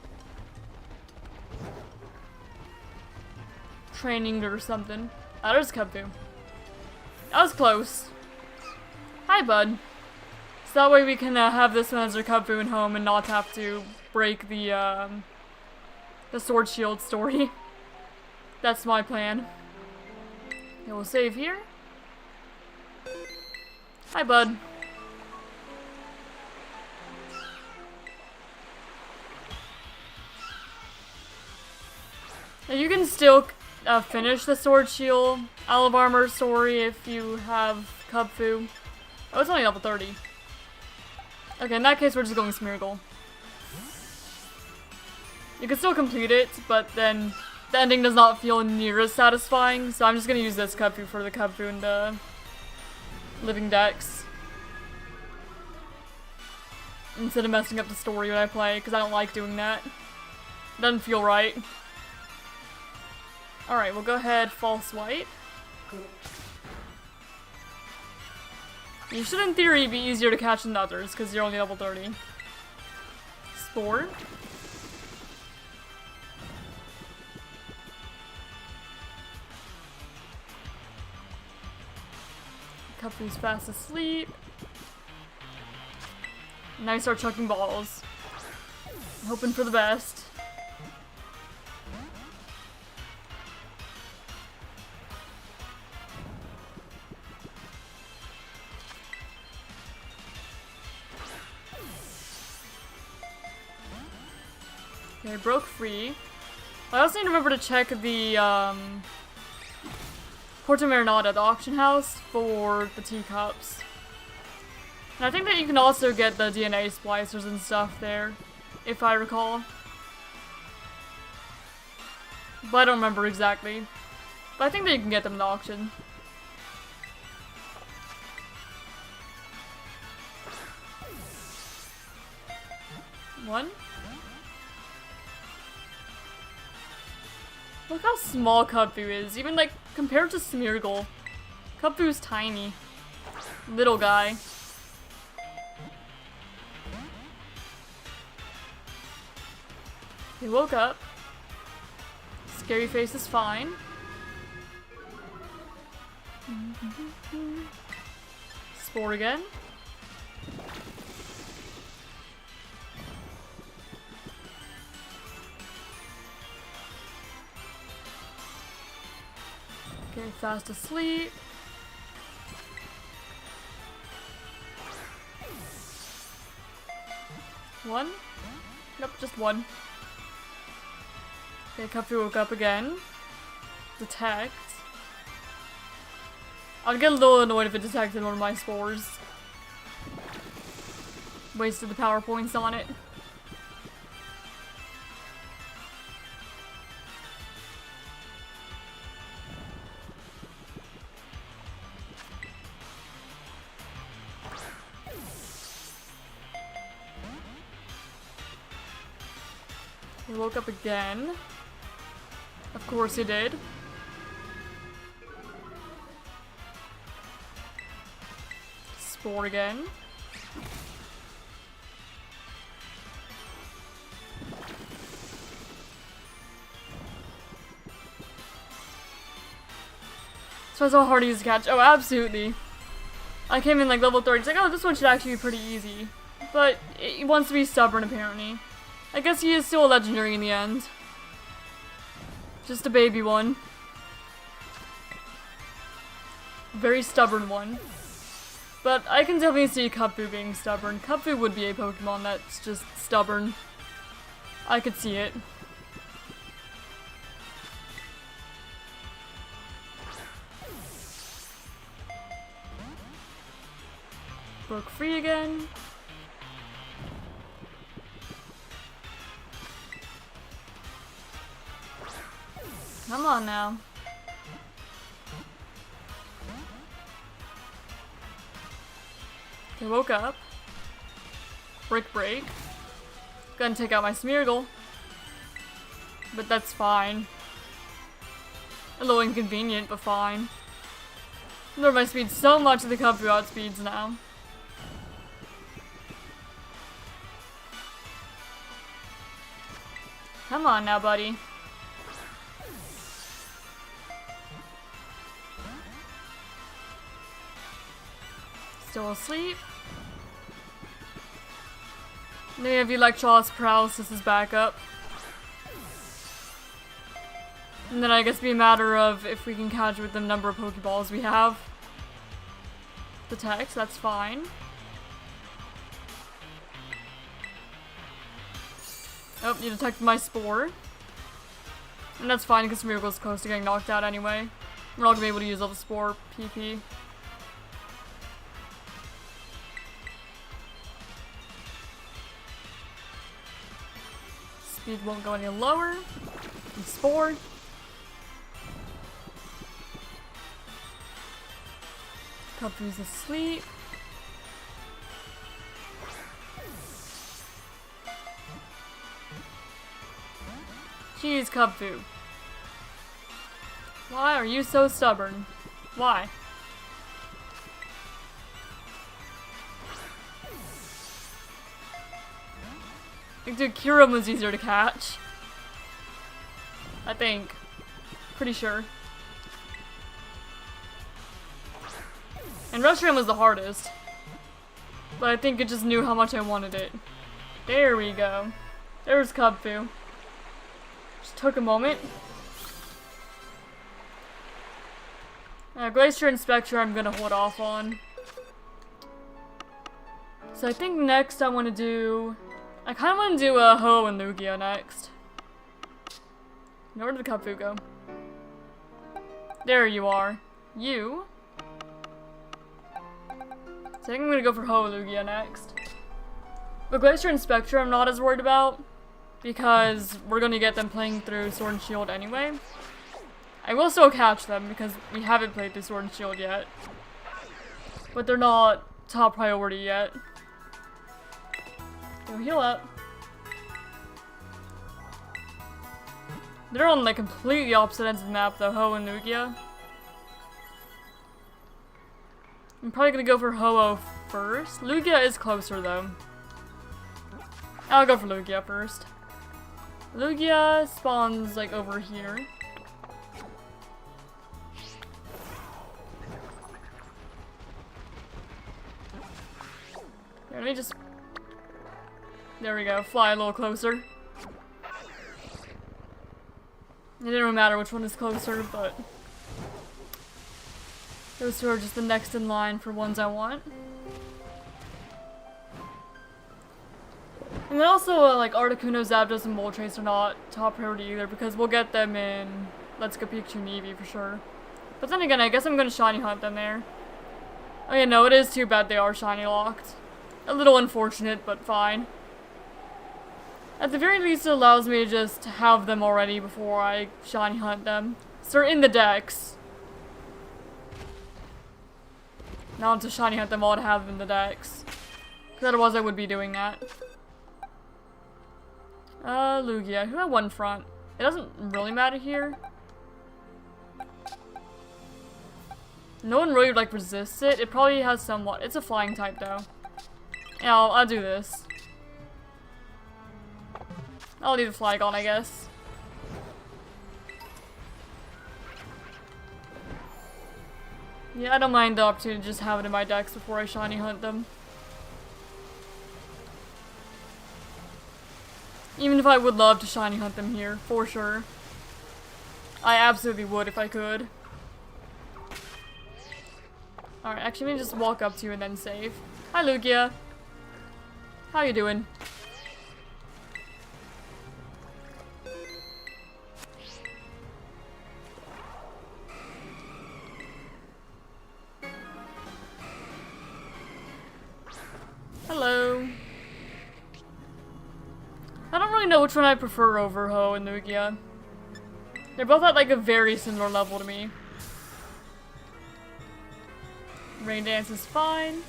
Training or something. Ah, there's Kubfu. That was close. Hi, bud. So that way we can have this one as our Kubfu in home and not have to break the Sword Shield story. That's my plan. Okay, we'll save here. Hi, bud. Now you can still finish the Sword Shield Olive Armor story if you have Kubfu. Oh, it's only level 30. Okay, in that case, we're just going Smeargle. You can still complete it, but then the ending does not feel near as satisfying, so I'm just gonna use this Kubfu for the Kubfu and the Living Dex. Instead of messing up the story when I play, because I don't like doing that. It doesn't feel right. Alright, we'll go ahead, False White. You should, in theory, be easier to catch than others, because you're only level 30. Spore. Cuffy's fast asleep. Now I start chucking balls. Hoping for the best. Okay, broke free. I also need to remember to check the Porta Marinata, the auction house, for the teacups. And I think that you can also get the DNA splicers and stuff there, if I recall. But I don't remember exactly. But I think that you can get them in the auction. One. Look how small Cubfu is, even like compared to Smeargle. Cubfu's tiny. Little guy. He woke up. Scary face is fine. Spore again. Okay, fast asleep. One? Nope, just one. Okay, Cuffy woke up again. Detect. I'd get a little annoyed if it detected one of my spores. Wasted the power points on it. He woke up again. Of course he did. Spore again. So that's how hard he is to catch. Oh, absolutely. I came in like level 30. It's like, oh, this one should actually be pretty easy. But he wants to be stubborn, apparently. I guess he is still a legendary in the end. Just a baby one. Very stubborn one. But I can definitely see Cubfu being stubborn. Cubfu would be a Pokemon that's just stubborn. I could see it. Broke free again. Come on now. Okay, woke up. Break. Gonna take out my Smeargle. But that's fine. A little inconvenient, but fine. Lowered my speed so much that the Cubfu outspeeds now. Come on now, buddy. Still asleep. They have Electros paralysis as backup. And then I guess be a matter of if we can catch with the number of Pokeballs we have. Detect, that's fine. Oh, you detected my Spore. And that's fine because Smeargle's close to getting knocked out anyway. We're not gonna be able to use all the Spore PP. Speed won't go any lower. And Spore. Cubfu's asleep. Jeez, Cubfu. Why are you so stubborn? Why? Dude, Kyurem was easier to catch. I think. Pretty sure. And Reshiram was the hardest. But I think it just knew how much I wanted it. There we go. There's Kubfu. Just took a moment. Glacier and Spectre I'm gonna hold off on. So I think next I want to do... I kind of want to do a Ho and Lugia next. Now where did the Kubfu go? There you are. You. So I think I'm gonna go for Ho and Lugia next. But Glacier and Spectre I'm not as worried about. Because we're gonna get them playing through Sword and Shield anyway. I will still catch them because we haven't played through Sword and Shield yet. But they're not top priority yet. Go heal up. They're on like completely opposite ends of the map though, Ho and Lugia. I'm probably gonna go for Ho-Oh first. Lugia is closer though. I'll go for Lugia first. Lugia spawns like over here. Here, let me just... There we go, fly a little closer. It didn't really matter which one is closer, but... Those two are just the next in line for ones I want. And then also, like, Articuno, Zapdos, and Moltres are not top priority either, because we'll get them in Let's Go Pikachu and Eevee for sure. But then again, I guess I'm gonna shiny hunt them there. Oh yeah, no, it is too bad they are shiny locked. A little unfortunate, but fine. At the very least, it allows me to just have them already before I shiny hunt them. So they're in the decks. Not to shiny hunt them all to have them in the decks. Because otherwise I would be doing that. Lugia. Who had one front? It doesn't really matter here. No one really, like, resists it. It probably has somewhat. It's a flying type, though. Yeah, I'll do this. I'll leave the flag on, I guess. Yeah, I don't mind the opportunity to just have it in my decks before I shiny hunt them. Even if I would love to shiny hunt them here, for sure. I absolutely would if I could. Alright, actually let me just walk up to you and then save. Hi Lugia. How you doing? Hello. I don't really know which one I prefer over Ho and Lugia. They're both at like a very similar level to me. Rain Dance is fine.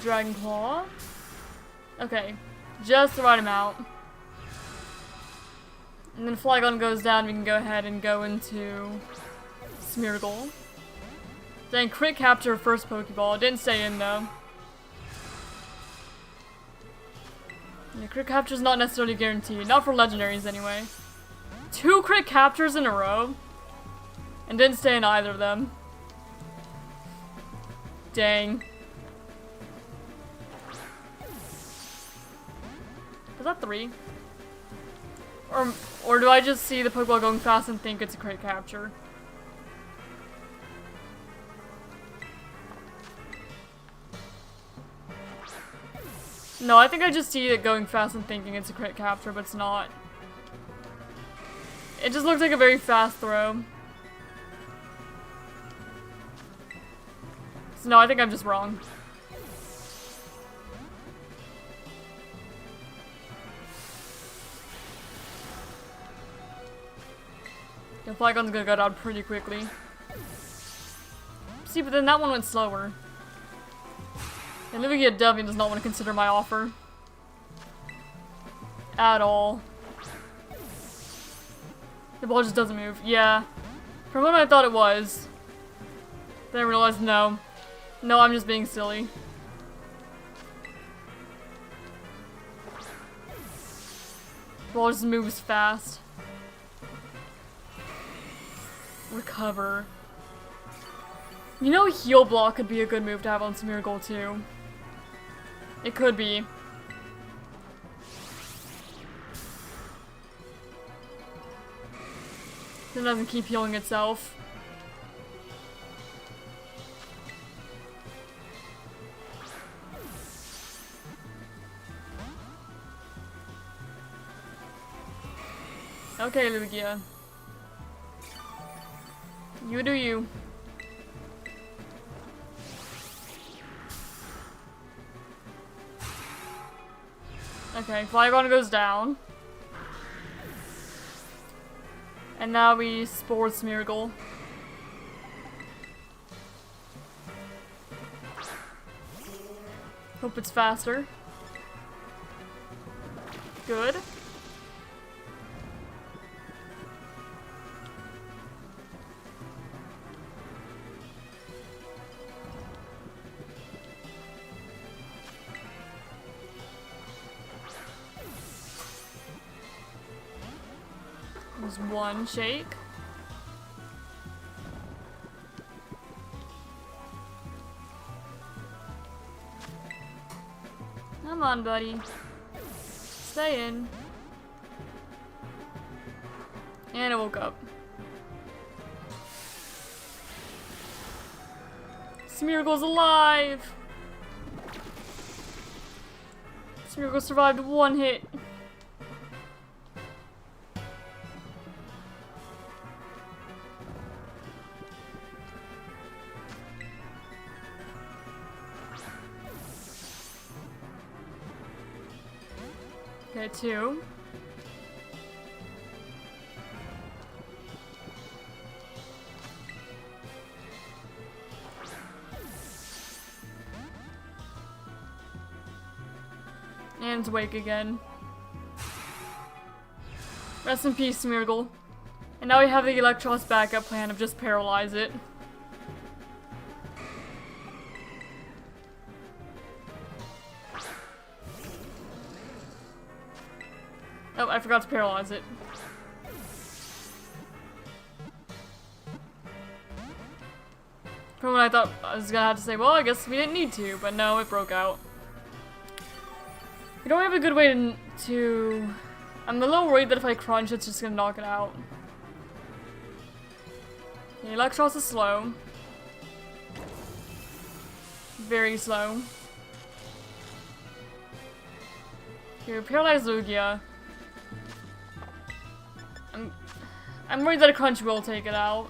Dragon Claw. Okay, just the right amount. And then Flygon goes down, we can go ahead and go into Smeargle. Then crit capture first Pokeball. Didn't stay in though. Yeah, crit capture's not necessarily guaranteed. Not for legendaries anyway. 2 crit captures in a row. And didn't stay in either of them. Dang. Was that 3? Or do I just see the Pokeball going fast and think it's a crit capture? No, I think I just see it going fast and thinking it's a crit capture, but it's not. It just looks like a very fast throw. So no, I think I'm just wrong. The Flygon's gonna go down pretty quickly. See, but then that one went slower. And Lugia definitely does not want to consider my offer. At all. The ball just doesn't move. Yeah. From what I thought it was. Then I realized no. No, I'm just being silly. The ball just moves fast. Recover. You know, Heal Block could be a good move to have on Smeargle too. It could be. It doesn't keep healing itself. Okay, Lugia. You do you. Okay, Flygon goes down. And now we Spore Smeargle. Hope it's faster. Good. There's one shake. Come on, buddy. Stay in. And it woke up. Smeargle's alive! Smeargle survived one hit. Okay, 2. And it's awake again. Rest in peace, Smeargle. And now we have the Electros backup plan of just paralyze it. Oh, I forgot to paralyze it. From when I thought I was gonna have to say, well, I guess we didn't need to, but no, it broke out. We don't have a good way to... I'm a little worried that if I crunch, it's just gonna knock it out. Okay, Electros is slow. Very slow. Okay, paralyze Lugia. I'm worried that a crunch will take it out.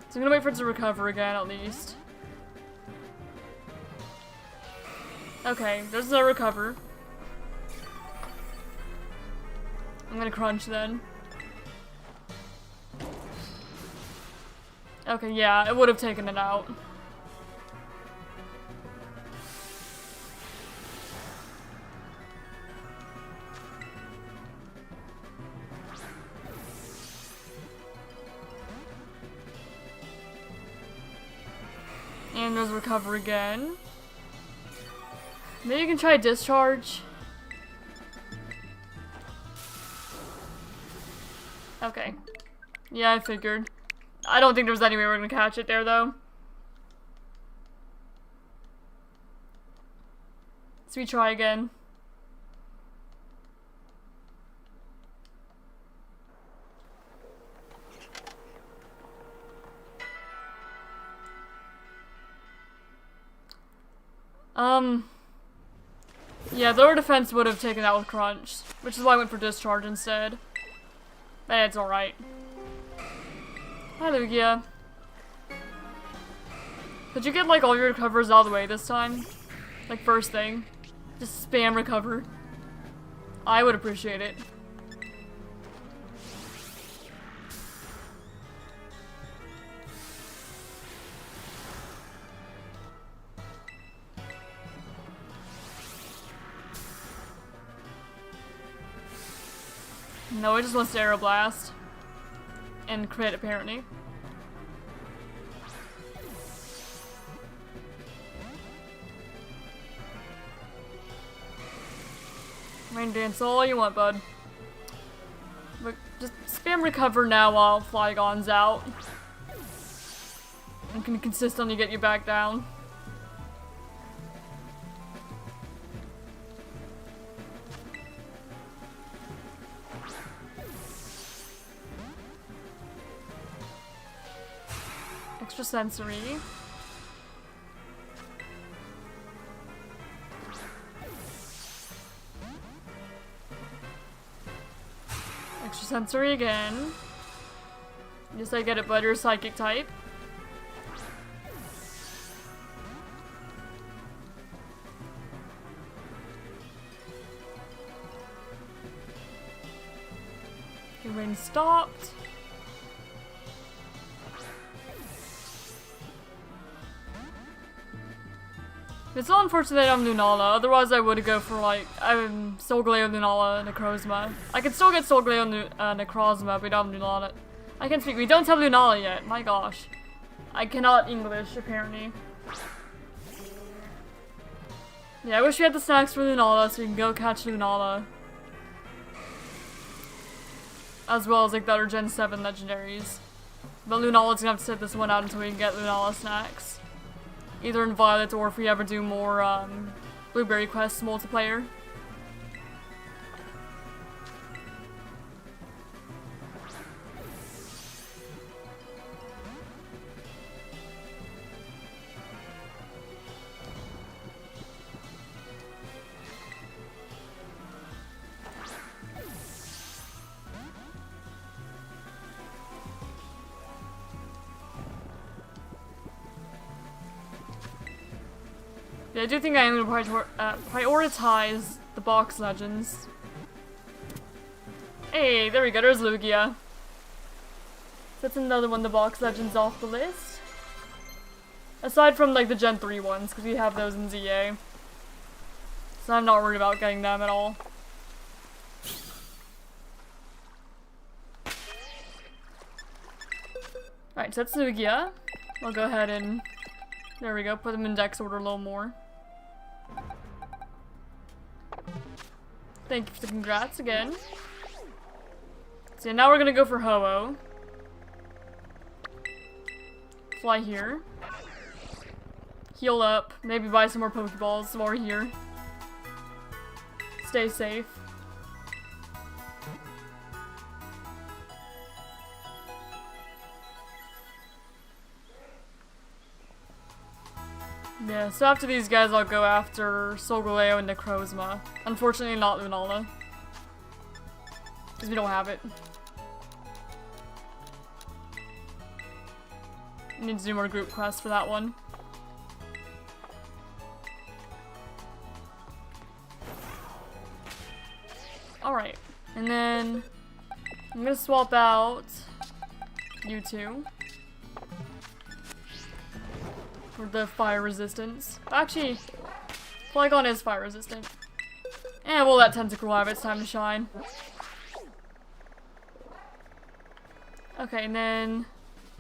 So I'm gonna wait for it to recover again, at least. Okay, there's no recover. I'm gonna crunch then. Okay, yeah, it would have taken it out. And there's recover again. Maybe you can try discharge. Okay. Yeah, I figured. I don't think there's any way we're gonna catch it there, though. So we try again. Yeah, lower defense would have taken out with crunch, which is why I went for discharge instead. But it's alright. Hi, Lugia. Did you get, like, all your recovers out of the way this time? Like, first thing. Just spam recover. I would appreciate it. No, it just wants to Aeroblast. And crit, apparently. Rain dance all you want, bud. But just spam recover now while Flygon's out. I'm gonna consistently get you back down. Extra sensory. Extra sensory again. Yes, I get it, bud. You're a psychic type. Okay, rain stopped. It's so unfortunate that I'm Lunala, otherwise I would go for like, Solgaleo, Lunala, Necrozma. I could still get Solgaleo, Necrozma, but we don't have Lunala. I can speak, we don't have Lunala yet, my gosh. I cannot English, apparently. Yeah, I wish we had the snacks for Lunala so we can go catch Lunala. As well as like the other Gen 7 legendaries. But Lunala's gonna have to sit this one out until we can get Lunala snacks. Either in Violet or if we ever do more Blueberry Quests multiplayer. Yeah, I do think I am going to prioritize the box legends. Hey, there we go, there's Lugia. That's another one of the box legends off the list. Aside from like the Gen 3 ones, because we have those in ZA. So I'm not worried about getting them at all. Alright, so that's Lugia. I'll go ahead and... There we go, put them in dex order a little more. Thank you for the congrats again. So yeah, now we're gonna go for Ho-Oh. Fly here. Heal up. Maybe buy some more Pokeballs while we're here. Stay safe. Yeah, so after these guys, I'll go after Solgaleo and Necrozma. Unfortunately, not Lunala. Because we don't have it. Need to do more group quests for that one. Alright, and then I'm gonna swap out you two. For the fire resistance. Actually, Flygon is fire resistant. And we'll let Tentacruel have its time to shine. Okay, and then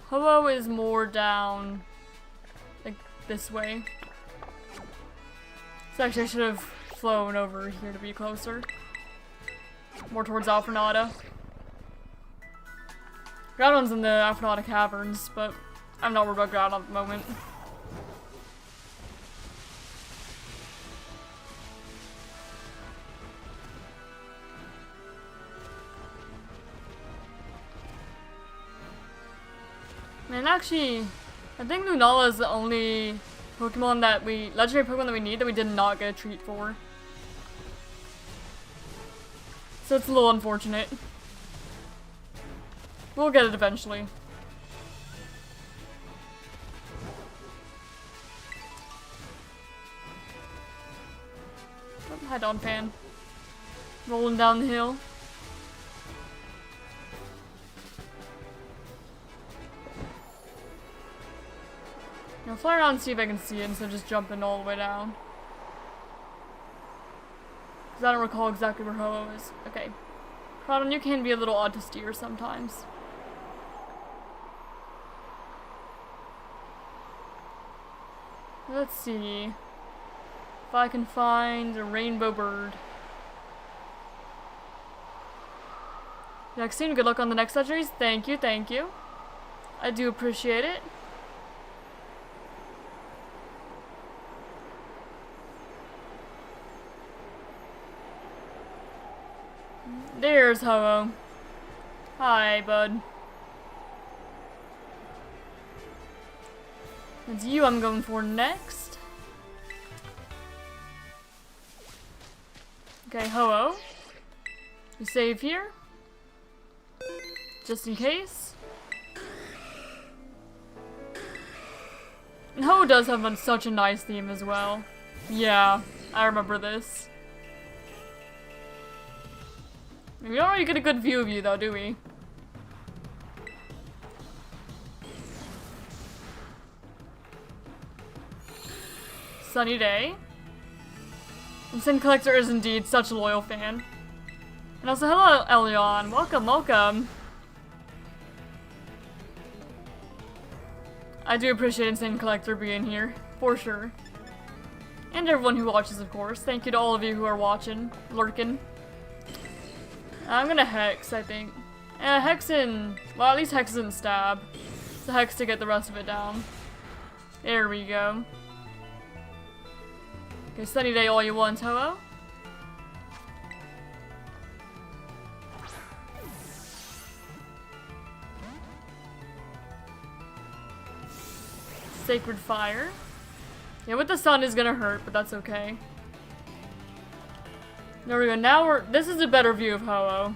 Ho-Oh is more down like this way. So actually I should have flown over here to be closer. More towards Alphanata. Groudon's in the Alphanata caverns, but I'm not worried about Groudon at the moment. And actually, I think Lunala is the only Pokemon that legendary Pokemon that we need that we did not get a treat for. So it's a little unfortunate. We'll get it eventually. Oh, hi Donphan. Rolling down the hill. I'll fly around and see if I can see it instead of just jumping all the way down. Because I don't recall exactly where Ho-Oh is. Okay. Groudon, you can be a little odd to steer sometimes. Let's see if I can find a rainbow bird. Maxine, good luck on the next surgeries. Thank you, thank you. I do appreciate it. There's Ho-Oh. Hi, bud. It's you I'm going for next. Okay, Ho-Oh. You save here. Just in case. And Ho does have such a nice theme as well. Yeah, I remember this. We don't really get a good view of you though, do we? Sunny day. And Sin Collector is indeed such a loyal fan. And also, hello, Elion. Welcome, welcome. I do appreciate Insane Collector being here, for sure. And everyone who watches, of course. Thank you to all of you who are watching, lurking. I'm gonna Hex, I think. Hex in... Well, at least Hex in Stab. So Hex to get the rest of it down. There we go. Okay, sunny day all you want, Ho-Oh. Sacred Fire. Yeah, with the sun is gonna hurt, but that's okay. There we go, now this is a better view of Ho-Oh.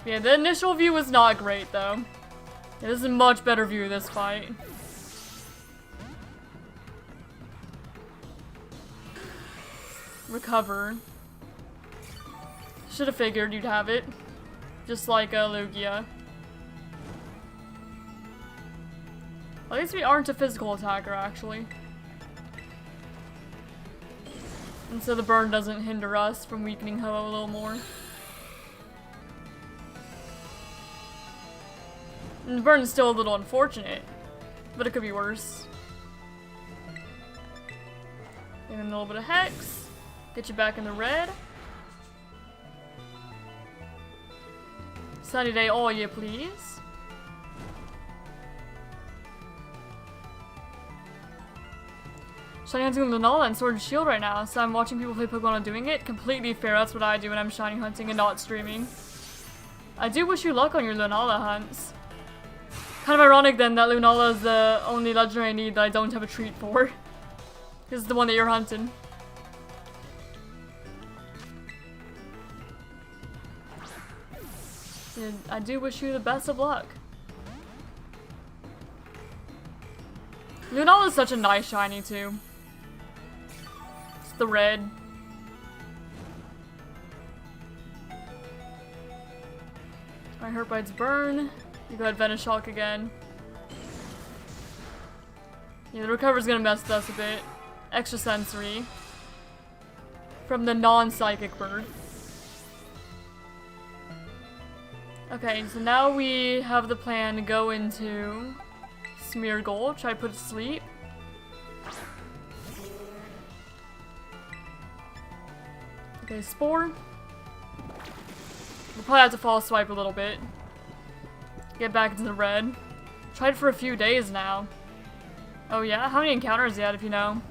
Yeah, the initial view was not great, though. Yeah, this is a much better view of this fight. Recover. Should have figured you'd have it. Just like Lugia. At least we aren't a physical attacker, actually. And so the burn doesn't hinder us from weakening Ho-Oh a little more. And the burn is still a little unfortunate, but it could be worse. And a little bit of Hex. Get you back in the red. Sunny day all you please. Shiny hunting with Lunala and Sword and Shield right now, so I'm watching people play Pokemon and doing it. Completely fair, that's what I do when I'm shiny hunting and not streaming. I do wish you luck on your Lunala hunts. Kind of ironic then that Lunala is the only legendary I need that I don't have a treat for. This is the one that you're hunting. And I do wish you the best of luck. Lunala is such a nice shiny too. It's the red. My Hurt Bites burn. You go ahead Venoshock again. Yeah, the recover's gonna mess with us a bit. Extra sensory. From the non-psychic bird. Okay, so now we have the plan to go into Smear Gold, try to put it to sleep. Okay, Spore. We'll probably have to fall swipe a little bit. Get back into the red. Tried for a few days now. Oh yeah? How many encounters yet, if you know?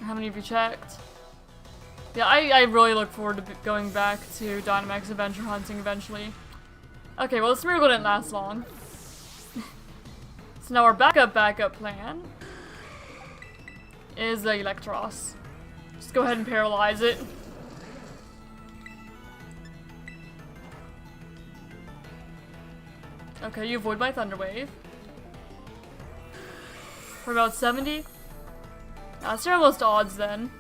How many have you checked? Yeah, I really look forward to going back to Dynamax Adventure Hunting eventually. Okay, well, this miracle didn't last long. So now our backup plan is the Electros. Just go ahead and paralyze it. Okay, you avoid my Thunder Wave. For about 70? That's your most odds then.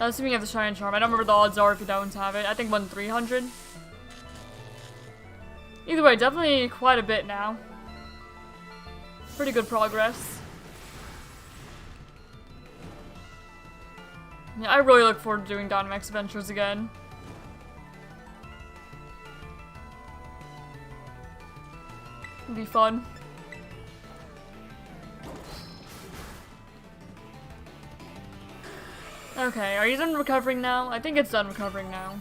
Assuming you have the Shine Charm. I don't remember the odds are if you don't have it. I think 1 in 300. Either way, definitely quite a bit now. Pretty good progress. Yeah, I really look forward to doing Dynamax Adventures again. It'd be fun. Okay, are you done recovering now? I think it's done recovering now.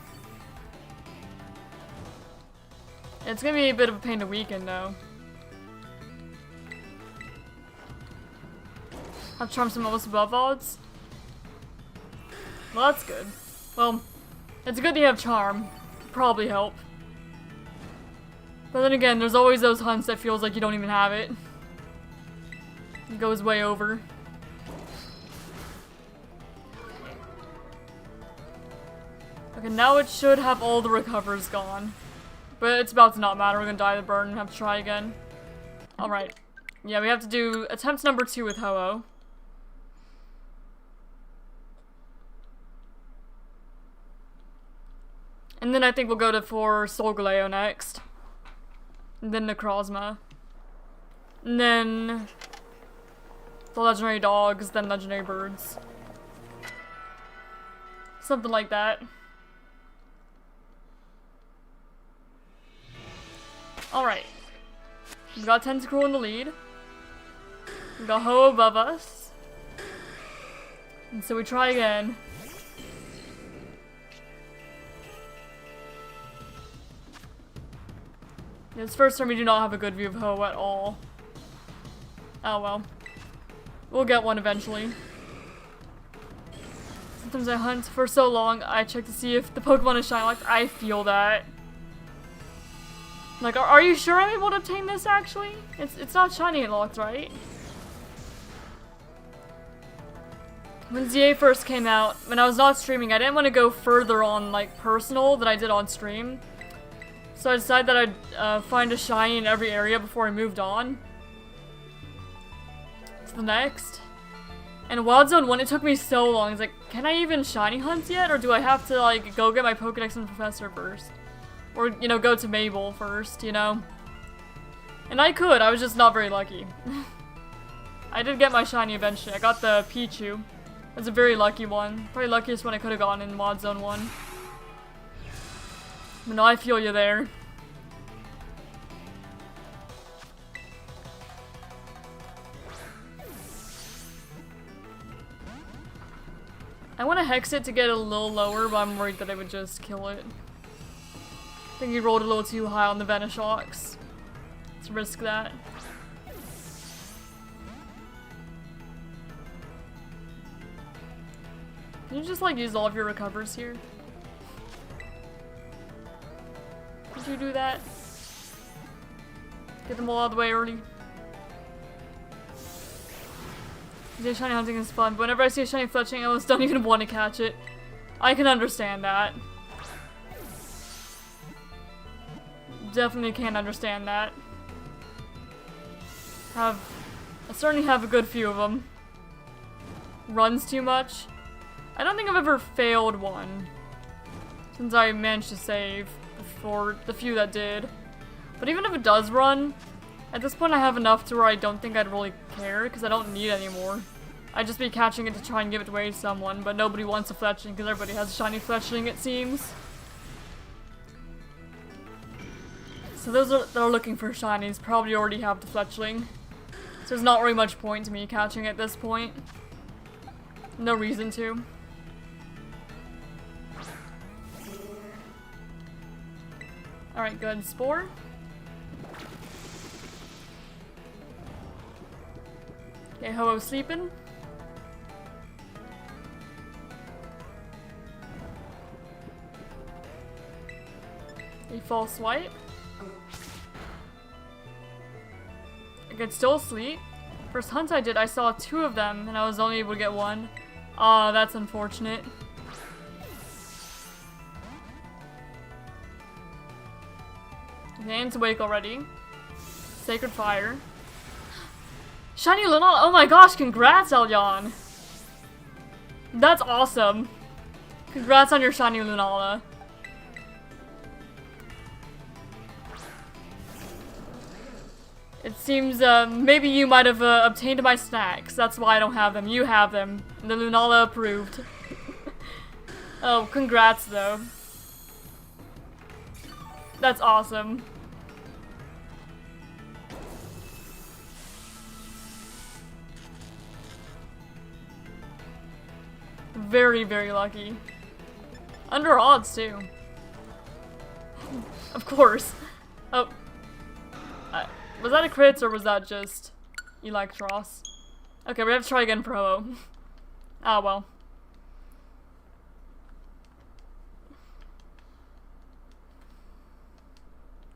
It's gonna be a bit of a pain to weaken, though. I've charmed some almost above odds. Well, that's good. Well, it's good that you have charm. Probably help. But then again, there's always those hunts that feels like you don't even have it. It goes way over. Okay, now it should have all the recovers gone. But it's about to not matter, we're gonna die of the burn and have to try again. Alright. Yeah, we have to do attempt number 2 with Ho-Oh. And then I think we'll go for Solgaleo next. And then Necrozma. And then the legendary dogs, then legendary birds. Something like that. Alright. We got Tentacruel in the lead. We got Ho above us. And so we try again. This first turn we do not have a good view of Ho at all. Oh well. We'll get one eventually. Sometimes I hunt for so long, I check to see if the Pokemon is shiny locked. I feel that. Like, are you sure I'm able to obtain this actually? It's not shiny locked, right? When ZA first came out, when I was not streaming, I didn't want to go further on like personal than I did on stream. So I decided that I'd find a shiny in every area before I moved on to the next. And Wild Zone 1, it took me so long. It's like, can I even shiny hunt yet? Or do I have to like go get my Pokedex and Professor first? Or, you know, go to Mabel first, you know? And I could, I was just not very lucky. I did get my shiny eventually. I got the Pichu. That's a very lucky one. Probably luckiest one I could have gotten in Mod Zone 1. But no, I feel you there. I want to hex it to get a little lower, but I'm worried that I would just kill it. I think he rolled a little too high on the Venoshox. Let's risk that. Can you just like use all of your recovers here? Could you do that? Get them all out of the way early. Shiny hunting is fun, but whenever I see a shiny fletching, I almost don't even want to catch it. I can understand that. Definitely can understand that. I certainly have a good few of them. Runs too much. I don't think I've ever failed one since I managed to save for the few that did. But even if it does run, at this point I have enough to where I don't think I'd really care because I don't need any more. I'd just be catching it to try and give it away to someone, but nobody wants a fletchling because everybody has a shiny fletchling, it seems. So those that are looking for shinies probably already have the fletchling. So there's not really much point to me catching it at this point. No reason to. Alright, good. Spore. Okay, Ho-Oh sleeping. A false swipe. I could still sleep. First hunt I did, I saw 2 of them, and I was only able to get 1. Ah, that's unfortunate. Okay, it's awake already. Sacred Fire. Shiny Lunala! Oh my gosh, congrats, Elyon! That's awesome. Congrats on your shiny Lunala. It seems, maybe you might have obtained my snacks. That's why I don't have them. You have them. The Lunala approved. Oh, congrats, though. That's awesome. very, very lucky. Under odds, too. Of course. Oh. Was that a crit or was that just Electros? Okay, we have to try again for Ho-Oh. Ah, well.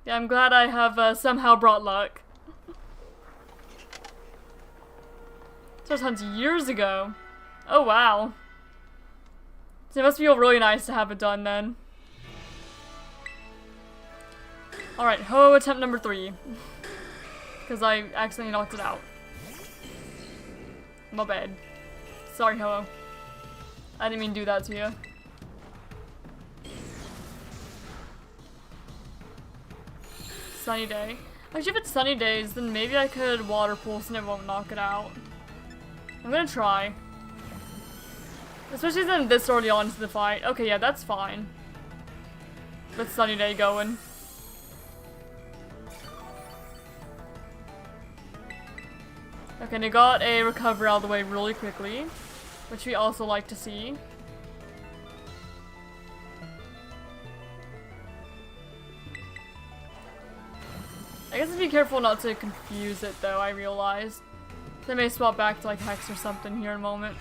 Yeah, I'm glad I have somehow brought luck. This was tons years ago. Oh, wow. So it must feel really nice to have it done then. Alright, Ho-Oh attempt number 3. Because I accidentally knocked it out. My bad. Sorry, Ho-Oh. I didn't mean to do that to you. Sunny day. Actually, if it's sunny days, then maybe I could water pulse and it won't knock it out. I'm gonna try. Especially then this early on into the fight. Okay, yeah, that's fine. With sunny day going. Okay, and I got a recover out of the way really quickly, which we also like to see. I guess be careful not to confuse it though, I realized. They may swap back to like Hex or something here in a moment.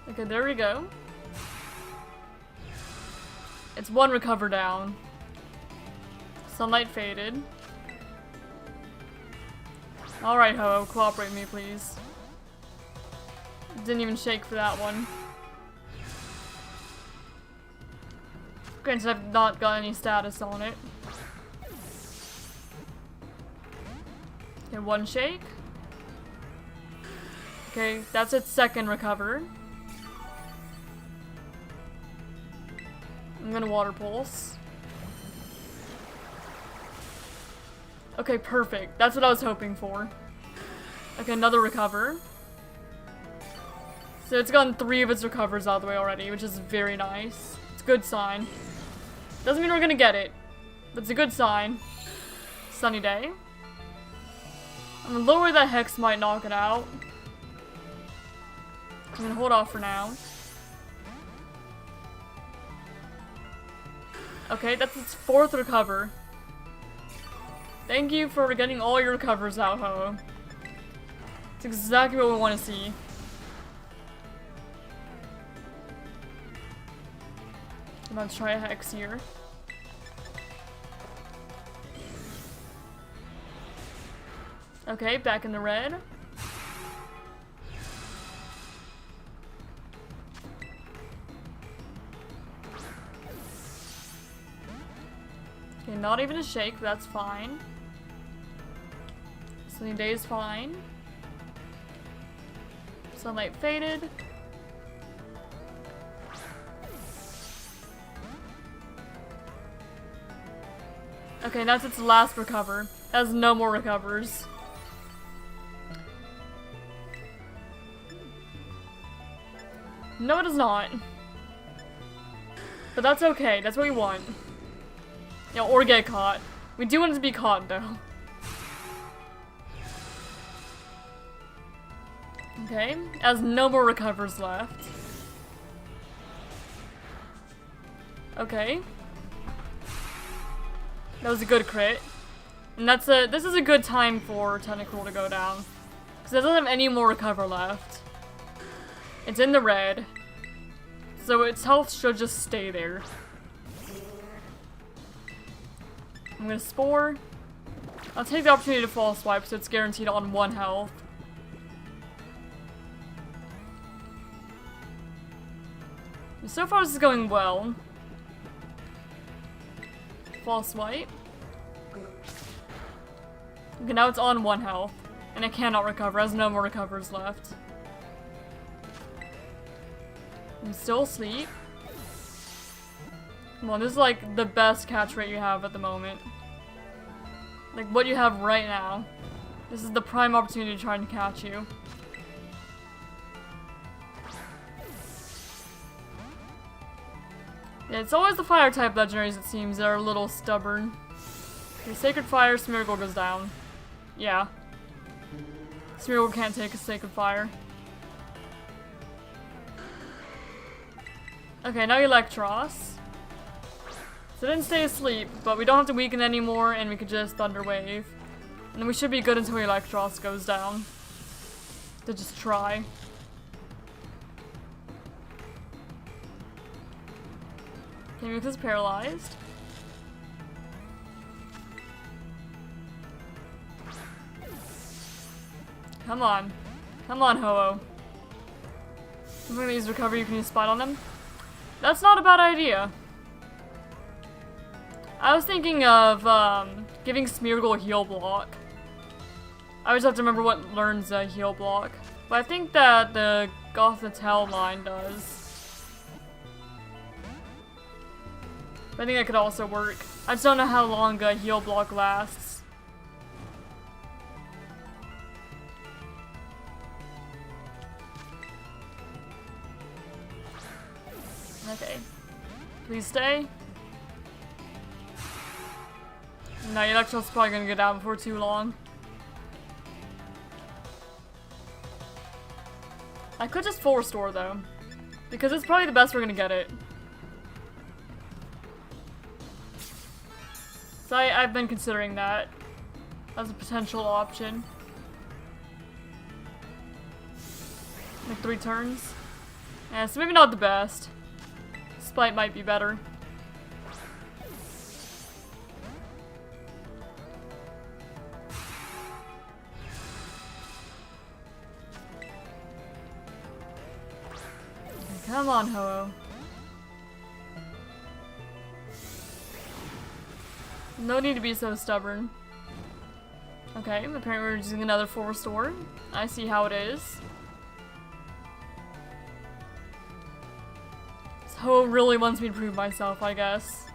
Okay, there we go. It's one recover down. Sunlight faded. Alright, Ho-Oh, cooperate with me, please. Didn't even shake for that one. Granted, I've not got any status on it. Okay, one shake. Okay, that's its second recover. I'm gonna water pulse. Okay, perfect. That's what I was hoping for. Okay, another recover. So it's gotten 3 of its recovers out of the way already, which is very nice. It's a good sign. Doesn't mean we're gonna get it, but it's a good sign. Sunny day. I'm gonna lower that Hex might knock it out. I'm gonna hold off for now. Okay, that's its 4th recover. Thank you for getting all your recovers out, Ho-Oh. It's exactly what we want to see. I'm gonna try a Hex here. Okay, back in the red. Okay, not even a shake, but that's fine. Sunny day is fine. Sunlight faded. Okay, that's its last recover. It has no more recovers. No, it does not. But that's okay. That's what we want. Yeah, or get caught. We do want it to be caught, though. Okay, it has no more recovers left. Okay. That was a good crit. And this is a good time for Tentacle to go down. Because it doesn't have any more recover left. It's in the red. So its health should just stay there. I'm gonna Spore. I'll take the opportunity to False Swipe so it's guaranteed on 1 health. So far this is going well. False Swipe. Okay, now it's on 1 health. And it cannot recover, it has no more recovers left. I'm still asleep. Come on, this is like the best catch rate you have at the moment. Like what you have right now. This is the prime opportunity to try and catch you. Yeah, it's always the fire type legendaries, it seems, that are a little stubborn. Okay, Sacred Fire, Smeargle goes down. Yeah. Smeargle can't take a Sacred Fire. Okay, now Electros. So it didn't stay asleep, but we don't have to weaken anymore, and we could just Thunder Wave. And then we should be good until Electros goes down. To just try. Okay, Mewtwo is paralyzed. Come on. Come on, Ho-Oh. I'm gonna use Recovery, you can use Spite on them. That's not a bad idea. I was thinking of giving Smeargle a Heal Block. I just have to remember what learns a Heal Block. But I think that the Gothitelle line does. But I think that could also work. I just don't know how long a Heal Block lasts. Okay. Please stay. No, Electro's probably gonna go down before too long. I could just full restore though, because it's probably the best we're gonna get it. So I've been considering that as a potential option. Like 3 turns. Yeah, so maybe not the best. Spite might be better. Come on, Ho-Oh. No need to be so stubborn. Okay, apparently we're using another full restore. I see how it is. Ho really wants me to prove myself, I guess.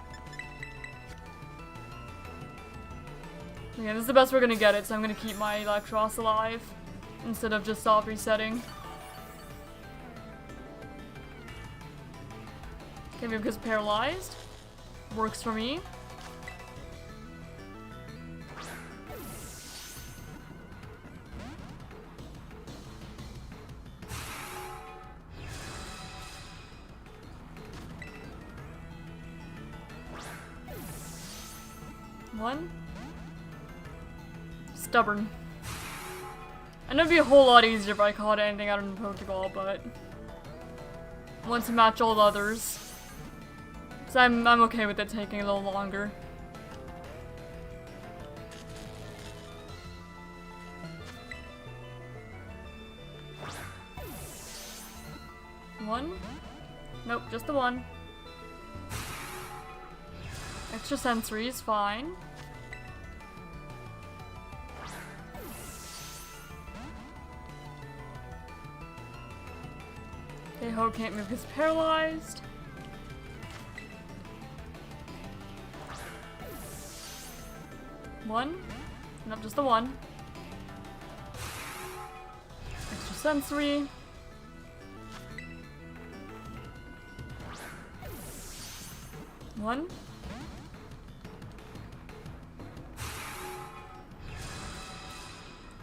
Yeah, this is the best we're gonna get it, so I'm gonna keep my Electros alive instead of just stop resetting. Okay, maybe because paralyzed. Works for me. One. Stubborn. I know it'd be a whole lot easier if I caught anything out of the Pokeball, but I want to match all the others. So I'm okay with it taking a little longer. One? Nope, just the one. Extra sensory is fine. Okay, Ho can't move because paralyzed. One? Nope, just the one. Extra sensory. One.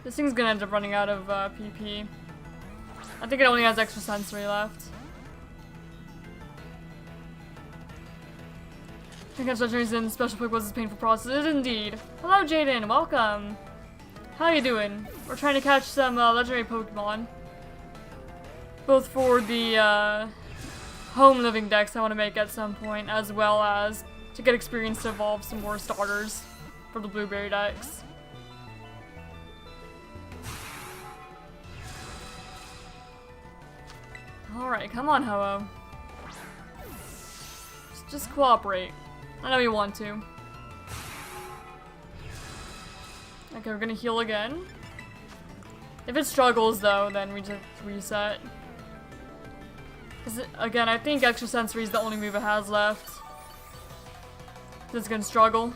This thing's gonna end up running out of PP. I think it only has extra sensory left. I think such reason special Pokemon is a painful process. It is indeed. Hello Jaden, welcome. How you doing? We're trying to catch some legendary Pokemon. Both for the home living decks I want to make at some point, as well as to get experience to evolve some more starters for the blueberry decks. Alright, come on, Ho-Oh. Just cooperate. I know you want to. Okay, we're gonna heal again. If it struggles, though, then we just reset. Because, again, I think Extra Sensory is the only move it has left. It's gonna struggle.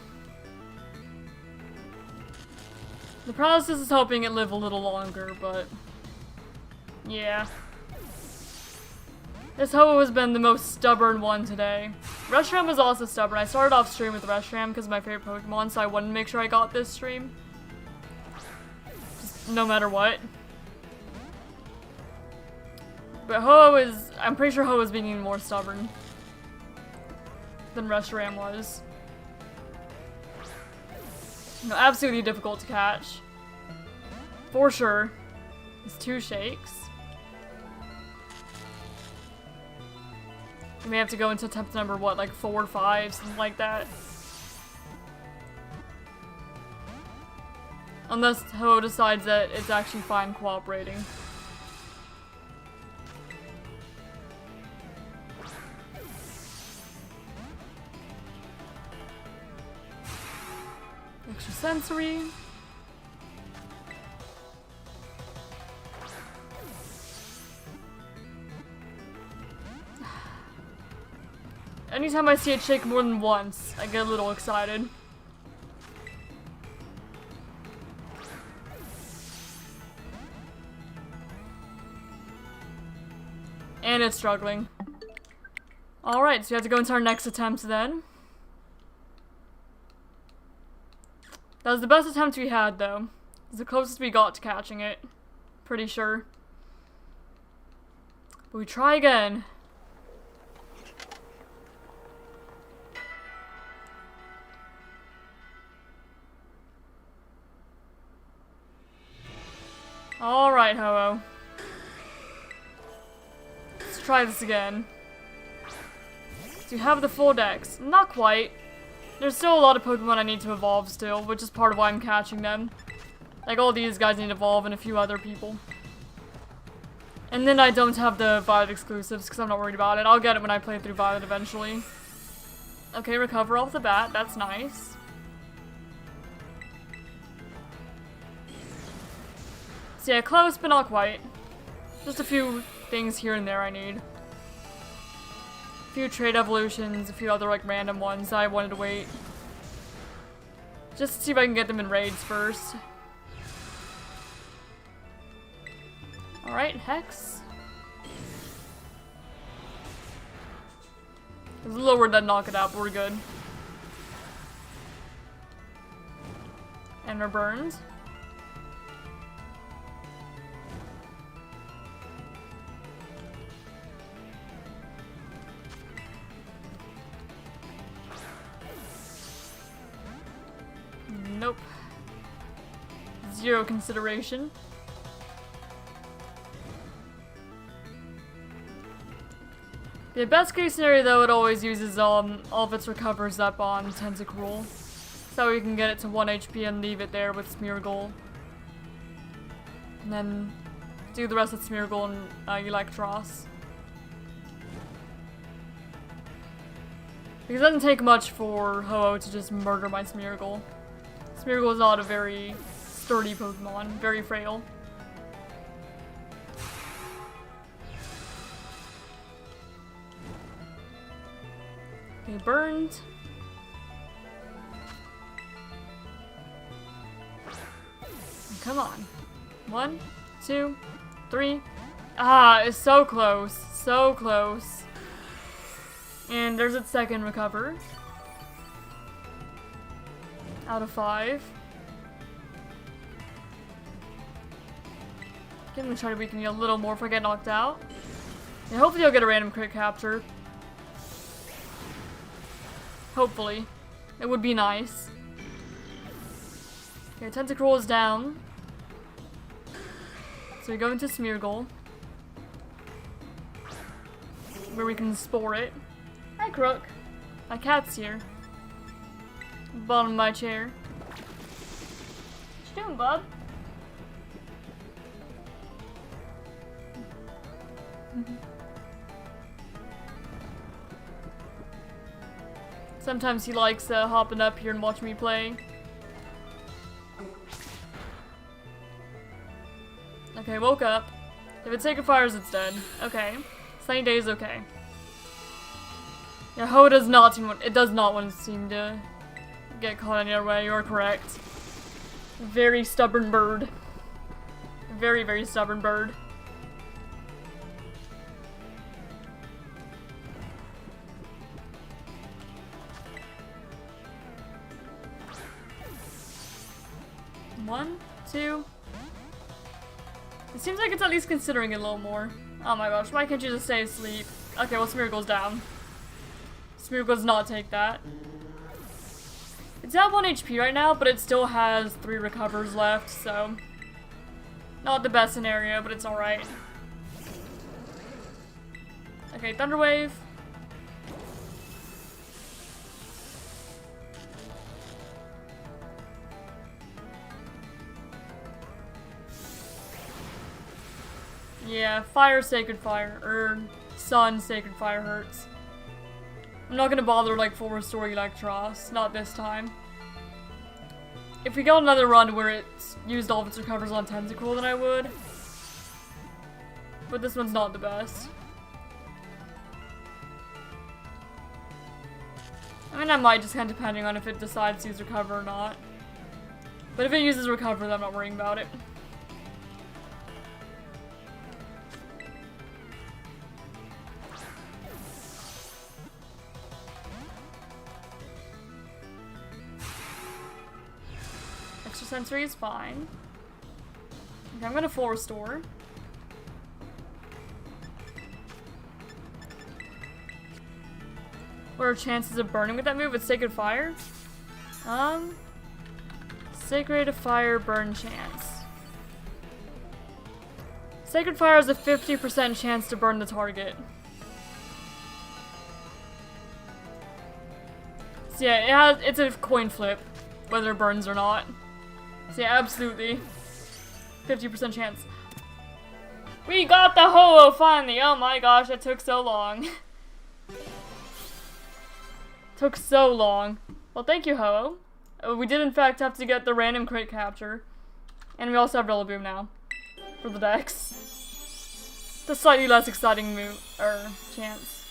The process is hoping it live a little longer, but... yeah. This Ho-Oh has been the most stubborn one today. Reshiram was also stubborn. I started off stream with Reshiram because of my favorite Pokemon, so I wanted to make sure I got this stream. no matter what. But Ho is, I'm pretty sure Ho is being more stubborn than Reshiram was. No, absolutely difficult to catch. For sure. It's 2 shakes. We may have to go into attempt number, what, like 4 or 5, something like that. Unless Ho decides that it's actually fine cooperating. Extra sensory. Anytime I see it shake more than once, I get a little excited. And it's struggling. Alright, so we have to go into our next attempt then. That was the best attempt we had, though. It's the closest we got to catching it. Pretty sure. But we try again. Alright, Ho-Oh. Let's try this again. Do you have the full Dex? Not quite. There's still a lot of Pokemon I need to evolve still, which is part of why I'm catching them. Like, all these guys need to evolve and a few other people. And then I don't have the Violet exclusives because I'm not worried about it. I'll get it when I play through Violet eventually. Okay, recover off the bat. That's nice. So yeah, close, but not quite. Just a few things here and there I need. A few trade evolutions, a few other like random ones I wanted to wait. Just to see if I can get them in raids first. Alright, Hex. There's a little word that knock it out, but we're good. And we're burned. Nope. 0 consideration. The best case scenario though, it always uses all of its recovers up on Tentacruel. So we can get it to 1 HP and leave it there with Smeargle. And then do the rest with Smeargle and Electros. Because it doesn't take much for Ho-Oh to just murder my Smeargle. Smeargle is not a very sturdy Pokemon, very frail. Okay, burned. Come on. 1, 2, 3. Ah, it's so close. So close. And there's its second recover. Out of 5. Okay, I'm gonna try to weaken you a little more if I get knocked out. And hopefully I'll get a random crit capture. Hopefully. It would be nice. Okay, Tentacruel is down. So we go into Smeargle. Where we can spore it. Hi, Crook. My cat's here. Bottom of my chair. What you doing, bud? Sometimes he likes hopping up here and watching me play. Okay, woke up. If it Sacred Fires, it's dead. Okay. Sunny Day is okay. Yeah, Ho does not seem to get caught any other way. You're correct. Very stubborn bird. Very, very stubborn bird. One, two. It seems like it's at least considering it a little more. Oh my gosh, why can't you just stay asleep? Okay, well, Smear goes down. Smear does not take that. It's at 1 HP right now, but it still has 3 recovers left, so... Not the best scenario, but it's alright. Okay, Thunder Wave. Yeah, Fire, Sacred Fire, or Sun, Sacred Fire hurts. I'm not gonna bother like full restore Electros, not this time. If we got another run where it's used all of its recovers on Tentacle, then I would. But this one's not the best. I mean, I might, just kind of depending on if it decides to use Recover or not. But if it uses Recover, then I'm not worrying about it. Extra Sensory is fine. Okay, I'm gonna full restore. What are chances of burning with that move with Sacred Fire? Sacred Fire burn chance. Sacred Fire has a 50% chance to burn the target. So yeah, it's a coin flip, whether it burns or not. So yeah, absolutely. 50% chance. We got the Ho-Oh finally! Oh my gosh, it took so long. Took so long. Well, thank you, Ho-Oh. We did in fact have to get the random crate capture. And we also have Rillaboom now. For the Dex. The slightly less exciting chance.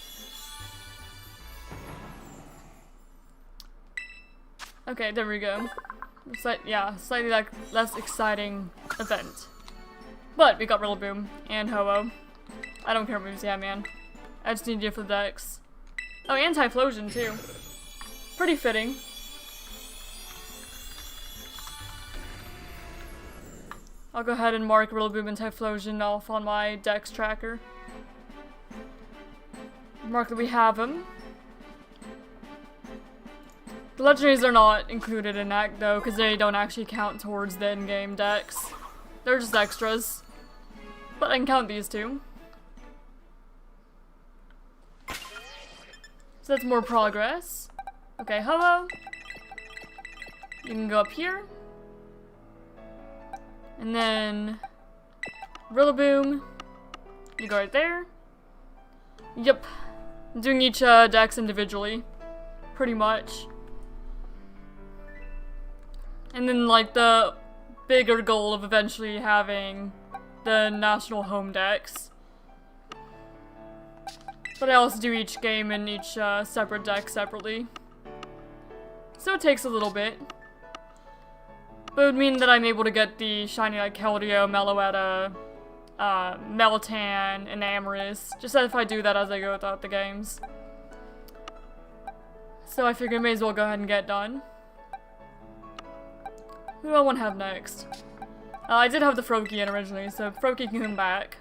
Okay, there we go. Yeah, slightly less exciting event. But we got Rillaboom and Ho-Oh. I don't care what moves, yeah, man. I just need you for the Dex. Oh, and Typhlosion too. Pretty fitting. I'll go ahead and mark Rillaboom and Typhlosion off on my Dex tracker. Mark that we have them. The legendaries are not included in that though, because they don't actually count towards the in-game Dex. They're just extras. But I can count these two. So that's more progress. Okay, Ho-Oh. You can go up here. And then Rillaboom. You go right there. Yep. I'm doing each Dex individually. Pretty much. And then like the bigger goal of eventually having the national home Dex. But I also do each game and each separate deck separately. So it takes a little bit. But it would mean that I'm able to get the shiny like Keldeo, Meloetta, Meltan, and Amorous. Just as if I do that as I go throughout the games. So I figured I may as well go ahead and get done. Who do I want to have next? I did have the Froakie in originally, so Froakie can come back.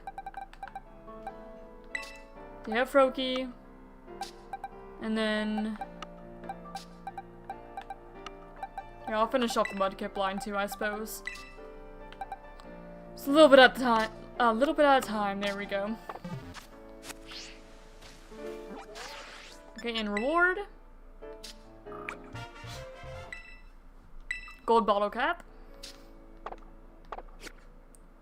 We have Froakie. And then... yeah, I'll finish off the Mudkip line too, I suppose. Just a little bit at a time. A little bit at a time, there we go. Okay, in reward. Gold bottle cap.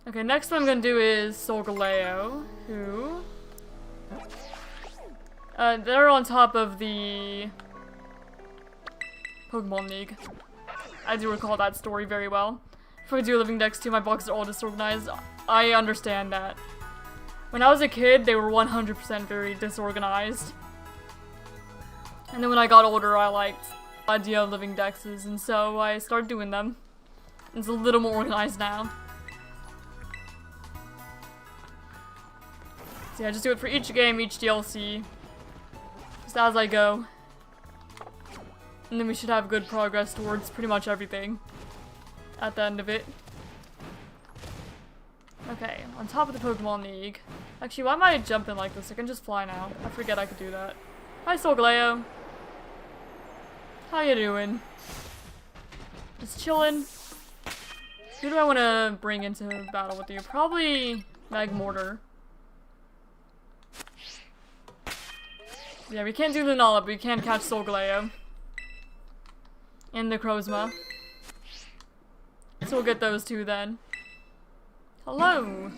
Okay, next one I'm gonna do is Solgaleo, who... they're on top of the Pokemon League. I do recall that story very well. If I do Living Dex too, my boxes are all disorganized. I understand that. When I was a kid, they were 100% very disorganized. And then when I got older, I liked the idea of Living Dexes, and so I started doing them. It's a little more organized now. So yeah, just do it for each game, each DLC. Just as I go. And then we should have good progress towards pretty much everything at the end of it. Okay, On top of the Pokemon League. Actually, why am I jumping like this? I can just fly now. I forget I could do that. Hi, Solgaleo. How you doing? Just chilling. Who do I want to bring into battle with you? Probably Magmortar. Yeah, we can't do Lunala, but we can catch Solgaleo. And the Necrozma. So we'll get those two then. Hello!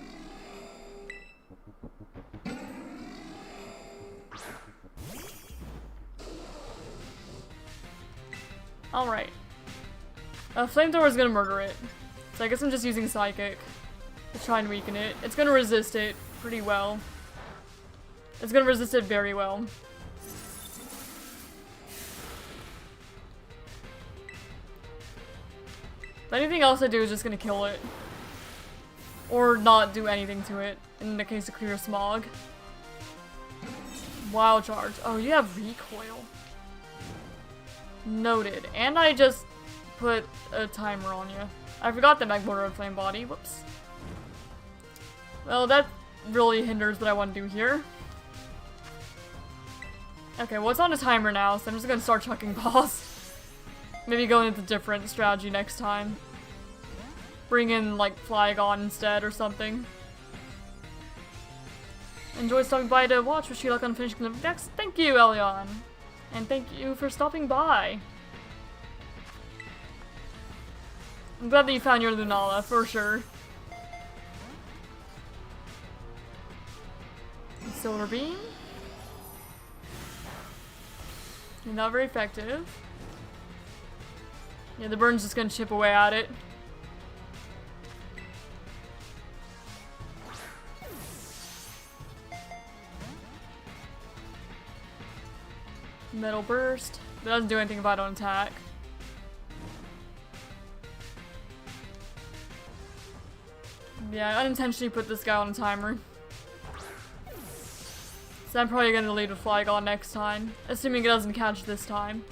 Alright. Flamethrower is gonna murder it. So I guess I'm just using Psychic to try and weaken it. It's gonna resist it pretty well. It's gonna resist it very well. But anything else I do is just gonna kill it. Or not do anything to it, in the case of Clear Smog. Wild Charge. Oh, you have Recoil. Noted. And I just put a timer on you. I forgot that Magmortar had Flame Body. Whoops. Well, that really hinders what I want to do here. Okay, well, it's on a timer now, so I'm just gonna start chucking balls. Maybe go into a different strategy next time. Bring in, like, Flygon instead or something. Enjoy stopping by to watch. Wish you luck on finishing the next. Thank you, Elion. And thank you for stopping by. I'm glad that you found your Lunala, for sure. Solar Beam. You're not very effective. Yeah, the burn's just gonna chip away at it. Metal Burst. It doesn't do anything if I don't attack. Yeah, I unintentionally put this guy on a timer. So I'm probably gonna lead with Flygon next time. Assuming it doesn't catch this time.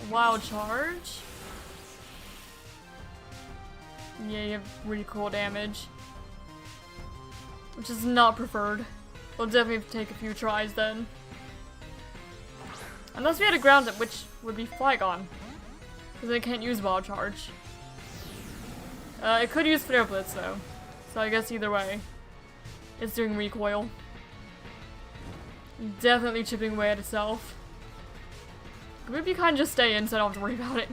Wild Charge. Yeah, you have recoil damage. Which is not preferred. We'll definitely take a few tries then. Unless we had a ground it, which would be Flygon. Because they can't use Wild Charge. It could use Flare Blitz though. So I guess either way. It's doing recoil. Definitely chipping away at itself. Maybe you kind of just stay in so I don't have to worry about it.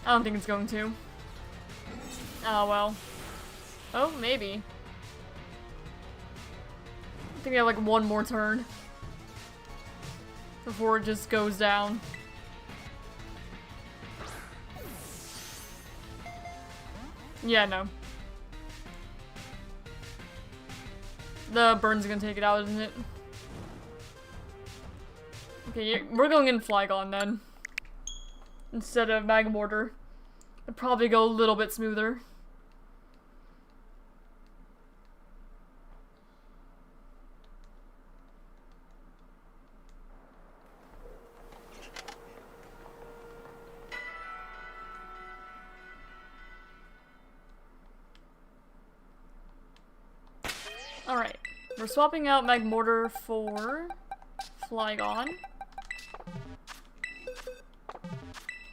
I don't think it's going to. Oh well. Oh, maybe. I think I have like one more turn before it just goes down. Yeah, no. The burn's gonna take it out, isn't it? Okay, we're going in Flygon then. Instead of Magmortar. It'd probably go a little bit smoother. Alright, we're swapping out Magmortar for Flygon.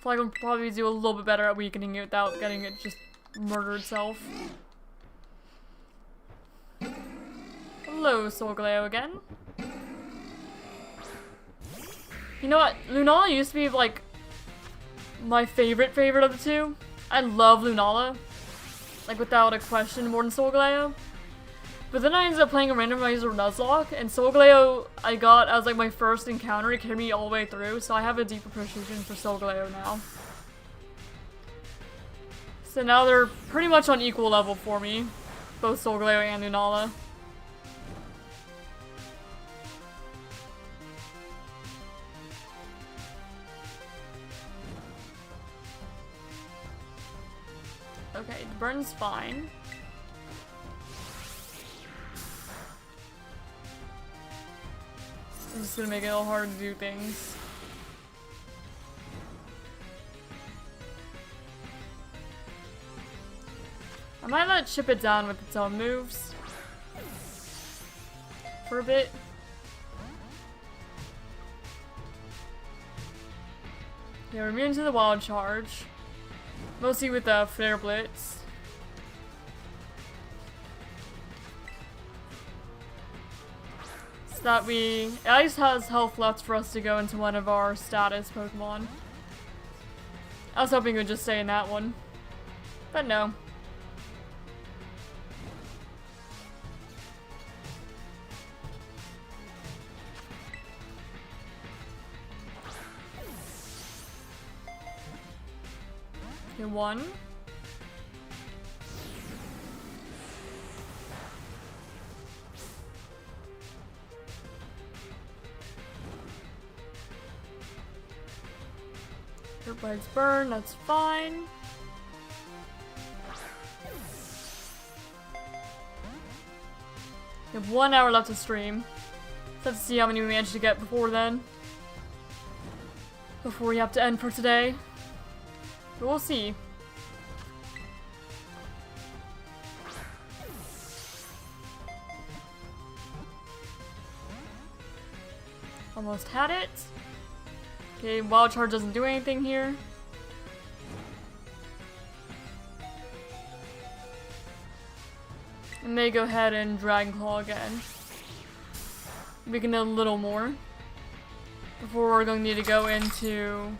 Flygon will probably do a little bit better at weakening it without getting it just murder itself. Hello, Solgaleo again. You know what? Lunala used to be like my favorite of the two. I love Lunala. Like without a question more than Solgaleo. But then I ended up playing a randomizer Nuzlocke, and Solgaleo I got as like my first encounter. It carried me all the way through, so I have a deep appreciation for Solgaleo now. So now they're pretty much on equal level for me, both Solgaleo and Lunala. Okay, the burn's fine. I'm just gonna make it all hard to do things. I might let it chip it down with its own moves. For a bit. Yeah, we're immune to the wild charge. Mostly with the flare blitz. So that we at least has health left for us to go into one of our status Pokemon. I was hoping it would just stay in that one. But no. Okay, one. Everybody's burned, that's fine. We have 1 hour left to stream. Just have to see how many we manage to get before then. Before we have to end for today. But we'll see. Almost had it. Okay, Wild Charge doesn't do anything here. I may go ahead and Dragon Claw again. We can do a little more. Before we're going to need to go into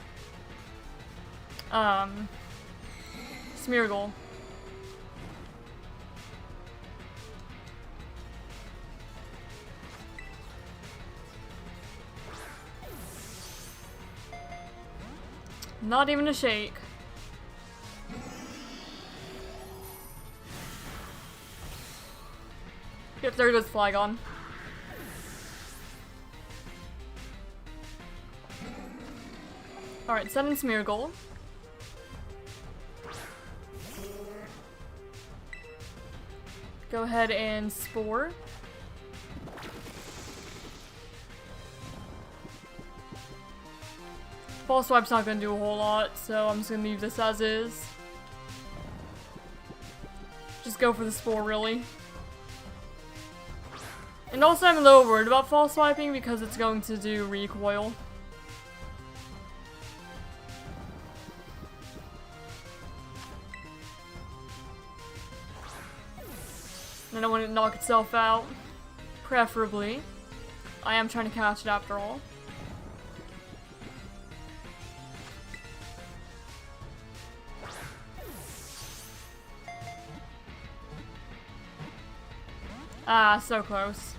Smeargle. Not even a shake. Yep, there goes Flygon. Alright, send in Smeargle. Go ahead and Spore. False Swipe's not gonna do a whole lot, so I'm just gonna leave this as is. Just go for the Spore, really. And also I'm a little worried about False Swiping because it's going to do Recoil. And I don't want it to knock itself out. Preferably. I am trying to catch it after all. Ah, so close.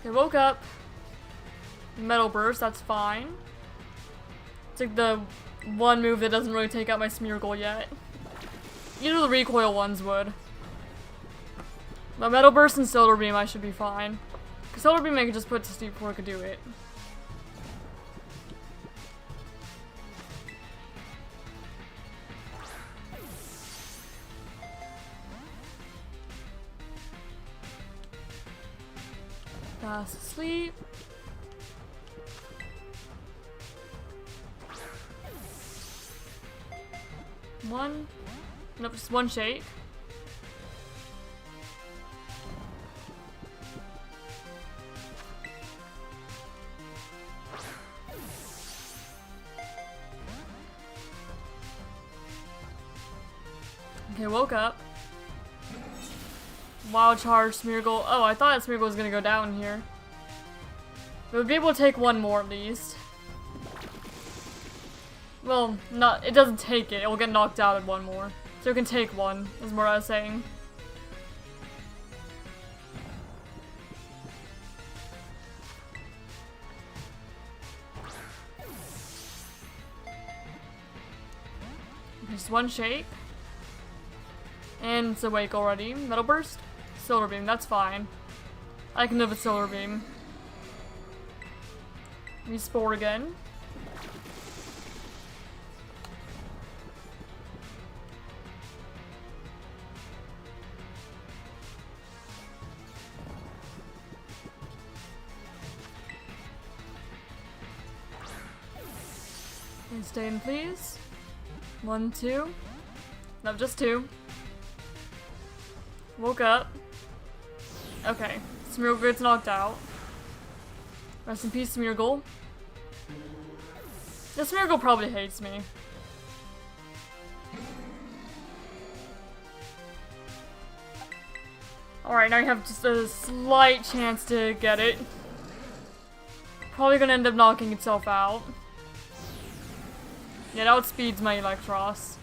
Okay, woke up. Metal Burst, that's fine. It's like the one move that doesn't really take out my Smeargle yet. Either of the recoil ones would. But Metal Burst and Solar Beam I should be fine. Because Solar Beam I could just put to sleep before I could do it. Fast asleep. One. Nope, just one shake. Okay, woke up. Wild Charge, Smeargle. Oh, I thought that Smeargle was gonna go down here. We would be able to take one more at least. Well, not. It doesn't take it. It will get knocked out at one more. So it can take one, is what I was saying. Just one shake. And it's awake already. Metal Burst? Solar Beam, that's fine. I can live with Solar Beam. Respore again. Okay, stay in, please. 1, 2. No, just 2. Woke up. Okay, Smeargle gets knocked out. Rest in peace, Smeargle. This Smeargle probably hates me. Alright, now you have just a slight chance to get it. Probably gonna end up knocking itself out. Yeah, that outspeeds my Electros.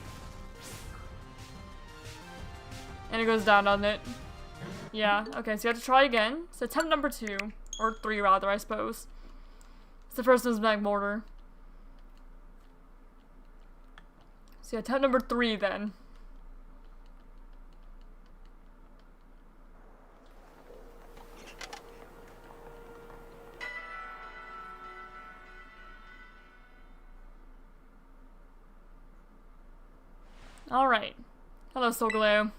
And it goes down, doesn't it? Yeah, okay, so you have to try again. So attempt number 2. Or 3, rather, I suppose. So the first one's Magmortar. So yeah, attempt number 3 then. Alright. Hello, Solgaleo.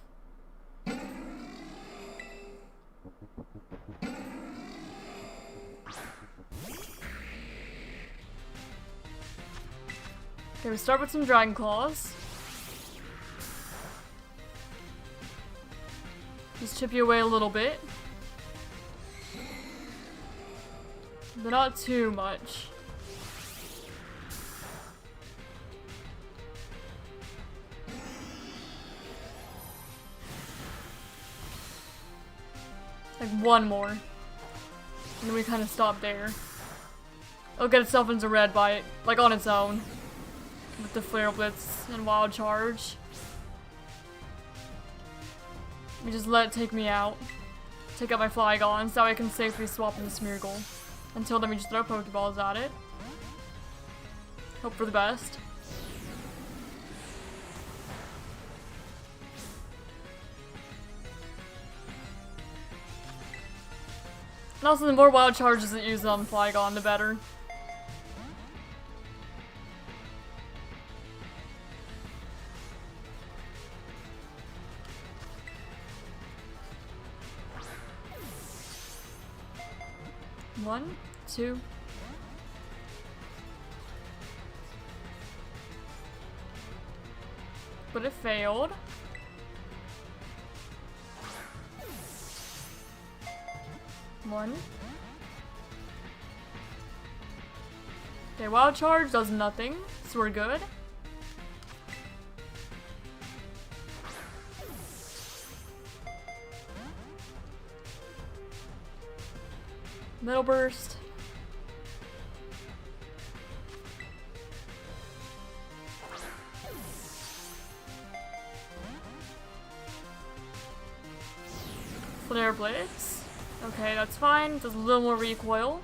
Okay, we start with some Dragon Claws. Just chip you away a little bit. But not too much. Like one more. And then we kind of stop there. It'll get itself into red by it, like on its own. With the Flare Blitz and Wild Charge. We just let it take me out. Take out my Flygon so I can safely swap into Smeargle. Until then we just throw Pokeballs at it. Hope for the best. And also, the more Wild Charges it uses on Flygon, the better. One, 2. But it failed. One. Okay, Wild Charge does nothing, so we're good. Metal Burst. Flare Blitz. Okay, that's fine. Does a little more recoil.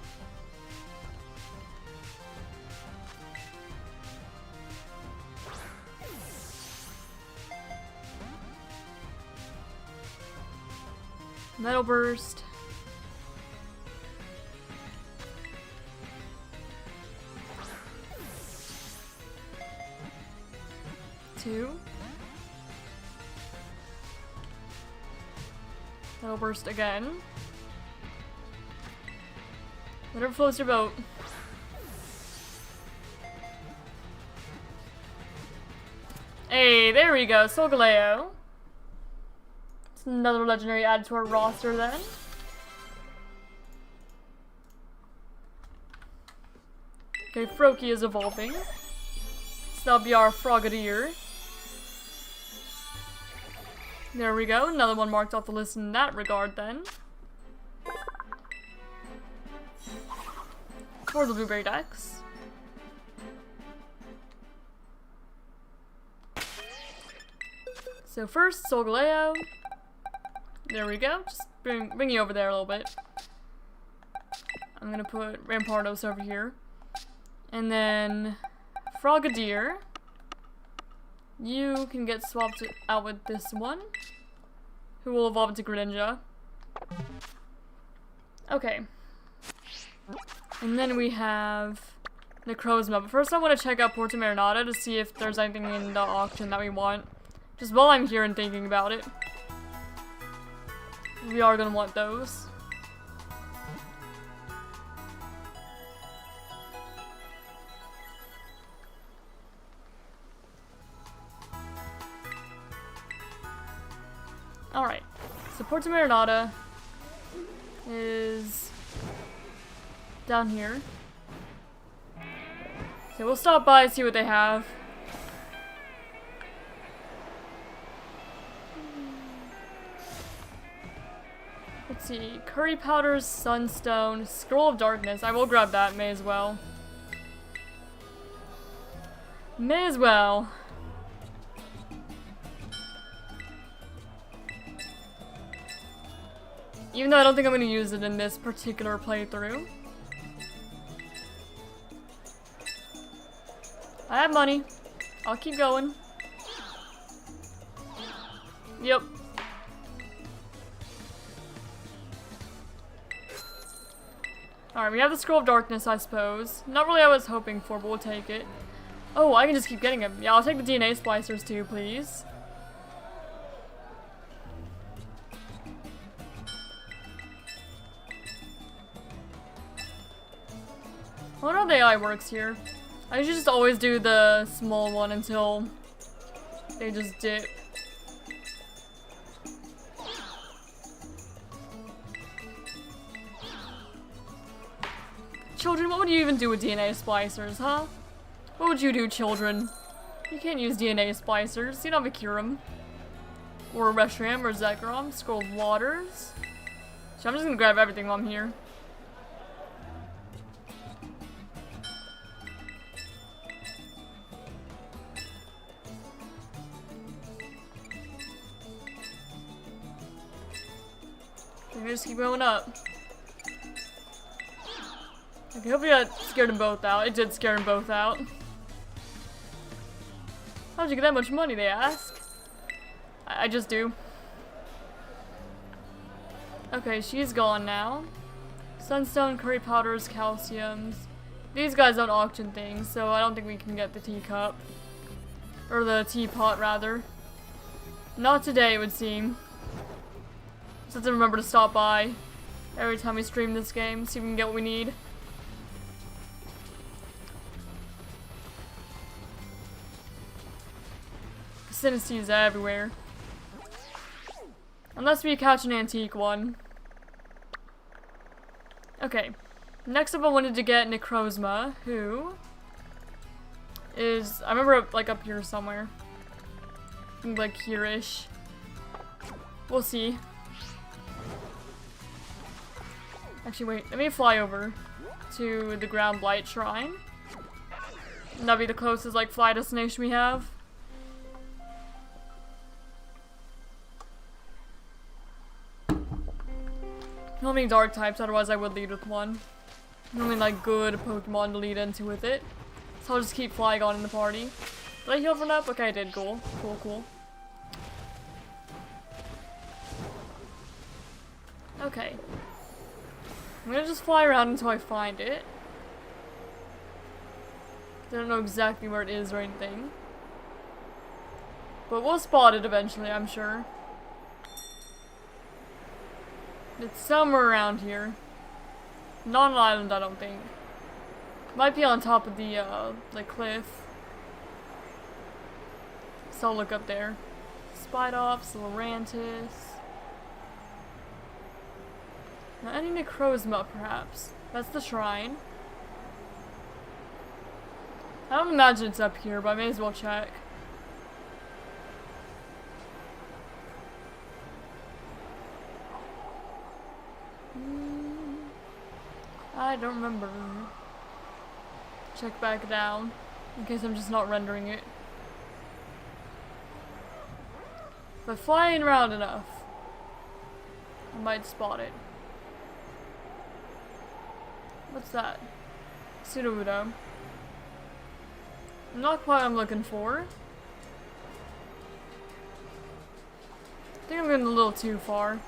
Metal Burst. Two. Metal Burst again. Whatever floats your boat. Hey, there we go, Solgaleo. It's another legendary added to our roster then. Okay, Froakie is evolving. So that'll be our Frogadier. There we go, another one marked off the list in that regard then. For the Blueberry Dex. So first, Solgaleo. There we go, just bring you over there a little bit. I'm gonna put Rampardos over here. And then Frogadier. You can get swapped out with this one, who will evolve into Greninja. Okay. And then we have Necrozma. But first I want to check out Porto Marinata to see if there's anything in the auction that we want. Just while I'm here and thinking about it. We are going to want those. Alright. So Porto Marinata is down here. So we'll stop by and see what they have. Let's see. Curry Powders, Sunstone, Scroll of Darkness. I will grab that. May as well. May as well. Even though I don't think I'm going to use it in this particular playthrough. I have money. I'll keep going. Yep. Alright, we have the Scroll of Darkness, I suppose. Not really what I was hoping for, but we'll take it. Oh, I can just keep getting them. Yeah, I'll take the DNA splicers too, please. I wonder how the AI works here. I usually just always do the small one until they just dip. Children, what would you even do with DNA splicers, huh? What would you do, children? You can't use DNA splicers. You don't have a Kyurem. Or a Reshiram or Zekrom. Scroll of Waters. So I'm just gonna grab everything while I'm here. Okay, just keep going up. Okay, hopefully that scared them both out. It did scare them both out. How'd you get that much money, they ask? I just do. Okay, she's gone now. Sunstone, Curry Powders, Calciums. These guys don't auction things, so I don't think we can get the teacup. Or the teapot, rather. Not today, it would seem. Just have to remember to stop by every time we stream this game, see if we can get what we need. Synesthesia everywhere. Unless we catch an antique one. Okay. Next up I wanted to get Necrozma, who is, I remember like up here somewhere. I think like here-ish. We'll see. Actually wait, let me fly over to the Ground Blight Shrine. That'll be the closest like fly destination we have. Not many dark types, otherwise I would lead with one. Not many like good Pokemon to lead into with it. So I'll just keep flying on in the party. Did I heal for enough? Okay, I did. Cool. Cool, cool. Okay. I'm gonna just fly around until I find it. I don't know exactly where it is or anything. But we'll spot it eventually, I'm sure. It's somewhere around here. Not an island, I don't think. Might be on top of the cliff. So I'll look up there. Spidops, Lorantis. Now any Necrozma, perhaps. That's the shrine. I don't imagine it's up here, but I may as well check. I don't remember. Check back down, in case I'm just not rendering it. But flying around enough, I might spot it. What's that? Sudowoodo. Not quite what I'm looking for. I think I'm going a little too far.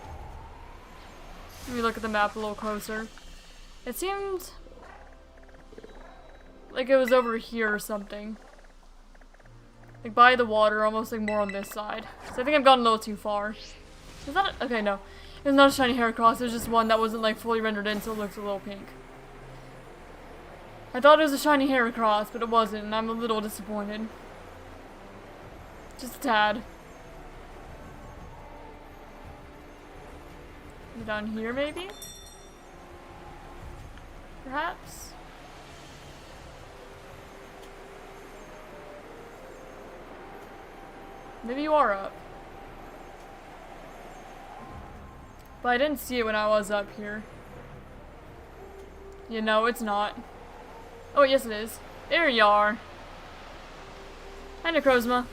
Let me look at the map a little closer. It seemed like it was over here or something. Like by the water, almost like more on this side. So I think I've gone a little too far. Is that a, okay, no. It was not a shiny Heracross, it was just one that wasn't like fully rendered in, so it looks a little pink. I thought it was a shiny Heracross, but it wasn't, and I'm a little disappointed. Just a tad. Down here, maybe? Perhaps? Maybe you are up. But I didn't see it when I was up here. You know, it's not. Oh, yes it is. There you are. Hi, Necrozma.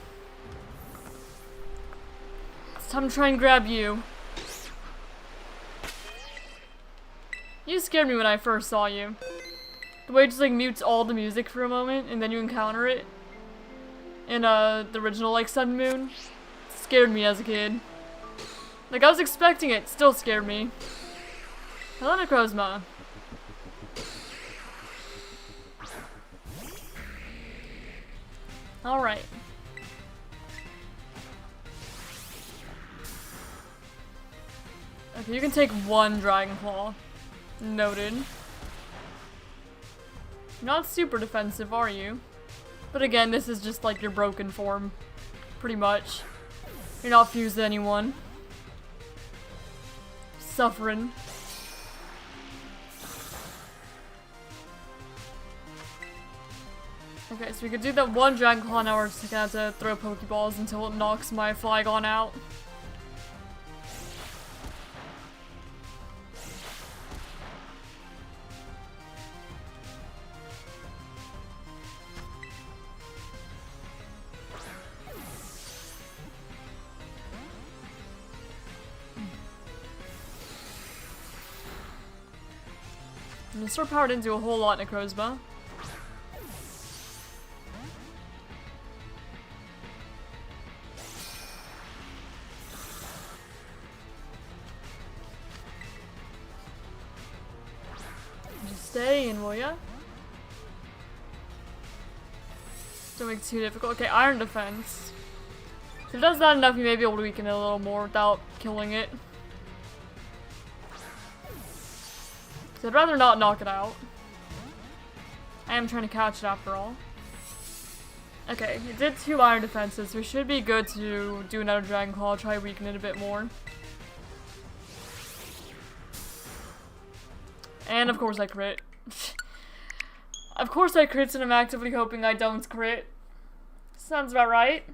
It's time to try and grab you. You scared me when I first saw you. The way it just like mutes all the music for a moment and then you encounter it. In the original like Sun Moon. Scared me as a kid. Like I was expecting it, still scared me. Hello, Necrozma. Alright. Okay, you can take one Dragon Claw. Noted. Not super defensive, are you? But again, this is just like your broken form. Pretty much. You're not fused to anyone. Suffering. Okay, so we could do that one Dragon Claw, now we're just gonna have to throw Pokeballs until it knocks my Flygon out. And the Sword Power didn't do a whole lot, Necrozma. Just stay in, will ya? Don't make it too difficult. Okay, Iron Defense. If it does that enough, you may be able to weaken it a little more without killing it. So I'd rather not knock it out. I am trying to catch it after all. Okay, it did 2 Iron Defenses, so we should be good to do another Dragon Claw, try to weaken it a bit more. And of course I crit. Of course I crit, and I'm actively hoping I don't crit. Sounds about right.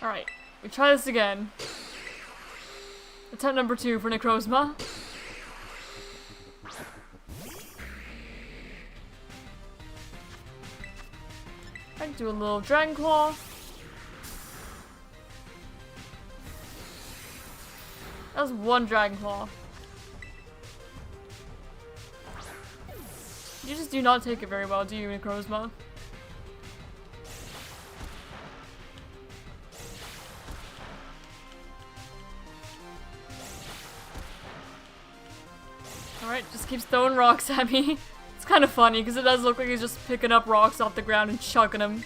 Alright, we try this again. Attempt number 2 for Necrozma. I'd do a little Dragon Claw. That was 1 Dragon Claw. You just do not take it very well, do you, Necrozma? Alright, just keeps throwing rocks at me. It's kind of funny, because it does look like he's just picking up rocks off the ground and chucking them.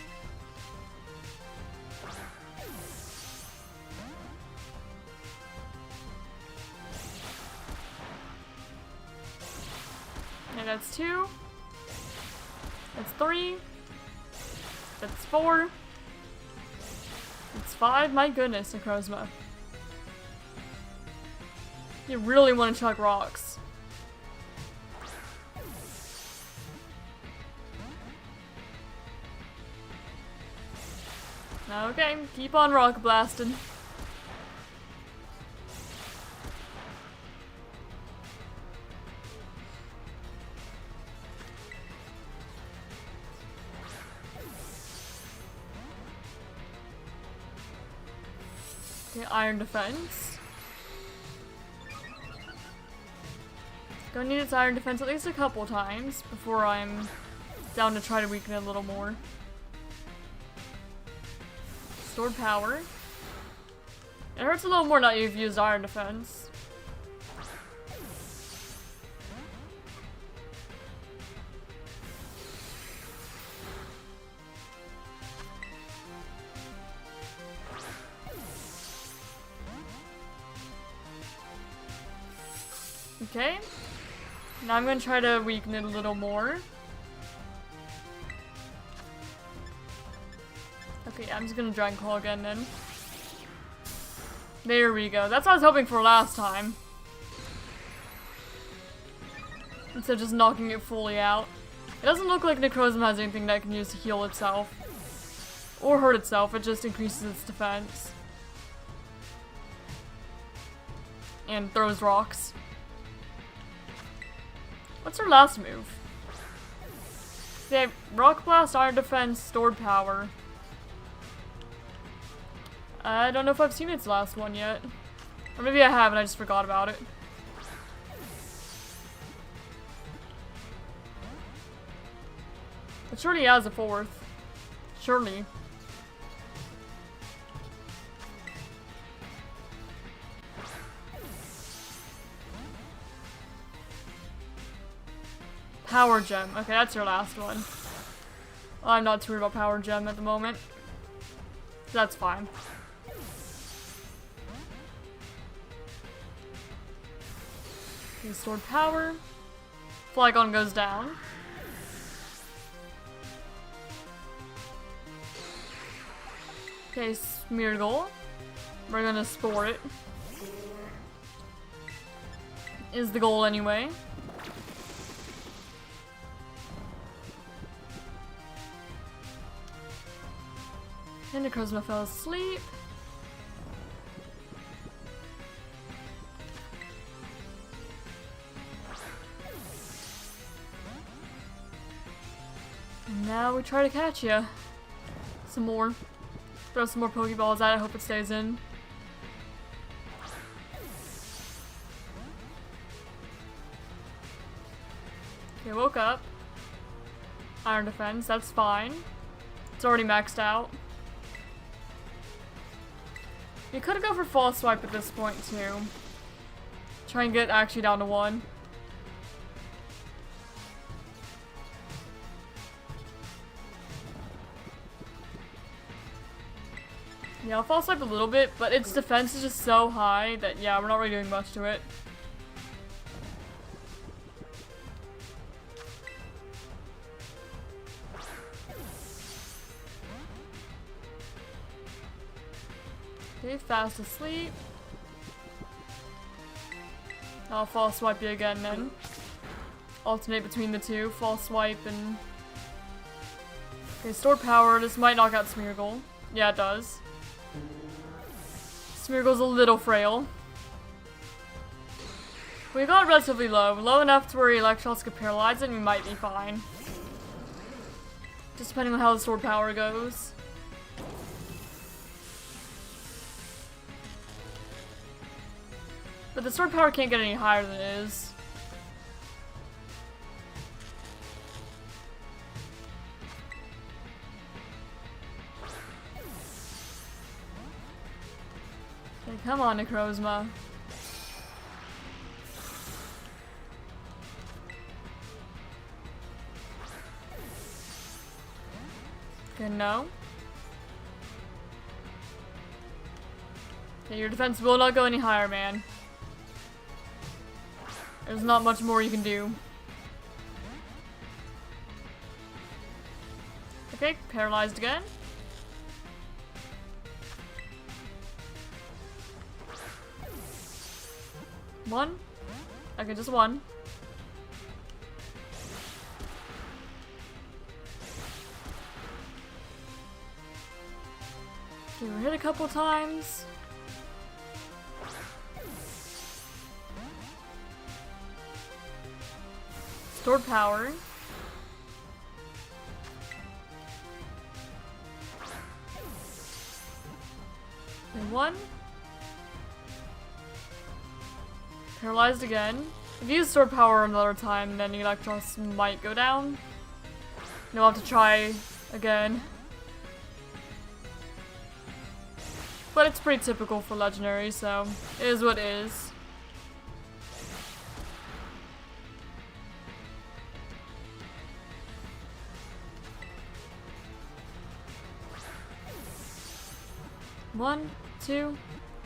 And that's 2. That's 3. That's 4. That's 5. My goodness, Necrozma. You really want to chuck rocks. Okay, keep on rock blasting. Okay, Iron Defense. Gonna need its Iron Defense at least a couple times before I'm down to try to weaken it a little more. Sword Power. It hurts a little more now you've used Iron Defense. Okay. Now I'm gonna try to weaken it a little more. Okay, I'm just gonna Dragon Claw again then. There we go. That's what I was hoping for last time. Instead of just knocking it fully out. It doesn't look like Necrozma has anything that it can use to heal itself. Or hurt itself, it just increases its defense. And throws rocks. What's her last move? They have Rock Blast, Iron Defense, Stored Power. I don't know if I've seen its last one yet. Or maybe I have and I just forgot about it. It surely has a fourth. Surely. Power Gem. Okay, that's your last one. Well, I'm not too worried about Power Gem at the moment. That's fine. Okay, Stored Power. Flygon goes down. Okay, Smeargle. We're gonna Spore it. Is the goal anyway. And Necrozma fell asleep. And now we try to catch ya. Some more. Throw some more Pokeballs at it, hope it stays in. Okay, woke up. Iron Defense, that's fine. It's already maxed out. You could go for False Swipe at this point too. Try and get actually down to 1. Yeah, I'll False Swipe a little bit, but its defense is just so high that yeah, we're not really doing much to it. Okay, fast asleep. I'll False Swipe you again then. Alternate between the two, False Swipe and... Okay, Stored Power, this might knock out Smeargle. Yeah, it does. Smeargle's a little frail. We got it relatively low. Low enough to where Electros could paralyze it and we might be fine. Just depending on how the Stored Power goes. But the Stored Power can't get any higher than it is. Okay, come on, Necrozma. Okay, no. Okay, your defense will not go any higher, man. There's not much more you can do. Okay, paralyzed again. One. Okay, just one. Okay, we're hit a couple times. Stored Power. And one. Paralyzed again. If you use Stored Power another time, then Electros might go down. You'll have to try again. But it's pretty typical for Legendary, so it is what it is. One, two,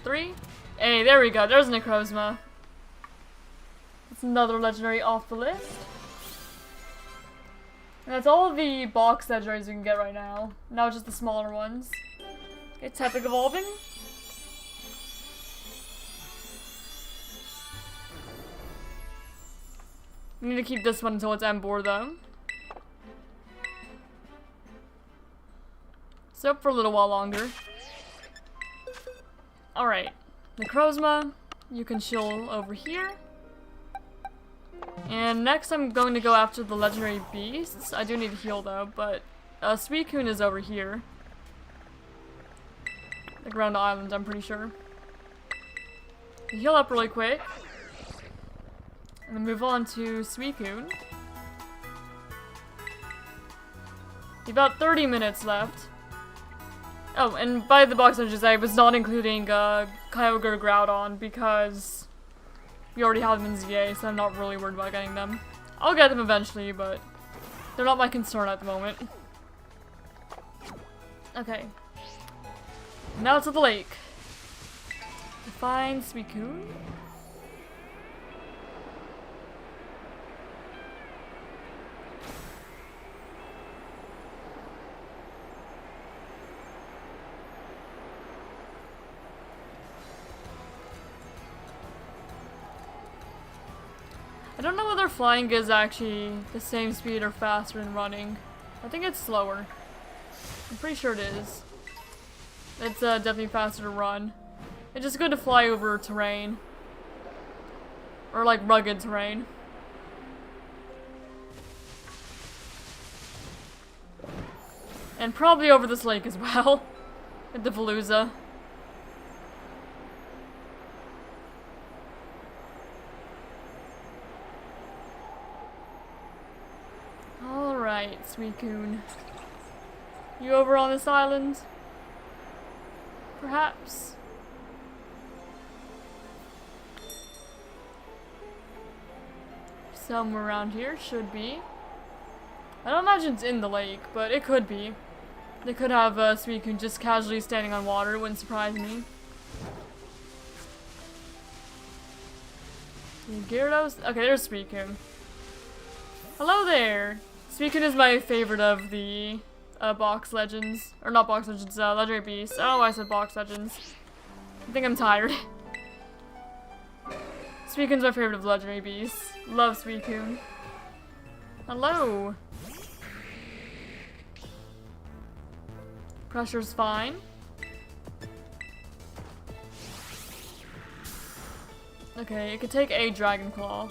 three. Hey, there we go. There's Necrozma. It's another legendary off the list. And that's all the box legendaries you can get right now. Now just the smaller ones. It's epic evolving. We need to keep this one until it's Ember though. So for a little while longer. Alright. Necrozma, you can chill over here. And next I'm going to go after the legendary beasts. I do need to heal though, but Suicune is over here. Like around the island, I'm pretty sure. Heal up really quick. And then move on to Suicune. About 30 minutes left. Oh, and by the box legendaries, I was not including Kyogre or Groudon because we already have them in ZA, so I'm not really worried about getting them. I'll get them eventually, but they're not my concern at the moment. Okay. Now to the lake. To find Suicune. I don't know whether flying is actually the same speed or faster than running. I think it's slower. I'm pretty sure it is. It's definitely faster to run. It's just good to fly over terrain. Or like rugged terrain. And probably over this lake as well. At the Veluza. Alright, Suicune. You over on this island? Perhaps? Somewhere around here, should be. I don't imagine it's in the lake, but it could be. They could have Suicune just casually standing on water, it wouldn't surprise me. Gyarados? Okay, there's Suicune. Hello there! Suicune is my favorite of the box legends. Or not box legends, legendary beasts. I don't know why I said box legends. I think I'm tired. Suicune's my favorite of the legendary beasts. Love Suicune. Hello! Pressure's fine. Okay, it could take a Dragon Claw.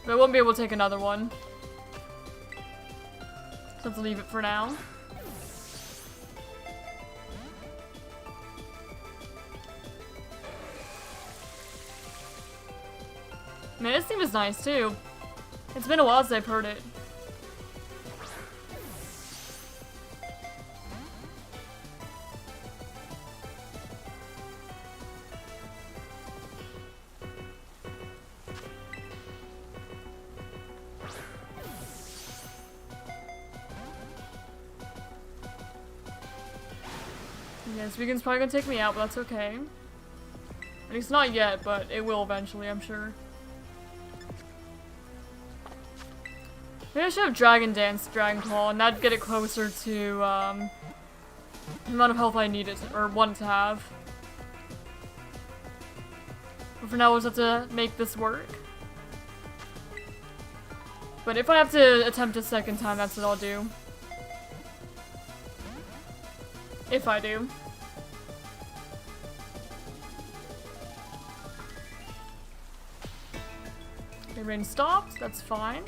But I won't be able to take another one. So let's leave it for now. Man, this theme is nice too. It's been a while since I've heard it. Yeah, Suicune's probably gonna take me out, but that's okay. At least not yet, but it will eventually, I'm sure. Maybe I should have Dragon Dance, Dragon Claw, and that'd get it closer to, the amount of health I need it, or want to have. But for now, we'll just have to make this work. But if I have to attempt a second time, that's what I'll do. If I do. Okay, rain stopped, that's fine.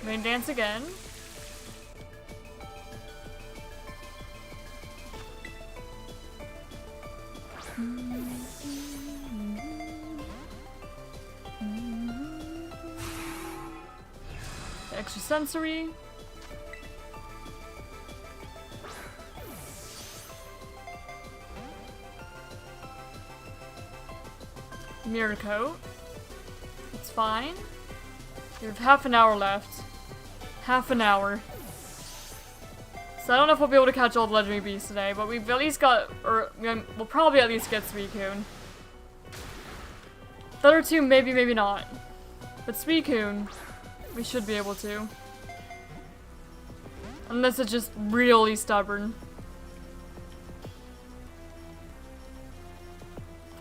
Rain dance again. Extra sensory. Mirror coat. It's fine. You have half an hour left. Half an hour. So I don't know if we'll be able to catch all the legendary beasts today, but we've at least got, or we'll probably at least get Suicune. The other two, maybe, maybe not. But Suicune, we should be able to. Unless it's just really stubborn.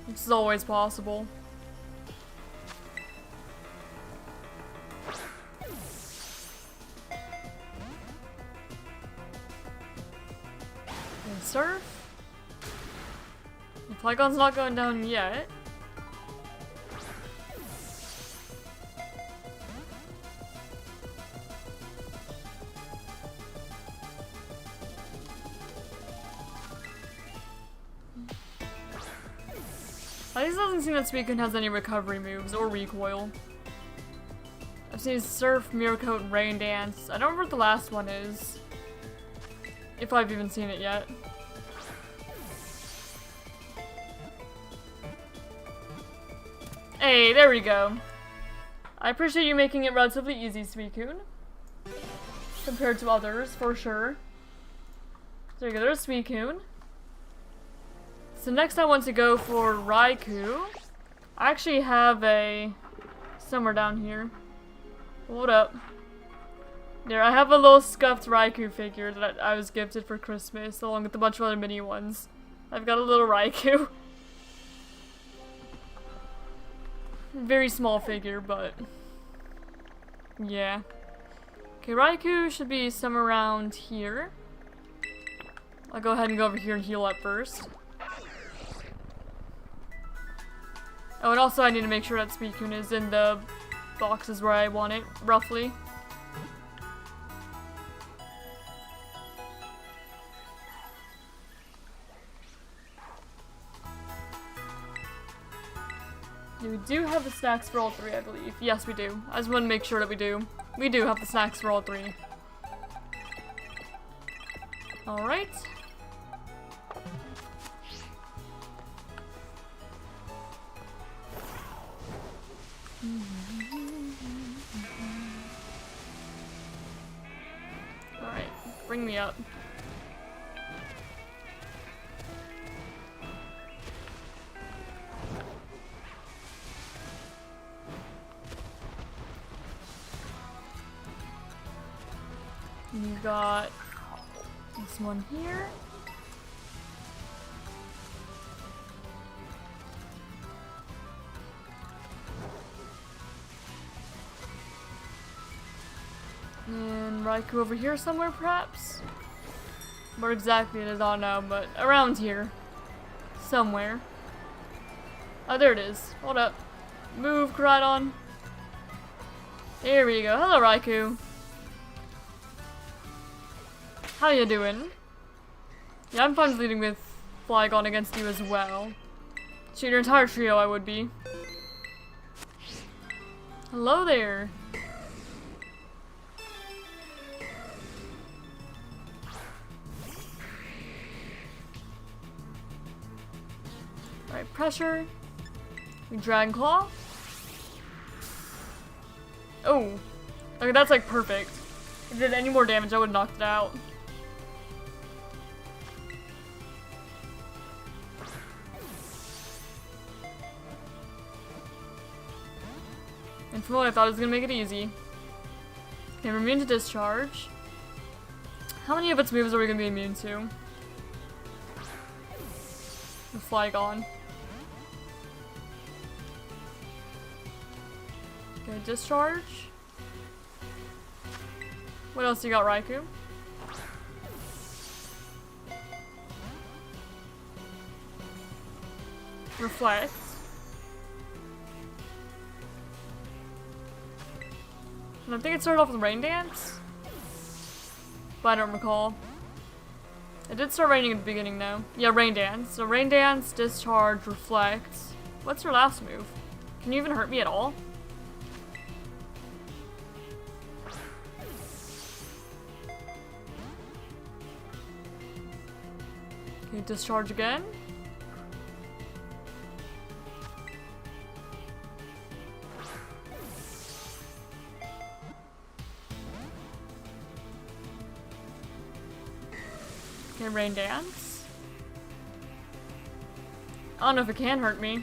Which is always possible. And Surf. The Flygon's not going down yet. At least it doesn't seem that Suicune has any recovery moves or recoil. I've seen Surf, Mirror Coat, and Rain Dance. I don't remember what the last one is. If I've even seen it yet. Hey, there we go. I appreciate you making it relatively easy, Suicune. Compared to others, for sure. There you go, there's Suicune. So next I want to go for Raikou. I actually have a... somewhere down here. Hold up. There, I have a little scuffed Raikou figure that I was gifted for Christmas, along with a bunch of other mini ones. I've got a little Raikou. Very small figure, but... yeah. Okay, Raikou should be somewhere around here. I'll go ahead and go over here and heal up first. Oh, and also I need to make sure that Suicune is in the boxes where I want it, roughly. We do have the snacks for all three, I believe. Yes, we do. I just want to make sure that we do. We do have the snacks for all three. Alright. Alright, bring me up. You got this one here. And Raikou over here somewhere, perhaps? Where exactly it is, I don't know, but around here. Somewhere. Oh, there it is. Hold up. Move, Koraidon. There we go. Hello, Raikou. How you doing? Yeah, I'm fine leading with Flygon against you as well. Shoot, your entire trio I would be. Hello there. Alright, pressure. We Dragon Claw. Oh. Okay, that's like perfect. If it did any more damage, I would have knocked it out. And from what I thought, it was gonna make it easy. Okay, we're immune to Discharge. How many of its moves are we gonna be immune to? The Flygon. Okay, Discharge. What else you got, Raikou? Reflect. And I think it started off with Rain Dance? But I don't recall. It did start raining at the beginning though. Yeah, Rain Dance. So Rain Dance, Discharge, Reflect. What's your last move? Can you even hurt me at all? Okay, Discharge again. Okay, Rain Dance. I don't know if it can hurt me.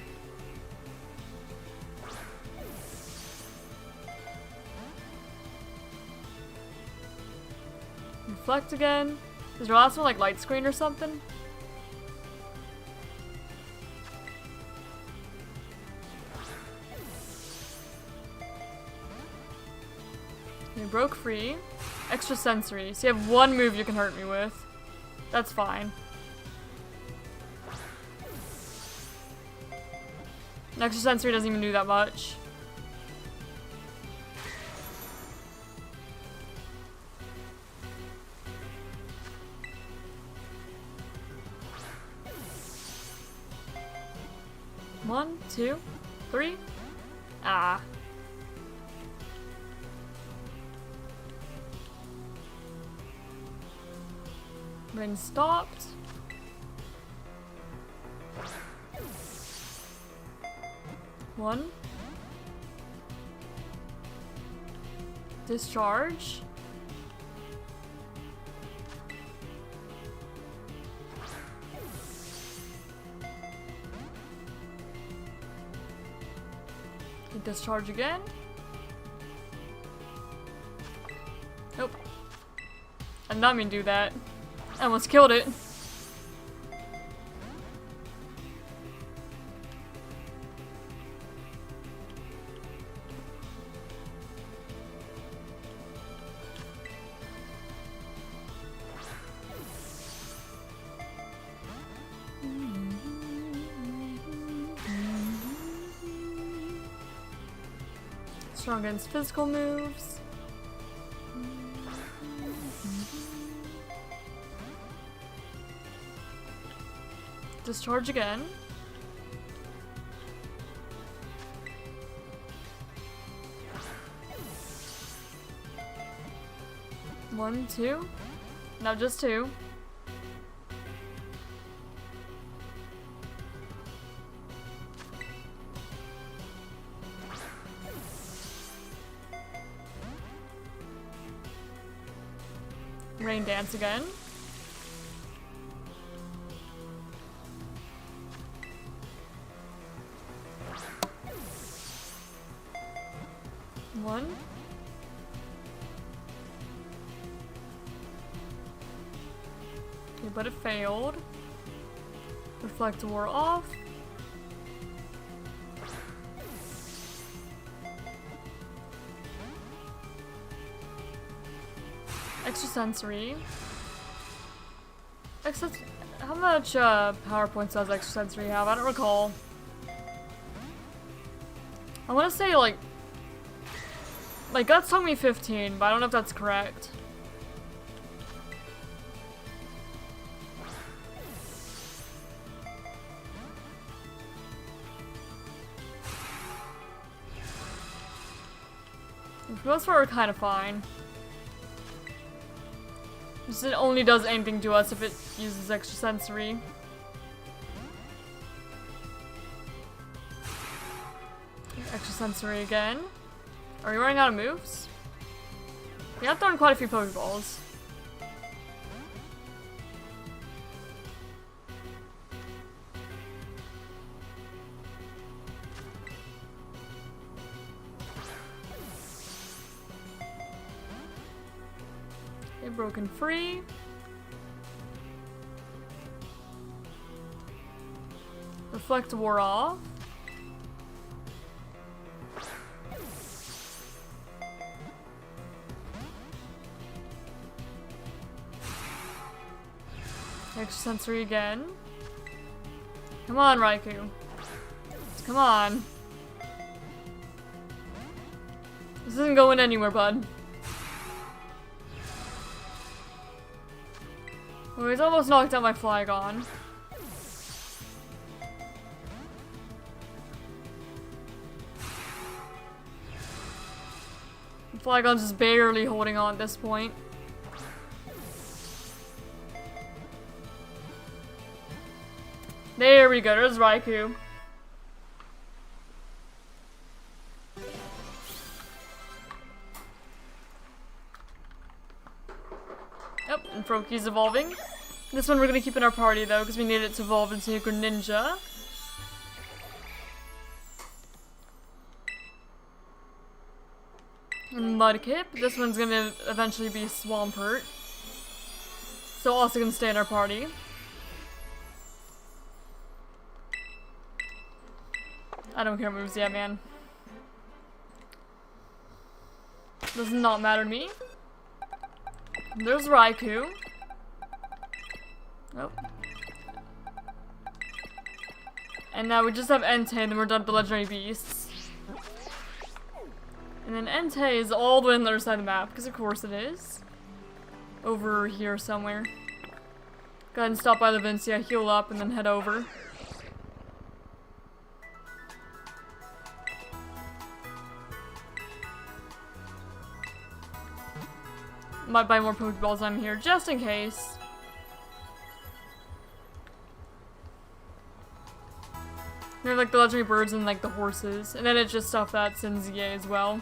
Reflect again. Is your last one like light screen or something? You broke free. Extra sensory. So you have one move you can hurt me with. That's fine. Extra sensory doesn't even do that much. One, two, three. Ah. Rain stopped. One. Discharge. Discharge again. Nope. I did not mean to do that. I almost killed it. Strong against physical moves. Discharge again. One, two. Now just two. Rain Dance again. One. Okay, but it failed. Reflect wore off. Extra sensory. How much power points does extra sensory have? I don't recall. I want to say like my guts told me 15, but I don't know if that's correct. For the most part, we're kind of fine. Just it only does anything to us if it uses extra sensory. Extra sensory again. Are we running out of moves? We have thrown quite a few Pokeballs. Okay, broken free. Reflect wore off. Extra sensory again. Come on, Raikou. Come on. This isn't going anywhere, bud. Oh, he's almost knocked out my Flygon. Flygon's just barely holding on at this point. There we go, there's Raikou. Yep, and Froakie's evolving. This one we're gonna keep in our party though, because we need it to evolve into a Greninja. And Mudkip. This one's gonna eventually be Swampert. So also gonna stay in our party. I don't care moves yet, man. Does not matter to me. There's Raikou. Nope. And now we just have Entei, and then we're done with the legendary beasts. And then Entei is all the way on the other side of the map, because of course it is. Over here somewhere. Go ahead and stop by Levincia, heal up, and then head over. Might buy more Pokeballs when I'm here, just in case. They're like the legendary birds and like the horses. And then it's just stuff that's in ZA as well.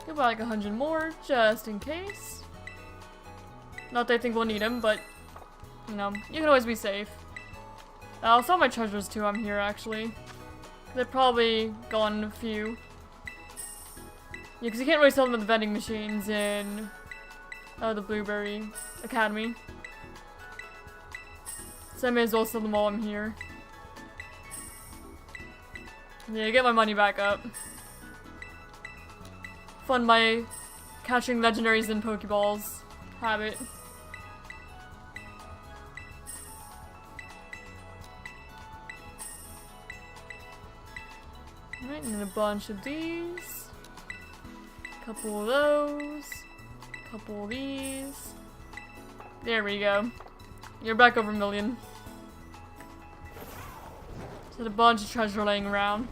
Go buy like 100 more, just in case. Not that I think we'll need them, but you know, you can always be safe. I'll sell my treasures too, I'm here actually. They've probably gone a few. Yeah, because you can't really sell them at the vending machines in the Blueberry Academy. So I may as well sell them while I'm here. Yeah, get my money back up. Fund my catching legendaries and Pokeballs habit. Alright, and then a bunch of these. Couple of those. Couple of these. There we go. You're back over 1 million. Just a bunch of treasure laying around.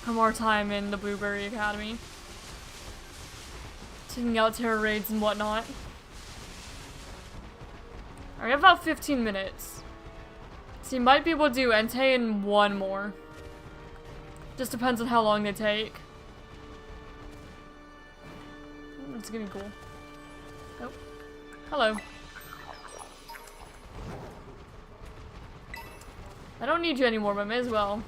From more time in the Blueberry Academy. Taking out terror raids and whatnot. Alright, I have about 15 minutes. So you might be able to do Entei and one more. Just depends on how long they take. It's gonna be cool. Oh. Hello. I don't need you anymore, but I may as well.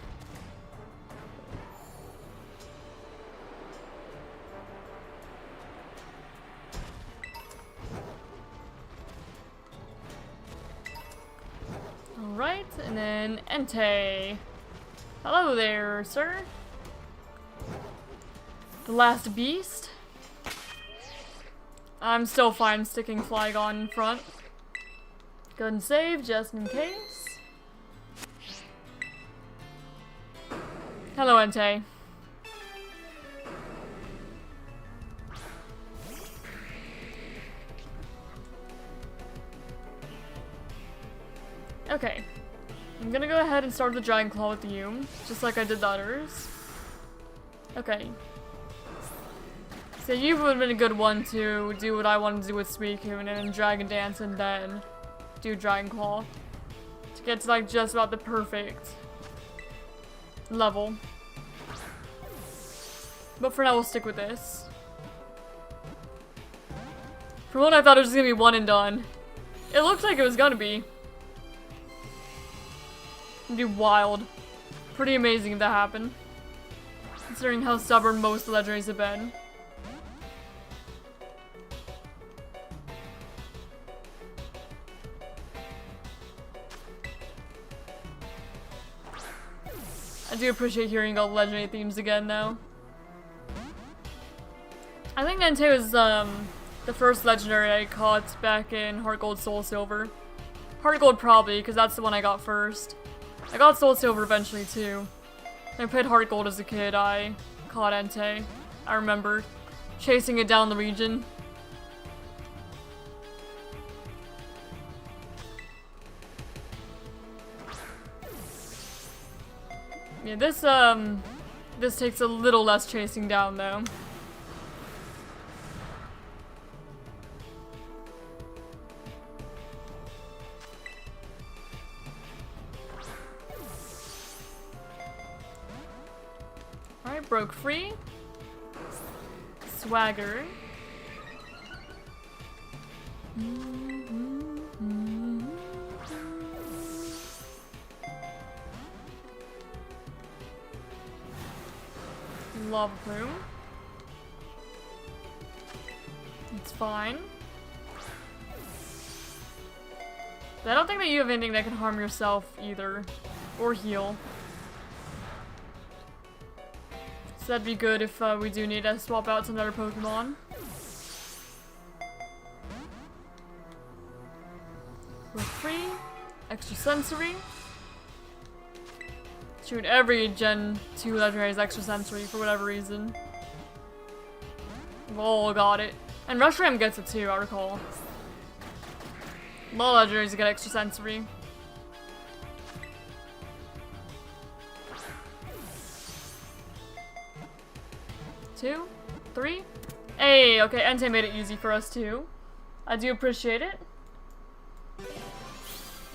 Alright, and then Entei. Hello there, sir. The last beast. I'm still fine sticking Flygon in front. Go ahead and save, just in case. Hello, Entei. Okay. I'm gonna go ahead and start the Dragon Claw with you, just like I did the others. Okay. So you would have been a good one to do what I wanted to do with Suicune and then Dragon Dance and then do Dragon Claw. To get to like just about the perfect level. But for now we'll stick with this. For one I thought it was gonna be one and done. It looked like it was gonna be. It'd be wild. Pretty amazing if that happened. Considering how stubborn most legendaries have been. I do appreciate hearing all the legendary themes again though. I think Entei was the first legendary I caught back in Heart Gold Soul Silver. Heart Gold probably, because that's the one I got first. I got Soul Silver eventually too. When I played Heart Gold as a kid, I caught Entei. I remember chasing it down the region. Yeah, this takes a little less chasing down though. Alright, broke free. Swagger. Lava plume. It's fine. But I don't think that you have anything that can harm yourself either. Or heal. So that'd be good if we do need to swap out to another Pokemon. We're free. Extra sensory. Shoot, every Gen 2 legendary is extra sensory for whatever reason. We've all got it. And Rushram gets it too, I recall. A lot of legendaries get extra sensory. Two, three. Hey, okay, Entei made it easy for us too. I do appreciate it.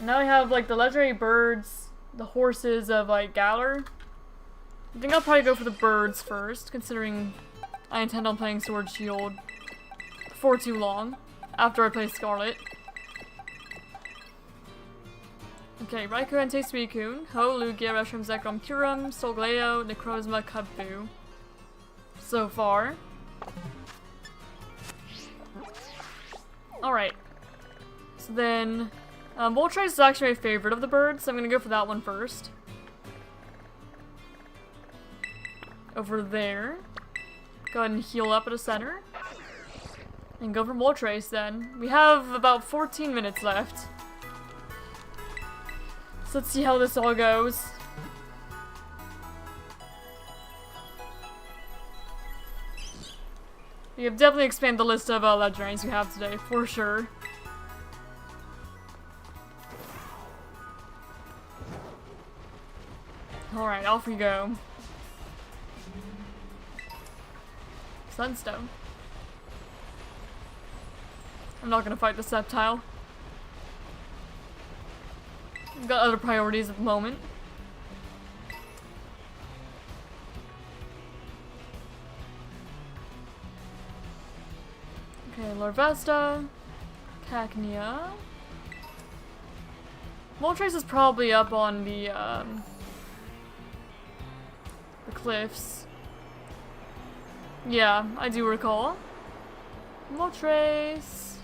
Now we have like the legendary birds, the horses of like Galar. I think I'll probably go for the birds first, considering I intend on playing Sword Shield for too long after I play Scarlet. Okay, Raikou, Entei, Suicune, Ho, Lugia, Reshiram, Zekrom, Kyurem, Solgaleo, Necrozma, Kubfu. So far. Alright. So then, Moltres is actually my favorite of the birds, so I'm gonna go for that one first. Over there. Go ahead and heal up at the center. And go for Moltres then. We have about 14 minutes left. So let's see how this all goes. We have definitely expanded the list of legendaries we have today, for sure. Alright, off we go. Sunstone. I'm not gonna fight the Sceptile. I've got other priorities at the moment. Okay, Larvesta, Cacnea. Moltres is probably up on the cliffs. Yeah, I do recall. Moltres.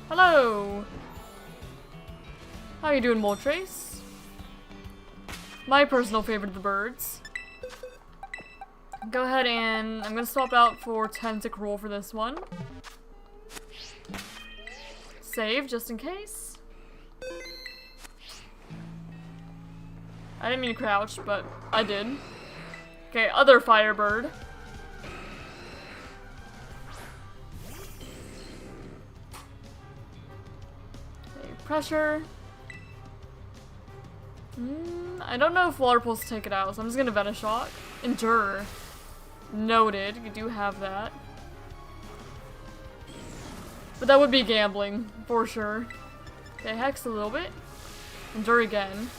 Hello! How you doing, Moltres? My personal favorite of the birds. Go ahead and I'm gonna swap out for Tentacruel for this one. Save, just in case. I didn't mean to crouch, but I did. Okay, other Firebird. Okay, pressure. I don't know if Water Pulse will take it out, so I'm just gonna Venoshock. Endure. Noted, you do have that. But that would be gambling, for sure. Okay, Hex a little bit. Endure again.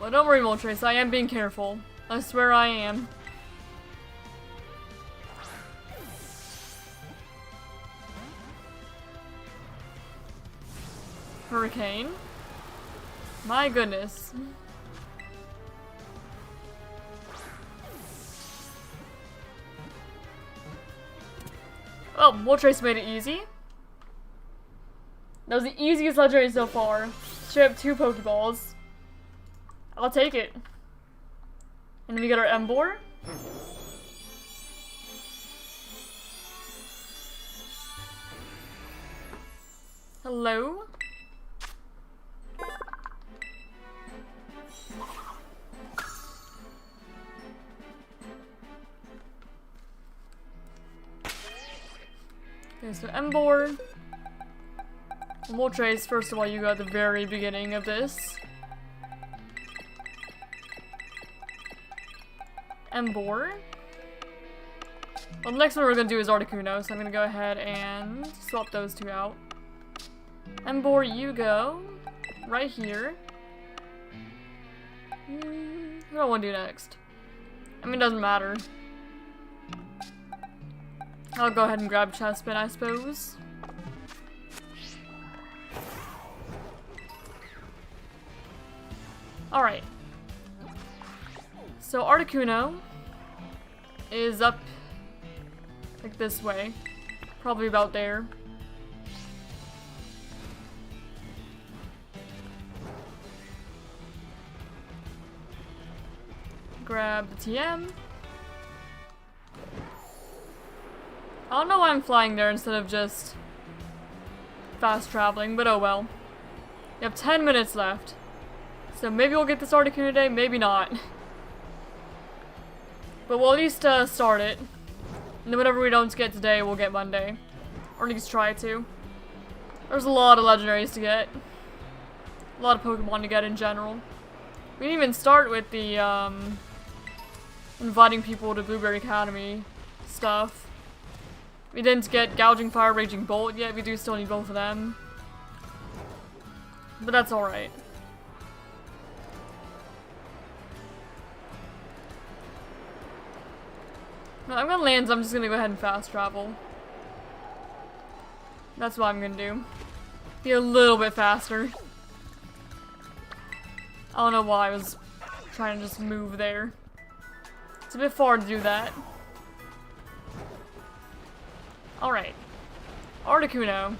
Well, don't worry, Moltres, I am being careful. I swear I am. Hurricane. My goodness. Oh, Moltres made it easy. That was the easiest legendary so far. Straight up 2 Pokeballs. I'll take it. And then we got our Ember. Hello? Okay, so Ember. Moltres, first of all, you go at the very beginning of this. Ember. Well, the next one we're gonna do is Articuno, so I'm gonna go ahead and swap those 2 out. Ember, you go right here. What do I want to do next? I mean, it doesn't matter. I'll go ahead and grab Chespin, I suppose. Alright. So Articuno is up like this way. Probably about there. Grab the TM. I don't know why I'm flying there instead of just fast traveling, but oh well. You have 10 minutes left. So maybe we'll get this Articuno today, maybe not. But we'll at least start it. And then whatever we don't get today, we'll get Monday. Or at least try to. There's a lot of legendaries to get. A lot of Pokemon to get in general. We didn't even start with the inviting people to Blueberry Academy stuff. We didn't get Gouging Fire, Raging Bolt yet. We do still need both of them. But that's alright. No, I'm gonna land, so I'm just gonna go ahead and fast travel. That's what I'm gonna do. Be a little bit faster. I don't know why I was trying to just move there. It's a bit far to do that. Alright. Articuno.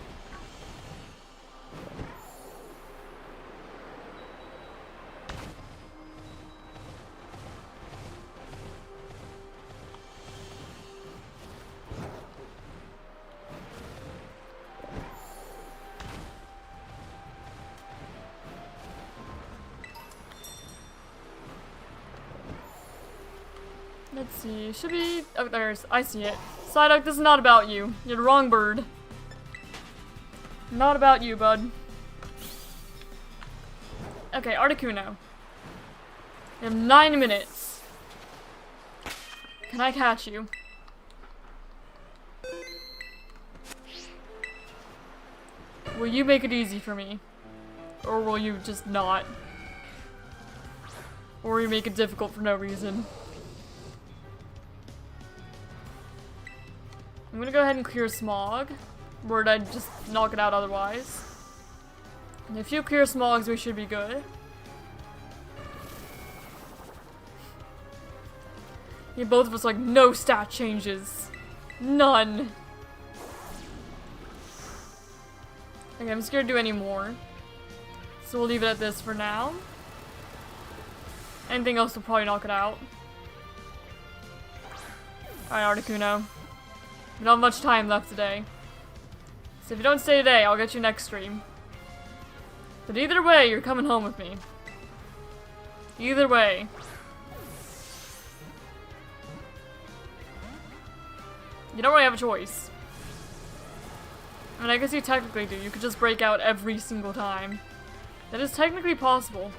Let's see, should be, oh there's, I see it. Psyduck, this is not about you. You're the wrong bird. Not about you, bud. Okay, Articuno. You have 9 minutes. Can I catch you? Will you make it easy for me? Or will you just not? Or will you make it difficult for no reason? I'm gonna go ahead and clear Smog. Word, I'd just knock it out otherwise. And if you clear Smogs, we should be good. Yeah, both of us like, no stat changes. None. Okay, I'm scared to do any more. So we'll leave it at this for now. Anything else will probably knock it out. Alright, Articuno. We don't have much time left today. So if you don't stay today, I'll get you next stream. But either way, you're coming home with me. Either way. You don't really have a choice. I mean, I guess you technically do. You could just break out every single time. That is technically possible.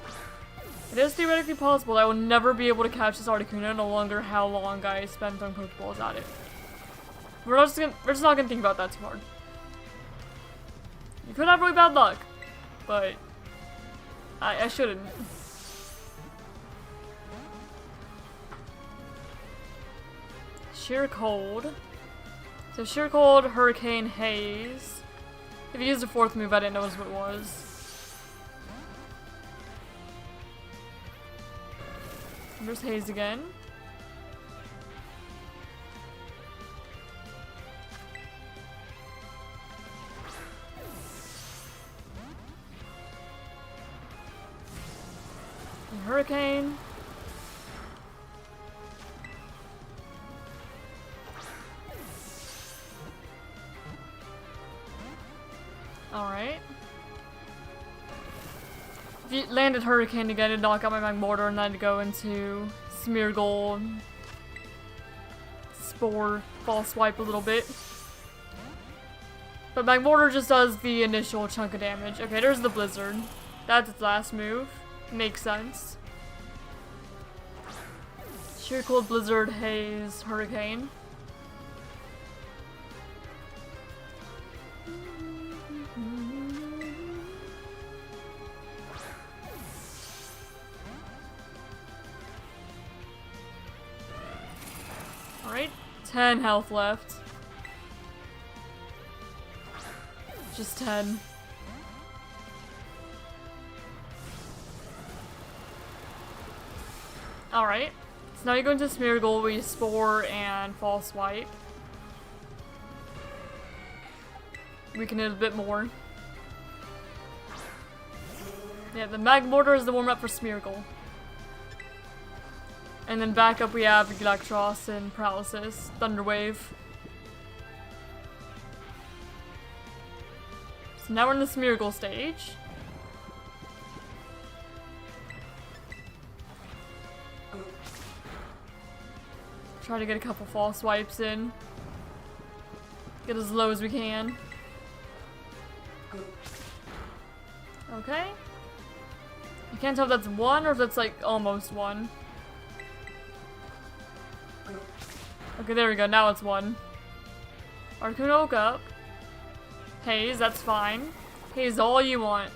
It is theoretically possible that I will never be able to catch this Articuno no longer how long I spent on Pokeballs at it. We're just not gonna think about that too hard. You could have really bad luck, but I shouldn't. Sheer Cold. So Sheer Cold, Hurricane, Haze. If you used a fourth move, I didn't notice what it was. And there's Haze again. Hurricane. Alright. If you landed Hurricane again, it'd knock out my Magmortar and then I'd go into Smeargle, Spore, False Swipe a little bit. But Magmortar just does the initial chunk of damage. Okay, there's the Blizzard. That's its last move. Makes sense. Sheer Cold, Blizzard, Haze, Hurricane. Alright, 10 health left. Just 10. Alright. So now you go into Smeargle, we Spore and False Swipe. We can hit a bit more. Yeah, the Mag Mortar is the warm-up for Smeargle. And then back up we have Electros and Paralysis, Thunder Wave. So now we're in the Smeargle stage. Try to get a couple false swipes in. Get as low as we can. Okay. You can't tell if that's 1 or if that's like almost 1. Okay, there we go. Now it's 1. Articuno woke up. Haze, that's fine. Haze all you want.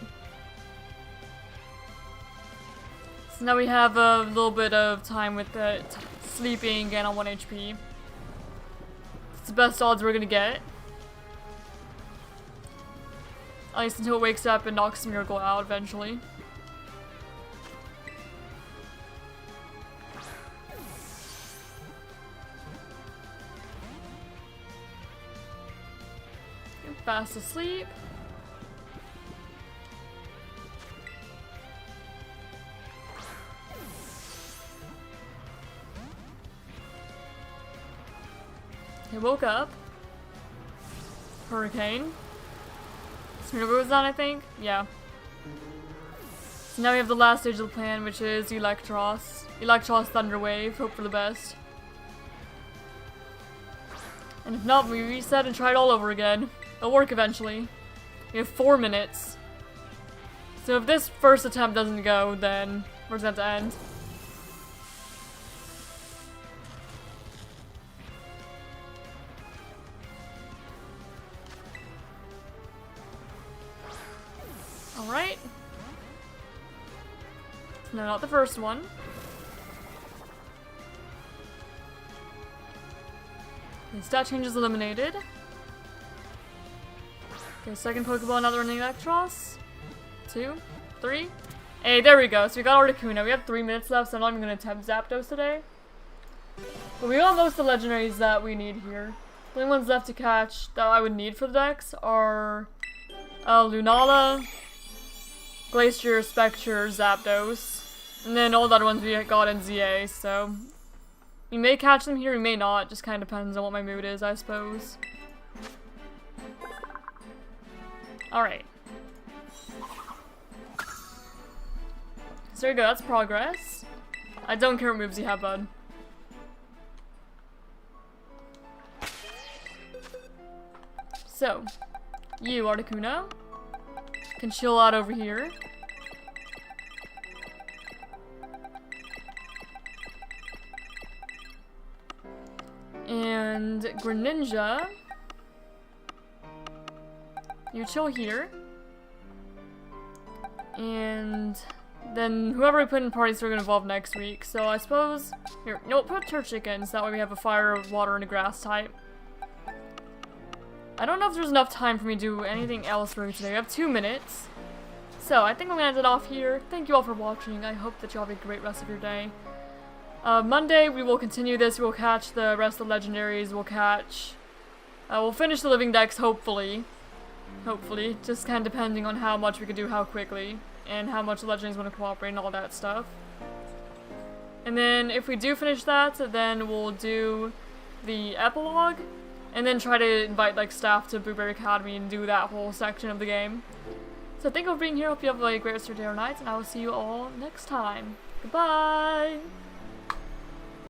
So now we have a little bit of time with the sleeping and on 1 HP. It's the best odds we're gonna get. At least until it wakes up and knocks Smeargle out eventually. Fast asleep. He woke up. Hurricane. Smeargle was on, I think? Yeah. So now we have the last stage of the plan, which is Electros. Electros Thunder Wave. Hope for the best. And if not, we reset and try it all over again. It'll work eventually. We have 4 minutes. So if this first attempt doesn't go, then we're gonna have to end. Alright. No, not the first one. The stat change is eliminated. Okay, second Pokeball, another running Electros. 2, 3. Hey, there we go. So we got Articuno. We have 3 minutes left, so I'm not even going to attempt Zapdos today. But we got most of the legendaries that we need here. The only ones left to catch that I would need for the Dex are Lunala, Glacier, Spectre, Zapdos, and then all the other ones we got in ZA, so we may catch them here, we may not. Just kind of depends on what my mood is, I suppose. Alright. So there you go, that's progress. I don't care what moves you have, bud. So, you, Articuno, can chill out over here. And Greninja, you chill here. And then whoever we put in parties are going to evolve next week. So I suppose, here, no, put Turf Chicken, so that way we have a fire, water, and a grass type. I don't know if there's enough time for me to do anything else for today. We have 2 minutes. So I think I'm going to end it off here. Thank you all for watching. I hope that you all have a great rest of your day. Monday, we will continue this. We'll catch the rest of the legendaries. We'll finish the living decks, hopefully. Hopefully. Just kind of depending on how much we can do, how quickly, and how much the legendaries want to cooperate and all that stuff. And then if we do finish that, then we'll do the epilogue, and then try to invite like staff to Blueberry Academy and do that whole section of the game. So thank you for being here. Hope you have a great rest of your day or night, and I will see you all next time. Goodbye!